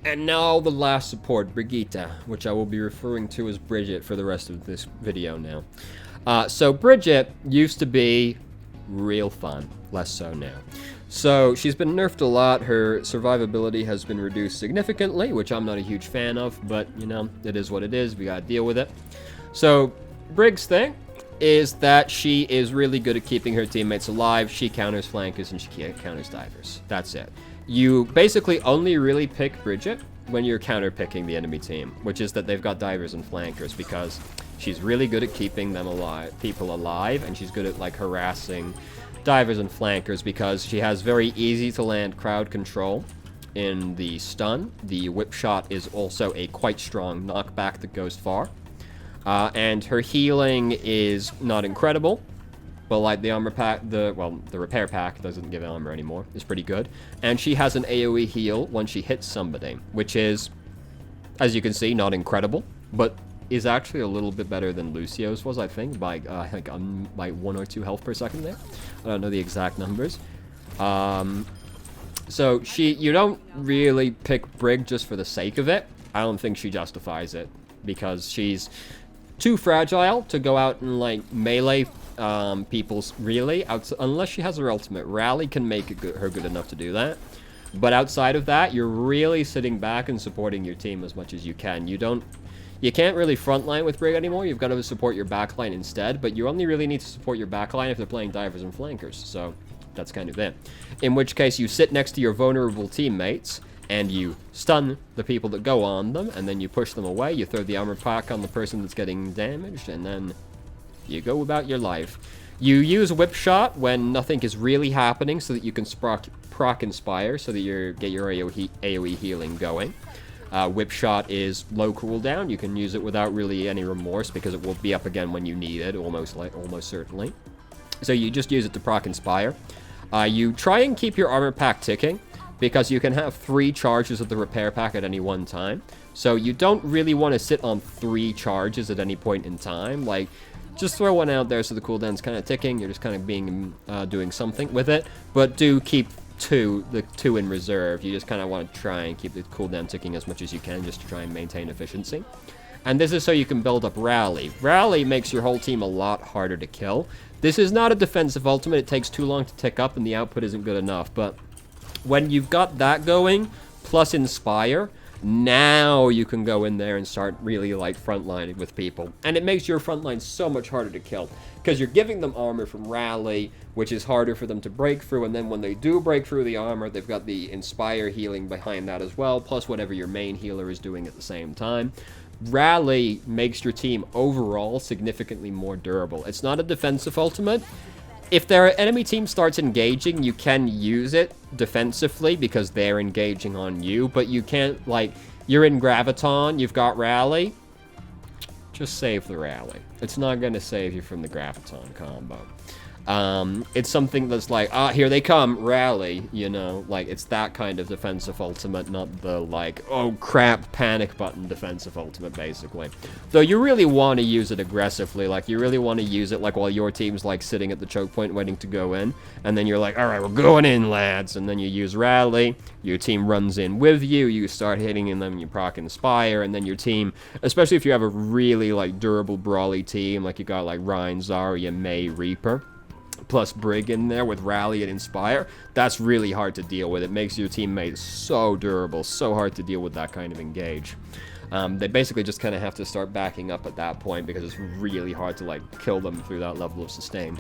And now the last support, Brigitte, which I will be referring to as Brigitte for the rest of this video now. So Brigitte used to be real fun, less so now. So she's been nerfed a lot. Her survivability has been reduced significantly, which I'm not a huge fan of, but, you know, it is what it is. We gotta deal with it. So Brig's thing is that she is really good at keeping her teammates alive. She counters flankers and she counters divers. That's it. You basically only really pick Brigitte when you're counter-picking the enemy team, which is that they've got divers and flankers, because she's really good at keeping them alive, people alive, and she's good at, like, harassing divers and flankers because she has very easy to land crowd control in the stun. The whip shot is also a quite strong knockback that goes far. And her healing is not incredible, but, like, the armor pack, the repair pack doesn't give armor anymore. It's pretty good. And she has an AoE heal when she hits somebody, which is, as you can see, not incredible, but is actually a little bit better than Lucio's was, I think, by like 1 or 2 health per second there. I don't know the exact numbers. So you don't really pick Brig just for the sake of it. I don't think she justifies it, because she's too fragile to go out and, like, melee people's really, unless she has her ultimate. Rally can make her good enough to do that. But outside of that, you're really sitting back and supporting your team as much as you can. You can't really frontline with Brig anymore. You've got to support your backline instead, but you only really need to support your backline if they're playing divers and flankers, so that's kind of it. In which case, you sit next to your vulnerable teammates, and you stun the people that go on them, and then you push them away, you throw the armor pack on the person that's getting damaged, and then you go about your life. You use whip shot when nothing is really happening so that you can proc inspire so that you get your AoE healing going. Whip shot is low cooldown. You can use it without really any remorse because it will be up again when you need it, almost certainly. So you just use it to proc inspire. You try and keep your armor pack ticking because you can have 3 charges of the repair pack at any one time. So you don't really want to sit on 3 charges at any point in time. Like, just throw one out there so the cooldown's kind of ticking. You're just kind of doing something with it. But do keep the 2 in reserve. You just kind of want to try and keep the cooldown ticking as much as you can just to try and maintain efficiency. And this is so you can build up Rally. Rally makes your whole team a lot harder to kill. This is not a defensive ultimate. It takes too long to tick up and the output isn't good enough. But when you've got that going, plus Inspire, now you can go in there and start really, like, frontlining with people. And it makes your frontline so much harder to kill, because you're giving them armor from Rally, which is harder for them to break through, and then when they do break through the armor, they've got the Inspire healing behind that as well, plus whatever your main healer is doing at the same time. Rally makes your team overall significantly more durable. It's not a defensive ultimate. If their enemy team starts engaging, you can use it defensively because they're engaging on you, but you can't, like, you're in Graviton, you've got Rally, just save the Rally. It's not going to save you from the Graviton combo. It's something that's like, here they come, Rally, you know, like, it's that kind of defensive ultimate, not the, like, oh crap, panic button defensive ultimate, basically. Though you really want to use it aggressively, like, you really want to use it, like, while your team's, like, sitting at the choke point waiting to go in, and then you're like, alright, we're going in, lads, and then you use Rally, your team runs in with you, you start hitting in them, you proc Inspire, and then your team, especially if you have a really, like, durable, brawly team, like, you got, like, Rein, Zarya, Mei, Reaper, plus Brig in there with Rally and Inspire, that's really hard to deal with. It makes your teammates so durable, so hard to deal with that kind of engage. They basically just kind of have to start backing up at that point because it's really hard to, like, kill them through that level of sustain.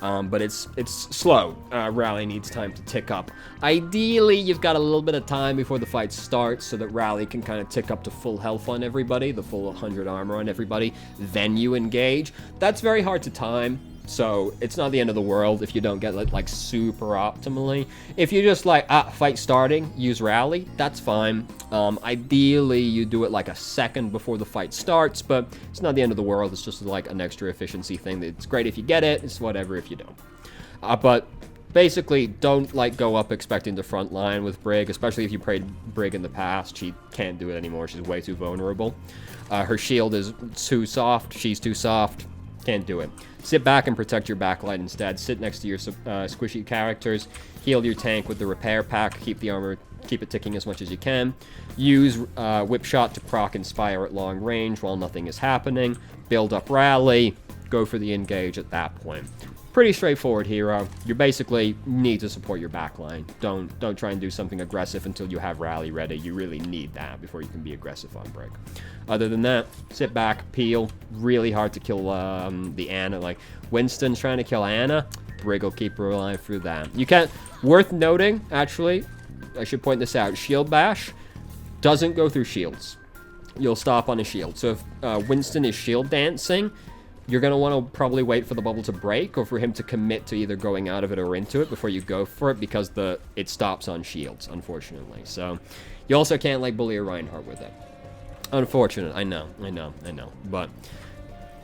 But it's slow. Rally needs time to tick up. Ideally, you've got a little bit of time before the fight starts so that Rally can kind of tick up to full health on everybody, the full 100 armor on everybody, then you engage. That's very hard to time. So it's not the end of the world if you don't get it, like, super optimally. If you just, like, fight starting, use Rally, that's fine. Ideally, you do it like a second before the fight starts, but it's not the end of the world. It's just, like, an extra efficiency thing. It's great if you get it. It's whatever if you don't. But basically, don't, like, go up expecting to front line with Brig, especially if you played Brig in the past. She can't do it anymore. She's way too vulnerable. Her shield is too soft. She's too soft. Can't do it. Sit back and protect your backline instead. Sit next to your squishy characters. Heal your tank with the repair pack. Keep the armor, keep it ticking as much as you can. Use whip shot to proc Inspire at long range while nothing is happening. Build up Rally. Go for the engage at that point. Pretty straightforward hero. You basically need to support your backline. Don't try and do something aggressive until you have Rally ready. You really need that before you can be aggressive on Brig. Other than that, sit back, peel. Really hard to kill the Ana. Like, Winston's trying to kill Ana. Brig will keep her alive through that. You can't... Worth noting, actually, I should point this out. Shield Bash doesn't go through shields. You'll stop on a shield. So if Winston is shield dancing, you're going to want to probably wait for the bubble to break or for him to commit to either going out of it or into it before you go for it because it stops on shields, unfortunately. So you also can't, like, bully a Reinhardt with it. Unfortunate, I know. But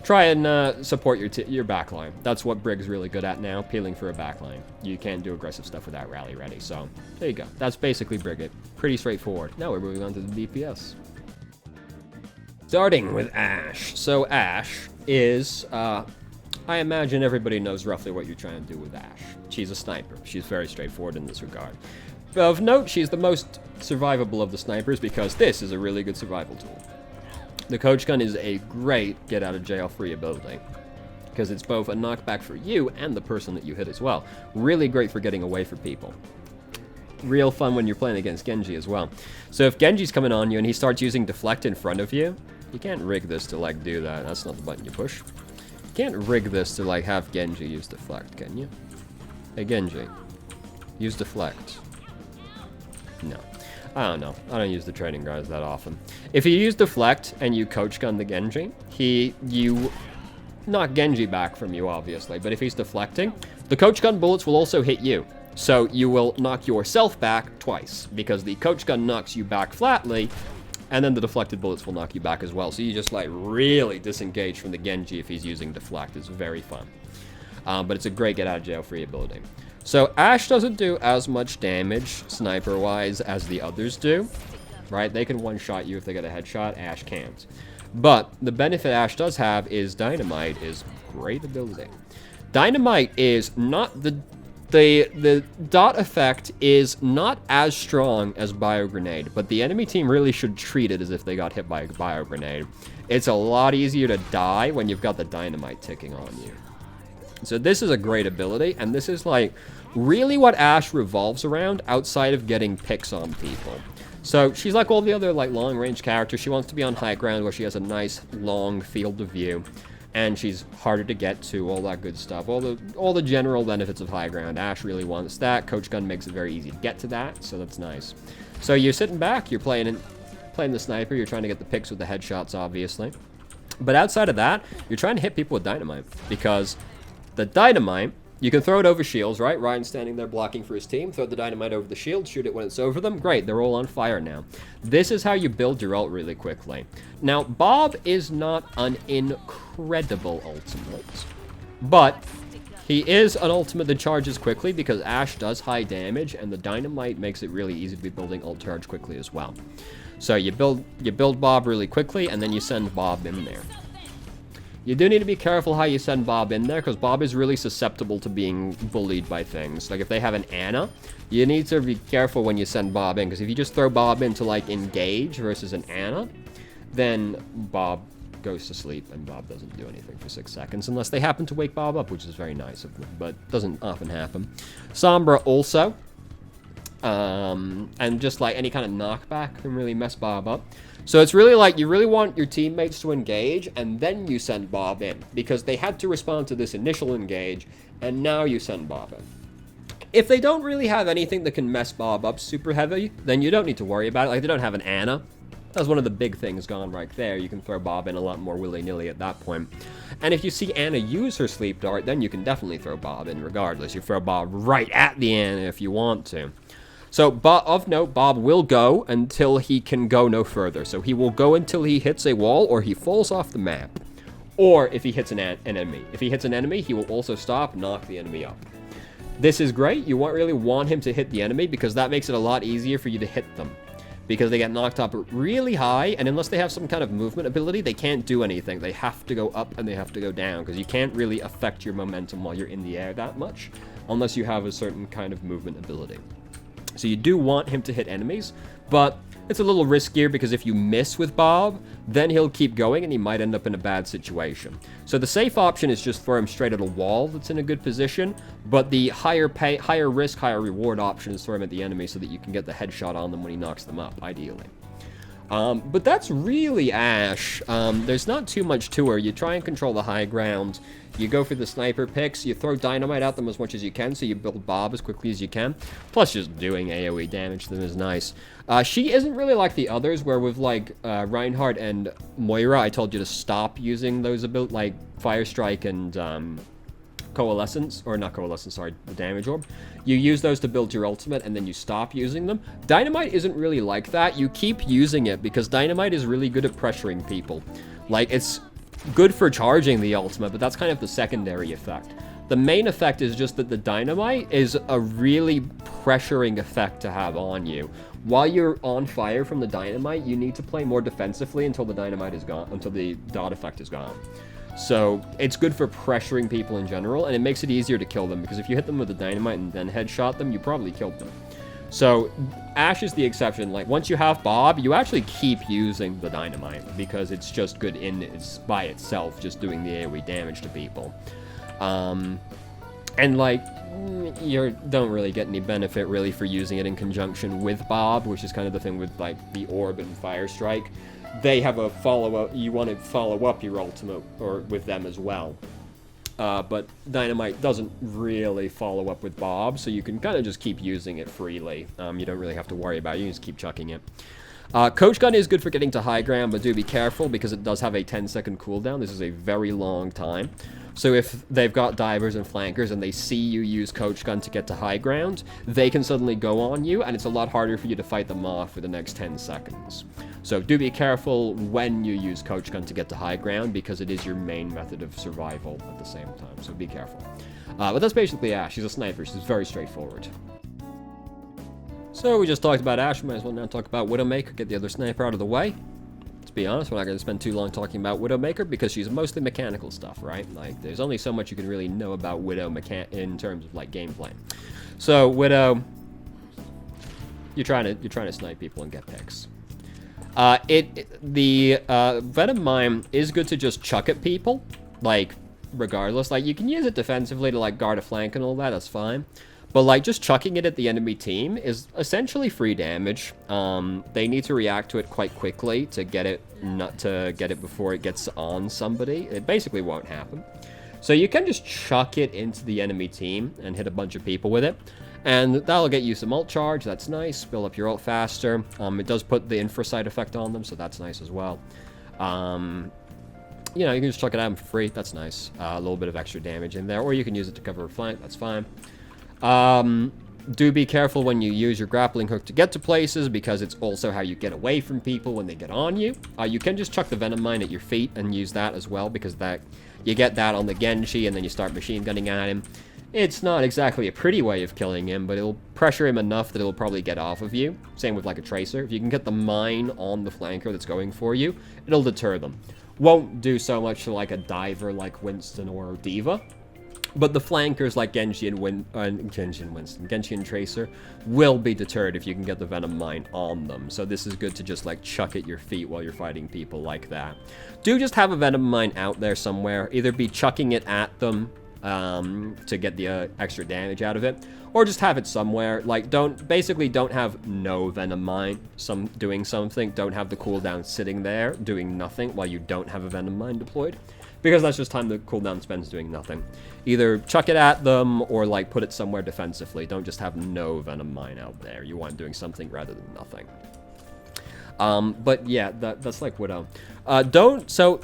try and support your backline. That's what Brig's really good at now, peeling for a backline. You can't do aggressive stuff without Rally ready. So there you go. That's basically Brigitte. Pretty straightforward. Now we're moving on to the DPS. Starting with Ashe. So Ashe is, I imagine everybody knows roughly what you're trying to do with Ashe. She's a sniper. She's very straightforward in this regard. Of note, she's the most survivable of the snipers because this is a really good survival tool. The coach gun is a great get out of jail free ability because it's both a knockback for you and the person that you hit as well. Really great for getting away from people. Real fun when you're playing against Genji as well. So if Genji's coming on you and he starts using deflect in front of you, you can't rig this to like do that. That's not the button you push. You can't rig this to like have Genji use deflect, can you? Hey Genji, use deflect. No. I don't know. I don't use the trading guards that often. If you use deflect and you coach gun the Genji, you knock Genji back from you, obviously. But if he's deflecting, the coach gun bullets will also hit you. So you will knock yourself back twice, because the coach gun knocks you back flatly, and then the deflected bullets will knock you back as well. So you just like really disengage from the Genji if he's using deflect. It's very fun. But it's a great get out of jail free ability. So Ashe doesn't do as much damage sniper-wise as the others do, right? They can one-shot you if they get a headshot. Ashe can't. But the benefit Ashe does have is Dynamite is great ability. Dynamite is not the dot effect is not as strong as Bio Grenade, but the enemy team really should treat it as if they got hit by a Bio Grenade. It's a lot easier to die when you've got the Dynamite ticking on you. So this is a great ability, and this is like really what Ashe revolves around outside of getting picks on people. So she's like all the other like long-range characters. She wants to be on high ground where she has a nice long field of view, and she's harder to get to, all that good stuff. All the general benefits of high ground. Ashe really wants that. Coach gun makes it very easy to get to that, so that's nice. So you're sitting back, you're playing the sniper, you're trying to get the picks with the headshots, obviously. But outside of that, you're trying to hit people with Dynamite, because the Dynamite, you can throw it over shields, right? Ryan's standing there blocking for his team. Throw the Dynamite over the shield, shoot it when it's over them. Great, they're all on fire now. This is how you build your ult really quickly. Now, Bob is not an incredible ultimate, but he is an ultimate that charges quickly because Ashe does high damage, and the Dynamite makes it really easy to be building ult charge quickly as well. So you build Bob really quickly, and then you send Bob in there. You do need to be careful how you send Bob in there, because Bob is really susceptible to being bullied by things. Like, if they have an Ana, you need to be careful when you send Bob in, because if you just throw Bob in to, like, engage versus an Ana, then Bob goes to sleep, and Bob doesn't do anything for 6 seconds, unless they happen to wake Bob up, which is very nice of them, but doesn't often happen. Sombra also. And just, like, any kind of knockback can really mess Bob up. So it's really like you really want your teammates to engage, and then you send Bob in, because they had to respond to this initial engage, and now you send Bob in. If they don't really have anything that can mess Bob up super heavy, then you don't need to worry about it. Like, they don't have an Ana. That's one of the big things gone right there. You can throw Bob in a lot more willy-nilly at that point. And if you see Ana use her sleep dart, then you can definitely throw Bob in regardless. You throw Bob right at the Ana if you want to. So, of note, Bob will go until he can go no further. So he will go until he hits a wall or he falls off the map. Or if he hits an enemy. If he hits an enemy, he will also stop, knock the enemy up. This is great. You really want him to hit the enemy, because that makes it a lot easier for you to hit them. Because they get knocked up really high, and unless they have some kind of movement ability, they can't do anything. They have to go up and they have to go down, because you can't really affect your momentum while you're in the air that much, unless you have a certain kind of movement ability. So you do want him to hit enemies, but it's a little riskier, because if you miss with Bob, then he'll keep going and he might end up in a bad situation. So the safe option is just throw him straight at a wall that's in a good position, but the higher risk, higher reward option is throw him at the enemy so that you can get the headshot on them when he knocks them up, ideally. But that's really Ashe. There's not too much to her. You try and control the high ground. You go for the sniper picks. You throw Dynamite at them as much as you can, so you build Bob as quickly as you can. Plus, just doing AoE damage to them is nice. She isn't really like the others, where with, like, Reinhardt and Moira, I told you to stop using those abilities, like Fire Strike and Coalescence, or not Coalescence, sorry, the Damage Orb. You use those to build your ultimate, and then you stop using them. Dynamite isn't really like that. You keep using it, because Dynamite is really good at pressuring people. Like, it's good for charging the ultimate, but that's kind of the secondary effect. The main effect is just that the Dynamite is a really pressuring effect to have on you. While you're on fire from the Dynamite, you need to play more defensively until the Dynamite is gone, until the dot effect is gone. So it's good for pressuring people in general, and it makes it easier to kill them, because if you hit them with the Dynamite and then headshot them, you probably killed them. So Ashe is the exception. Like, once you have Bob, you actually keep using the Dynamite because it's just good by itself, just doing the AoE damage to people. And like, you don't really get any benefit really for using it in conjunction with Bob, which is kind of the thing with like the Orb and Fire Strike. They have a follow-up. You want to follow up your ultimate or with them as well. But Dynamite doesn't really follow up with Bob, so you can kind of just keep using it freely. You don't really have to worry about it. You can just keep chucking it. Coach Gun is good for getting to high ground, but do be careful because it does have a 10-second cooldown. This is a very long time. So if they've got divers and flankers and they see you use Coach Gun to get to high ground, they can suddenly go on you, and it's a lot harder for you to fight them off for the next 10 seconds. So do be careful when you use Coach Gun to get to high ground, because it is your main method of survival at the same time, so be careful. But that's basically Ashe. She's a sniper. She's very straightforward. So we just talked about Ashe. Might as well now talk about Widowmaker, get the other sniper out of the way. To be honest, we're not going to spend too long talking about Widowmaker because she's mostly mechanical stuff, right? Like, there's only so much you can really know about Widow in terms of like gameplay. So Widow, you're trying to snipe people and get picks. The Venom Mine is good to just chuck at people, like regardless. Like, you can use it defensively to like guard a flank and all that. That's fine. But like just chucking it at the enemy team is essentially free damage. They need to react to it quite quickly to get it before it gets on somebody. It basically won't happen. So you can just chuck it into the enemy team and hit a bunch of people with it. And that'll get you some ult charge. That's nice. Build up your ult faster. It does put the infra side effect on them, so that's nice as well. You know, you can just chuck it at them for free. That's nice. A little bit of extra damage in there. Or you can use it to cover a flank. That's fine. Do be careful when you use your grappling hook to get to places, because it's also how you get away from people when they get on you. You can just chuck the Venom Mine at your feet and use that as well, because you get that on the Genji and then you start machine gunning at him. It's not exactly a pretty way of killing him, but it'll pressure him enough that it'll probably get off of you. Same with like a Tracer. If you can get the mine on the flanker that's going for you, it'll deter them. Won't do so much to like a diver like Winston or D.Va. But the flankers like Genji and Winston, Genji and Tracer will be deterred if you can get the Venom Mine on them. So this is good to just like chuck at your feet while you're fighting people like that. Do just have a Venom Mine out there somewhere. Either be chucking it at them to get the extra damage out of it, or just have it somewhere. Like, don't have no Venom Mine doing something. Don't have the cooldown sitting there doing nothing while you don't have a Venom Mine deployed. Because that's just time the cooldown spends doing nothing. Either chuck it at them or like put it somewhere defensively. Don't just have no Venom Mine out there. You want doing something rather than nothing. But yeah, that's like Widow. So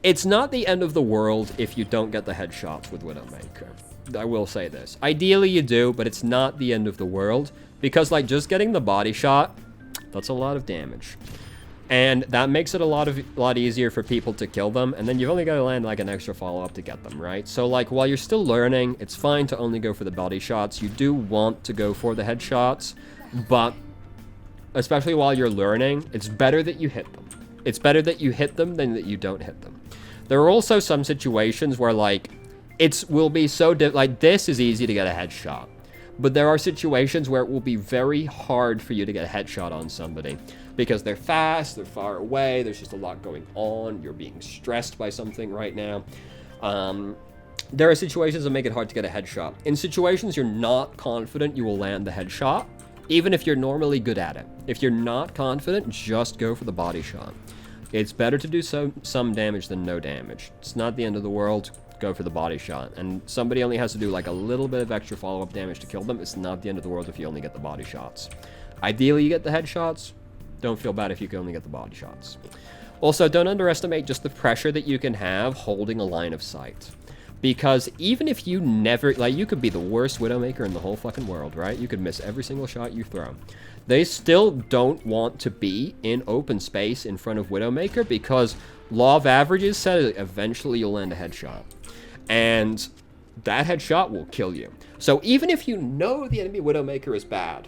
it's not the end of the world if you don't get the headshots with Widowmaker. I will say this. Ideally you do, but it's not the end of the world, because like just getting the body shot, that's a lot of damage. And that makes it a lot easier for people to kill them, and then you've only got to land like an extra follow-up to get them, right? So like while you're still learning, it's fine to only go for the body shots. You do want to go for the headshots, but especially while you're learning, it's better that you hit them. It's better that you hit them than that you don't hit them. There are also some situations where like will be so like this is easy to get a headshot, but there are situations where it will be very hard for you to get a headshot on somebody. Because they're fast, they're far away, there's just a lot going on, you're being stressed by something right now. There are situations that make it hard to get a headshot. In situations you're not confident you will land the headshot, even if you're normally good at it. If you're not confident, just go for the body shot. It's better to do some damage than no damage. It's not the end of the world, go for the body shot. And somebody only has to do like a little bit of extra follow-up damage to kill them. It's not the end of the world if you only get the body shots. Ideally you get the headshots. Don't feel bad if you can only get the body shots. Also, don't underestimate just the pressure that you can have holding a line of sight. Because even if you never, like, you could be the worst Widowmaker in the whole fucking world, right? You could miss every single shot you throw. They still don't want to be in open space in front of Widowmaker, because law of averages says eventually you'll land a headshot. And that headshot will kill you. So even if you know the enemy Widowmaker is bad,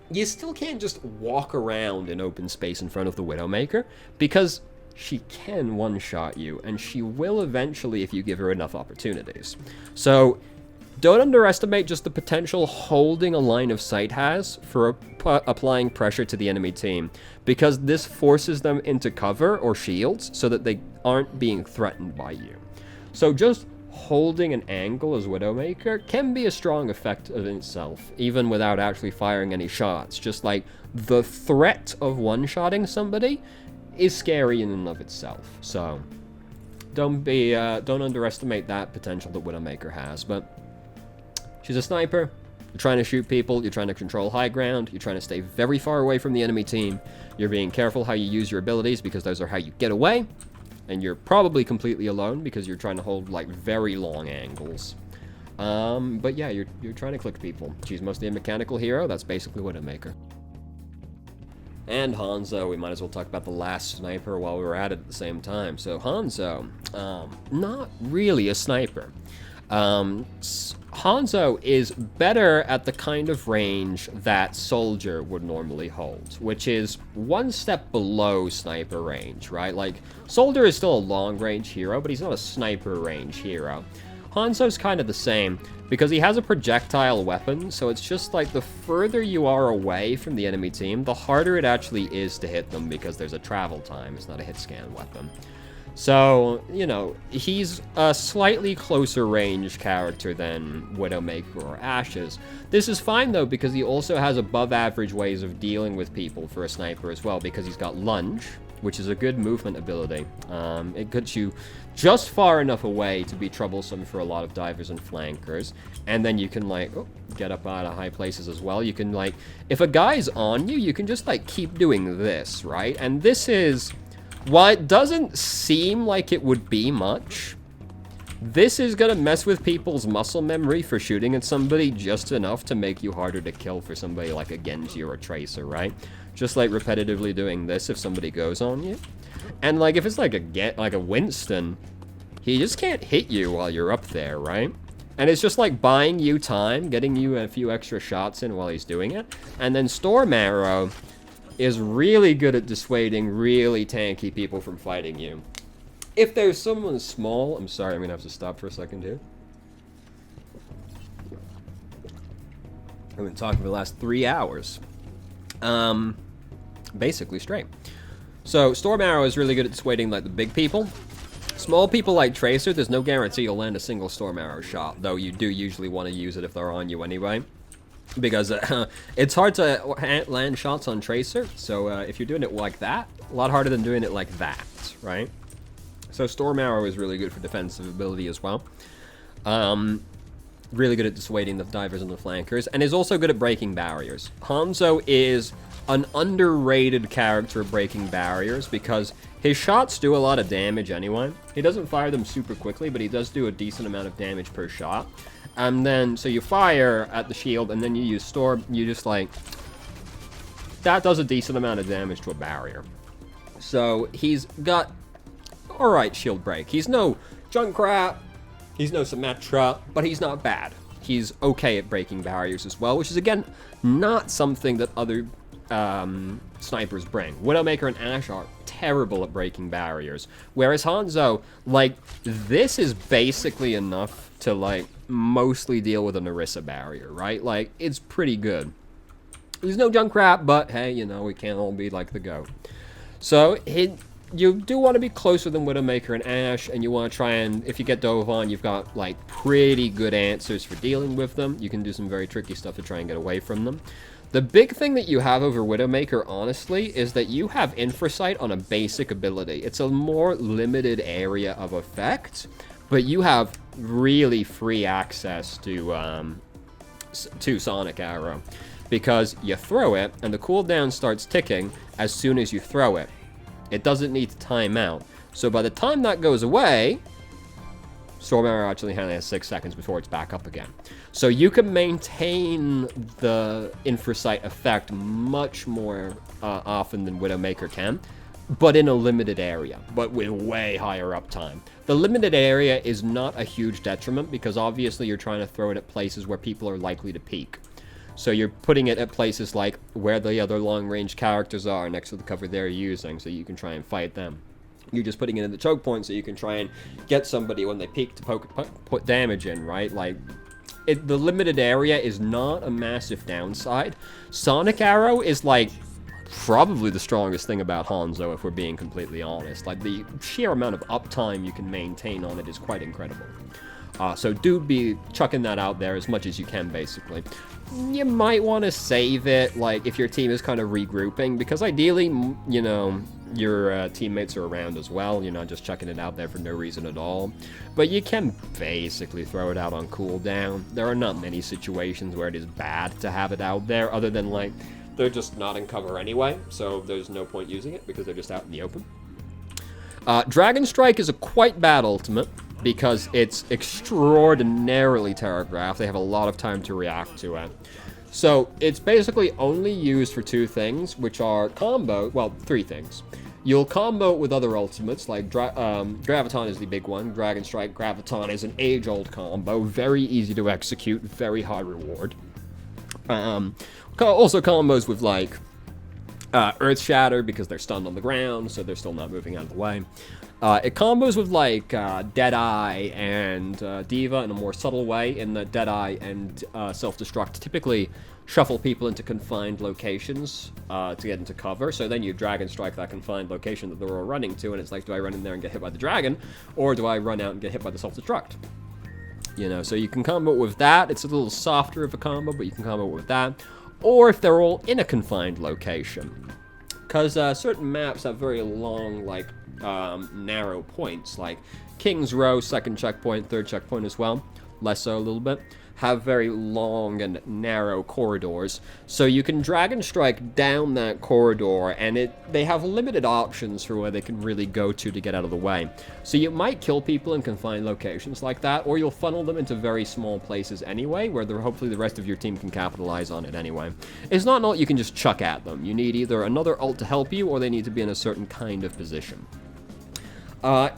you still can't just walk around in open space in front of the Widowmaker, because she can one-shot you, and she will eventually if you give her enough opportunities. So don't underestimate just the potential holding a line of sight has for applying pressure to the enemy team, because this forces them into cover or shields so that they aren't being threatened by you. So just holding an angle as Widowmaker can be a strong effect in itself, even without actually firing any shots. Just like the threat of one-shotting somebody is scary in and of itself. So don't underestimate that potential that Widowmaker has. But she's a sniper. You're trying to shoot people. You're trying to control high ground. You're trying to stay very far away from the enemy team. You're being careful how you use your abilities, because those are how you get away. And you're probably completely alone because you're trying to hold like very long angles. But yeah, you're trying to click people. She's mostly a mechanical hero. That's basically Widowmaker. And Hanzo, we might as well talk about the last sniper while we're at it at the same time. So Hanzo, not really a sniper. Hanzo is better at the kind of range that Soldier would normally hold, which is one step below sniper range, right? Like, Soldier is still a long-range hero, but he's not a sniper range hero. Hanzo's kind of the same, because he has a projectile weapon, so it's just like the further you are away from the enemy team, the harder it actually is to hit them, because there's a travel time. It's not a hit scan weapon. So, you know, he's a slightly closer range character than Widowmaker or Ashe's. This is fine, though, because he also has above average ways of dealing with people for a sniper as well, because he's got lunge, which is a good movement ability. It gets you just far enough away to be troublesome for a lot of divers and flankers, and then you can, like, get up out of high places as well. You can, like, if a guy's on you, you can just, like, keep doing this, right? And this is... while it doesn't seem like it would be much, this is going to mess with people's muscle memory for shooting at somebody just enough to make you harder to kill for somebody like a Genji or a Tracer, right? Just like repetitively doing this if somebody goes on you. And like if it's like a Winston, he just can't hit you while you're up there, right? And it's just like buying you time, getting you a few extra shots in while he's doing it. And then Storm Arrow is really good at dissuading really tanky people from fighting you. If there's someone small... I'm sorry, I'm going to have to stop for a second here. I've been talking for the last 3 hours. Basically straight. So, Storm Arrow is really good at dissuading, like, the big people. Small people like Tracer, there's no guarantee you'll land a single Storm Arrow shot, though you do usually want to use it if they're on you anyway. Because it's hard to land shots on Tracer, so if you're doing it like that, a lot harder than doing it like that, right? So Storm Arrow is really good for defensive ability as well. Really good at dissuading the divers and the flankers, and is also good at breaking barriers. Hanzo is an underrated character at breaking barriers because his shots do a lot of damage anyway. He doesn't fire them super quickly, but he does do a decent amount of damage per shot. And then, so you fire at the shield, and then you use Storm, you just like, that does a decent amount of damage to a barrier. So he's got alright shield break. He's no Junkrat, he's no Symmetra, but he's not bad. He's okay at breaking barriers as well, which is, again, not something that other snipers bring. Widowmaker and Ashe are terrible at breaking barriers, whereas Hanzo, like, this is basically enough to, like, mostly deal with an Orisa barrier, right? Like, it's pretty good. He's no Junkrat, but hey, you know, we can't all be like the GOAT. So, you do want to be closer than Widowmaker and Ashe, and you want to try and, if you get D.Va on, you've got, like, pretty good answers for dealing with them. You can do some very tricky stuff to try and get away from them. The big thing that you have over Widowmaker, honestly, is that you have Infrasight on a basic ability. It's a more limited area of effect, but you have really free access to Sonic Arrow, because you throw it, and the cooldown starts ticking as soon as you throw it. It doesn't need to time out. So by the time that goes away, Storm Arrow actually only has 6 seconds before it's back up again. So you can maintain the Infrasight effect much more often than Widowmaker can, but in a limited area, but with way higher uptime. The limited area is not a huge detriment, because obviously you're trying to throw it at places where people are likely to peek. So you're putting it at places like where the other long-range characters are next to the cover they're using, so you can try and fight them. You're just putting it in the choke point so you can try and get somebody when they peek to put damage in, right? Like, the limited area is not a massive downside. Sonic Arrow is like probably the strongest thing about Hanzo, if we're being completely honest. Like, the sheer amount of uptime you can maintain on it is quite incredible. So do be chucking that out there as much as you can, basically. You might want to save it, like, if your team is kind of regrouping, because ideally, you know, your teammates are around as well. You're not just chucking it out there for no reason at all. But you can basically throw it out on cooldown. There are not many situations where it is bad to have it out there, other than, like, they're just not in cover anyway, so there's no point using it because they're just out in the open. Dragon Strike is a quite bad ultimate because it's extraordinarily telegraphed. They have a lot of time to react to it. So it's basically only used for two things, which are combo, well, three things. You'll combo it with other ultimates, like Graviton is the big one. Dragon Strike, Graviton is an age-old combo, very easy to execute, very high reward. Also combos with, like, Earth Shatter, because they're stunned on the ground, so they're still not moving out of the way. It combos with, like, Deadeye and D.Va in a more subtle way, in that Deadeye and Self-Destruct typically shuffle people into confined locations to get into cover, so then you Dragon Strike that confined location that they're all running to, and it's like, do I run in there and get hit by the dragon, or do I run out and get hit by the Self-Destruct? You know, so you can combo it with that. It's a little softer of a combo, but you can combo it with that. Or if they're all in a confined location. Because certain maps have very long, like, narrow points, like King's Row, second checkpoint, third checkpoint as well, less so a little bit, have very long and narrow corridors, so you can Dragon Strike down that corridor, and they have limited options for where they can really go to get out of the way. So you might kill people in confined locations like that, or you'll funnel them into very small places anyway, where hopefully the rest of your team can capitalize on it anyway. It's not an ult you can just chuck at them. You need either another ult to help you, or they need to be in a certain kind of position.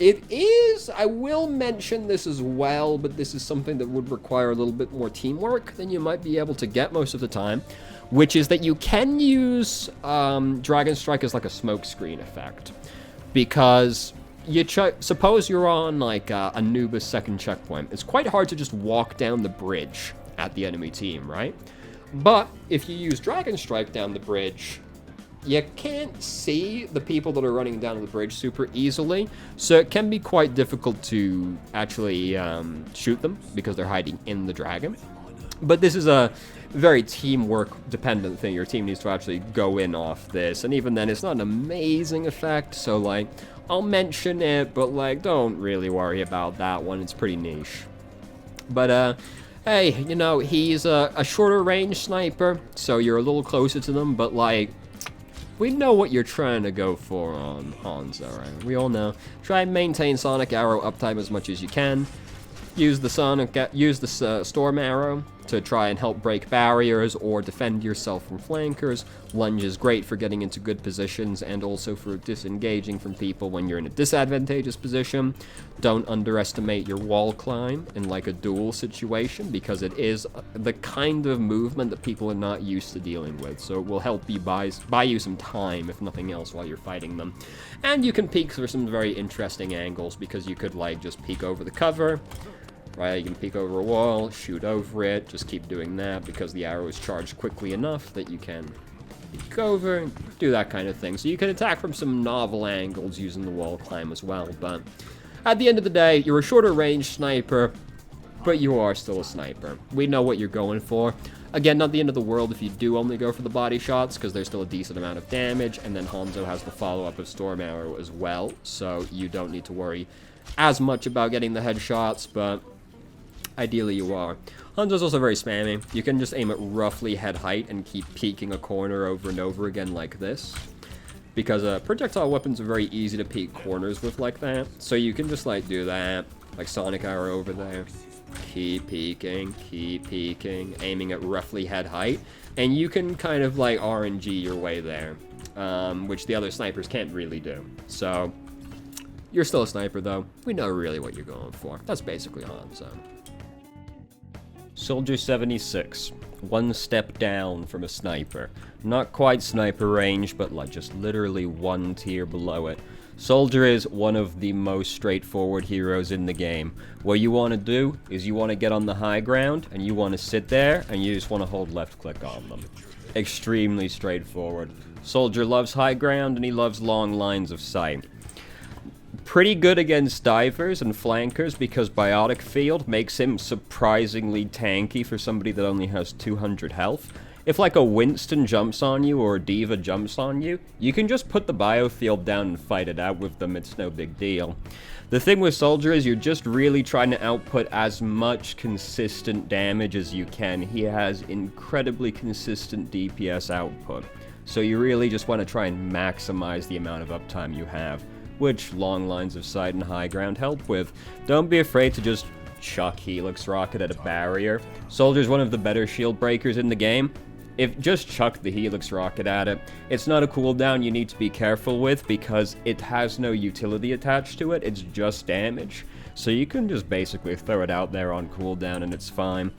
It is, I will mention this as well, but this is something that would require a little bit more teamwork than you might be able to get most of the time, which is that you can use Dragon Strike as like a smoke screen effect, because suppose you're on like Anubis second checkpoint. It's quite hard to just walk down the bridge at the enemy team, right? But if you use Dragon Strike down the bridge, you can't see the people that are running down the bridge super easily, so it can be quite difficult to actually shoot them because they're hiding in the dragon. But this is a very teamwork dependent thing. Your team needs to actually go in off this, and even then it's not an amazing effect, so like, I'll mention it, but like, don't really worry about that one. It's pretty niche. But hey, you know, he's a shorter range sniper, so you're a little closer to them, but like, we know what you're trying to go for on Hanzo, right? We all know. Try and maintain Sonic Arrow uptime as much as you can. Use the Storm Arrow to try and help break barriers or defend yourself from flankers. Lunge is great for getting into good positions and also for disengaging from people when you're in a disadvantageous position. Don't underestimate your wall climb in like a duel situation, because it is the kind of movement that people are not used to dealing with. So it will help you buy you some time, if nothing else, while you're fighting them. And you can peek for some very interesting angles, because you could like just peek over the cover. Right, you can peek over a wall, shoot over it, just keep doing that because the arrow is charged quickly enough that you can peek over and do that kind of thing. So you can attack from some novel angles using the wall climb as well, but at the end of the day, you're a shorter range sniper, but you are still a sniper. We know what you're going for. Again, not the end of the world if you do only go for the body shots, because there's still a decent amount of damage, and then Hanzo has the follow-up of Storm Arrow as well, so you don't need to worry as much about getting the headshots, but ideally you are. Hanzo's also very spammy. You can just aim at roughly head height and keep peeking a corner over and over again like this. Because projectile weapons are very easy to peek corners with like that. So you can just like do that, like Sonic Arrow over there. Keep peeking, aiming at roughly head height. And you can kind of like RNG your way there, which the other snipers can't really do. So you're still a sniper though. We know really what you're going for. That's basically Hanzo. Soldier 76, one step down from a sniper. Not quite sniper range, but like just literally one tier below it. Soldier is one of the most straightforward heroes in the game. What you want to do is you want to get on the high ground, and you want to sit there, and you just want to hold left click on them. Extremely straightforward. Soldier loves high ground, and he loves long lines of sight. Pretty good against divers and flankers because Biotic Field makes him surprisingly tanky for somebody that only has 200 health. If like a Winston jumps on you or a D.Va jumps on you, you can just put the biofield down and fight it out with them, it's no big deal. The thing with Soldier is you're just really trying to output as much consistent damage as you can. He has incredibly consistent DPS output, so you really just want to try and maximize the amount of uptime you have, which long lines of sight and high ground help with. Don't be afraid to just chuck Helix Rocket at a barrier. Soldier's one of the better shield breakers in the game. If just chuck the Helix Rocket at it. It's not a cooldown you need to be careful with because it has no utility attached to it, it's just damage. So you can just basically throw it out there on cooldown and it's fine.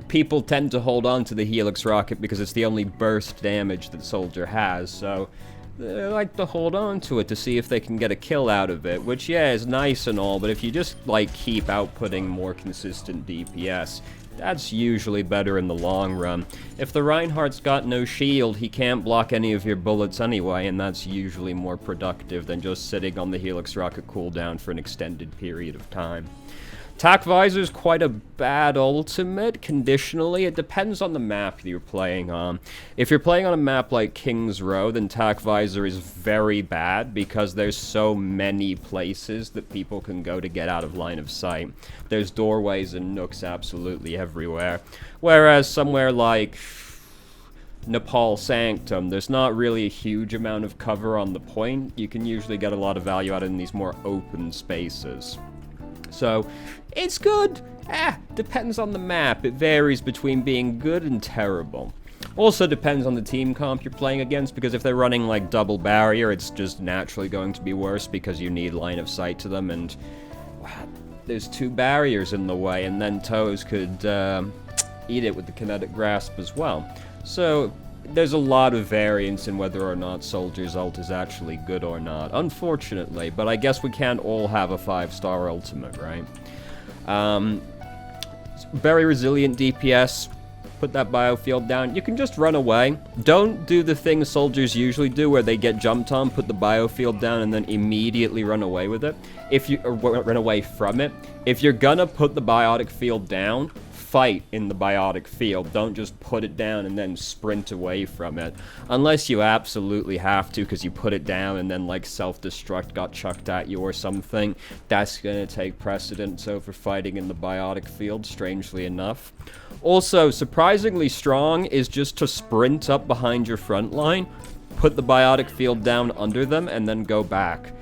People tend to hold on to the Helix Rocket because it's the only burst damage that Soldier has, so they like to hold on to it to see if they can get a kill out of it, which yeah, is nice and all, but if you just like keep outputting more consistent DPS, that's usually better in the long run. If the Reinhardt's got no shield, he can't block any of your bullets anyway, and that's usually more productive than just sitting on the Helix Rocket cooldown for an extended period of time. Tac Visor's quite a bad ultimate, conditionally. It depends on the map you're playing on. If you're playing on a map like King's Row, then Tac Visor is very bad because there's so many places that people can go to get out of line of sight. There's doorways and nooks absolutely everywhere. Whereas somewhere like Nepal Sanctum, there's not really a huge amount of cover on the point. You can usually get a lot of value out in these more open spaces. So, it's good. Depends on the map. It varies between being good and terrible. Also depends on the team comp you're playing against, because if they're running like double barrier, it's just naturally going to be worse because you need line of sight to them, and there's two barriers in the way, and then Toes could eat it with the kinetic grasp as well. So there's a lot of variance in whether or not Soldier's ult is actually good or not, unfortunately, but I guess we can't all have a 5-star ultimate, right? Very resilient DPS. Put that biofield down. You can just run away. Don't do the thing soldiers usually do where they get jumped on, put the biofield down, and then immediately run away with it. Run away from it. If you're gonna put the biotic field down, fight in the biotic field. Don't just put it down and then sprint away from it. Unless you absolutely have to because you put it down and then like self-destruct got chucked at you or something. That's gonna take precedence over fighting in the biotic field, strangely enough. Also, surprisingly strong is just to sprint up behind your front line, put the biotic field down under them, and then go back.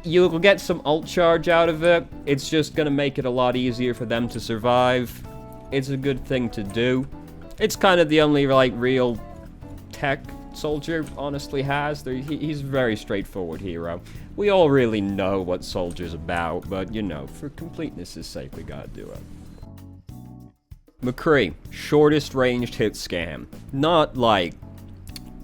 You'll get some ult charge out of it. It's just gonna make it a lot easier for them to survive. It's a good thing to do. It's kind of the only, like, real tech Soldier honestly has. He's a very straightforward hero. We all really know what Soldier's about, but, you know, for completeness' sake, we gotta do it. McCree, shortest ranged hit scam. Not, like,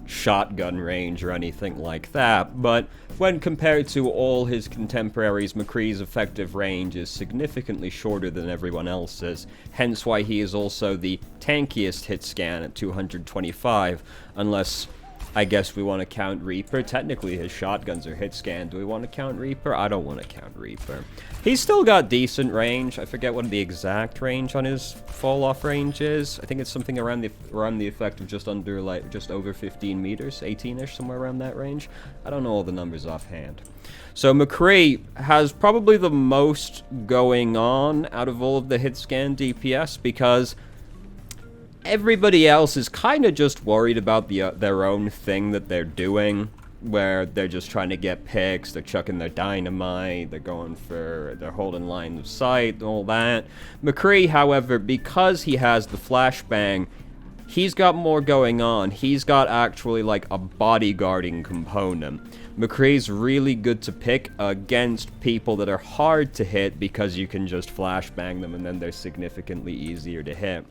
shotgun range or anything like that, but when compared to all his contemporaries, McCree's effective range is significantly shorter than everyone else's, hence why he is also the tankiest hit scan at 225, unless I guess we want to count Reaper. Technically his shotguns are hit scan. Do we want to count Reaper? I don't want to count Reaper. He's still got decent range. I forget what the exact range on his fall off range is. I think it's something around the effect of just over 15 meters, 18ish, somewhere around that range. I don't know all the numbers offhand. So McCree has probably the most going on out of all of the hit scan DPS because everybody else is kind of just worried about their own thing that they're doing, where they're just trying to get picks, they're chucking their dynamite, they're holding line of sight, all that. McCree, however, because he has the flashbang, he's got more going on. He's got actually like a bodyguarding component. McCree's really good to pick against people that are hard to hit because you can just flashbang them and then they're significantly easier to hit.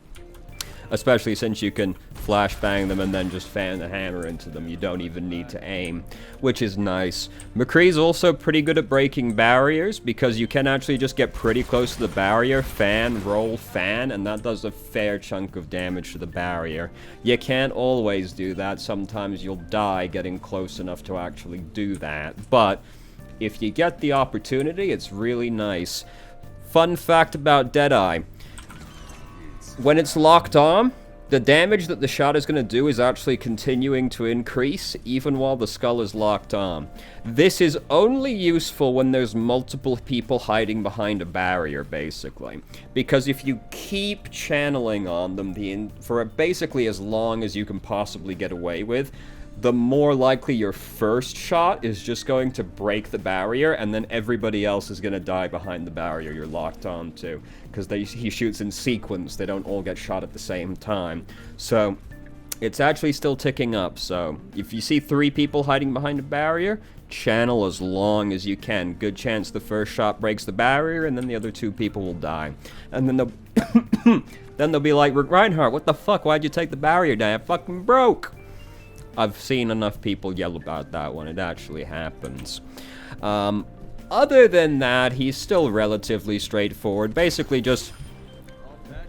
Especially since you can flashbang them and then just fan the hammer into them. You don't even need to aim, which is nice. McCree's also pretty good at breaking barriers because you can actually just get pretty close to the barrier, fan, roll, fan, and that does a fair chunk of damage to the barrier. You can't always do that. Sometimes you'll die getting close enough to actually do that, but if you get the opportunity, it's really nice. Fun fact about Deadeye. When it's locked on, the damage that the shot is going to do is actually continuing to increase even while the skull is locked on. This is only useful when there's multiple people hiding behind a barrier, basically. Because if you keep channeling on them for basically as long as you can possibly get away with, the more likely your first shot is just going to break the barrier, and then everybody else is going to die behind the barrier you're locked on to. Because he shoots in sequence, they don't all get shot at the same time. So, it's actually still ticking up, so if you see 3 people hiding behind a barrier, channel as long as you can. Good chance the first shot breaks the barrier, and then the other 2 people will die. And then they'll be like, Reinhardt, what the fuck, why'd you take the barrier down? It fucking broke! I've seen enough people yell about that one. It actually happens. Other than that, he's still relatively straightforward. Basically just,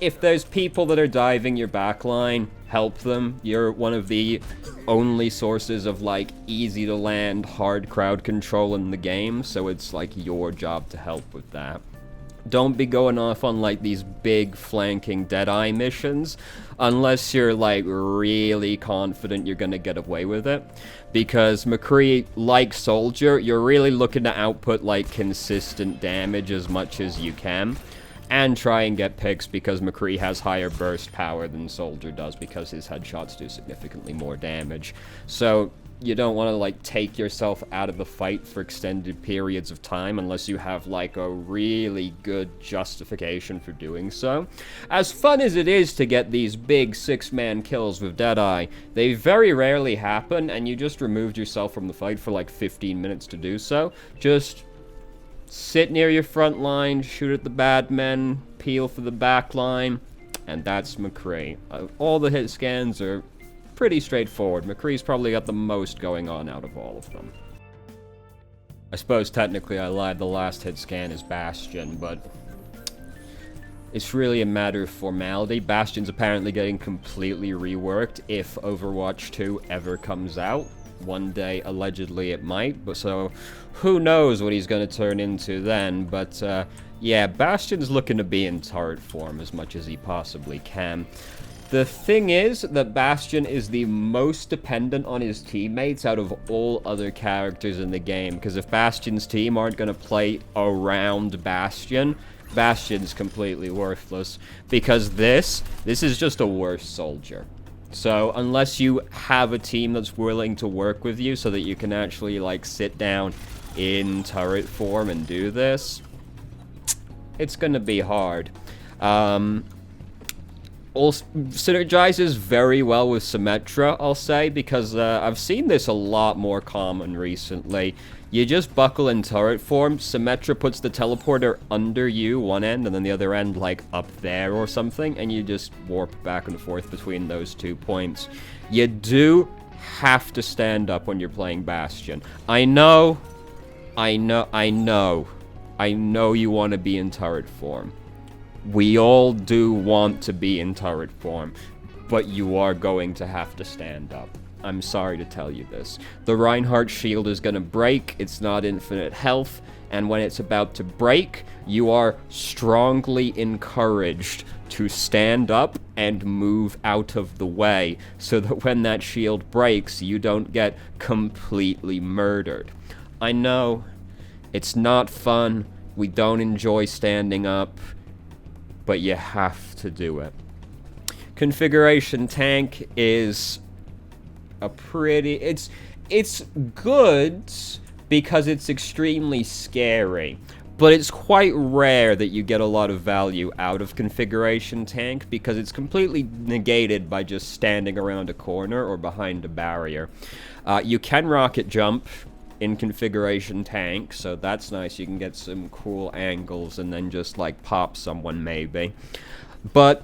if there's people that are diving your backline, help them. You're one of the only sources of, like, easy to land, hard crowd control in the game, so it's, like, your job to help with that. Don't be going off on, like, these big flanking Deadeye missions unless you're, like, really confident you're gonna get away with it. Because McCree, like Soldier, you're really looking to output, like, consistent damage as much as you can. And try and get picks because McCree has higher burst power than Soldier does because his headshots do significantly more damage. So you don't want to, like, take yourself out of the fight for extended periods of time unless you have, like, a really good justification for doing so. As fun as it is to get these big 6-man kills with Deadeye, they very rarely happen, and you just removed yourself from the fight for, like, 15 minutes to do so. Just sit near your front line, shoot at the bad men, peel for the back line, and that's McCree. All the hit scans are pretty straightforward. McCree's probably got the most going on out of all of them. I suppose technically I lied, the last hit scan is Bastion, but it's really a matter of formality. Bastion's apparently getting completely reworked if Overwatch 2 ever comes out. One day, allegedly, it might, but so who knows what he's going to turn into then, but yeah, Bastion's looking to be in turret form as much as he possibly can. The thing is that Bastion is the most dependent on his teammates out of all other characters in the game, because if Bastion's team aren't going to play around Bastion, Bastion's completely worthless, because this is just a worse soldier. So unless you have a team that's willing to work with you so that you can actually, like, sit down in turret form and do this, it's gonna be hard. Also, synergizes very well with Symmetra, I'll say, because I've seen this a lot more common recently. You just buckle in turret form, Symmetra puts the teleporter under you, one end, and then the other end, like, up there or something, and you just warp back and forth between those 2 points. You do have to stand up when you're playing Bastion. I know you want to be in turret form. We all do want to be in turret form, but you are going to have to stand up. I'm sorry to tell you this. The Reinhardt shield is going to break, it's not infinite health, and when it's about to break, you are strongly encouraged to stand up and move out of the way, so that when that shield breaks, you don't get completely murdered. I know, it's not fun, we don't enjoy standing up, but you have to do it. Configuration tank is a pretty... It's good because it's extremely scary, but it's quite rare that you get a lot of value out of configuration tank because it's completely negated by just standing around a corner or behind a barrier. You can rocket jump in configuration tank, so that's nice. You can get some cool angles and then just, like, pop someone maybe. But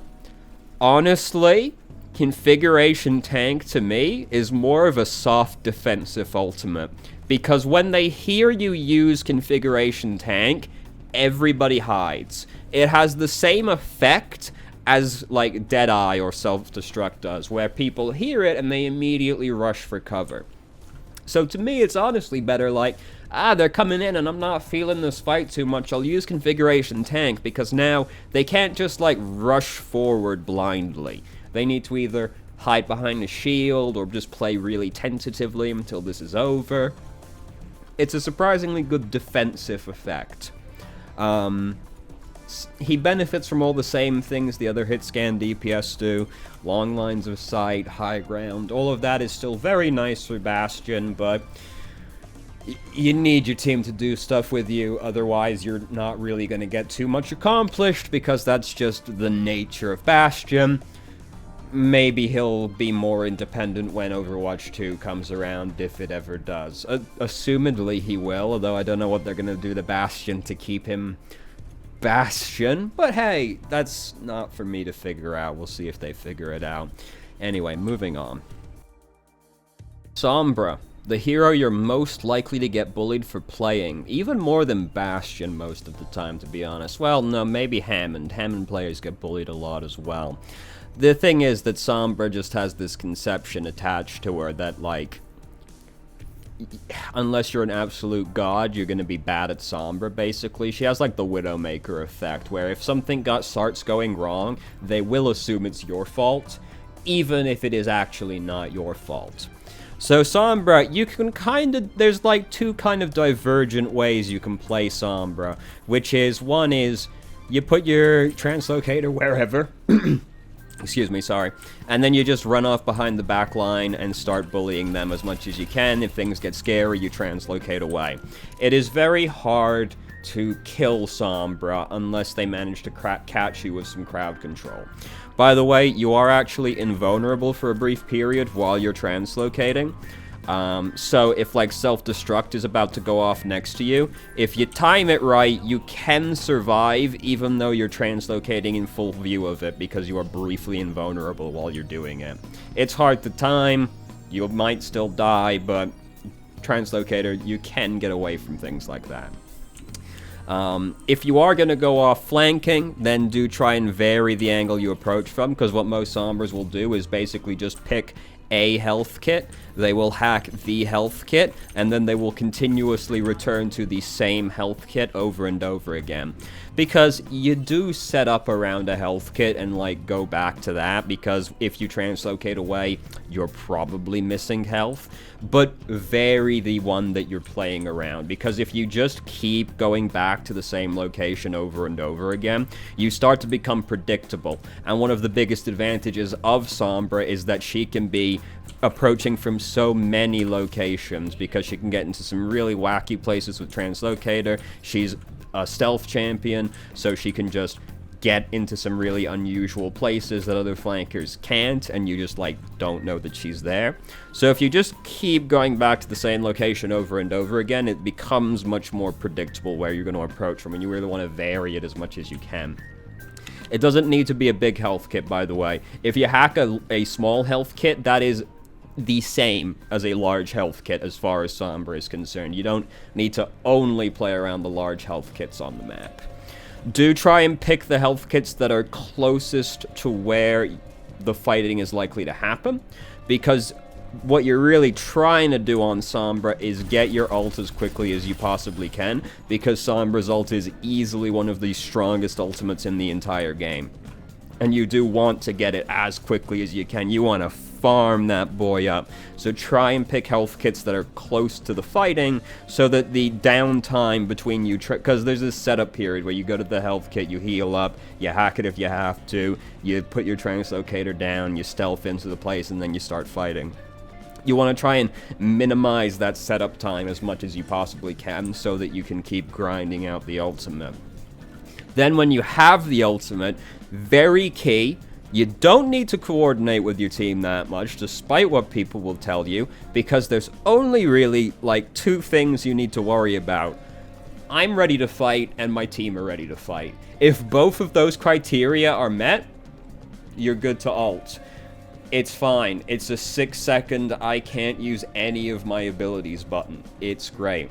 Honestly, configuration tank to me is more of a soft defensive ultimate, because when they hear you use configuration tank, everybody hides. It has the same effect as like Deadeye or Self-Destruct does, where people hear it and they immediately rush for cover. So to me, it's honestly better like, they're coming in and I'm not feeling this fight too much, I'll use configuration tank, because now they can't just like rush forward blindly. They need to either hide behind a shield or just play really tentatively until this is over. It's a surprisingly good defensive effect. He benefits from all the same things the other hit scan DPS do. Long lines of sight, high ground, all of that is still very nice for Bastion, but you need your team to do stuff with you, otherwise you're not really going to get too much accomplished, because that's just the nature of Bastion. Maybe he'll be more independent when Overwatch 2 comes around, if it ever does. Assumedly he will, although I don't know what they're going to do to Bastion to keep him Bastion. But hey, that's not for me to figure out. We'll see if they figure it out. Anyway, moving on. Sombra, the hero you're most likely to get bullied for playing, even more than Bastion most of the time, to be honest. Well, no, maybe Hammond. Hammond players get bullied a lot as well. The thing is that Sombra just has this conception attached to her that, like, unless you're an absolute god, you're going to be bad at Sombra, basically. She has, like, the Widowmaker effect, where if something starts going wrong, they will assume it's your fault, even if it is actually not your fault. So Sombra, you can there's, like, two kind of divergent ways you can play Sombra, which is, one is, you put your translocator wherever... Excuse me, sorry. And then you just run off behind the back line and start bullying them as much as you can. If things get scary, you translocate away. It is very hard to kill Sombra unless they manage to catch you with some crowd control. By the way, you are actually invulnerable for a brief period while you're translocating. So if like self-destruct is about to go off next to you, if you time it right, you can survive even though you're translocating in full view of it, because you are briefly invulnerable while you're doing it. It's hard to time, you might still die, but translocator, you can get away from things like that. If you are going to go off flanking, then do try and vary the angle you approach from, because what most Sombras will do is basically just pick a health kit, they will hack the health kit, and then they will continuously return to the same health kit over and over again. Because you do set up around a health kit and like go back to that, because if you translocate away, you're probably missing health, but vary the one that you're playing around, because if you just keep going back to the same location over and over again, you start to become predictable. And one of the biggest advantages of Sombra is that she can be approaching from so many locations, because she can get into some really wacky places with Translocator. She's a stealth champion, so she can just get into some really unusual places that other flankers can't, and you just like don't know that she's there. So if you just keep going back to the same location over and over again, it becomes much more predictable where you're going to approach from, and you really want to vary it as much as you can. It doesn't need to be a big health kit, by the way. If you hack a small health kit, that is the same as a large health kit as far as Sombra is concerned. You don't need to only play around the large health kits on the map. Do try and pick the health kits that are closest to where the fighting is likely to happen, because what you're really trying to do on Sombra is get your ult as quickly as you possibly can, because Sombra's ult is easily one of the strongest ultimates in the entire game. And you do want to get it as quickly as you can. You want to farm that boy up. So try and pick health kits that are close to the fighting, so that the downtime between you... Because there's this setup period where you go to the health kit, you heal up, you hack it if you have to, you put your translocator down, you stealth into the place, and then you start fighting. You want to try and minimize that setup time as much as you possibly can, so that you can keep grinding out the ultimate. Then when you have the ultimate, very key, you don't need to coordinate with your team that much, despite what people will tell you, because there's only really, like, two things you need to worry about. I'm ready to fight, and my team are ready to fight. If both of those criteria are met, you're good to ult. It's fine. It's a 6-second I can't use any of my abilities button. It's great.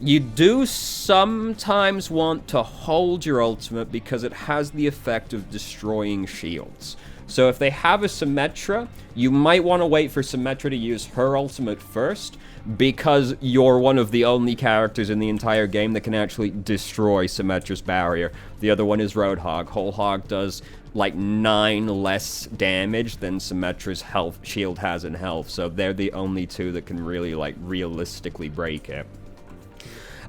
You do sometimes want to hold your ultimate because it has the effect of destroying shields. So if they have a Symmetra, you might want to wait for Symmetra to use her ultimate first, because you're one of the only characters in the entire game that can actually destroy Symmetra's barrier. The other one is Roadhog. Roadhog does like 9 less damage than Symmetra's health shield has in health, so they're the only two that can really like realistically break it.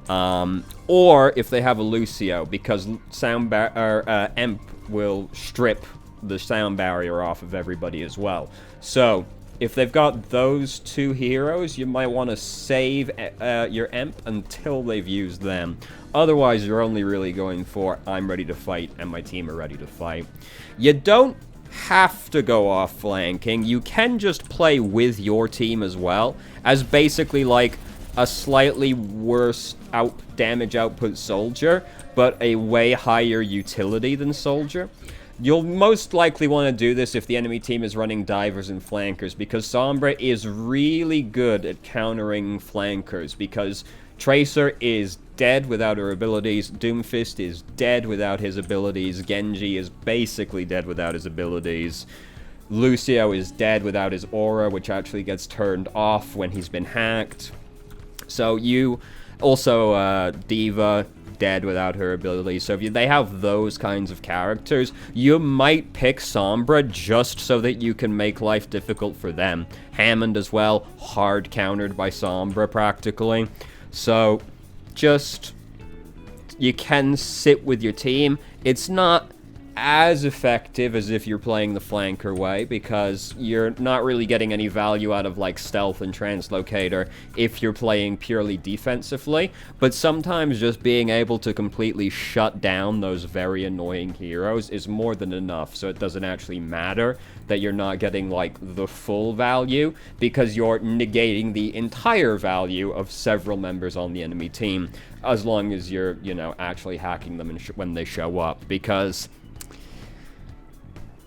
Or if they have a Lucio, because Emp will strip the sound barrier off of everybody as well. So if they've got those two heroes, you might want to save your Emp until they've used them. Otherwise, you're only really going for, I'm ready to fight, and my team are ready to fight. You don't have to go off flanking. You can just play with your team as well, as basically like a slightly worse damage output soldier, but a way higher utility than soldier. You'll most likely want to do this if the enemy team is running divers and flankers, because Sombra is really good at countering flankers, because Tracer is dead without her abilities, Doomfist is dead without his abilities, Genji is basically dead without his abilities, Lucio is dead without his aura, which actually gets turned off when he's been hacked. So you also D.Va, dead without her abilities. So if they have those kinds of characters, you might pick Sombra just so that you can make life difficult for them. Hammond as well, hard countered by Sombra practically. So just, you can sit with your team. It's not as effective as if you're playing the flanker way, because you're not really getting any value out of like stealth and translocator if you're playing purely defensively, but sometimes just being able to completely shut down those very annoying heroes is more than enough, so it doesn't actually matter that you're not getting like the full value, because you're negating the entire value of several members on the enemy team, as long as you're, you know, actually hacking them when they show up, because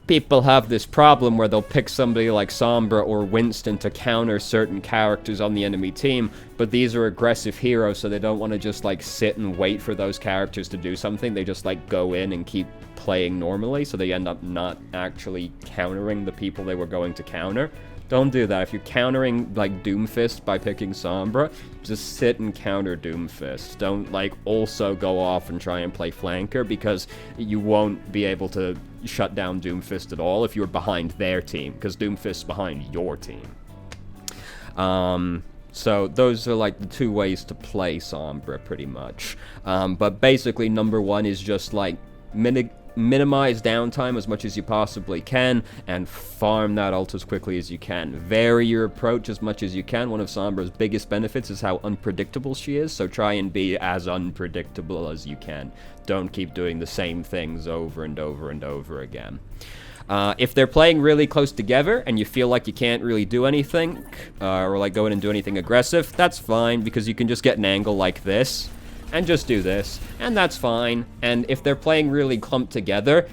people have this problem where they'll pick somebody like Sombra or Winston to counter certain characters on the enemy team, but these are aggressive heroes, so they don't want to just like sit and wait for those characters to do something. They just like go in and keep playing normally, so they end up not actually countering the people they were going to counter. Don't do that. If you're countering, like, Doomfist by picking Sombra, just sit and counter Doomfist. Don't, like, also go off and try and play flanker, because you won't be able to shut down Doomfist at all if you're behind their team, because Doomfist's behind your team. So those are, like, the two ways to play Sombra, pretty much. But basically, number one is just, like, minimize downtime as much as you possibly can, and farm that ult as quickly as you can. Vary your approach as much as you can. One of Sombra's biggest benefits is how unpredictable she is, so try and be as unpredictable as you can. Don't keep doing the same things over and over and over again. If they're playing really close together and you feel like you can't really do anything, or like go in and do anything aggressive, that's fine, because you can just get an angle like this and just do this, and that's fine. And if they're playing really clumped together,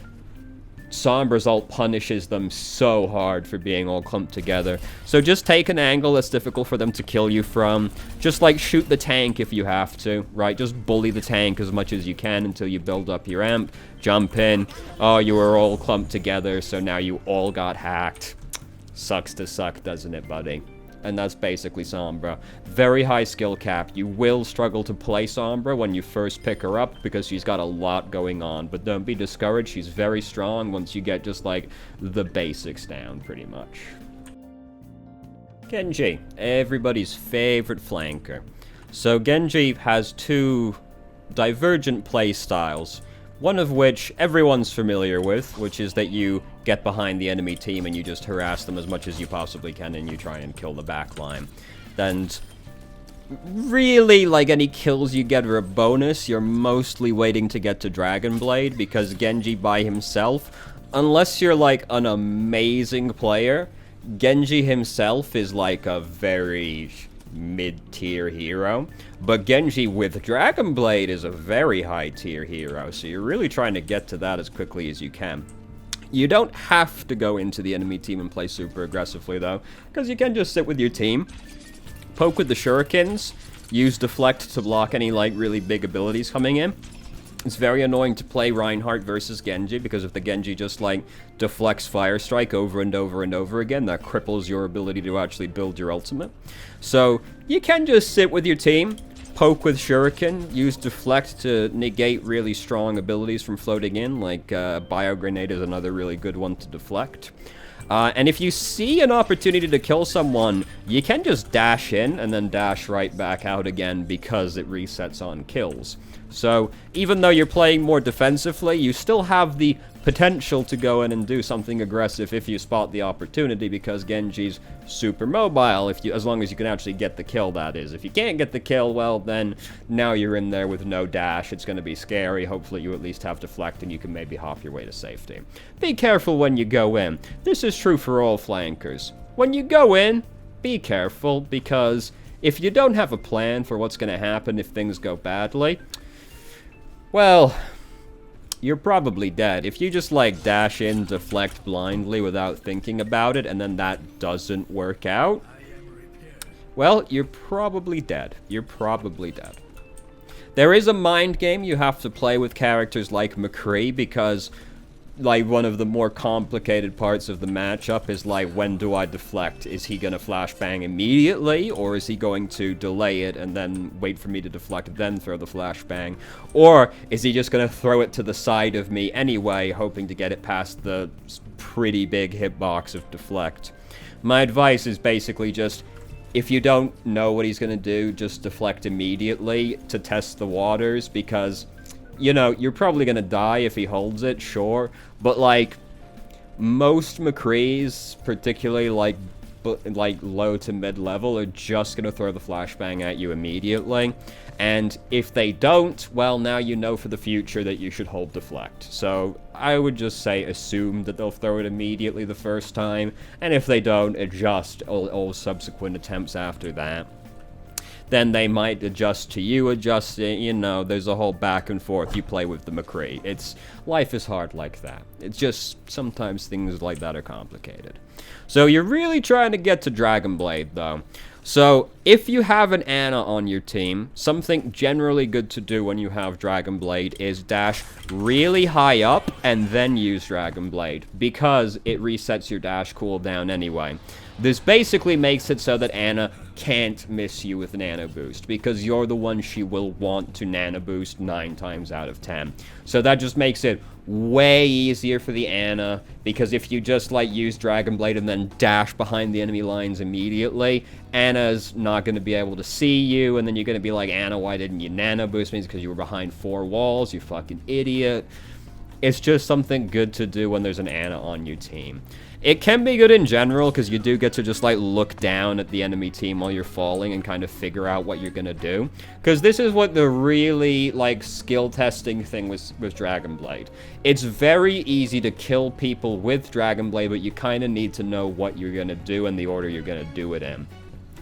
Sombra's ult punishes them so hard for being all clumped together. So just take an angle that's difficult for them to kill you from. Just like shoot the tank if you have to, right? Just bully the tank as much as you can until you build up your amp. Jump in. Oh, you were all clumped together, so now you all got hacked. Sucks to suck, doesn't it, buddy? And that's basically Sombra. Very high skill cap. You will struggle to play Sombra when you first pick her up, because she's got a lot going on. But don't be discouraged, she's very strong once you get just like the basics down, pretty much. Genji, everybody's favorite flanker. So Genji has two divergent play styles. One of which everyone's familiar with, which is that you get behind the enemy team and you just harass them as much as you possibly can and you try and kill the backline. And really, like, any kills you get are a bonus. You're mostly waiting to get to Dragon Blade, because Genji by himself, unless you're like an amazing player, Genji himself is like a very mid-tier hero, but Genji with Dragon Blade is a very high-tier hero, so you're really trying to get to that as quickly as you can. You don't have to go into the enemy team and play super aggressively, though, because you can just sit with your team, poke with the shurikens, use deflect to block any, like, really big abilities coming in. It's very annoying to play Reinhardt versus Genji, because if the Genji just, like, deflects Fire Strike over and over and over again, that cripples your ability to actually build your ultimate. So, you can just sit with your team, poke with Shuriken, use Deflect to negate really strong abilities from floating in, like Bio Grenade is another really good one to deflect. And if you see an opportunity to kill someone, you can just dash in and then dash right back out again because it resets on kills. So, even though you're playing more defensively, you still have the potential to go in and do something aggressive if you spot the opportunity, because Genji's super mobile, as long as you can actually get the kill, that is. If you can't get the kill, well, then now you're in there with no dash. It's going to be scary. Hopefully you at least have deflect and you can maybe hop your way to safety. Be careful when you go in. This is true for all flankers. When you go in, be careful, because if you don't have a plan for what's going to happen if things go badly, well, you're probably dead. If you just, like, dash in, deflect blindly without thinking about it, and then that doesn't work out, well, you're probably dead. You're probably dead. There is a mind game you have to play with characters like McCree, because, like, one of the more complicated parts of the matchup is, like, when do I deflect? Is he gonna flashbang immediately, or is he going to delay it and then wait for me to deflect, then throw the flashbang? Or is he just gonna throw it to the side of me anyway, hoping to get it past the pretty big hitbox of deflect? My advice is basically just, if you don't know what he's gonna do, just deflect immediately to test the waters, because, you know, you're probably gonna die if he holds it, sure, but, like, most McCrees, particularly, like low to mid-level, are just gonna throw the flashbang at you immediately, and if they don't, well, now you know for the future that you should hold deflect. So I would just say assume that they'll throw it immediately the first time, and if they don't, adjust all subsequent attempts after that. Then they might adjust to you adjusting, you know, there's a whole back and forth you play with the McCree. Life is hard like that. It's just, sometimes things like that are complicated. So you're really trying to get to Dragon Blade, though. So, if you have an Ana on your team, something generally good to do when you have Dragon Blade is dash really high up and then use Dragon Blade, because it resets your dash cooldown anyway. This basically makes it so that Ana can't miss you with Nano Boost, because you're the one she will want to Nano Boost 9 times out of 10. So that just makes it way easier for the Ana, because if you just, like, use Dragon Blade and then dash behind the enemy lines immediately, Ana's not going to be able to see you, and then you're going to be like, Ana, why didn't you Nano Boost me? It's because you were behind 4 walls, you fucking idiot. It's just something good to do when there's an Ana on your team. It can be good in general, because you do get to just, like, look down at the enemy team while you're falling and kind of figure out what you're gonna do. Because this is what the really, like, skill testing thing was with Dragon Blade. It's very easy to kill people with Dragon Blade, but you kind of need to know what you're gonna do and the order you're gonna do it in.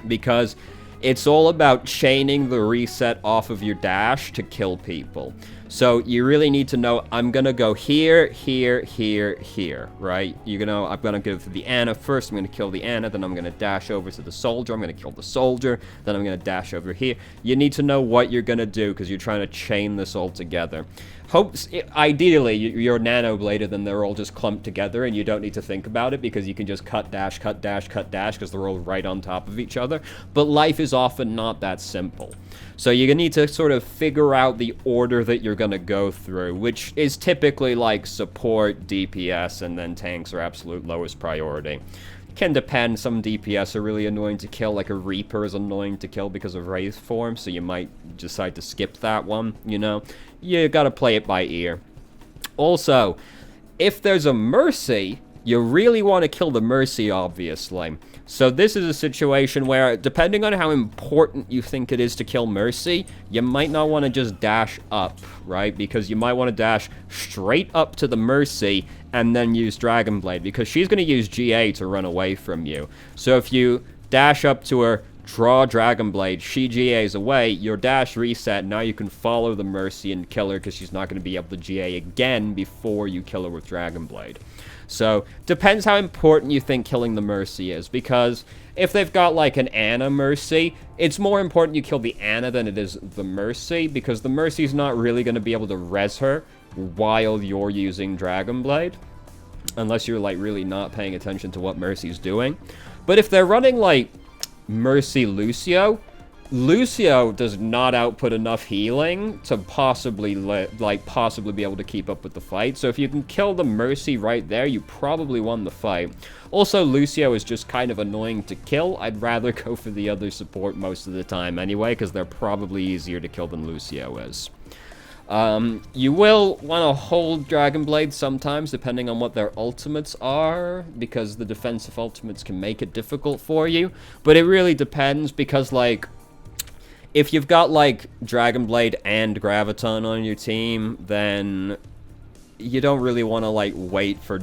Because it's all about chaining the reset off of your dash to kill people. So you really need to know, I'm gonna go here, here, here, here, right? I'm gonna go for the Ana first, I'm gonna kill the Ana, then I'm gonna dash over to the soldier, I'm gonna kill the soldier, then I'm gonna dash over here. You need to know what you're gonna do, because you're trying to chain this all together. Ideally, you're nano-bladed, then they're all just clumped together, and you don't need to think about it, because you can just cut dash, cut dash, cut dash, because they're all right on top of each other. But life is often not that simple. So you need to sort of figure out the order that you're going to go through, which is typically like support, DPS, and then tanks are absolute lowest priority. Can depend, some DPS are really annoying to kill, like a Reaper is annoying to kill because of Wraith form, so you might decide to skip that one, you know? You gotta play it by ear. Also, if there's a Mercy, you really want to kill the Mercy, obviously. So this is a situation where, depending on how important you think it is to kill Mercy, you might not want to just dash up, right? Because you might want to dash straight up to the Mercy and then use Dragon Blade, because she's going to use GA to run away from you. So if you dash up to her, draw Dragon Blade, she GAs away, your dash reset, now you can follow the Mercy and kill her because she's not going to be able to GA again before you kill her with Dragon Blade. So, depends how important you think killing the Mercy is, because if they've got like an Ana Mercy, it's more important you kill the Ana than it is the Mercy, because the Mercy's not really going to be able to res her while you're using Dragon Blade, unless you're like really not paying attention to what Mercy's doing. But if they're running like Mercy Lucio does not output enough healing to possibly be able to keep up with the fight. So if you can kill the Mercy right there, you probably won the fight. Also, Lucio is just kind of annoying to kill. I'd rather go for the other support most of the time anyway, because they're probably easier to kill than Lucio is. You will want to hold Dragon Blade sometimes, depending on what their ultimates are, because the defensive ultimates can make it difficult for you. But it really depends, because, like, if you've got, like, Dragon Blade and Graviton on your team, then you don't really want to, like, wait for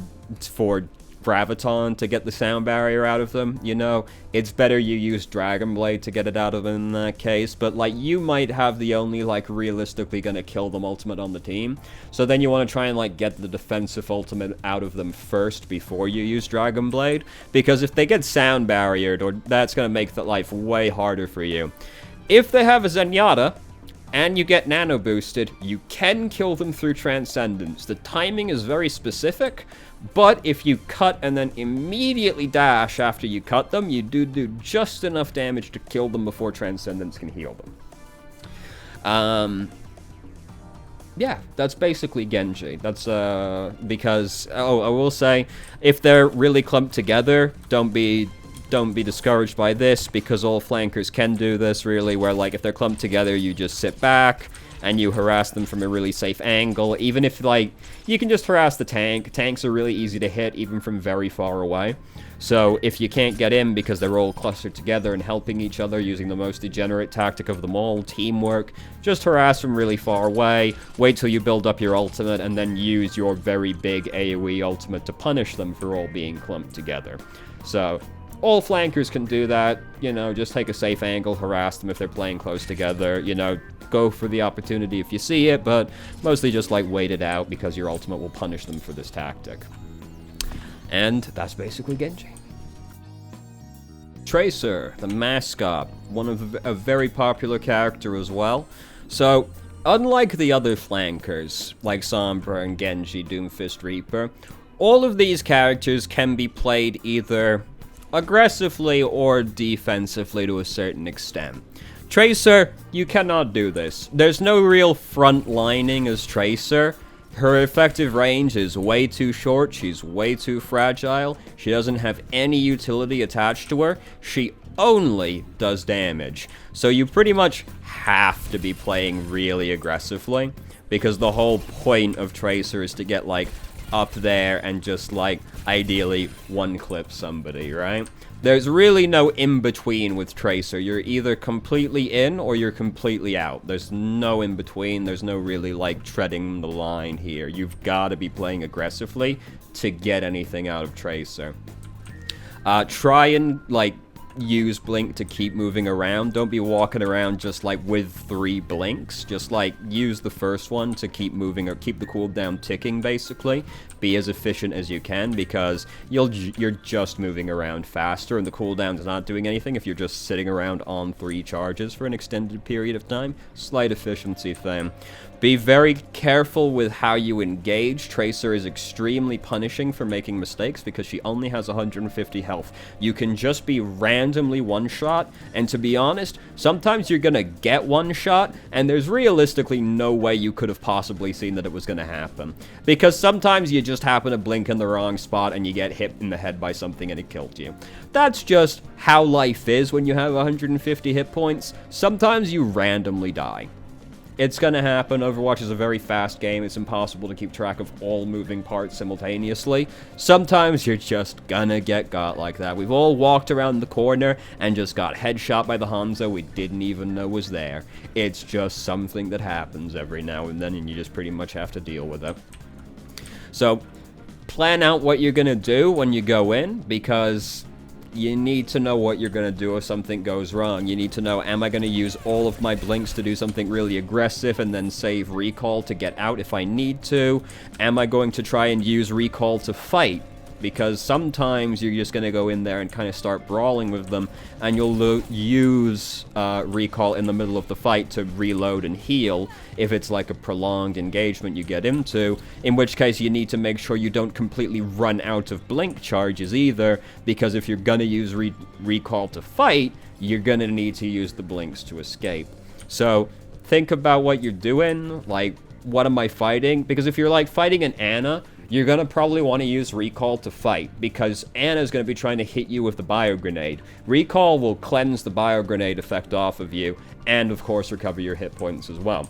Graviton to get the sound barrier out of them, you know? It's better you use Dragon Blade to get it out of them in that case, but, like, you might have the only, like, realistically gonna kill them ultimate on the team, so then you want to try and, like, get the defensive ultimate out of them first before you use Dragon Blade, because if they get sound barriered, or that's gonna make the life way harder for you. If they have a Zenyatta, and you get nano boosted, you can kill them through Transcendence. The timing is very specific, but if you cut and then immediately dash after you cut them, you do just enough damage to kill them before Transcendence can heal them. Yeah, that's basically Genji. That's, because, I will say, if they're really clumped together, don't be discouraged by this, because all flankers can do this, really, where, like, if they're clumped together, you just sit back, and you harass them from a really safe angle. Even if, like, you can just harass the tank. Tanks are really easy to hit, even from very far away. So, if you can't get in because they're all clustered together and helping each other using the most degenerate tactic of them all, teamwork, just harass from really far away, wait till you build up your ultimate, and then use your very big AoE ultimate to punish them for all being clumped together. So, all flankers can do that, you know, just take a safe angle, harass them if they're playing close together, you know, go for the opportunity if you see it, but mostly just, like, wait it out, because your ultimate will punish them for this tactic. And that's basically Genji. Tracer, the mascot, a very popular character as well. So, unlike the other flankers, like Sombra and Genji, Doomfist, Reaper, all of these characters can be played either aggressively or defensively to a certain extent. Tracer, you cannot do this. There's no real front lining as Tracer. Her effective range is way too short, she's way too fragile, she doesn't have any utility attached to her, she only does damage. So you pretty much have to be playing really aggressively, because the whole point of Tracer is to get, like, up there and just, like, ideally one-clip somebody, right? There's really no in-between with Tracer. You're either completely in or you're completely out. There's no in-between. There's no really, like, treading the line here. You've got to be playing aggressively to get anything out of Tracer. Try and, like, use Blink to keep moving around. Don't be walking around just, like, with 3 blinks. Just, like, use the first one to keep moving, or keep the cooldown ticking, basically. Be as efficient as you can, because you're just moving around faster, and the cooldown's not doing anything if you're just sitting around on 3 charges for an extended period of time. Slight efficiency thing. Be very careful with how you engage. Tracer is extremely punishing for making mistakes, because she only has 150 health. You can just be randomly one-shot, and to be honest, sometimes you're gonna get one-shot, and there's realistically no way you could have possibly seen that it was gonna happen. Because sometimes you just happen to blink in the wrong spot, and you get hit in the head by something and it killed you. That's just how life is when you have 150 hit points. Sometimes you randomly die. It's gonna happen. Overwatch is a very fast game. It's impossible to keep track of all moving parts simultaneously. Sometimes you're just gonna get got like that. We've all walked around the corner and just got headshot by the Hanzo we didn't even know was there. It's just something that happens every now and then, and you just pretty much have to deal with it. So, plan out what you're gonna do when you go in, because you need to know what you're going to do if something goes wrong. You need to know, am I going to use all of my blinks to do something really aggressive and then save recall to get out if I need to? Am I going to try and use recall to fight? Because sometimes you're just going to go in there and kind of start brawling with them, and you'll use recall in the middle of the fight to reload and heal if it's like a prolonged engagement you get into, in which case you need to make sure you don't completely run out of blink charges either, because if you're going to use recall to fight, you're going to need to use the blinks to escape. So think about what you're doing, like, what am I fighting? Because if you're like fighting an Ana, you're going to probably want to use recall to fight, because Ana's going to be trying to hit you with the bio grenade. Recall will cleanse the bio grenade effect off of you, and of course recover your hit points as well.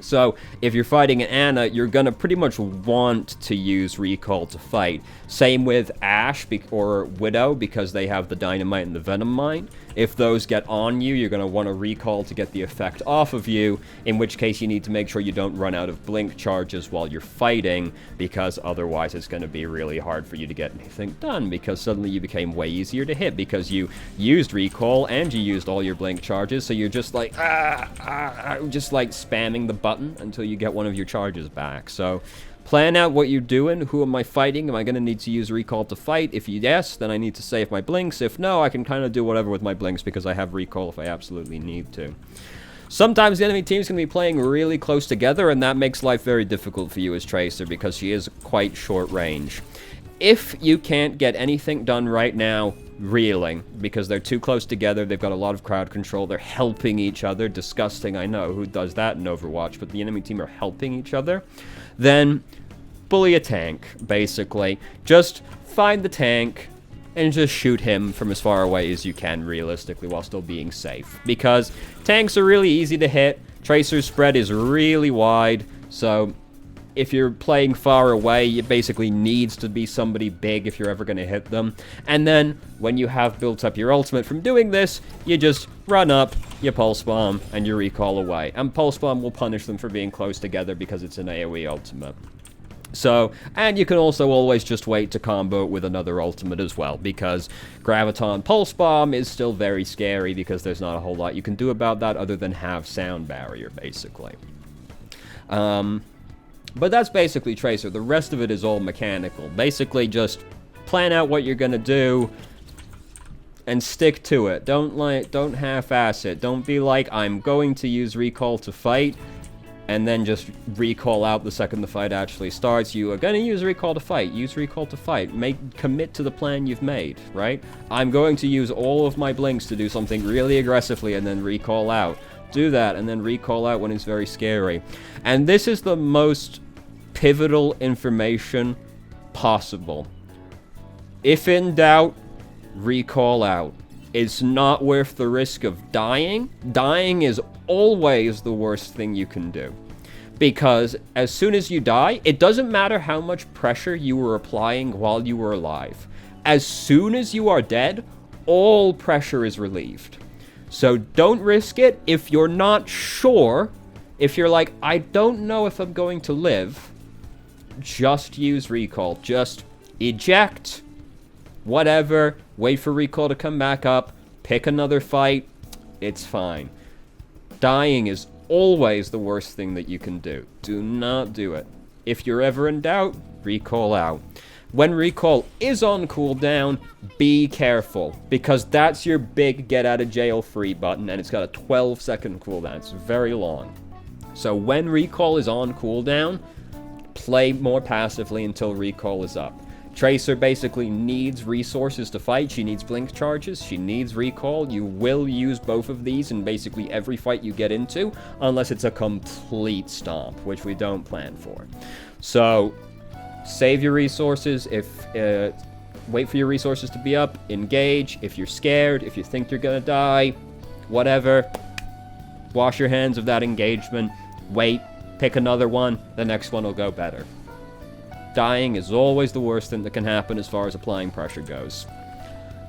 So, if you're fighting an Ana, you're going to pretty much want to use recall to fight. Same with Ashe or Widow, because they have the Dynamite and the Venom Mine. If those get on you, you're going to want to recall to get the effect off of you, in which case you need to make sure you don't run out of blink charges while you're fighting, because otherwise it's going to be really hard for you to get anything done, because suddenly you became way easier to hit, because you used recall and you used all your blink charges, so you're just like, just like spamming the button until you get one of your charges back. So plan out what you're doing. Who am I fighting? Am I going to need to use recall to fight? If yes, then I need to save my blinks. If no, I can kind of do whatever with my blinks because I have recall if I absolutely need to. Sometimes the enemy team's going to be playing really close together, and that makes life very difficult for you as Tracer because she is quite short range. If you can't get anything done right now, reeling, because they're too close together, they've got a lot of crowd control, they're helping each other, disgusting, I know, who does that in Overwatch, but the enemy team are helping each other, then bully a tank, basically. Just find the tank and just shoot him from as far away as you can, realistically, while still being safe. Because tanks are really easy to hit, Tracer's spread is really wide, so if you're playing far away, it basically needs to be somebody big if you're ever going to hit them. And then, when you have built up your ultimate from doing this, you just run up, you pulse bomb, and you recall away. And pulse bomb will punish them for being close together because it's an AoE ultimate. So, and you can also always just wait to combo it with another ultimate as well, because Graviton Pulse Bomb is still very scary because there's not a whole lot you can do about that other than have sound barrier, basically. But that's basically Tracer. The rest of it is all mechanical. Basically, just plan out what you're gonna do and stick to it. Don't half-ass it. Don't be like, I'm going to use recall to fight, and then just recall out the second the fight actually starts. You are gonna use recall to fight. Use recall to fight. Commit to the plan you've made, right? I'm going to use all of my blinks to do something really aggressively and then recall out. Do that, and then recall out when it's very scary. And this is the most pivotal information possible. If in doubt, recall out. It's not worth the risk of dying. Dying is always the worst thing you can do. Because as soon as you die, it doesn't matter how much pressure you were applying while you were alive. As soon as you are dead, all pressure is relieved. So don't risk it. If you're not sure, if you're like, I don't know if I'm going to live, just use recall. Just eject, whatever, wait for recall to come back up, pick another fight, it's fine. Dying is always the worst thing that you can do. Do not do it. If you're ever in doubt, recall out. When recall is on cooldown, be careful, because that's your big get out of jail free button, and it's got a 12-second cooldown. It's very long. So when recall is on cooldown, play more passively until recall is up. Tracer basically needs resources to fight. She needs blink charges. She needs recall. You will use both of these in basically every fight you get into, unless it's a complete stomp, which we don't plan for. So, save your resources. Wait for your resources to be up. Engage. If you're scared, if you think you're gonna die, whatever, wash your hands of that engagement. Wait. Pick another one, the next one will go better. Dying is always the worst thing that can happen as far as applying pressure goes.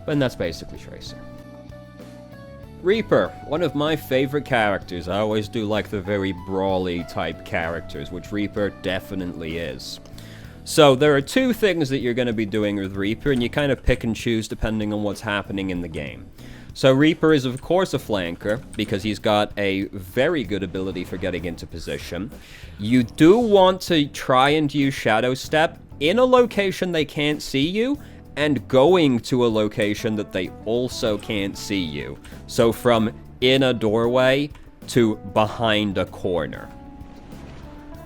And that's basically Tracer. Reaper, one of my favorite characters. I always do like the very brawly type characters, which Reaper definitely is. So there are two things that you're going to be doing with Reaper, and you kind of pick and choose depending on what's happening in the game. So Reaper is of course a flanker, because he's got a very good ability for getting into position. You do want to try and use Shadow Step in a location they can't see you, and going to a location that they also can't see you. So from in a doorway to behind a corner.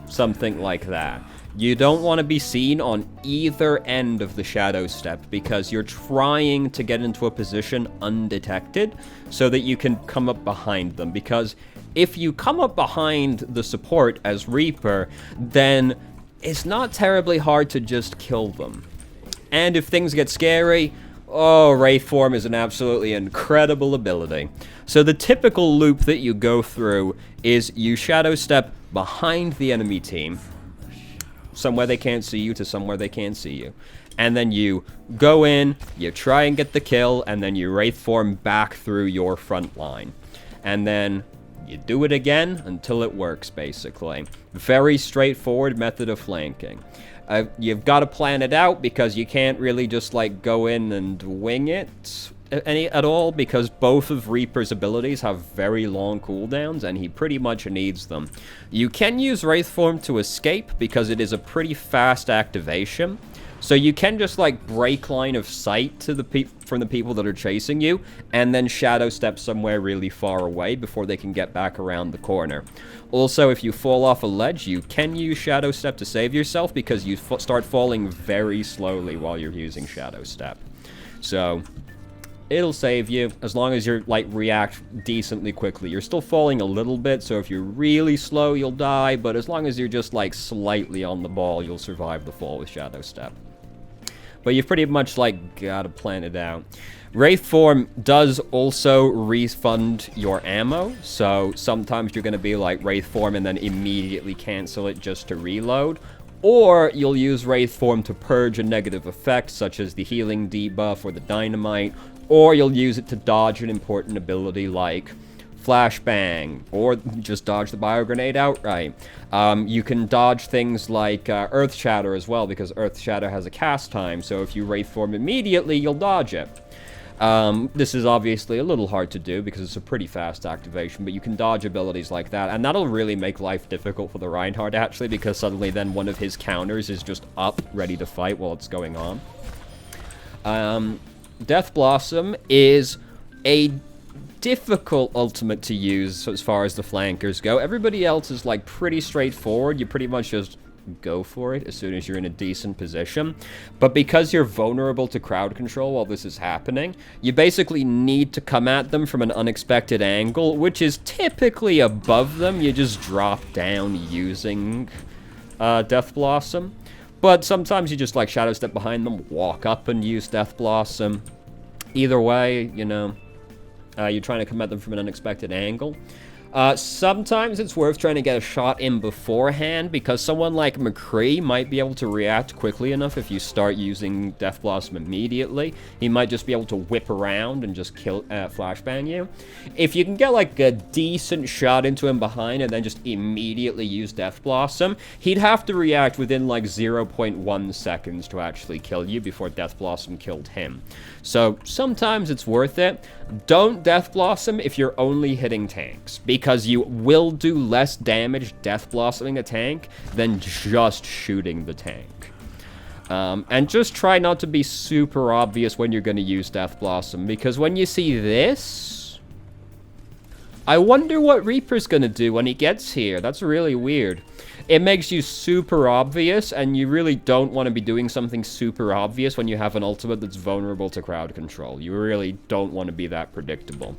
Something like that. You don't want to be seen on either end of the Shadow Step, because you're trying to get into a position undetected so that you can come up behind them. Because if you come up behind the support as Reaper, then it's not terribly hard to just kill them. And if things get scary, oh, Wraith Form is an absolutely incredible ability. So the typical loop that you go through is you Shadow Step behind the enemy team, somewhere they can't see you to somewhere they can't see you. And then you go in, you try and get the kill, and then you Wraith Form back through your front line. And then you do it again until it works, basically. Very straightforward method of flanking. You've got to plan it out, because you can't really just, like, go in and wing it at all, because both of Reaper's abilities have very long cooldowns, and he pretty much needs them. You can use Wraith Form to escape, because it is a pretty fast activation. So you can just, like, break line of sight to from the people that are chasing you, and then Shadow Step somewhere really far away before they can get back around the corner. Also, if you fall off a ledge, you can use Shadow Step to save yourself, because you start falling very slowly while you're using Shadow Step. So it'll save you, as long as you're, like, react decently quickly. You're still falling a little bit, so if you're really slow, you'll die, but as long as you're just, like, slightly on the ball, you'll survive the fall with Shadow Step. But you've pretty much, like, gotta plan it out. Wraith Form does also refund your ammo, so sometimes you're gonna be like Wraith Form and then immediately cancel it just to reload. Or you'll use Wraith Form to purge a negative effect, such as the healing debuff or the dynamite, or you'll use it to dodge an important ability like Flashbang, or just dodge the bio grenade outright. You can dodge things like Earth Shatter as well, because Earth Shatter has a cast time, so if you Wraith Form immediately, you'll dodge it. This is obviously a little hard to do because it's a pretty fast activation, but you can dodge abilities like that, and that'll really make life difficult for the Reinhardt, actually, because suddenly then one of his counters is just up, ready to fight while it's going on. Death Blossom is a difficult ultimate to use as far as the flankers go. Everybody else is, like, pretty straightforward. You pretty much just go for it as soon as you're in a decent position. But because you're vulnerable to crowd control while this is happening, you basically need to come at them from an unexpected angle, which is typically above them. You just drop down using Death Blossom. But sometimes you just, like, Shadow Step behind them, walk up and use Death Blossom. Either way, you know, you're trying to come at them from an unexpected angle. Sometimes it's worth trying to get a shot in beforehand, because someone like McCree might be able to react quickly enough if you start using Death Blossom immediately. He might just be able to whip around and just kill, flashbang you. If you can get, like, a decent shot into him behind and then just immediately use Death Blossom, he'd have to react within, like, 0.1 seconds to actually kill you before Death Blossom killed him. So sometimes it's worth it. Don't Death Blossom if you're only hitting tanks, because you will do less damage Death Blossoming a tank than just shooting the tank. And just try not to be super obvious when you're going to use Death Blossom, because when you see this, I wonder what Reaper's going to do when he gets here. That's really weird. It makes you super obvious, and you really don't want to be doing something super obvious when you have an ultimate that's vulnerable to crowd control. You really don't want to be that predictable.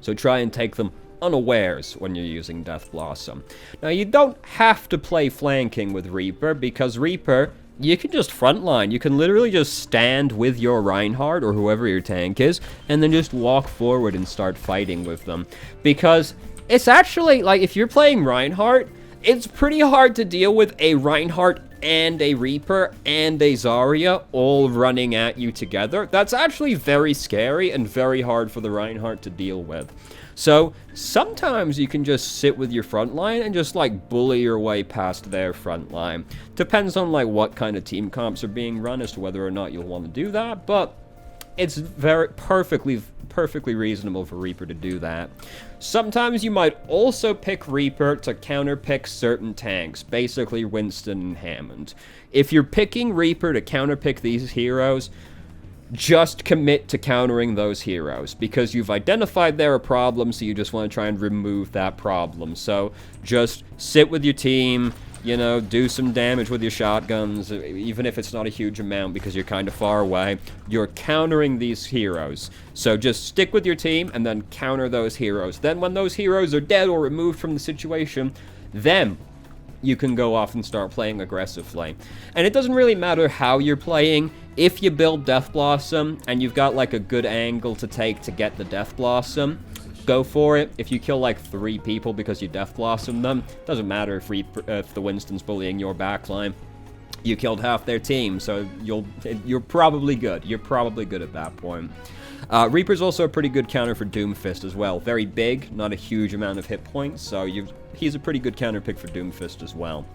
So try and take them unawares when you're using Death Blossom. Now, you don't have to play flanking with Reaper, because Reaper, you can just frontline. You can literally just stand with your Reinhardt or whoever your tank is, and then just walk forward and start fighting with them. Because it's actually, like, if you're playing Reinhardt, it's pretty hard to deal with a Reinhardt and a Reaper and a Zarya all running at you together, that's actually very scary and very hard for the Reinhardt to deal with. So sometimes you can just sit with your front line and just like bully your way past their front line. Depends on like what kind of team comps are being run as to whether or not you'll want to do that, but it's very perfectly reasonable for Reaper to do that. Sometimes you might also pick Reaper to counterpick certain tanks, basically Winston and Hammond. If you're picking Reaper to counterpick these heroes, just commit to countering those heroes, because you've identified there a problem, so you just want to try and remove that problem. So just sit with your team, you know, do some damage with your shotguns, even if it's not a huge amount because you're kind of far away. You're countering these heroes. So just stick with your team and then counter those heroes. Then when those heroes are dead or removed from the situation, then you can go off and start playing aggressively. And it doesn't really matter how you're playing. If you build Death Blossom and you've got like a good angle to take to get the Death Blossom, go for it. If you kill like 3 people because you Death Blossom them, doesn't matter if the Winston's bullying your backline. You killed half their team, so you're probably good. You're probably good at that point. Reaper's also a pretty good counter for Doomfist as well. Very big, not a huge amount of hit points, so he's a pretty good counter pick for Doomfist as well.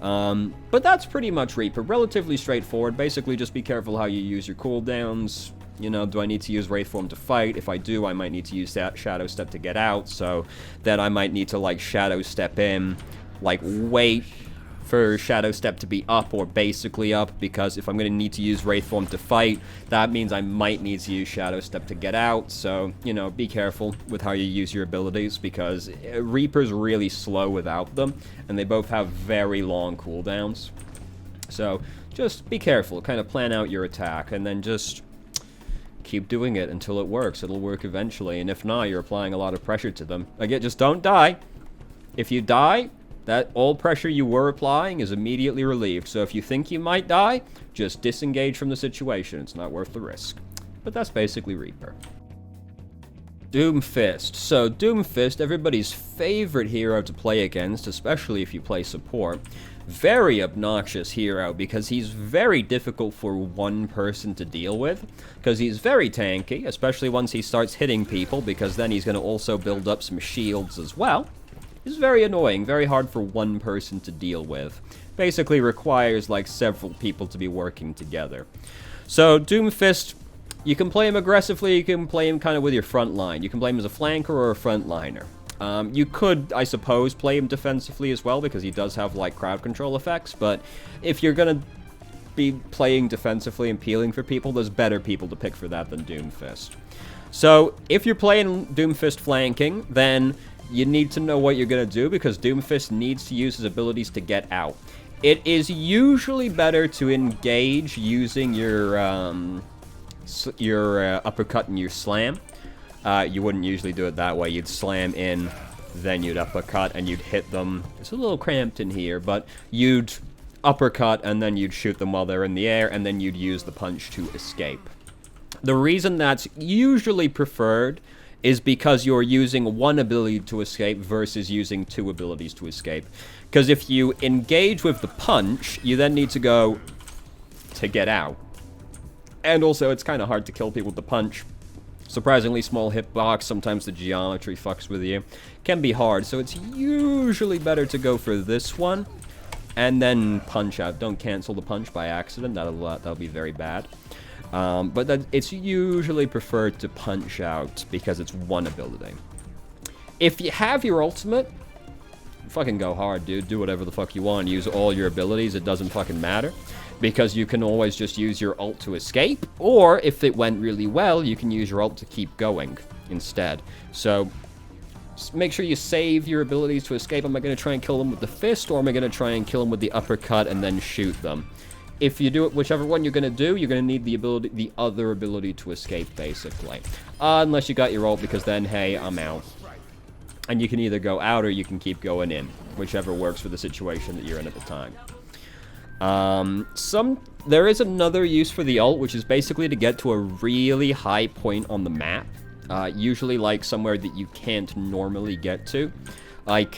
But that's pretty much Reaper. Relatively straightforward. Basically, just be careful how you use your cooldowns. You know, do I need to use Wraith Form to fight? If I do, I might need to use that Shadow Step to get out, so then I might need to, like, Shadow Step in, like, wait for Shadow Step to be up or basically up, because if I'm going to need to use Wraith Form to fight, that means I might need to use Shadow Step to get out, so, you know, be careful with how you use your abilities, because Reaper's really slow without them, and they both have very long cooldowns. So, just be careful, kind of plan out your attack, and then just keep doing it until it works. It'll work eventually, and if not, you're applying a lot of pressure to them. Again, just don't die. If you die, that all pressure you were applying is immediately relieved. So if you think you might die, just disengage from the situation. It's not worth the risk. But that's basically Reaper. Doomfist. So Doomfist, everybody's favorite hero to play against, especially if you play support. Very obnoxious hero because he's very difficult for one person to deal with, because he's very tanky, especially once he starts hitting people, because then he's going to also build up some shields as well. He's very annoying, very hard for one person to deal with. Basically requires like several people to be working together. So Doomfist, you can play him aggressively, you can play him kind of with your front line. You can play him as a flanker or a frontliner. You could, I suppose, play him defensively as well, because he does have, like, crowd control effects, but if you're gonna be playing defensively and peeling for people, there's better people to pick for that than Doomfist. So, if you're playing Doomfist flanking, then you need to know what you're gonna do, because Doomfist needs to use his abilities to get out. It is usually better to engage using your uppercut and your slam. You wouldn't usually do it that way. You'd slam in, then you'd uppercut, and you'd hit them. It's a little cramped in here, but you'd uppercut, and then you'd shoot them while they're in the air, and then you'd use the punch to escape. The reason that's usually preferred is because you're using one ability to escape versus using 2 abilities to escape. Because if you engage with the punch, you then need to go to get out. And also, it's kind of hard to kill people with the punch. Surprisingly small hitbox, sometimes the geometry fucks with you. Can be hard, so it's usually better to go for this one, and then punch out. Don't cancel the punch by accident, that'll be very bad. But it's usually preferred to punch out, because it's one ability. If you have your ultimate, fucking go hard, dude. Do whatever the fuck you want. Use all your abilities, it doesn't fucking matter. Because you can always just use your ult to escape, or if it went really well, you can use your ult to keep going instead. So, make sure you save your abilities to escape. Am I going to try and kill them with the fist, or am I going to try and kill them with the uppercut and then shoot them? If you do it, whichever one you're going to do, you're going to need the other ability to escape, basically. Unless you got your ult, because then, hey, I'm out. And you can either go out, or you can keep going in, whichever works for the situation that you're in at the time. There is another use for the ult, which is basically to get to a really high point on the map. Usually like somewhere that you can't normally get to. Like,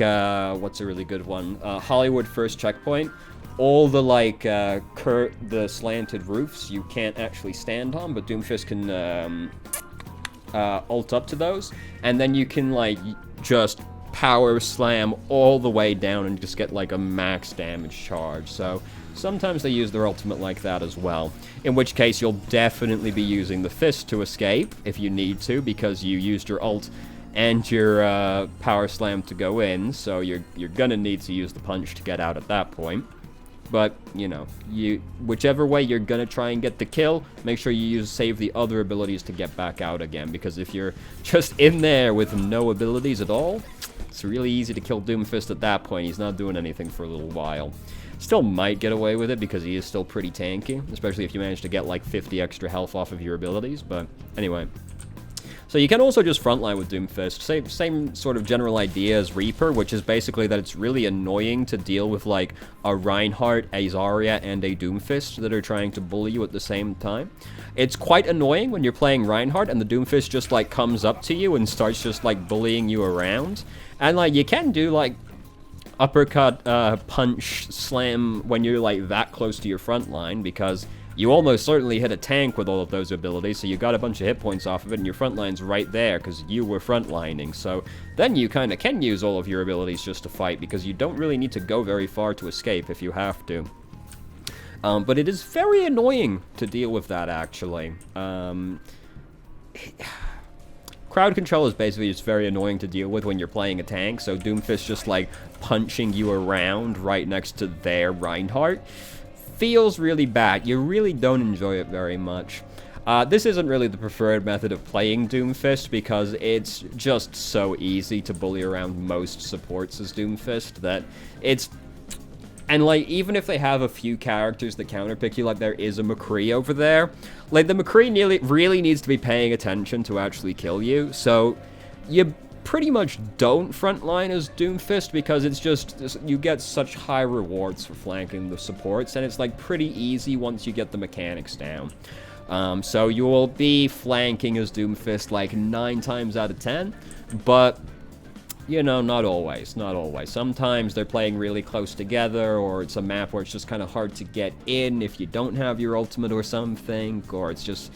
what's a really good one? Hollywood First Checkpoint. all the, like, the slanted roofs you can't actually stand on, but Doomfist can, ult up to those, and then you can, like, just power slam all the way down and just get, like, a max damage charge. So sometimes they use their ultimate like that as well, in which case you'll definitely be using the fist to escape if you need to, because you used your ult and your power slam to go in, so you're gonna need to use the punch to get out at that point. But, you know, whichever way you're gonna try and get the kill, make sure you save the other abilities to get back out again, because if you're just in there with no abilities at all, it's really easy to kill Doomfist at that point. He's not doing anything for a little while. Still might get away with it because he is still pretty tanky, especially if you manage to get like 50 extra health off of your abilities, but anyway. So you can also just frontline with Doomfist. Same sort of general idea as Reaper, which is basically that it's really annoying to deal with like a Reinhardt, a Zarya, and a Doomfist that are trying to bully you at the same time. It's quite annoying when you're playing Reinhardt and the Doomfist just like comes up to you and starts just like bullying you around. And like you can do like uppercut, punch, slam when you're like that close to your front line, because you almost certainly hit a tank with all of those abilities, so you got a bunch of hit points off of it, and your front line's right there, because you were frontlining. So then you kind of can use all of your abilities just to fight, because you don't really need to go very far to escape if you have to. But it is very annoying to deal with that, actually. Crowd control is basically just very annoying to deal with when you're playing a tank, so Doomfist just, like, punching you around right next to their Reinhardt feels really bad. You really don't enjoy it very much. This isn't really the preferred method of playing Doomfist, because it's just so easy to bully around most supports as Doomfist that it's... And, like, even if they have a few characters that counterpick you, like there is a McCree over there, like, the McCree really needs to be paying attention to actually kill you, so you pretty much don't frontline as Doomfist, because it's just, you get such high rewards for flanking the supports, and it's, like, pretty easy once you get the mechanics down. So you will be flanking as Doomfist, like, 9 times out of 10, but... you know, not always, not always. Sometimes they're playing really close together, or it's a map where it's just kind of hard to get in if you don't have your ultimate or something, or it's just,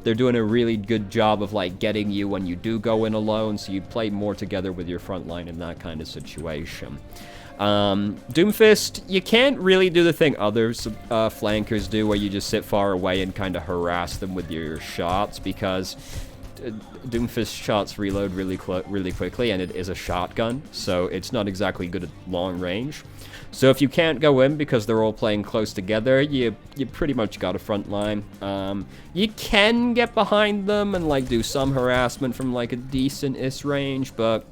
they're doing a really good job of, like, getting you when you do go in alone, so you play more together with your front line in that kind of situation. Doomfist, you can't really do the thing other flankers do, where you just sit far away and kind of harass them with your shots, because... Doomfist shots reload really quickly, and it is a shotgun, so it's not exactly good at long range. So if you can't go in because they're all playing close together, you pretty much got a front line. You can get behind them and like do some harassment from like a decent-ish range, but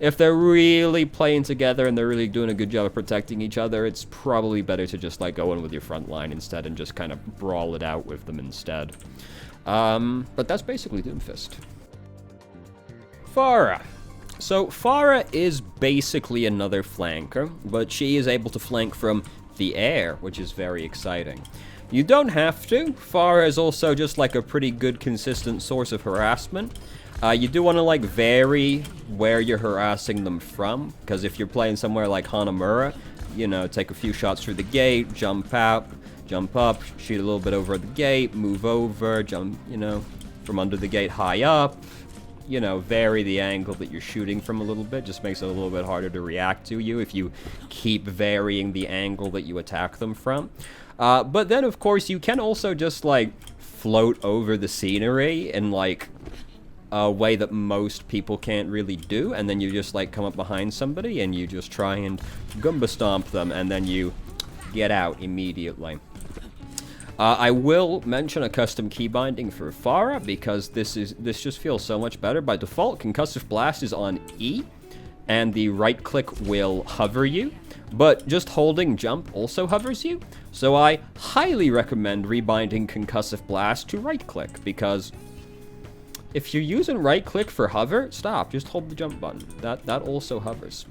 if they're really playing together and they're really doing a good job of protecting each other, it's probably better to just like go in with your front line instead and just kind of brawl it out with them instead. But that's basically Doomfist. Pharah. So Pharah is basically another flanker, but she is able to flank from the air, which is very exciting. You don't have to. Pharah is also just like a pretty good consistent source of harassment. You do want to like vary where you're harassing them from, because if you're playing somewhere like Hanamura, you know, take a few shots through the gate, jump out, jump up, shoot a little bit over the gate, move over, jump, you know, from under the gate high up, you know, vary the angle that you're shooting from a little bit. Just makes it a little bit harder to react to you if you keep varying the angle that you attack them from. But then, of course, you can also just, like, float over the scenery in, like, a way that most people can't really do, and then you just, like, come up behind somebody and you just try and Goomba stomp them, and then you get out immediately. I will mention a custom key binding for Pharah, because this just feels so much better. By default, Concussive Blast is on E, and the right click will hover you, but just holding jump also hovers you. So I highly recommend rebinding Concussive Blast to right click, because if you're using right click for hover, stop, just hold the jump button. That also hovers.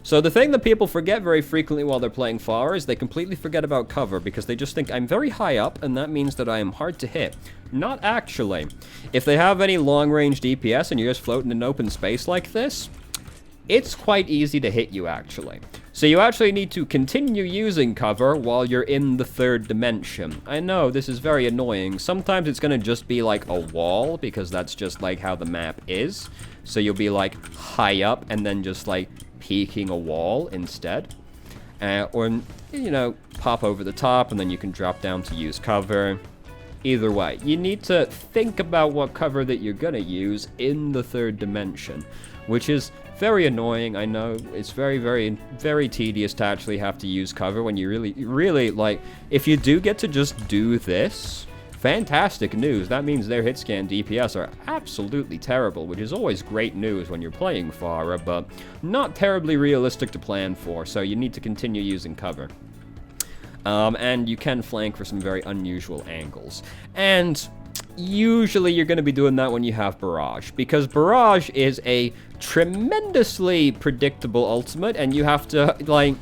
So the thing that people forget very frequently while they're playing Pharah is they completely forget about cover, because they just think I'm very high up and that means that I am hard to hit. Not actually. If they have any long-range DPS and you're just floating in open space like this, it's quite easy to hit you actually. So you actually need to continue using cover while you're in the third dimension. I know, this is very annoying. Sometimes it's going to just be like a wall, because that's just like how the map is. So you'll be like high up and then just like peeking a wall instead. Or, you know, pop over the top and then you can drop down to use cover. Either way, you need to think about what cover that you're gonna use in the third dimension, which is very annoying. I know it's very, very, very tedious to actually have to use cover when you really, like, if you do get to just do this, fantastic news. That means their hit scan DPS are absolutely terrible, which is always great news when you're playing Pharah, but not terribly realistic to plan for, so you need to continue using cover. And you can flank for some very unusual angles. And usually you're going to be doing that when you have Barrage, because Barrage is a tremendously predictable ultimate, and you have to, like,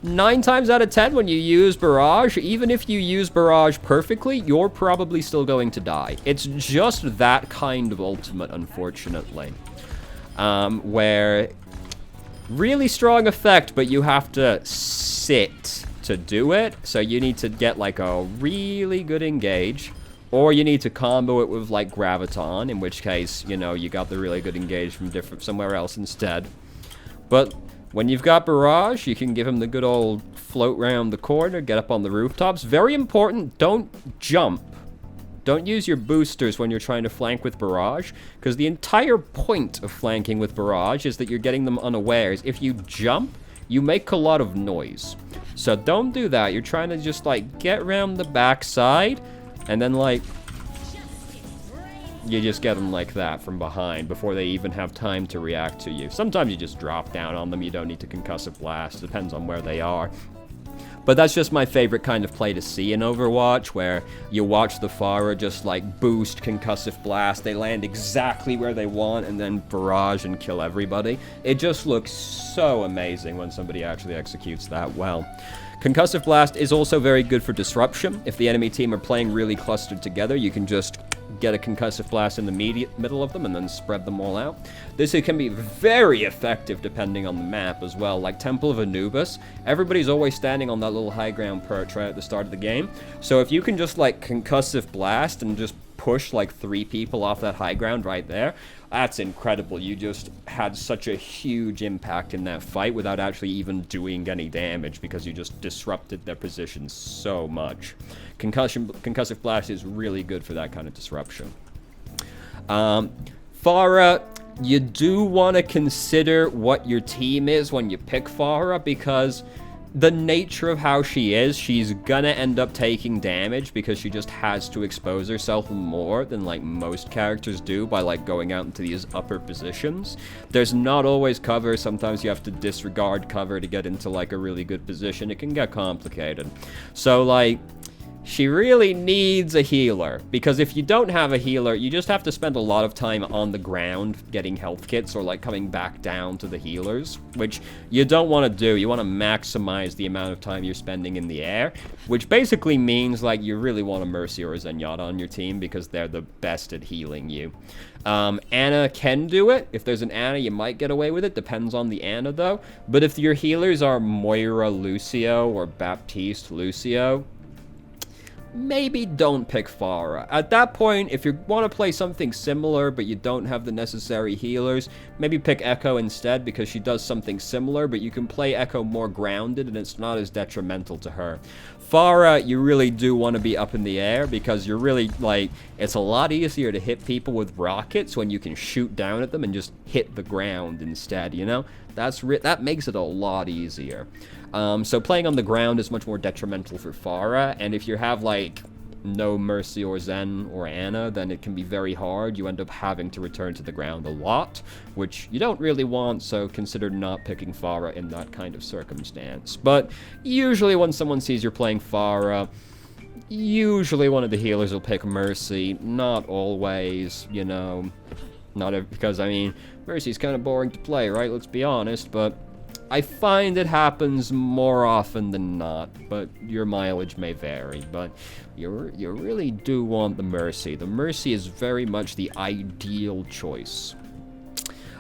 9 times out of 10 when you use Barrage, even if you use Barrage perfectly, you're probably still going to die. It's just that kind of ultimate, unfortunately. Where really strong effect, but you have to sit to do it, so you need to get like a really good engage, or you need to combo it with like Graviton, in which case, you know, you got the really good engage from somewhere else instead. But when you've got Barrage, you can give him the good old float round the corner, get up on the rooftops. Very important, don't jump. Don't use your boosters when you're trying to flank with Barrage, because the entire point of flanking with Barrage is that you're getting them unawares. If you jump, you make a lot of noise. So don't do that. You're trying to just, like, get around the backside, and then, like, you just get them like that from behind before they even have time to react to you. Sometimes you just drop down on them. You don't need to concussive blast. Depends on where they are. But that's just my favorite kind of play to see in Overwatch, where you watch the Pharah just, like, boost concussive blast. They land exactly where they want, and then barrage and kill everybody. It just looks so amazing when somebody actually executes that well. Concussive blast is also very good for disruption. If the enemy team are playing really clustered together, you can just get a concussive blast in the middle of them and then spread them all out. This can be very effective depending on the map as well. Like Temple of Anubis, everybody's always standing on that little high ground perch right at the start of the game. So if you can just like concussive blast and just push like 3 people off that high ground right there, that's incredible. You just had such a huge impact in that fight without actually even doing any damage, because you just disrupted their position so much. Concussive blast is really good for that kind of disruption. Pharah, you do want to consider what your team is when you pick Pharah, because the nature of how she is, she's gonna end up taking damage because she just has to expose herself more than like most characters do by like going out into these upper positions. There's not always cover. Sometimes you have to disregard cover to get into like a really good position. It can get complicated. So like, she really needs a healer, because if you don't have a healer, you just have to spend a lot of time on the ground getting health kits or like coming back down to the healers, which you don't want to do. You want to maximize the amount of time you're spending in the air, which basically means like you really want a Mercy or a Zenyatta on your team because they're the best at healing you. Ana can do it. If there's an Ana, you might get away with it. Depends on the Ana though. But if your healers are Moira, Lucio, or Baptiste, Lucio, maybe don't pick Pharah. At that point, if you want to play something similar but you don't have the necessary healers, maybe pick Echo instead, because she does something similar, but you can play Echo more grounded and it's not as detrimental to her. Pharah, you really do want to be up in the air, because you're really, like, it's a lot easier to hit people with rockets when you can shoot down at them and just hit the ground instead, you know? That makes it a lot easier. So playing on the ground is much more detrimental for Pharah, and if you have, like, no Mercy or Zen or Ana, then it can be very hard. You end up having to return to the ground a lot, which you don't really want, so consider not picking Pharah in that kind of circumstance. But usually when someone sees you're playing Pharah, usually one of the healers will pick Mercy. Not always, you know. Because, I mean, Mercy's kind of boring to play, right? Let's be honest, but I find it happens more often than not, but your mileage may vary. But you really do want the Mercy. The Mercy is very much the ideal choice.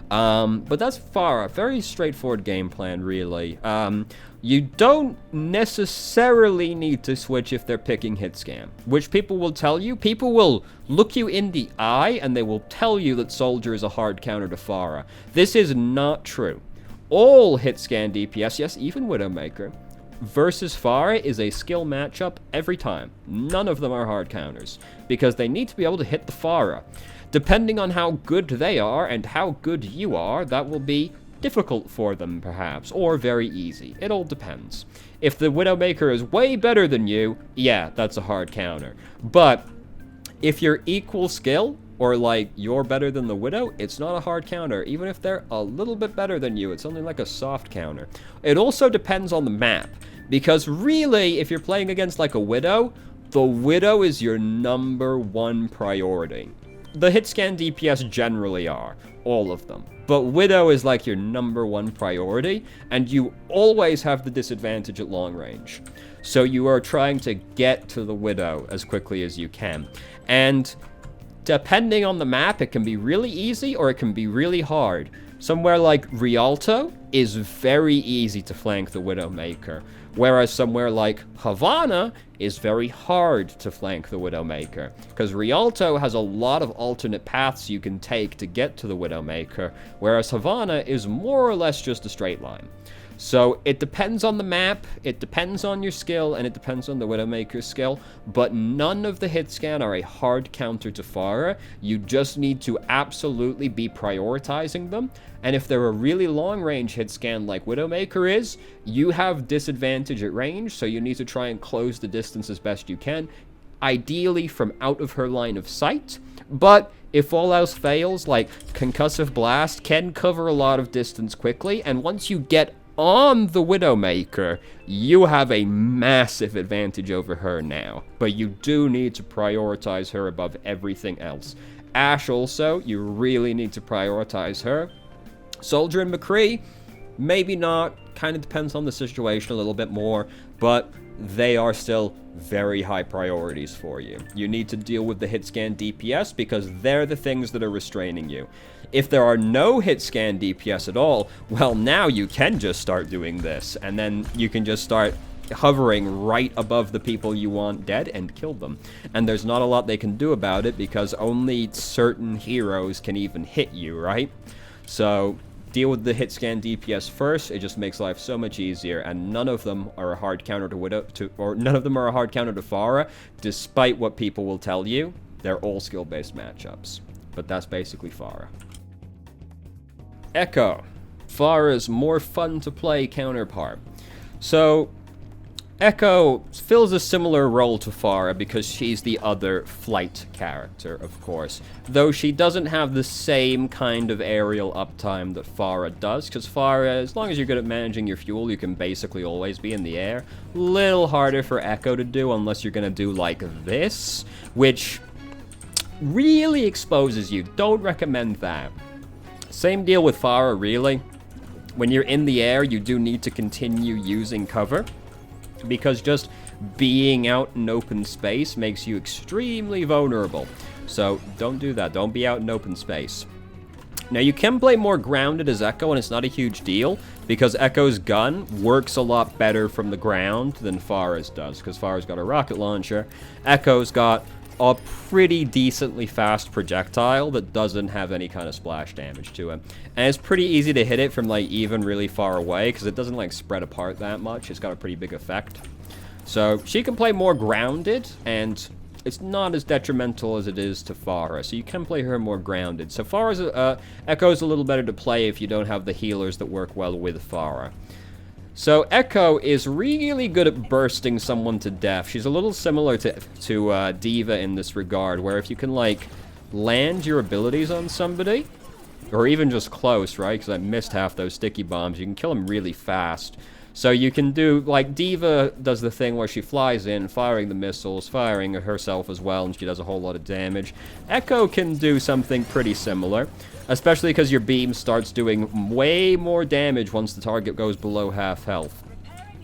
But that's Pharah. Very straightforward game plan, really. You don't necessarily need to switch if they're picking hit scan, which people will tell you. People will look you in the eye and they will tell you that Soldier is a hard counter to Pharah. This is not true. All hit scan DPS, yes, even Widowmaker, versus Pharah is a skill matchup every time. None of them are hard counters, because they need to be able to hit the Pharah. Depending on how good they are and how good you are, that will be difficult for them, perhaps, or very easy. It all depends. If the Widowmaker is way better than you, yeah, that's a hard counter. But if you're equal skill, or like you're better than the Widow, it's not a hard counter. Even if they're a little bit better than you, it's only like a soft counter. It also depends on the map, because really, if you're playing against like a Widow, the Widow is your #1 priority. The hit scan DPS generally are, all of them. But Widow is like your #1 priority, and you always have the disadvantage at long range. So you are trying to get to the Widow as quickly as you can. And depending on the map, it can be really easy or it can be really hard. Somewhere like Rialto is very easy to flank the Widowmaker, whereas somewhere like Havana is very hard to flank the Widowmaker, because Rialto has a lot of alternate paths you can take to get to the Widowmaker, whereas Havana is more or less just a straight line. So it depends on the map, it depends on your skill, and it depends on the Widowmaker's skill, but none of the hit scan are a hard counter to Pharah. You just need to absolutely be prioritizing them, and if they're a really long range hit scan like Widowmaker is, you have disadvantage at range, so you need to try and close the distance as best you can, ideally from out of her line of sight. But if all else fails, like Concussive Blast can cover a lot of distance quickly, and once you get on the Widowmaker, you have a massive advantage over her now. But you do need to prioritize her above everything else. Ashe also, you really need to prioritize her. Soldier and McCree, maybe not. Kind of depends on the situation a little bit more, but they are still very high priorities for you. You need to deal with the hit scan DPS because they're the things that are restraining you. If there are no hit scan DPS at all, well, now you can just start doing this, and then you can just start hovering right above the people you want dead and kill them. And there's not a lot they can do about it because only certain heroes can even hit you, right? So deal with the hit scan DPS first. It just makes life so much easier, and none of them are a hard counter to none of them are a hard counter to Pharah, despite what people will tell you. They're all skill-based matchups. But that's basically Pharah. Echo, Pharah's more fun to play counterpart. So Echo fills a similar role to Pharah because she's the other flight character, of course. Though she doesn't have the same kind of aerial uptime that Pharah does, because Pharah, as long as you're good at managing your fuel, you can basically always be in the air. Little harder for Echo to do unless you're gonna do like this, which really exposes you. Don't recommend that. Same deal with Pharah, really. When you're in the air, you do need to continue using cover, because just being out in open space makes you extremely vulnerable. So don't do that. Don't be out in open space. Now, you can play more grounded as Echo, and it's not a huge deal, because Echo's gun works a lot better from the ground than Pharah's does, because Pharah's got a rocket launcher. Echo's got a pretty decently fast projectile that doesn't have any kind of splash damage to it. And it's pretty easy to hit it from, like, even really far away, because it doesn't, like, spread apart that much. It's got a pretty big effect. So she can play more grounded, and it's not as detrimental as it is to Pharah, so you can play her more grounded. So Pharah's, Echo's a little better to play if you don't have the healers that work well with Pharah. So Echo is really good at bursting someone to death. She's a little similar to D.Va in this regard, where if you can, like, land your abilities on somebody, or even just close, right, because I missed half those sticky bombs, you can kill them really fast. So you can do, like, D.Va does the thing where she flies in, firing the missiles, firing herself as well, and she does a whole lot of damage. Echo can do something pretty similar, especially because your beam starts doing way more damage once the target goes below half health.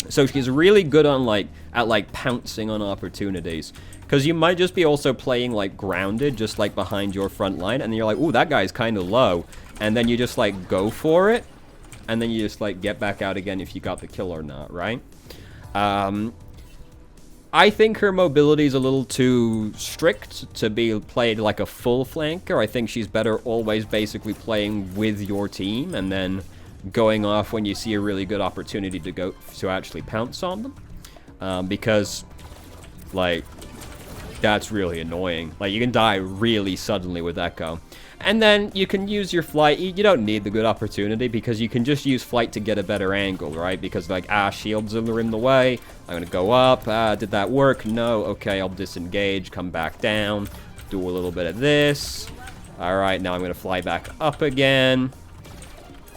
So she's really good on, like, at pouncing on opportunities. Because you might just be also playing, like, grounded, just, like, behind your front line. And then you're like, ooh, that guy's kind of low. And then you just, like, go for it. And then you just, like, get back out again if you got the kill or not, right? I think her mobility is a little too strict to be played like a full flanker. I think she's better always basically playing with your team and then going off when you see a really good opportunity to actually pounce on them. Because, like, that's really annoying. Like, you can die really suddenly with Echo. And then you can use your flight. You don't need the good opportunity because you can just use flight to get a better angle, right? Because, like, shields are in the way. I'm going to go up. Did that work? No. Okay, I'll disengage, come back down, do a little bit of this. All right, now I'm going to fly back up again.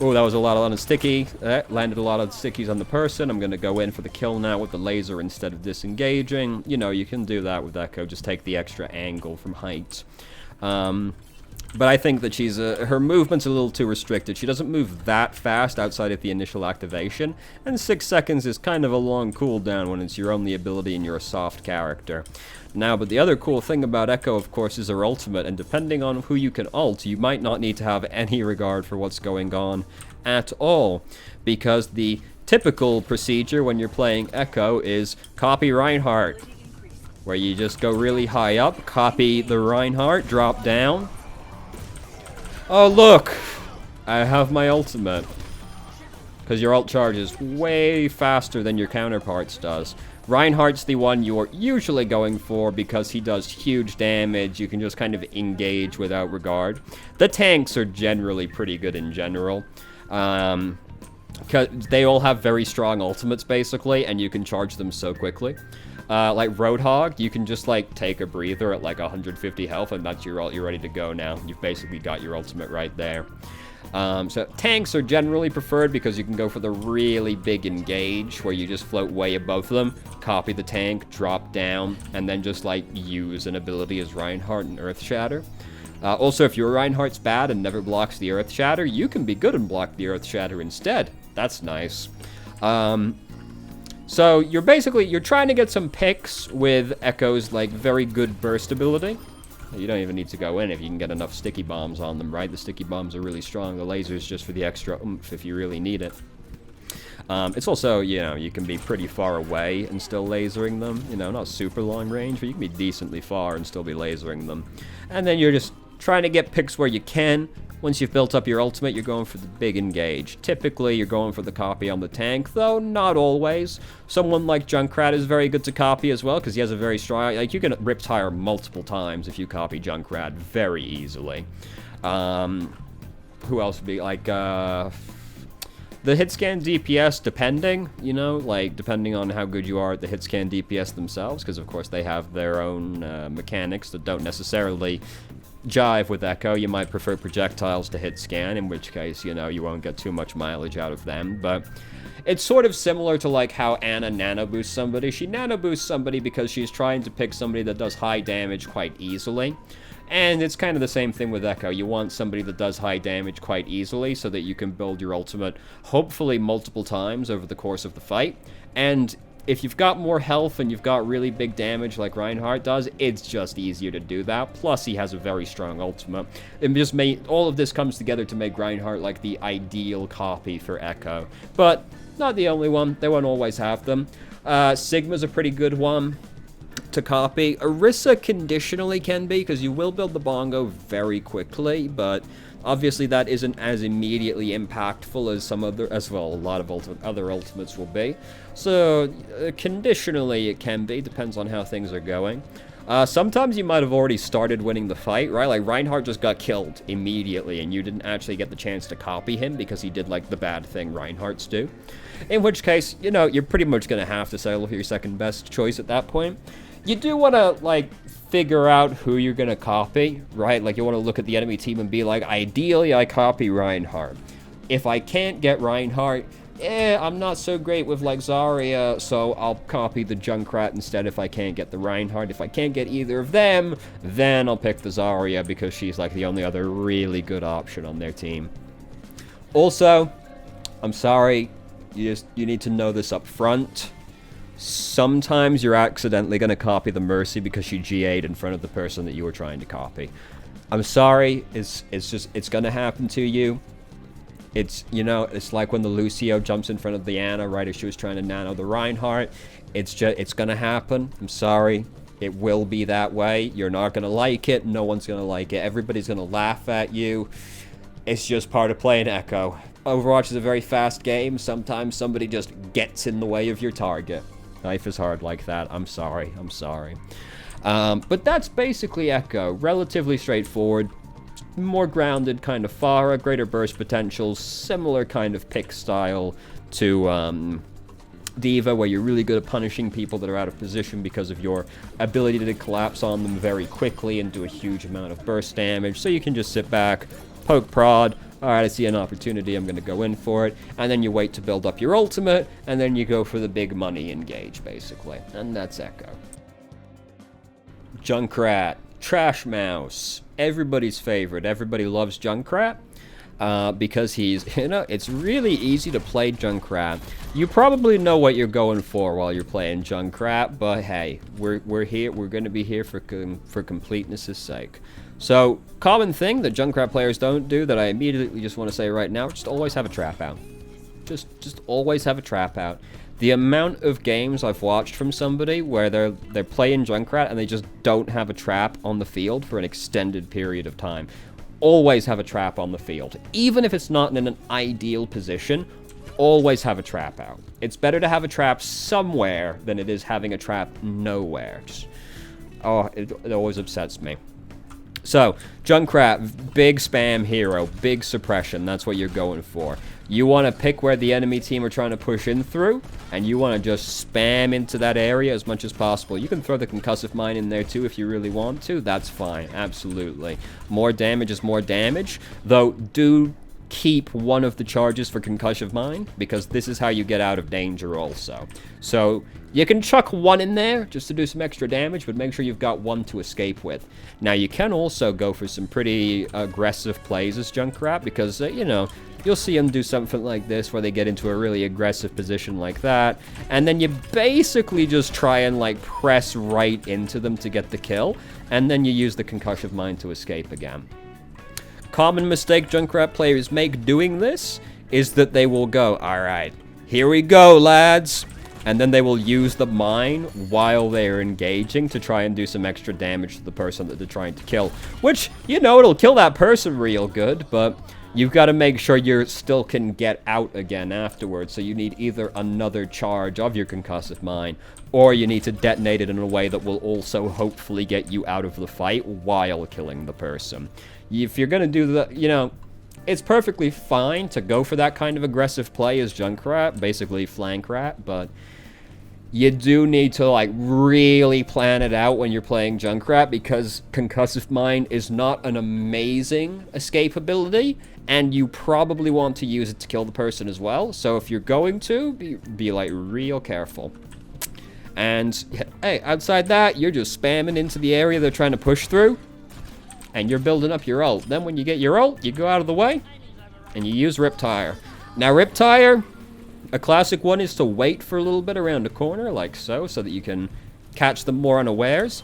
Oh, that was a lot of sticky. Landed a lot of stickies on the person. I'm going to go in for the kill now with the laser instead of disengaging. You know, you can do that with Echo. Just take the extra angle from height. But I think that she's her movement's a little too restricted. She doesn't move that fast outside of the initial activation, and 6 seconds is kind of a long cooldown when it's your only ability and you're a soft character. Now, but the other cool thing about Echo, of course, is her ultimate, and depending on who you can ult, you might not need to have any regard for what's going on at all, because the typical procedure when you're playing Echo is copy Reinhardt, where you just go really high up, copy the Reinhardt, drop down. Oh, look! I have my ultimate. Because your ult charges way faster than your counterparts does. Reinhardt's the one you're usually going for because he does huge damage. You can just kind of engage without regard. The tanks are generally pretty good in general. Because they all have very strong ultimates, basically, and you can charge them so quickly. Like Roadhog, you can just, like, take a breather at, like, 150 health, and that's your ult. You're ready to go now. You've basically got your ultimate right there. So tanks are generally preferred because you can go for the really big engage, where you just float way above them, copy the tank, drop down, and then just, like, use an ability as Reinhardt and Earth Shatter. Also, if your Reinhardt's bad and never blocks the Earth Shatter, you can be good and block the Earth Shatter instead. That's nice. So you're trying to get some picks with Echo's, like, very good burst ability. You don't even need to go in if you can get enough sticky bombs on them, right? The sticky bombs are really strong. The laser's just for the extra oomph if you really need it. It's also, you know, you can be pretty far away and still lasering them. You know, not super long range, but you can be decently far and still be lasering them. And then you're just trying to get picks where you can. Once you've built up your ultimate, you're going for the big engage. Typically, you're going for the copy on the tank, though not always. Someone like Junkrat is very good to copy as well, because he has a very strong... Like, you can rip tire multiple times if you copy Junkrat very easily. Who else would be, like, the hit scan DPS, depending, you know, like, depending on how good you are at the hit scan DPS themselves, because, of course, they have their own mechanics that don't necessarily jive with Echo. You might prefer projectiles to hit scan, in which case, you know, you won't get too much mileage out of them, but it's sort of similar to, like, how Ana nano boosts somebody. She nano boosts somebody because she's trying to pick somebody that does high damage quite easily, and it's kind of the same thing with Echo. You want somebody that does high damage quite easily so that you can build your ultimate, hopefully multiple times over the course of the fight, and if you've got more health and you've got really big damage like Reinhardt does, it's just easier to do that. Plus, he has a very strong ultimate. It just all of this comes together to make Reinhardt like the ideal copy for Echo. But not the only one. They won't always have them. Sigma's a pretty good one to copy. Orisa conditionally can be, because you will build the bongo very quickly, but obviously that isn't as immediately impactful as a lot of other ultimates will be. So conditionally it can be, depends on how things are going. Sometimes you might have already started winning the fight, right? Like Reinhardt just got killed immediately and you didn't actually get the chance to copy him because he did like the bad thing Reinhardts do. In which case, you know, you're pretty much going to have to settle for your second best choice at that point. You do want to, like, figure out who you're going to copy, right? Like, you want to look at the enemy team and be like, ideally, I copy Reinhardt. If I can't get Reinhardt, I'm not so great with, like, Zarya, so I'll copy the Junkrat instead if I can't get the Reinhardt. If I can't get either of them, then I'll pick the Zarya because she's, like, the only other really good option on their team. Also, I'm sorry, You need to know this up front. Sometimes you're accidentally going to copy the Mercy because she GA'd in front of the person that you were trying to copy. I'm sorry, it's going to happen to you. It's, you know, it's like when the Lucio jumps in front of the Ana right as she was trying to nano the Reinhardt. It's going to happen. I'm sorry. It will be that way. You're not going to like it. No one's going to like it. Everybody's going to laugh at you. It's just part of playing Echo. Overwatch is a very fast game. Sometimes somebody just gets in the way of your target. Life is hard like that. I'm sorry. I'm sorry. But that's basically Echo. Relatively straightforward. More grounded kind of Pharah. Greater burst potential. Similar kind of pick style to D.Va, where you're really good at punishing people that are out of position because of your ability to collapse on them very quickly and do a huge amount of burst damage. So you can just sit back, poke prod. Alright, I see an opportunity, I'm going to go in for it. And then you wait to build up your ultimate, and then you go for the big money engage, basically. And that's Echo. Junkrat. Trash Mouse. Everybody's favorite. Everybody loves Junkrat. Because he's, you know, it's really easy to play Junkrat. You probably know what you're going for while you're playing Junkrat, but hey, we're here. We're going to be here for completeness' sake. So, common thing that Junkrat players don't do that I immediately just want to say right now, just always have a trap out. Just always have a trap out. The amount of games I've watched from somebody where they're playing Junkrat and they just don't have a trap on the field for an extended period of time. Always have a trap on the field. Even if it's not in an ideal position, always have a trap out. It's better to have a trap somewhere than it is having a trap nowhere. It always upsets me. So, Junkrat, big spam hero, big suppression, that's what you're going for. You want to pick where the enemy team are trying to push in through, and you want to just spam into that area as much as possible. You can throw the concussive mine in there too if you really want to, that's fine, absolutely. More damage is more damage, though do keep one of the charges for concussive mine, because this is how you get out of danger also. So, you can chuck one in there just to do some extra damage, but make sure you've got one to escape with. Now, you can also go for some pretty aggressive plays as Junkrat, because, you know, you'll see them do something like this, where they get into a really aggressive position like that, and then you basically just try and, like, press right into them to get the kill, and then you use the concussive mine to escape again. Common mistake Junkrat players make doing this is that they will go, alright, here we go, lads. And then they will use the mine while they're engaging to try and do some extra damage to the person that they're trying to kill. Which, you know, it'll kill that person real good, but you've got to make sure you still can get out again afterwards. So you need either another charge of your concussive mine, or you need to detonate it in a way that will also hopefully get you out of the fight while killing the person. If you're going to do the, you know, it's perfectly fine to go for that kind of aggressive play as Junkrat, basically Flankrat, but you do need to, like, really plan it out when you're playing Junkrat, because concussive mine is not an amazing escape ability, and you probably want to use it to kill the person as well. So if you're going to, be like, real careful. And, hey, outside that, you're just spamming into the area they're trying to push through, and you're building up your ult. Then when you get your ult, you go out of the way, and you use Riptire. Now, Riptire, a classic one is to wait for a little bit around a corner, like so that you can catch them more unawares.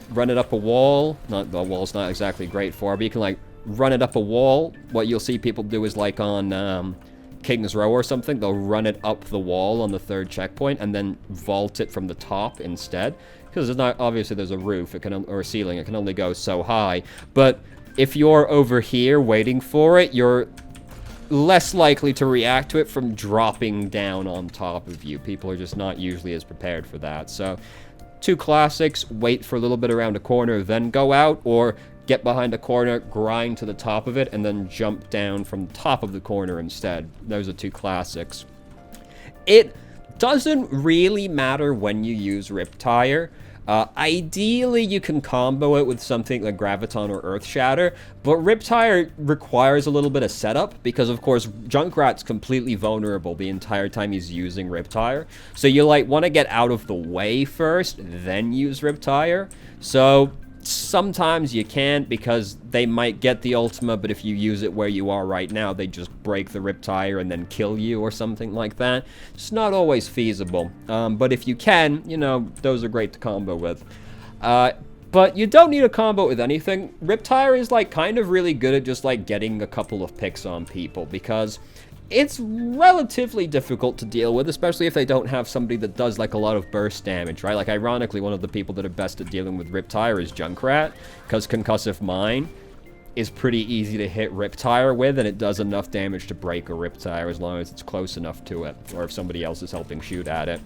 Run it up a wall. The wall's not exactly great for, but you can, like, run it up a wall. What you'll see people do is, like, on King's Row or something, they'll run it up the wall on the third checkpoint and then vault it from the top instead. Because there's not, obviously there's a roof, or a ceiling, it can only go so high. But if you're over here waiting for it, you're less likely to react to it from dropping down on top of you. People are just not usually as prepared for that. So, two classics, wait for a little bit around a corner, then go out, or get behind a corner, grind to the top of it, and then jump down from the top of the corner instead. Those are two classics. It doesn't really matter when you use Riptire. Ideally, you can combo it with something like Graviton or Earth Shatter, but Riptire requires a little bit of setup because, of course, Junkrat's completely vulnerable the entire time he's using Riptire. So you, like, want to get out of the way first, then use Riptire. So Sometimes you can't because they might get the ultimate, but if you use it where you are right now, they just break the Riptire and then kill you or something like that. It's not always feasible, but if you can, you know, those are great to combo with. But you don't need a combo with anything. Riptire is, like, kind of really good at just, like, getting a couple of picks on people, because it's relatively difficult to deal with, especially if they don't have somebody that does, like, a lot of burst damage, right? Like, ironically, one of the people that are best at dealing with Riptire is Junkrat, because Concussive Mine is pretty easy to hit Riptire with, and it does enough damage to break a Riptire as long as it's close enough to it, or if somebody else is helping shoot at it.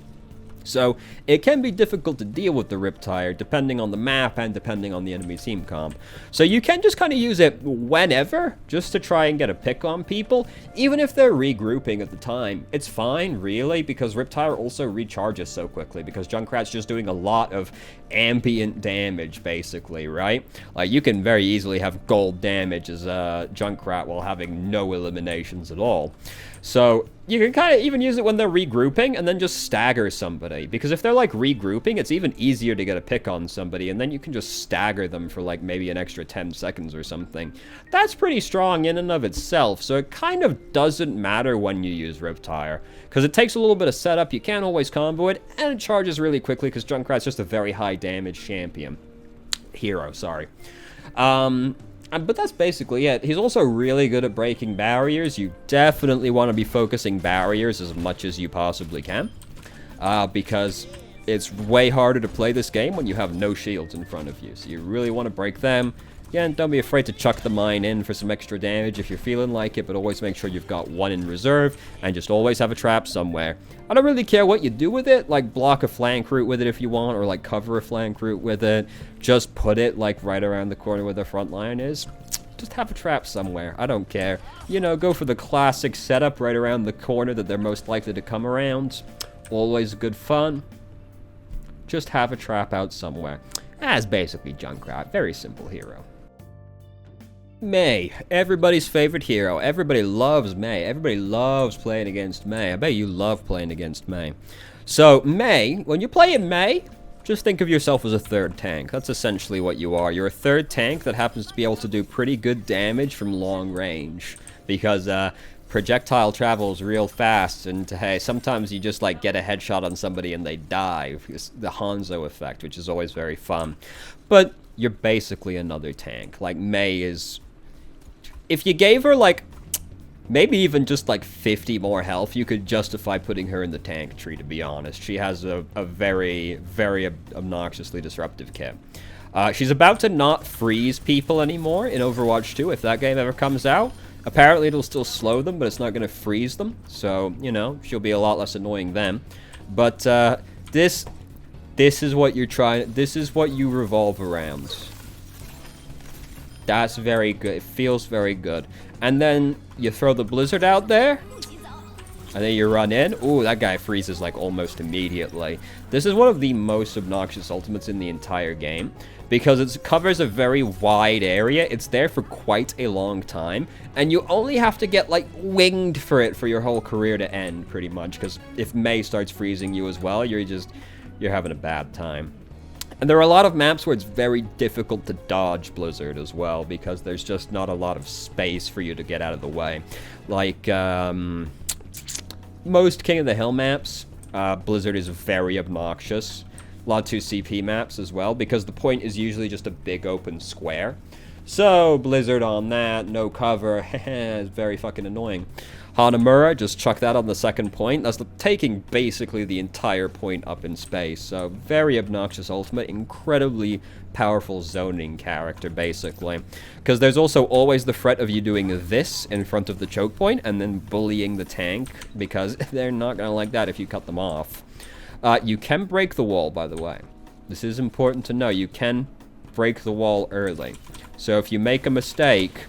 So, it can be difficult to deal with the Riptire, depending on the map and depending on the enemy team comp. So you can just kind of use it whenever, just to try and get a pick on people, even if they're regrouping at the time. It's fine, really, because Riptire also recharges so quickly, because Junkrat's just doing a lot of ambient damage, basically, right? Like, you can very easily have gold damage as Junkrat while having no eliminations at all. So, you can kind of even use it when they're regrouping and then just stagger somebody. Because if they're, like, regrouping, it's even easier to get a pick on somebody, and then you can just stagger them for, like, maybe an extra 10 seconds or something. That's pretty strong in and of itself, so it kind of doesn't matter when you use Riptire. Because it takes a little bit of setup, you can't always combo it, and it charges really quickly because Junkrat's just a very high damage champion. Hero, sorry. But that's basically it. He's also really good at breaking barriers. You definitely want to be focusing barriers as much as you possibly can. Because it's way harder to play this game when you have no shields in front of you. So you really want to break them. Again, don't be afraid to chuck the mine in for some extra damage if you're feeling like it, but always make sure you've got one in reserve, and just always have a trap somewhere. I don't really care what you do with it, like block a flank route with it if you want, or like cover a flank route with it. Just put it like right around the corner where the front line is. Just have a trap somewhere, I don't care. You know, go for the classic setup right around the corner that they're most likely to come around. Always good fun. Just have a trap out somewhere. That's basically Junkrat, very simple hero. Mei, everybody's favorite hero. Everybody loves Mei. Everybody loves playing against Mei. I bet you love playing against Mei. So, Mei, when you play in Mei, just think of yourself as a third tank. That's essentially what you are. You're a third tank that happens to be able to do pretty good damage from long range. Because, projectile travels real fast, and hey, sometimes you just like get a headshot on somebody and they die. It's the Hanzo effect, which is always very fun. But you're basically another tank. Like, Mei is... If you gave her, like, maybe even just, like, 50 more health, you could justify putting her in the tank tree, to be honest. She has a very, very obnoxiously disruptive kit. She's about to not freeze people anymore in Overwatch 2, if that game ever comes out. Apparently, it'll still slow them, but it's not going to freeze them. So, you know, she'll be a lot less annoying then. But, this is what you're trying... This is what you revolve around. That's very good. It feels very good. And then you throw the Blizzard out there. And then you run in. Ooh, that guy freezes like almost immediately. This is one of the most obnoxious ultimates in the entire game. Because it covers a very wide area. It's there for quite a long time. And you only have to get like winged for it for your whole career to end, pretty much. Because if Mei starts freezing you as well, you're having a bad time. And there are a lot of maps where it's very difficult to dodge Blizzard as well, because there's just not a lot of space for you to get out of the way. Like, most King of the Hill maps, Blizzard is very obnoxious. A lot of 2CP maps as well, because the point is usually just a big open square. So, Blizzard on that, no cover, it's very fucking annoying. Hanamura, just chuck that on the second point. That's taking basically the entire point up in space. So, very obnoxious ultimate, incredibly powerful zoning character, basically. Because there's also always the threat of you doing this in front of the choke point and then bullying the tank, because they're not going to like that if you cut them off. You can break the wall, by the way. This is important to know. You can break the wall early. So if you make a mistake,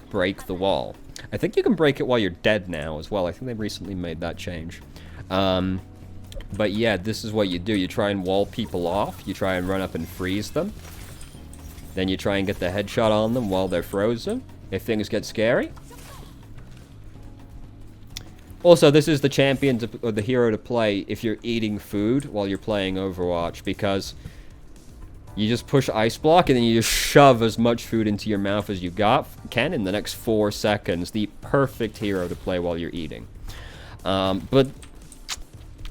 break the wall. I think you can break it while you're dead now as well. I think they recently made that change. But yeah, this is what you do. You try and wall people off. You try and run up and freeze them. Then you try and get the headshot on them while they're frozen. If things get scary. Also, this is the champion or the hero to play if you're eating food while you're playing Overwatch, because You just push ice block, and then you just shove as much food into your mouth as you can in the next 4 seconds. The perfect hero to play while you're eating. But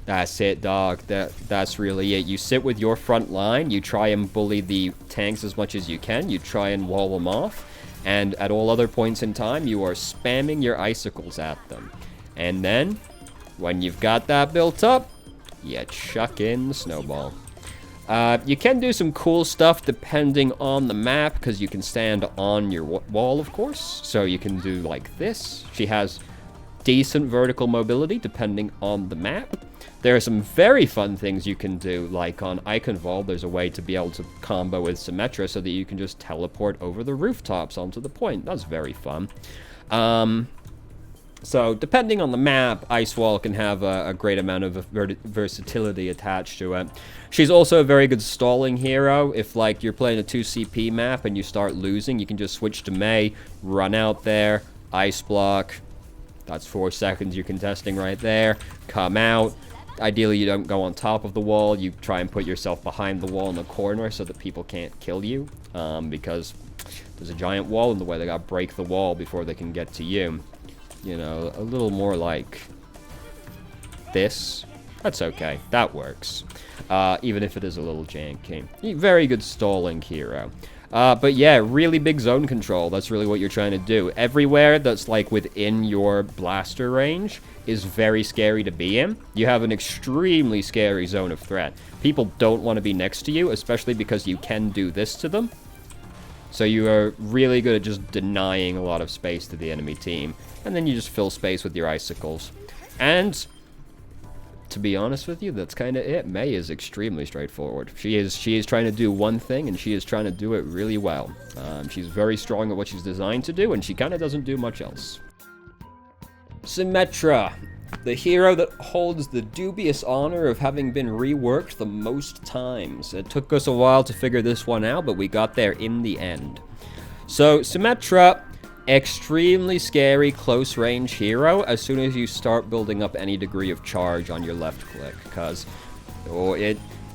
that's it, dog. That's really it. You sit with your front line. You try and bully the tanks as much as you can. You try and wall them off. And at all other points in time, you are spamming your icicles at them. And then, when you've got that built up, you chuck in the snowball. You can do some cool stuff depending on the map, because you can stand on your wall, of course. So you can do like this. She has decent vertical mobility depending on the map. There are some very fun things you can do, like on Iconvolve, there's a way to be able to combo with Symmetra so that you can just teleport over the rooftops onto the point. That's very fun. So, depending on the map, Ice Wall can have a great amount of versatility attached to it. She's also a very good stalling hero. If, like, you're playing a 2CP map and you start losing, you can just switch to Mei, run out there, Ice Block. That's 4 seconds you're contesting right there. Come out. Ideally, you don't go on top of the wall. You try and put yourself behind the wall in the corner so that people can't kill you. Because there's a giant wall in the way. They gotta break the wall before they can get to you. You know, a little more like this. That's okay. That works. Even if it is a little janky. Very good stalling hero. But yeah, really big zone control. That's really what you're trying to do. Everywhere that's like within your blaster range is very scary to be in. You have an extremely scary zone of threat. People don't want to be next to you, especially because you can do this to them. So you are really good at just denying a lot of space to the enemy team. And then you just fill space with your icicles. And to be honest with you, that's kind of it. Mei is extremely straightforward. She is trying to do one thing, and she is trying to do it really well. She's very strong at what she's designed to do, and she kind of doesn't do much else. Symmetra, the hero that holds the dubious honor of having been reworked the most times. It took us a while to figure this one out, but we got there in the end. So, Symmetra, extremely scary close-range hero as soon as you start building up any degree of charge on your left click, because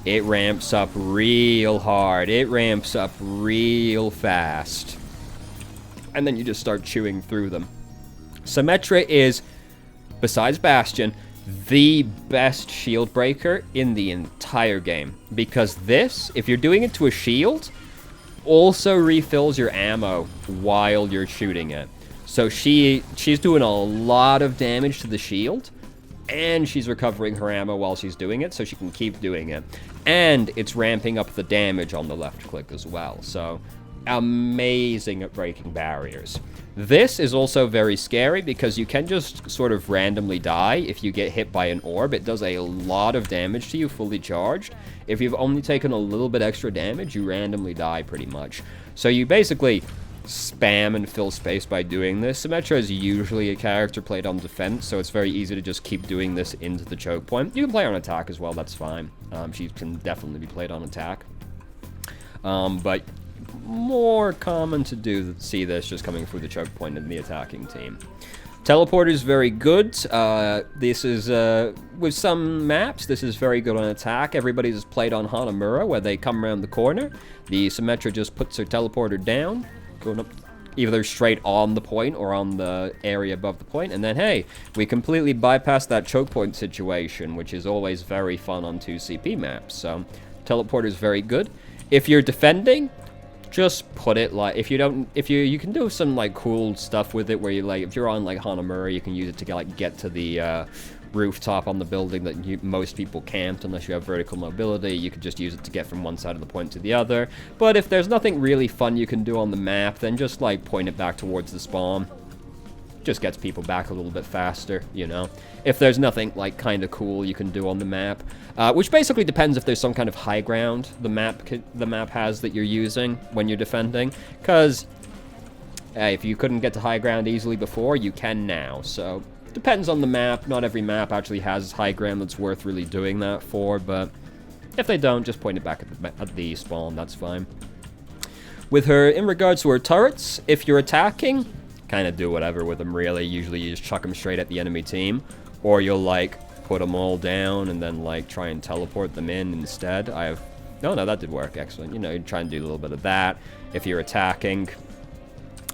it ramps up real hard. It ramps up real fast. And then you just start chewing through them. Symmetra is, besides Bastion, the best shield breaker in the entire game. Because this, if you're doing it to a shield, also refills your ammo while you're shooting it. So she's doing a lot of damage to the shield, and she's recovering her ammo while she's doing it, so she can keep doing it. And it's ramping up the damage on the left click as well. So amazing at breaking barriers. This is also very scary because you can just sort of randomly die if you get hit by an orb. It does a lot of damage to you fully charged. If you've only taken a little bit extra damage, you randomly die pretty much. So you basically spam and fill space by doing this. Symmetra is usually a character played on defense, so it's very easy to just keep doing this into the choke point. You can play on attack as well, that's fine. She can definitely be played on attack. But more common to see this just coming through the choke point in the attacking team. Teleporter is very good. This is, with some maps, this is very good on attack. Everybody's played on Hanamura, where they come around the corner. The Symmetra just puts her teleporter down, going up either straight on the point or on the area above the point, and then, hey, we completely bypass that choke point situation, which is always very fun on 2CP maps. So, teleporter is very good. If you're defending, just put it like, you can do some like cool stuff with it where you like, if you're on like Hanamura, you can use it to get to the rooftop on the building that most people can't unless you have vertical mobility. You could just use it to get from one side of the point to the other. But if there's nothing really fun you can do on the map, then just like point it back towards the spawn. Just gets people back a little bit faster, you know. If there's nothing like kind of cool you can do on the map, which basically depends if there's some kind of high ground the map has that you're using when you're defending. Because if you couldn't get to high ground easily before, you can now. So depends on the map. Not every map actually has high ground that's worth really doing that for, but if they don't, just point it back at the spawn. That's fine. With her, in regards to her turrets, if you're attacking, kind of do whatever with them, really. Usually you just chuck them straight at the enemy team, or you'll like put them all down and then like try and teleport them in instead. I have Oh, no, that did work. Excellent. You know, you try and do a little bit of that if you're attacking.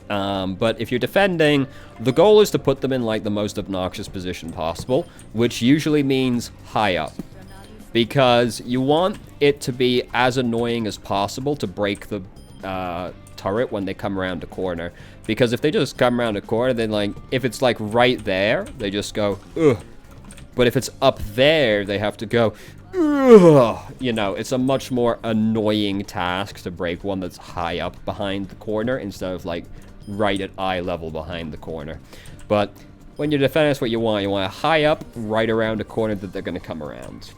But if you're defending, the goal is to put them in, like, the most obnoxious position possible, which usually means high up. Because you want it to be as annoying as possible to break the turret when they come around a corner. Because if they just come around a corner, then, like, if it's, like, right there, they just go, ugh. But if it's up there, they have to go, ugh. You know, it's a much more annoying task to break one that's high up behind the corner instead of, like, right at eye level behind the corner. But when you're defending, that's what you want. You want a high up, right around a corner that they're going to come around.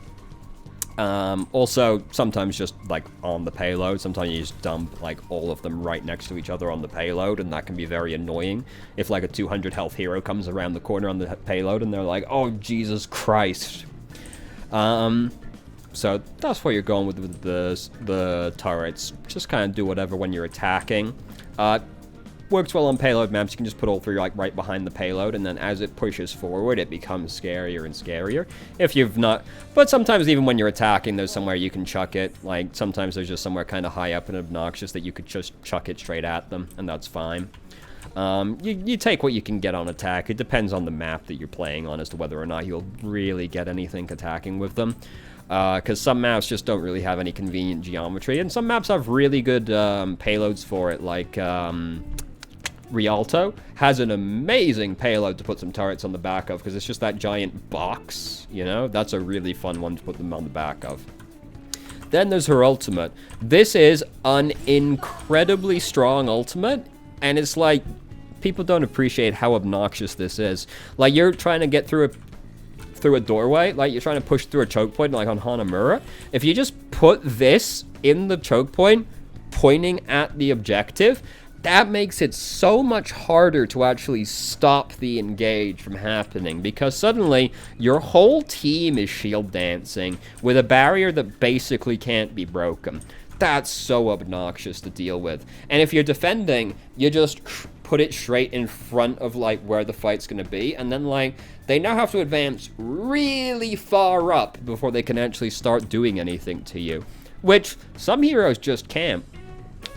Also, sometimes just, like, on the payload. Sometimes you just dump, like, all of them right next to each other on the payload, and that can be very annoying. If, like, a 200 health hero comes around the corner on the payload, and they're like, oh, Jesus Christ. So that's what you're going with the turrets. Just kind of do whatever when you're attacking. Works well on payload maps. You can just put all three, like, right behind the payload, and then as it pushes forward, it becomes scarier and scarier. If you've not... But sometimes even when you're attacking, there's somewhere you can chuck it. Like, sometimes there's just somewhere kind of high up and obnoxious that you could just chuck it straight at them, and that's fine. You take what you can get on attack. It depends on the map that you're playing on as to whether or not you'll really get anything attacking with them. Because some maps just don't really have any convenient geometry, and some maps have really good payloads for it, like... Rialto has an amazing payload to put some turrets on the back of, because it's just that giant box, you know? That's a really fun one to put them on the back of. Then there's her ultimate. This is an incredibly strong ultimate, and it's like, people don't appreciate how obnoxious this is. Like, you're trying to get through a doorway, like you're trying to push through a choke point, like on Hanamura. If you just put this in the choke point, pointing at the objective, that makes it so much harder to actually stop the engage from happening, because suddenly your whole team is shield dancing with a barrier that basically can't be broken. That's so obnoxious to deal with. And if you're defending, you just put it straight in front of, like, where the fight's gonna be, and then, like, they now have to advance really far up before they can actually start doing anything to you, which some heroes just can't.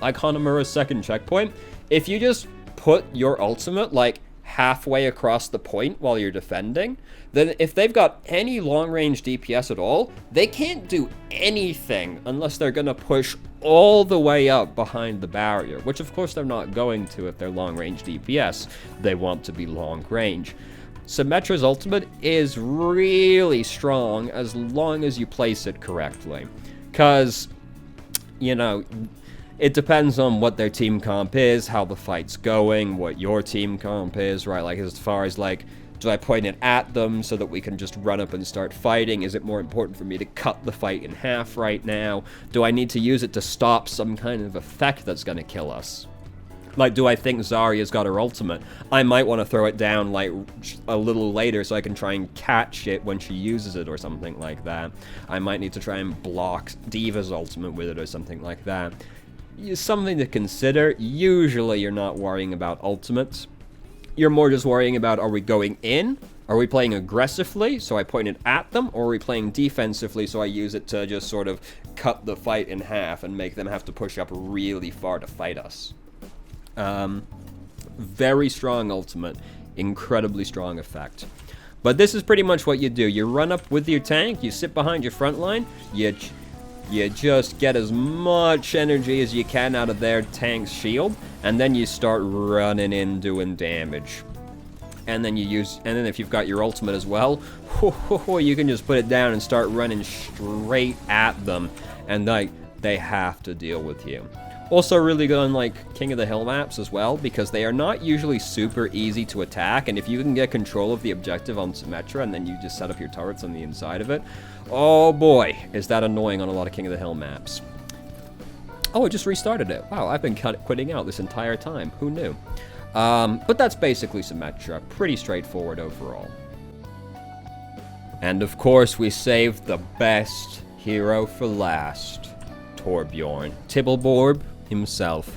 Like Hanamura's second checkpoint, if you just put your ultimate, like, halfway across the point while you're defending, then if they've got any long-range DPS at all, they can't do anything unless they're gonna push all the way up behind the barrier, which of course they're not going to if they're long-range DPS. They want to be long-range. Symmetra's ultimate is really strong as long as you place it correctly, because, you know, it depends on what their team comp is, how the fight's going, what your team comp is, right? Like, as far as, like, do I point it at them so that we can just run up and start fighting? Is it more important for me to cut the fight in half right now? Do I need to use it to stop some kind of effect that's going to kill us? Like, do I think Zarya's got her ultimate? I might want to throw it down, like, a little later so I can try and catch it when she uses it or something like that. I might need to try and block D.Va's ultimate with it or something like that. Something to consider. Usually you're not worrying about ultimates. You're more just worrying about, are we going in? Are we playing aggressively, so I point it at them? Or are we playing defensively, so I use it to just sort of cut the fight in half and make them have to push up really far to fight us? Very strong ultimate. Incredibly strong effect. But this is pretty much what you do. You run up with your tank, you sit behind your front line, you just get as much energy as you can out of their tank's shield, and then you start running in doing damage. And then if you've got your ultimate as well, you can just put it down and start running straight at them, and, like, they have to deal with you. Also really good on, like, King of the Hill maps as well, because they are not usually super easy to attack, and if you can get control of the objective on Symmetra and then you just set up your turrets on the inside of it, oh boy, is that annoying on a lot of King of the Hill maps. Oh, it just restarted it. Wow, I've been quitting out this entire time. Who knew? But that's basically Symmetra. Pretty straightforward overall. And of course, we saved the best hero for last. Tobjorn. Tibbleborb himself.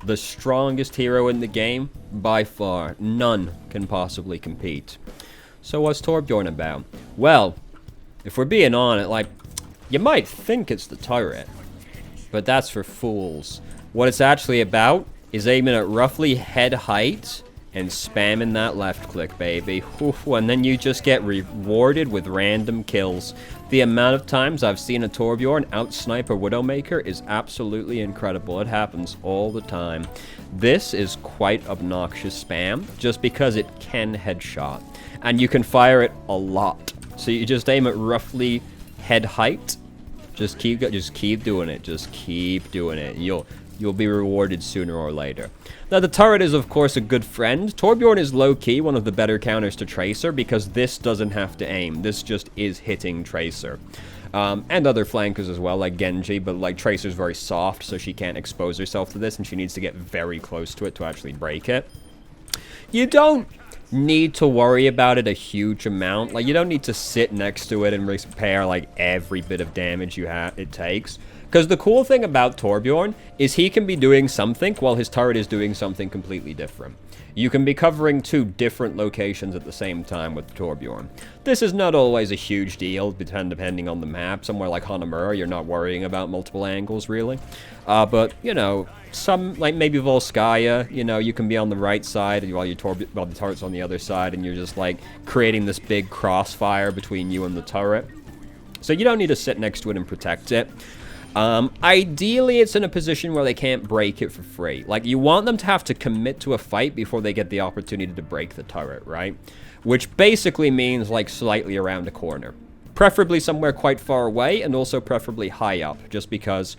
The strongest hero in the game, by far. None can possibly compete. So what's Tobjorn about? Well, if we're being honest, like, you might think it's the turret. but that's for fools. What it's actually about is aiming at roughly head height and spamming that left click, baby. Oof, and then you just get rewarded with random kills. The amount of times I've seen a Tobjorn out-snipe a Widowmaker is absolutely incredible. It happens all the time. This is quite obnoxious spam, just because it can headshot. And you can fire it a lot. So you just aim at roughly head height. Just keep doing it. Just keep doing it. You'll be rewarded sooner or later. Now, the turret is, of course, a good friend. Tobjorn is low-key one of the better counters to Tracer because this doesn't have to aim. This just is hitting Tracer. And other flankers as well, like Genji, but, like, Tracer's very soft, so she can't expose herself to this, and she needs to get very close to it to actually break it. You don't need to worry about it a huge amount. Like, you don't need to sit next to it and repair, like, every bit of damage it takes. Because the cool thing about Tobjorn is he can be doing something while his turret is doing something completely different. You can be covering 2 different locations at the same time with Tobjorn. This is not always a huge deal, depending on the map. Somewhere like Hanzo, you're not worrying about multiple angles, really. But, you know, some, like maybe Volskaya, you know, you can be on the right side while the turret's on the other side, and you're just, like, creating this big crossfire between you and the turret. So you don't need to sit next to it and protect it. Ideally, it's in a position where they can't break it for free. Like, you want them to have to commit to a fight before they get the opportunity to break the turret, right? Which basically means, like, slightly around a corner. Preferably somewhere quite far away, and also preferably high up, just because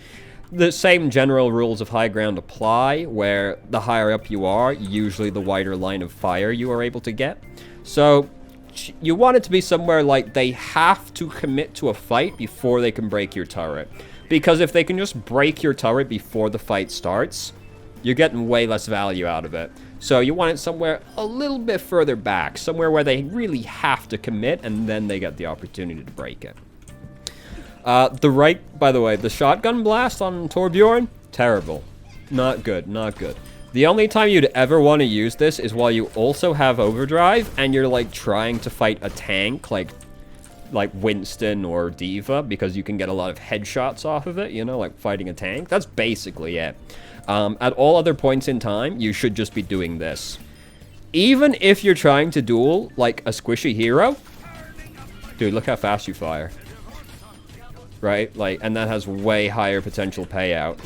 the same general rules of high ground apply, where the higher up you are, usually the wider line of fire you are able to get. So you want it to be somewhere like they have to commit to a fight before they can break your turret. Because if they can just break your turret before the fight starts, you're getting way less value out of it. So you want it somewhere a little bit further back, somewhere where they really have to commit, and then they get the opportunity to break it. By the way, the shotgun blast on Tobjorn, terrible. Not good, not good. The only time you'd ever want to use this is while you also have overdrive, and you're, like, trying to fight a tank, like Winston or D.Va, because you can get a lot of headshots off of it, you know, like fighting a tank. That's basically it. At all other points in time, you should just be doing this. Even if you're trying to duel, like, a squishy hero, dude, look how fast you fire. Right? Like, and that has way higher potential payout.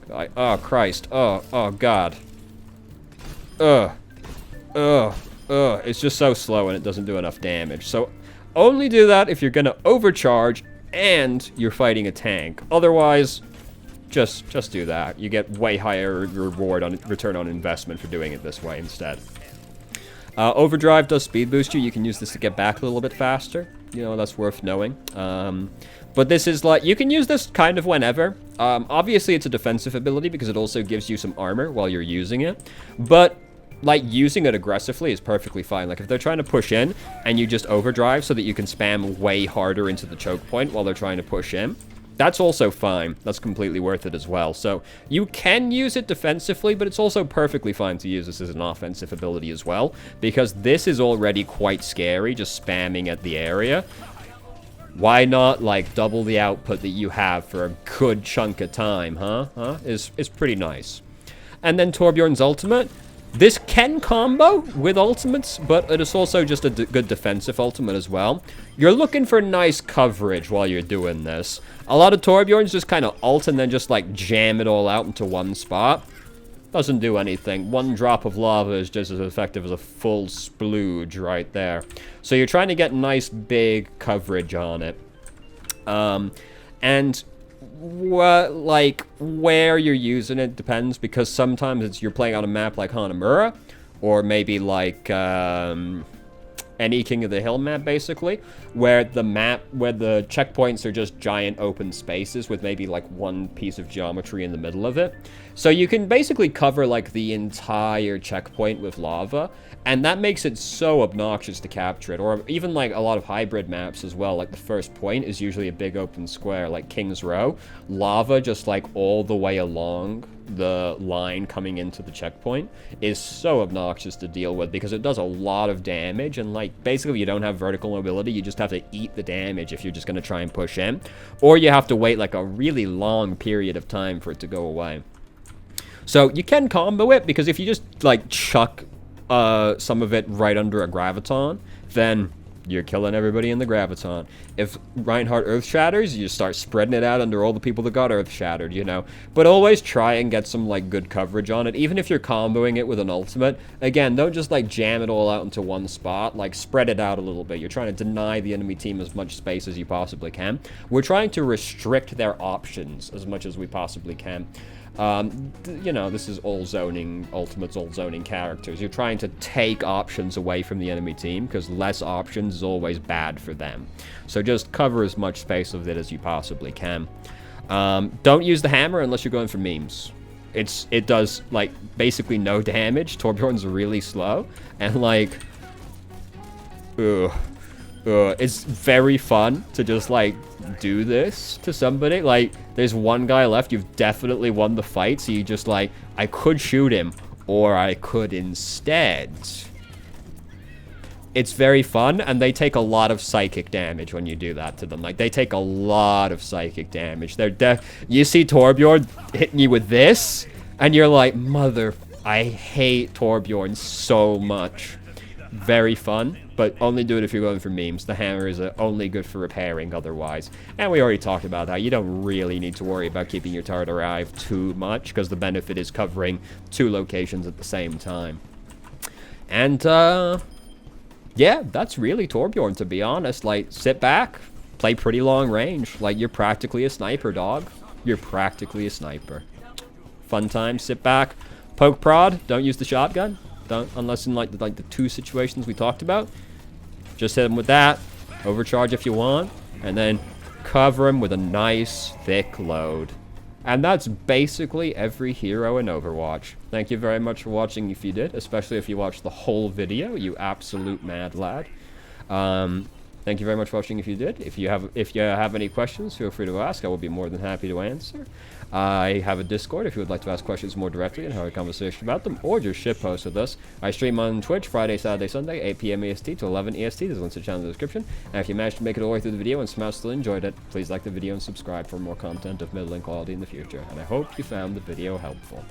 Like, oh, Christ. Oh, God. It's just so slow and it doesn't do enough damage. So only do that if you're going to overcharge and you're fighting a tank. Otherwise, just do that. You get way higher return on investment for doing it this way instead. Overdrive does speed boost you. You can use this to get back a little bit faster. You know, that's worth knowing. But this is like, you can use this kind of whenever. Obviously, it's a defensive ability because it also gives you some armor while you're using it. But like, using it aggressively is perfectly fine. Like, if they're trying to push in and you just overdrive so that you can spam way harder into the choke point while they're trying to push in, that's also fine. That's completely worth it as well. So you can use it defensively, but it's also perfectly fine to use this as an offensive ability as well, because this is already quite scary, just spamming at the area. Why not, like, double the output that you have for a good chunk of time, huh? Is pretty nice. And then Tobjorn's ultimate. This can combo with ultimates, but it is also just a good defensive ultimate as well. You're looking for nice coverage while you're doing this. A lot of Tobjorns just kind of ult and then just, like, jam it all out into one spot. Doesn't do anything. One drop of lava is just as effective as a full splooge right there. So you're trying to get nice big coverage on it. And where you're using it depends, because sometimes you're playing on a map like Hanzo, or maybe like any King of the Hill map, basically, where the checkpoints are just giant open spaces with maybe like one piece of geometry in the middle of it. So you can basically cover like the entire checkpoint with lava, and that makes it so obnoxious to capture it. Or even like a lot of hybrid maps as well, like the first point is usually a big open square, like King's Row. Lava just like all the way along the line coming into the checkpoint is so obnoxious to deal with because it does a lot of damage, and like basically you don't have vertical mobility, you just have to eat the damage if you're just going to try and push in, or you have to wait like a really long period of time for it to go away. So you can combo it, because if you just like chuck some of it right under a graviton, then you're killing everybody in the graviton. If Reinhardt earth shatters, you start spreading it out under all the people that got earth shattered, you know. But always try and get some like good coverage on it, even if you're comboing it with an ultimate. Again, don't just like jam it all out into one spot, like spread it out a little bit. You're trying to deny the enemy team as much space as you possibly can. We're trying to restrict their options as much as we possibly can. You know, this is all zoning, ultimates, all zoning characters. You're trying to take options away from the enemy team, because less options is always bad for them. So just cover as much space of it as you possibly can. Don't use the hammer unless you're going for memes. It does, like, basically no damage. Tobjorn's really slow, and, like, it's very fun to just, like, do this to somebody. Like, there's one guy left, you've definitely won the fight, so you just, like, I could shoot him, or I could instead. It's very fun, and they take a lot of psychic damage when you do that to them. Like, they take a lot of psychic damage. You see Tobjorn hitting you with this, and you're like, I hate Tobjorn so much. Very fun, but only do it if you're going for memes. The hammer is only good for repairing otherwise. And we already talked about that. You don't really need to worry about keeping your turret alive too much, because the benefit is covering 2 locations at the same time. And, yeah, that's really Tobjorn, to be honest. Like, sit back, play pretty long range. Like, you're practically a sniper, dog. You're practically a sniper. Fun time, sit back, poke prod, don't use the shotgun. Don't, unless in like the 2 situations we talked about. Just hit him with that, overcharge if you want, and then cover him with a nice thick load. And that's basically every hero in Overwatch. Thank you very much for watching if you did, especially if you watched the whole video, you absolute mad lad. Thank you very much for watching if you did. If you have any questions, feel free to ask. I will be more than happy to answer. I have a Discord if you would like to ask questions more directly and have a conversation about them, or just shitpost with us. I stream on Twitch Friday, Saturday, Sunday, 8 p.m. EST to 11 EST. There's links to the channel in the description. And if you managed to make it all the way through the video and somehow still enjoyed it, please like the video and subscribe for more content of middling quality in the future. And I hope you found the video helpful.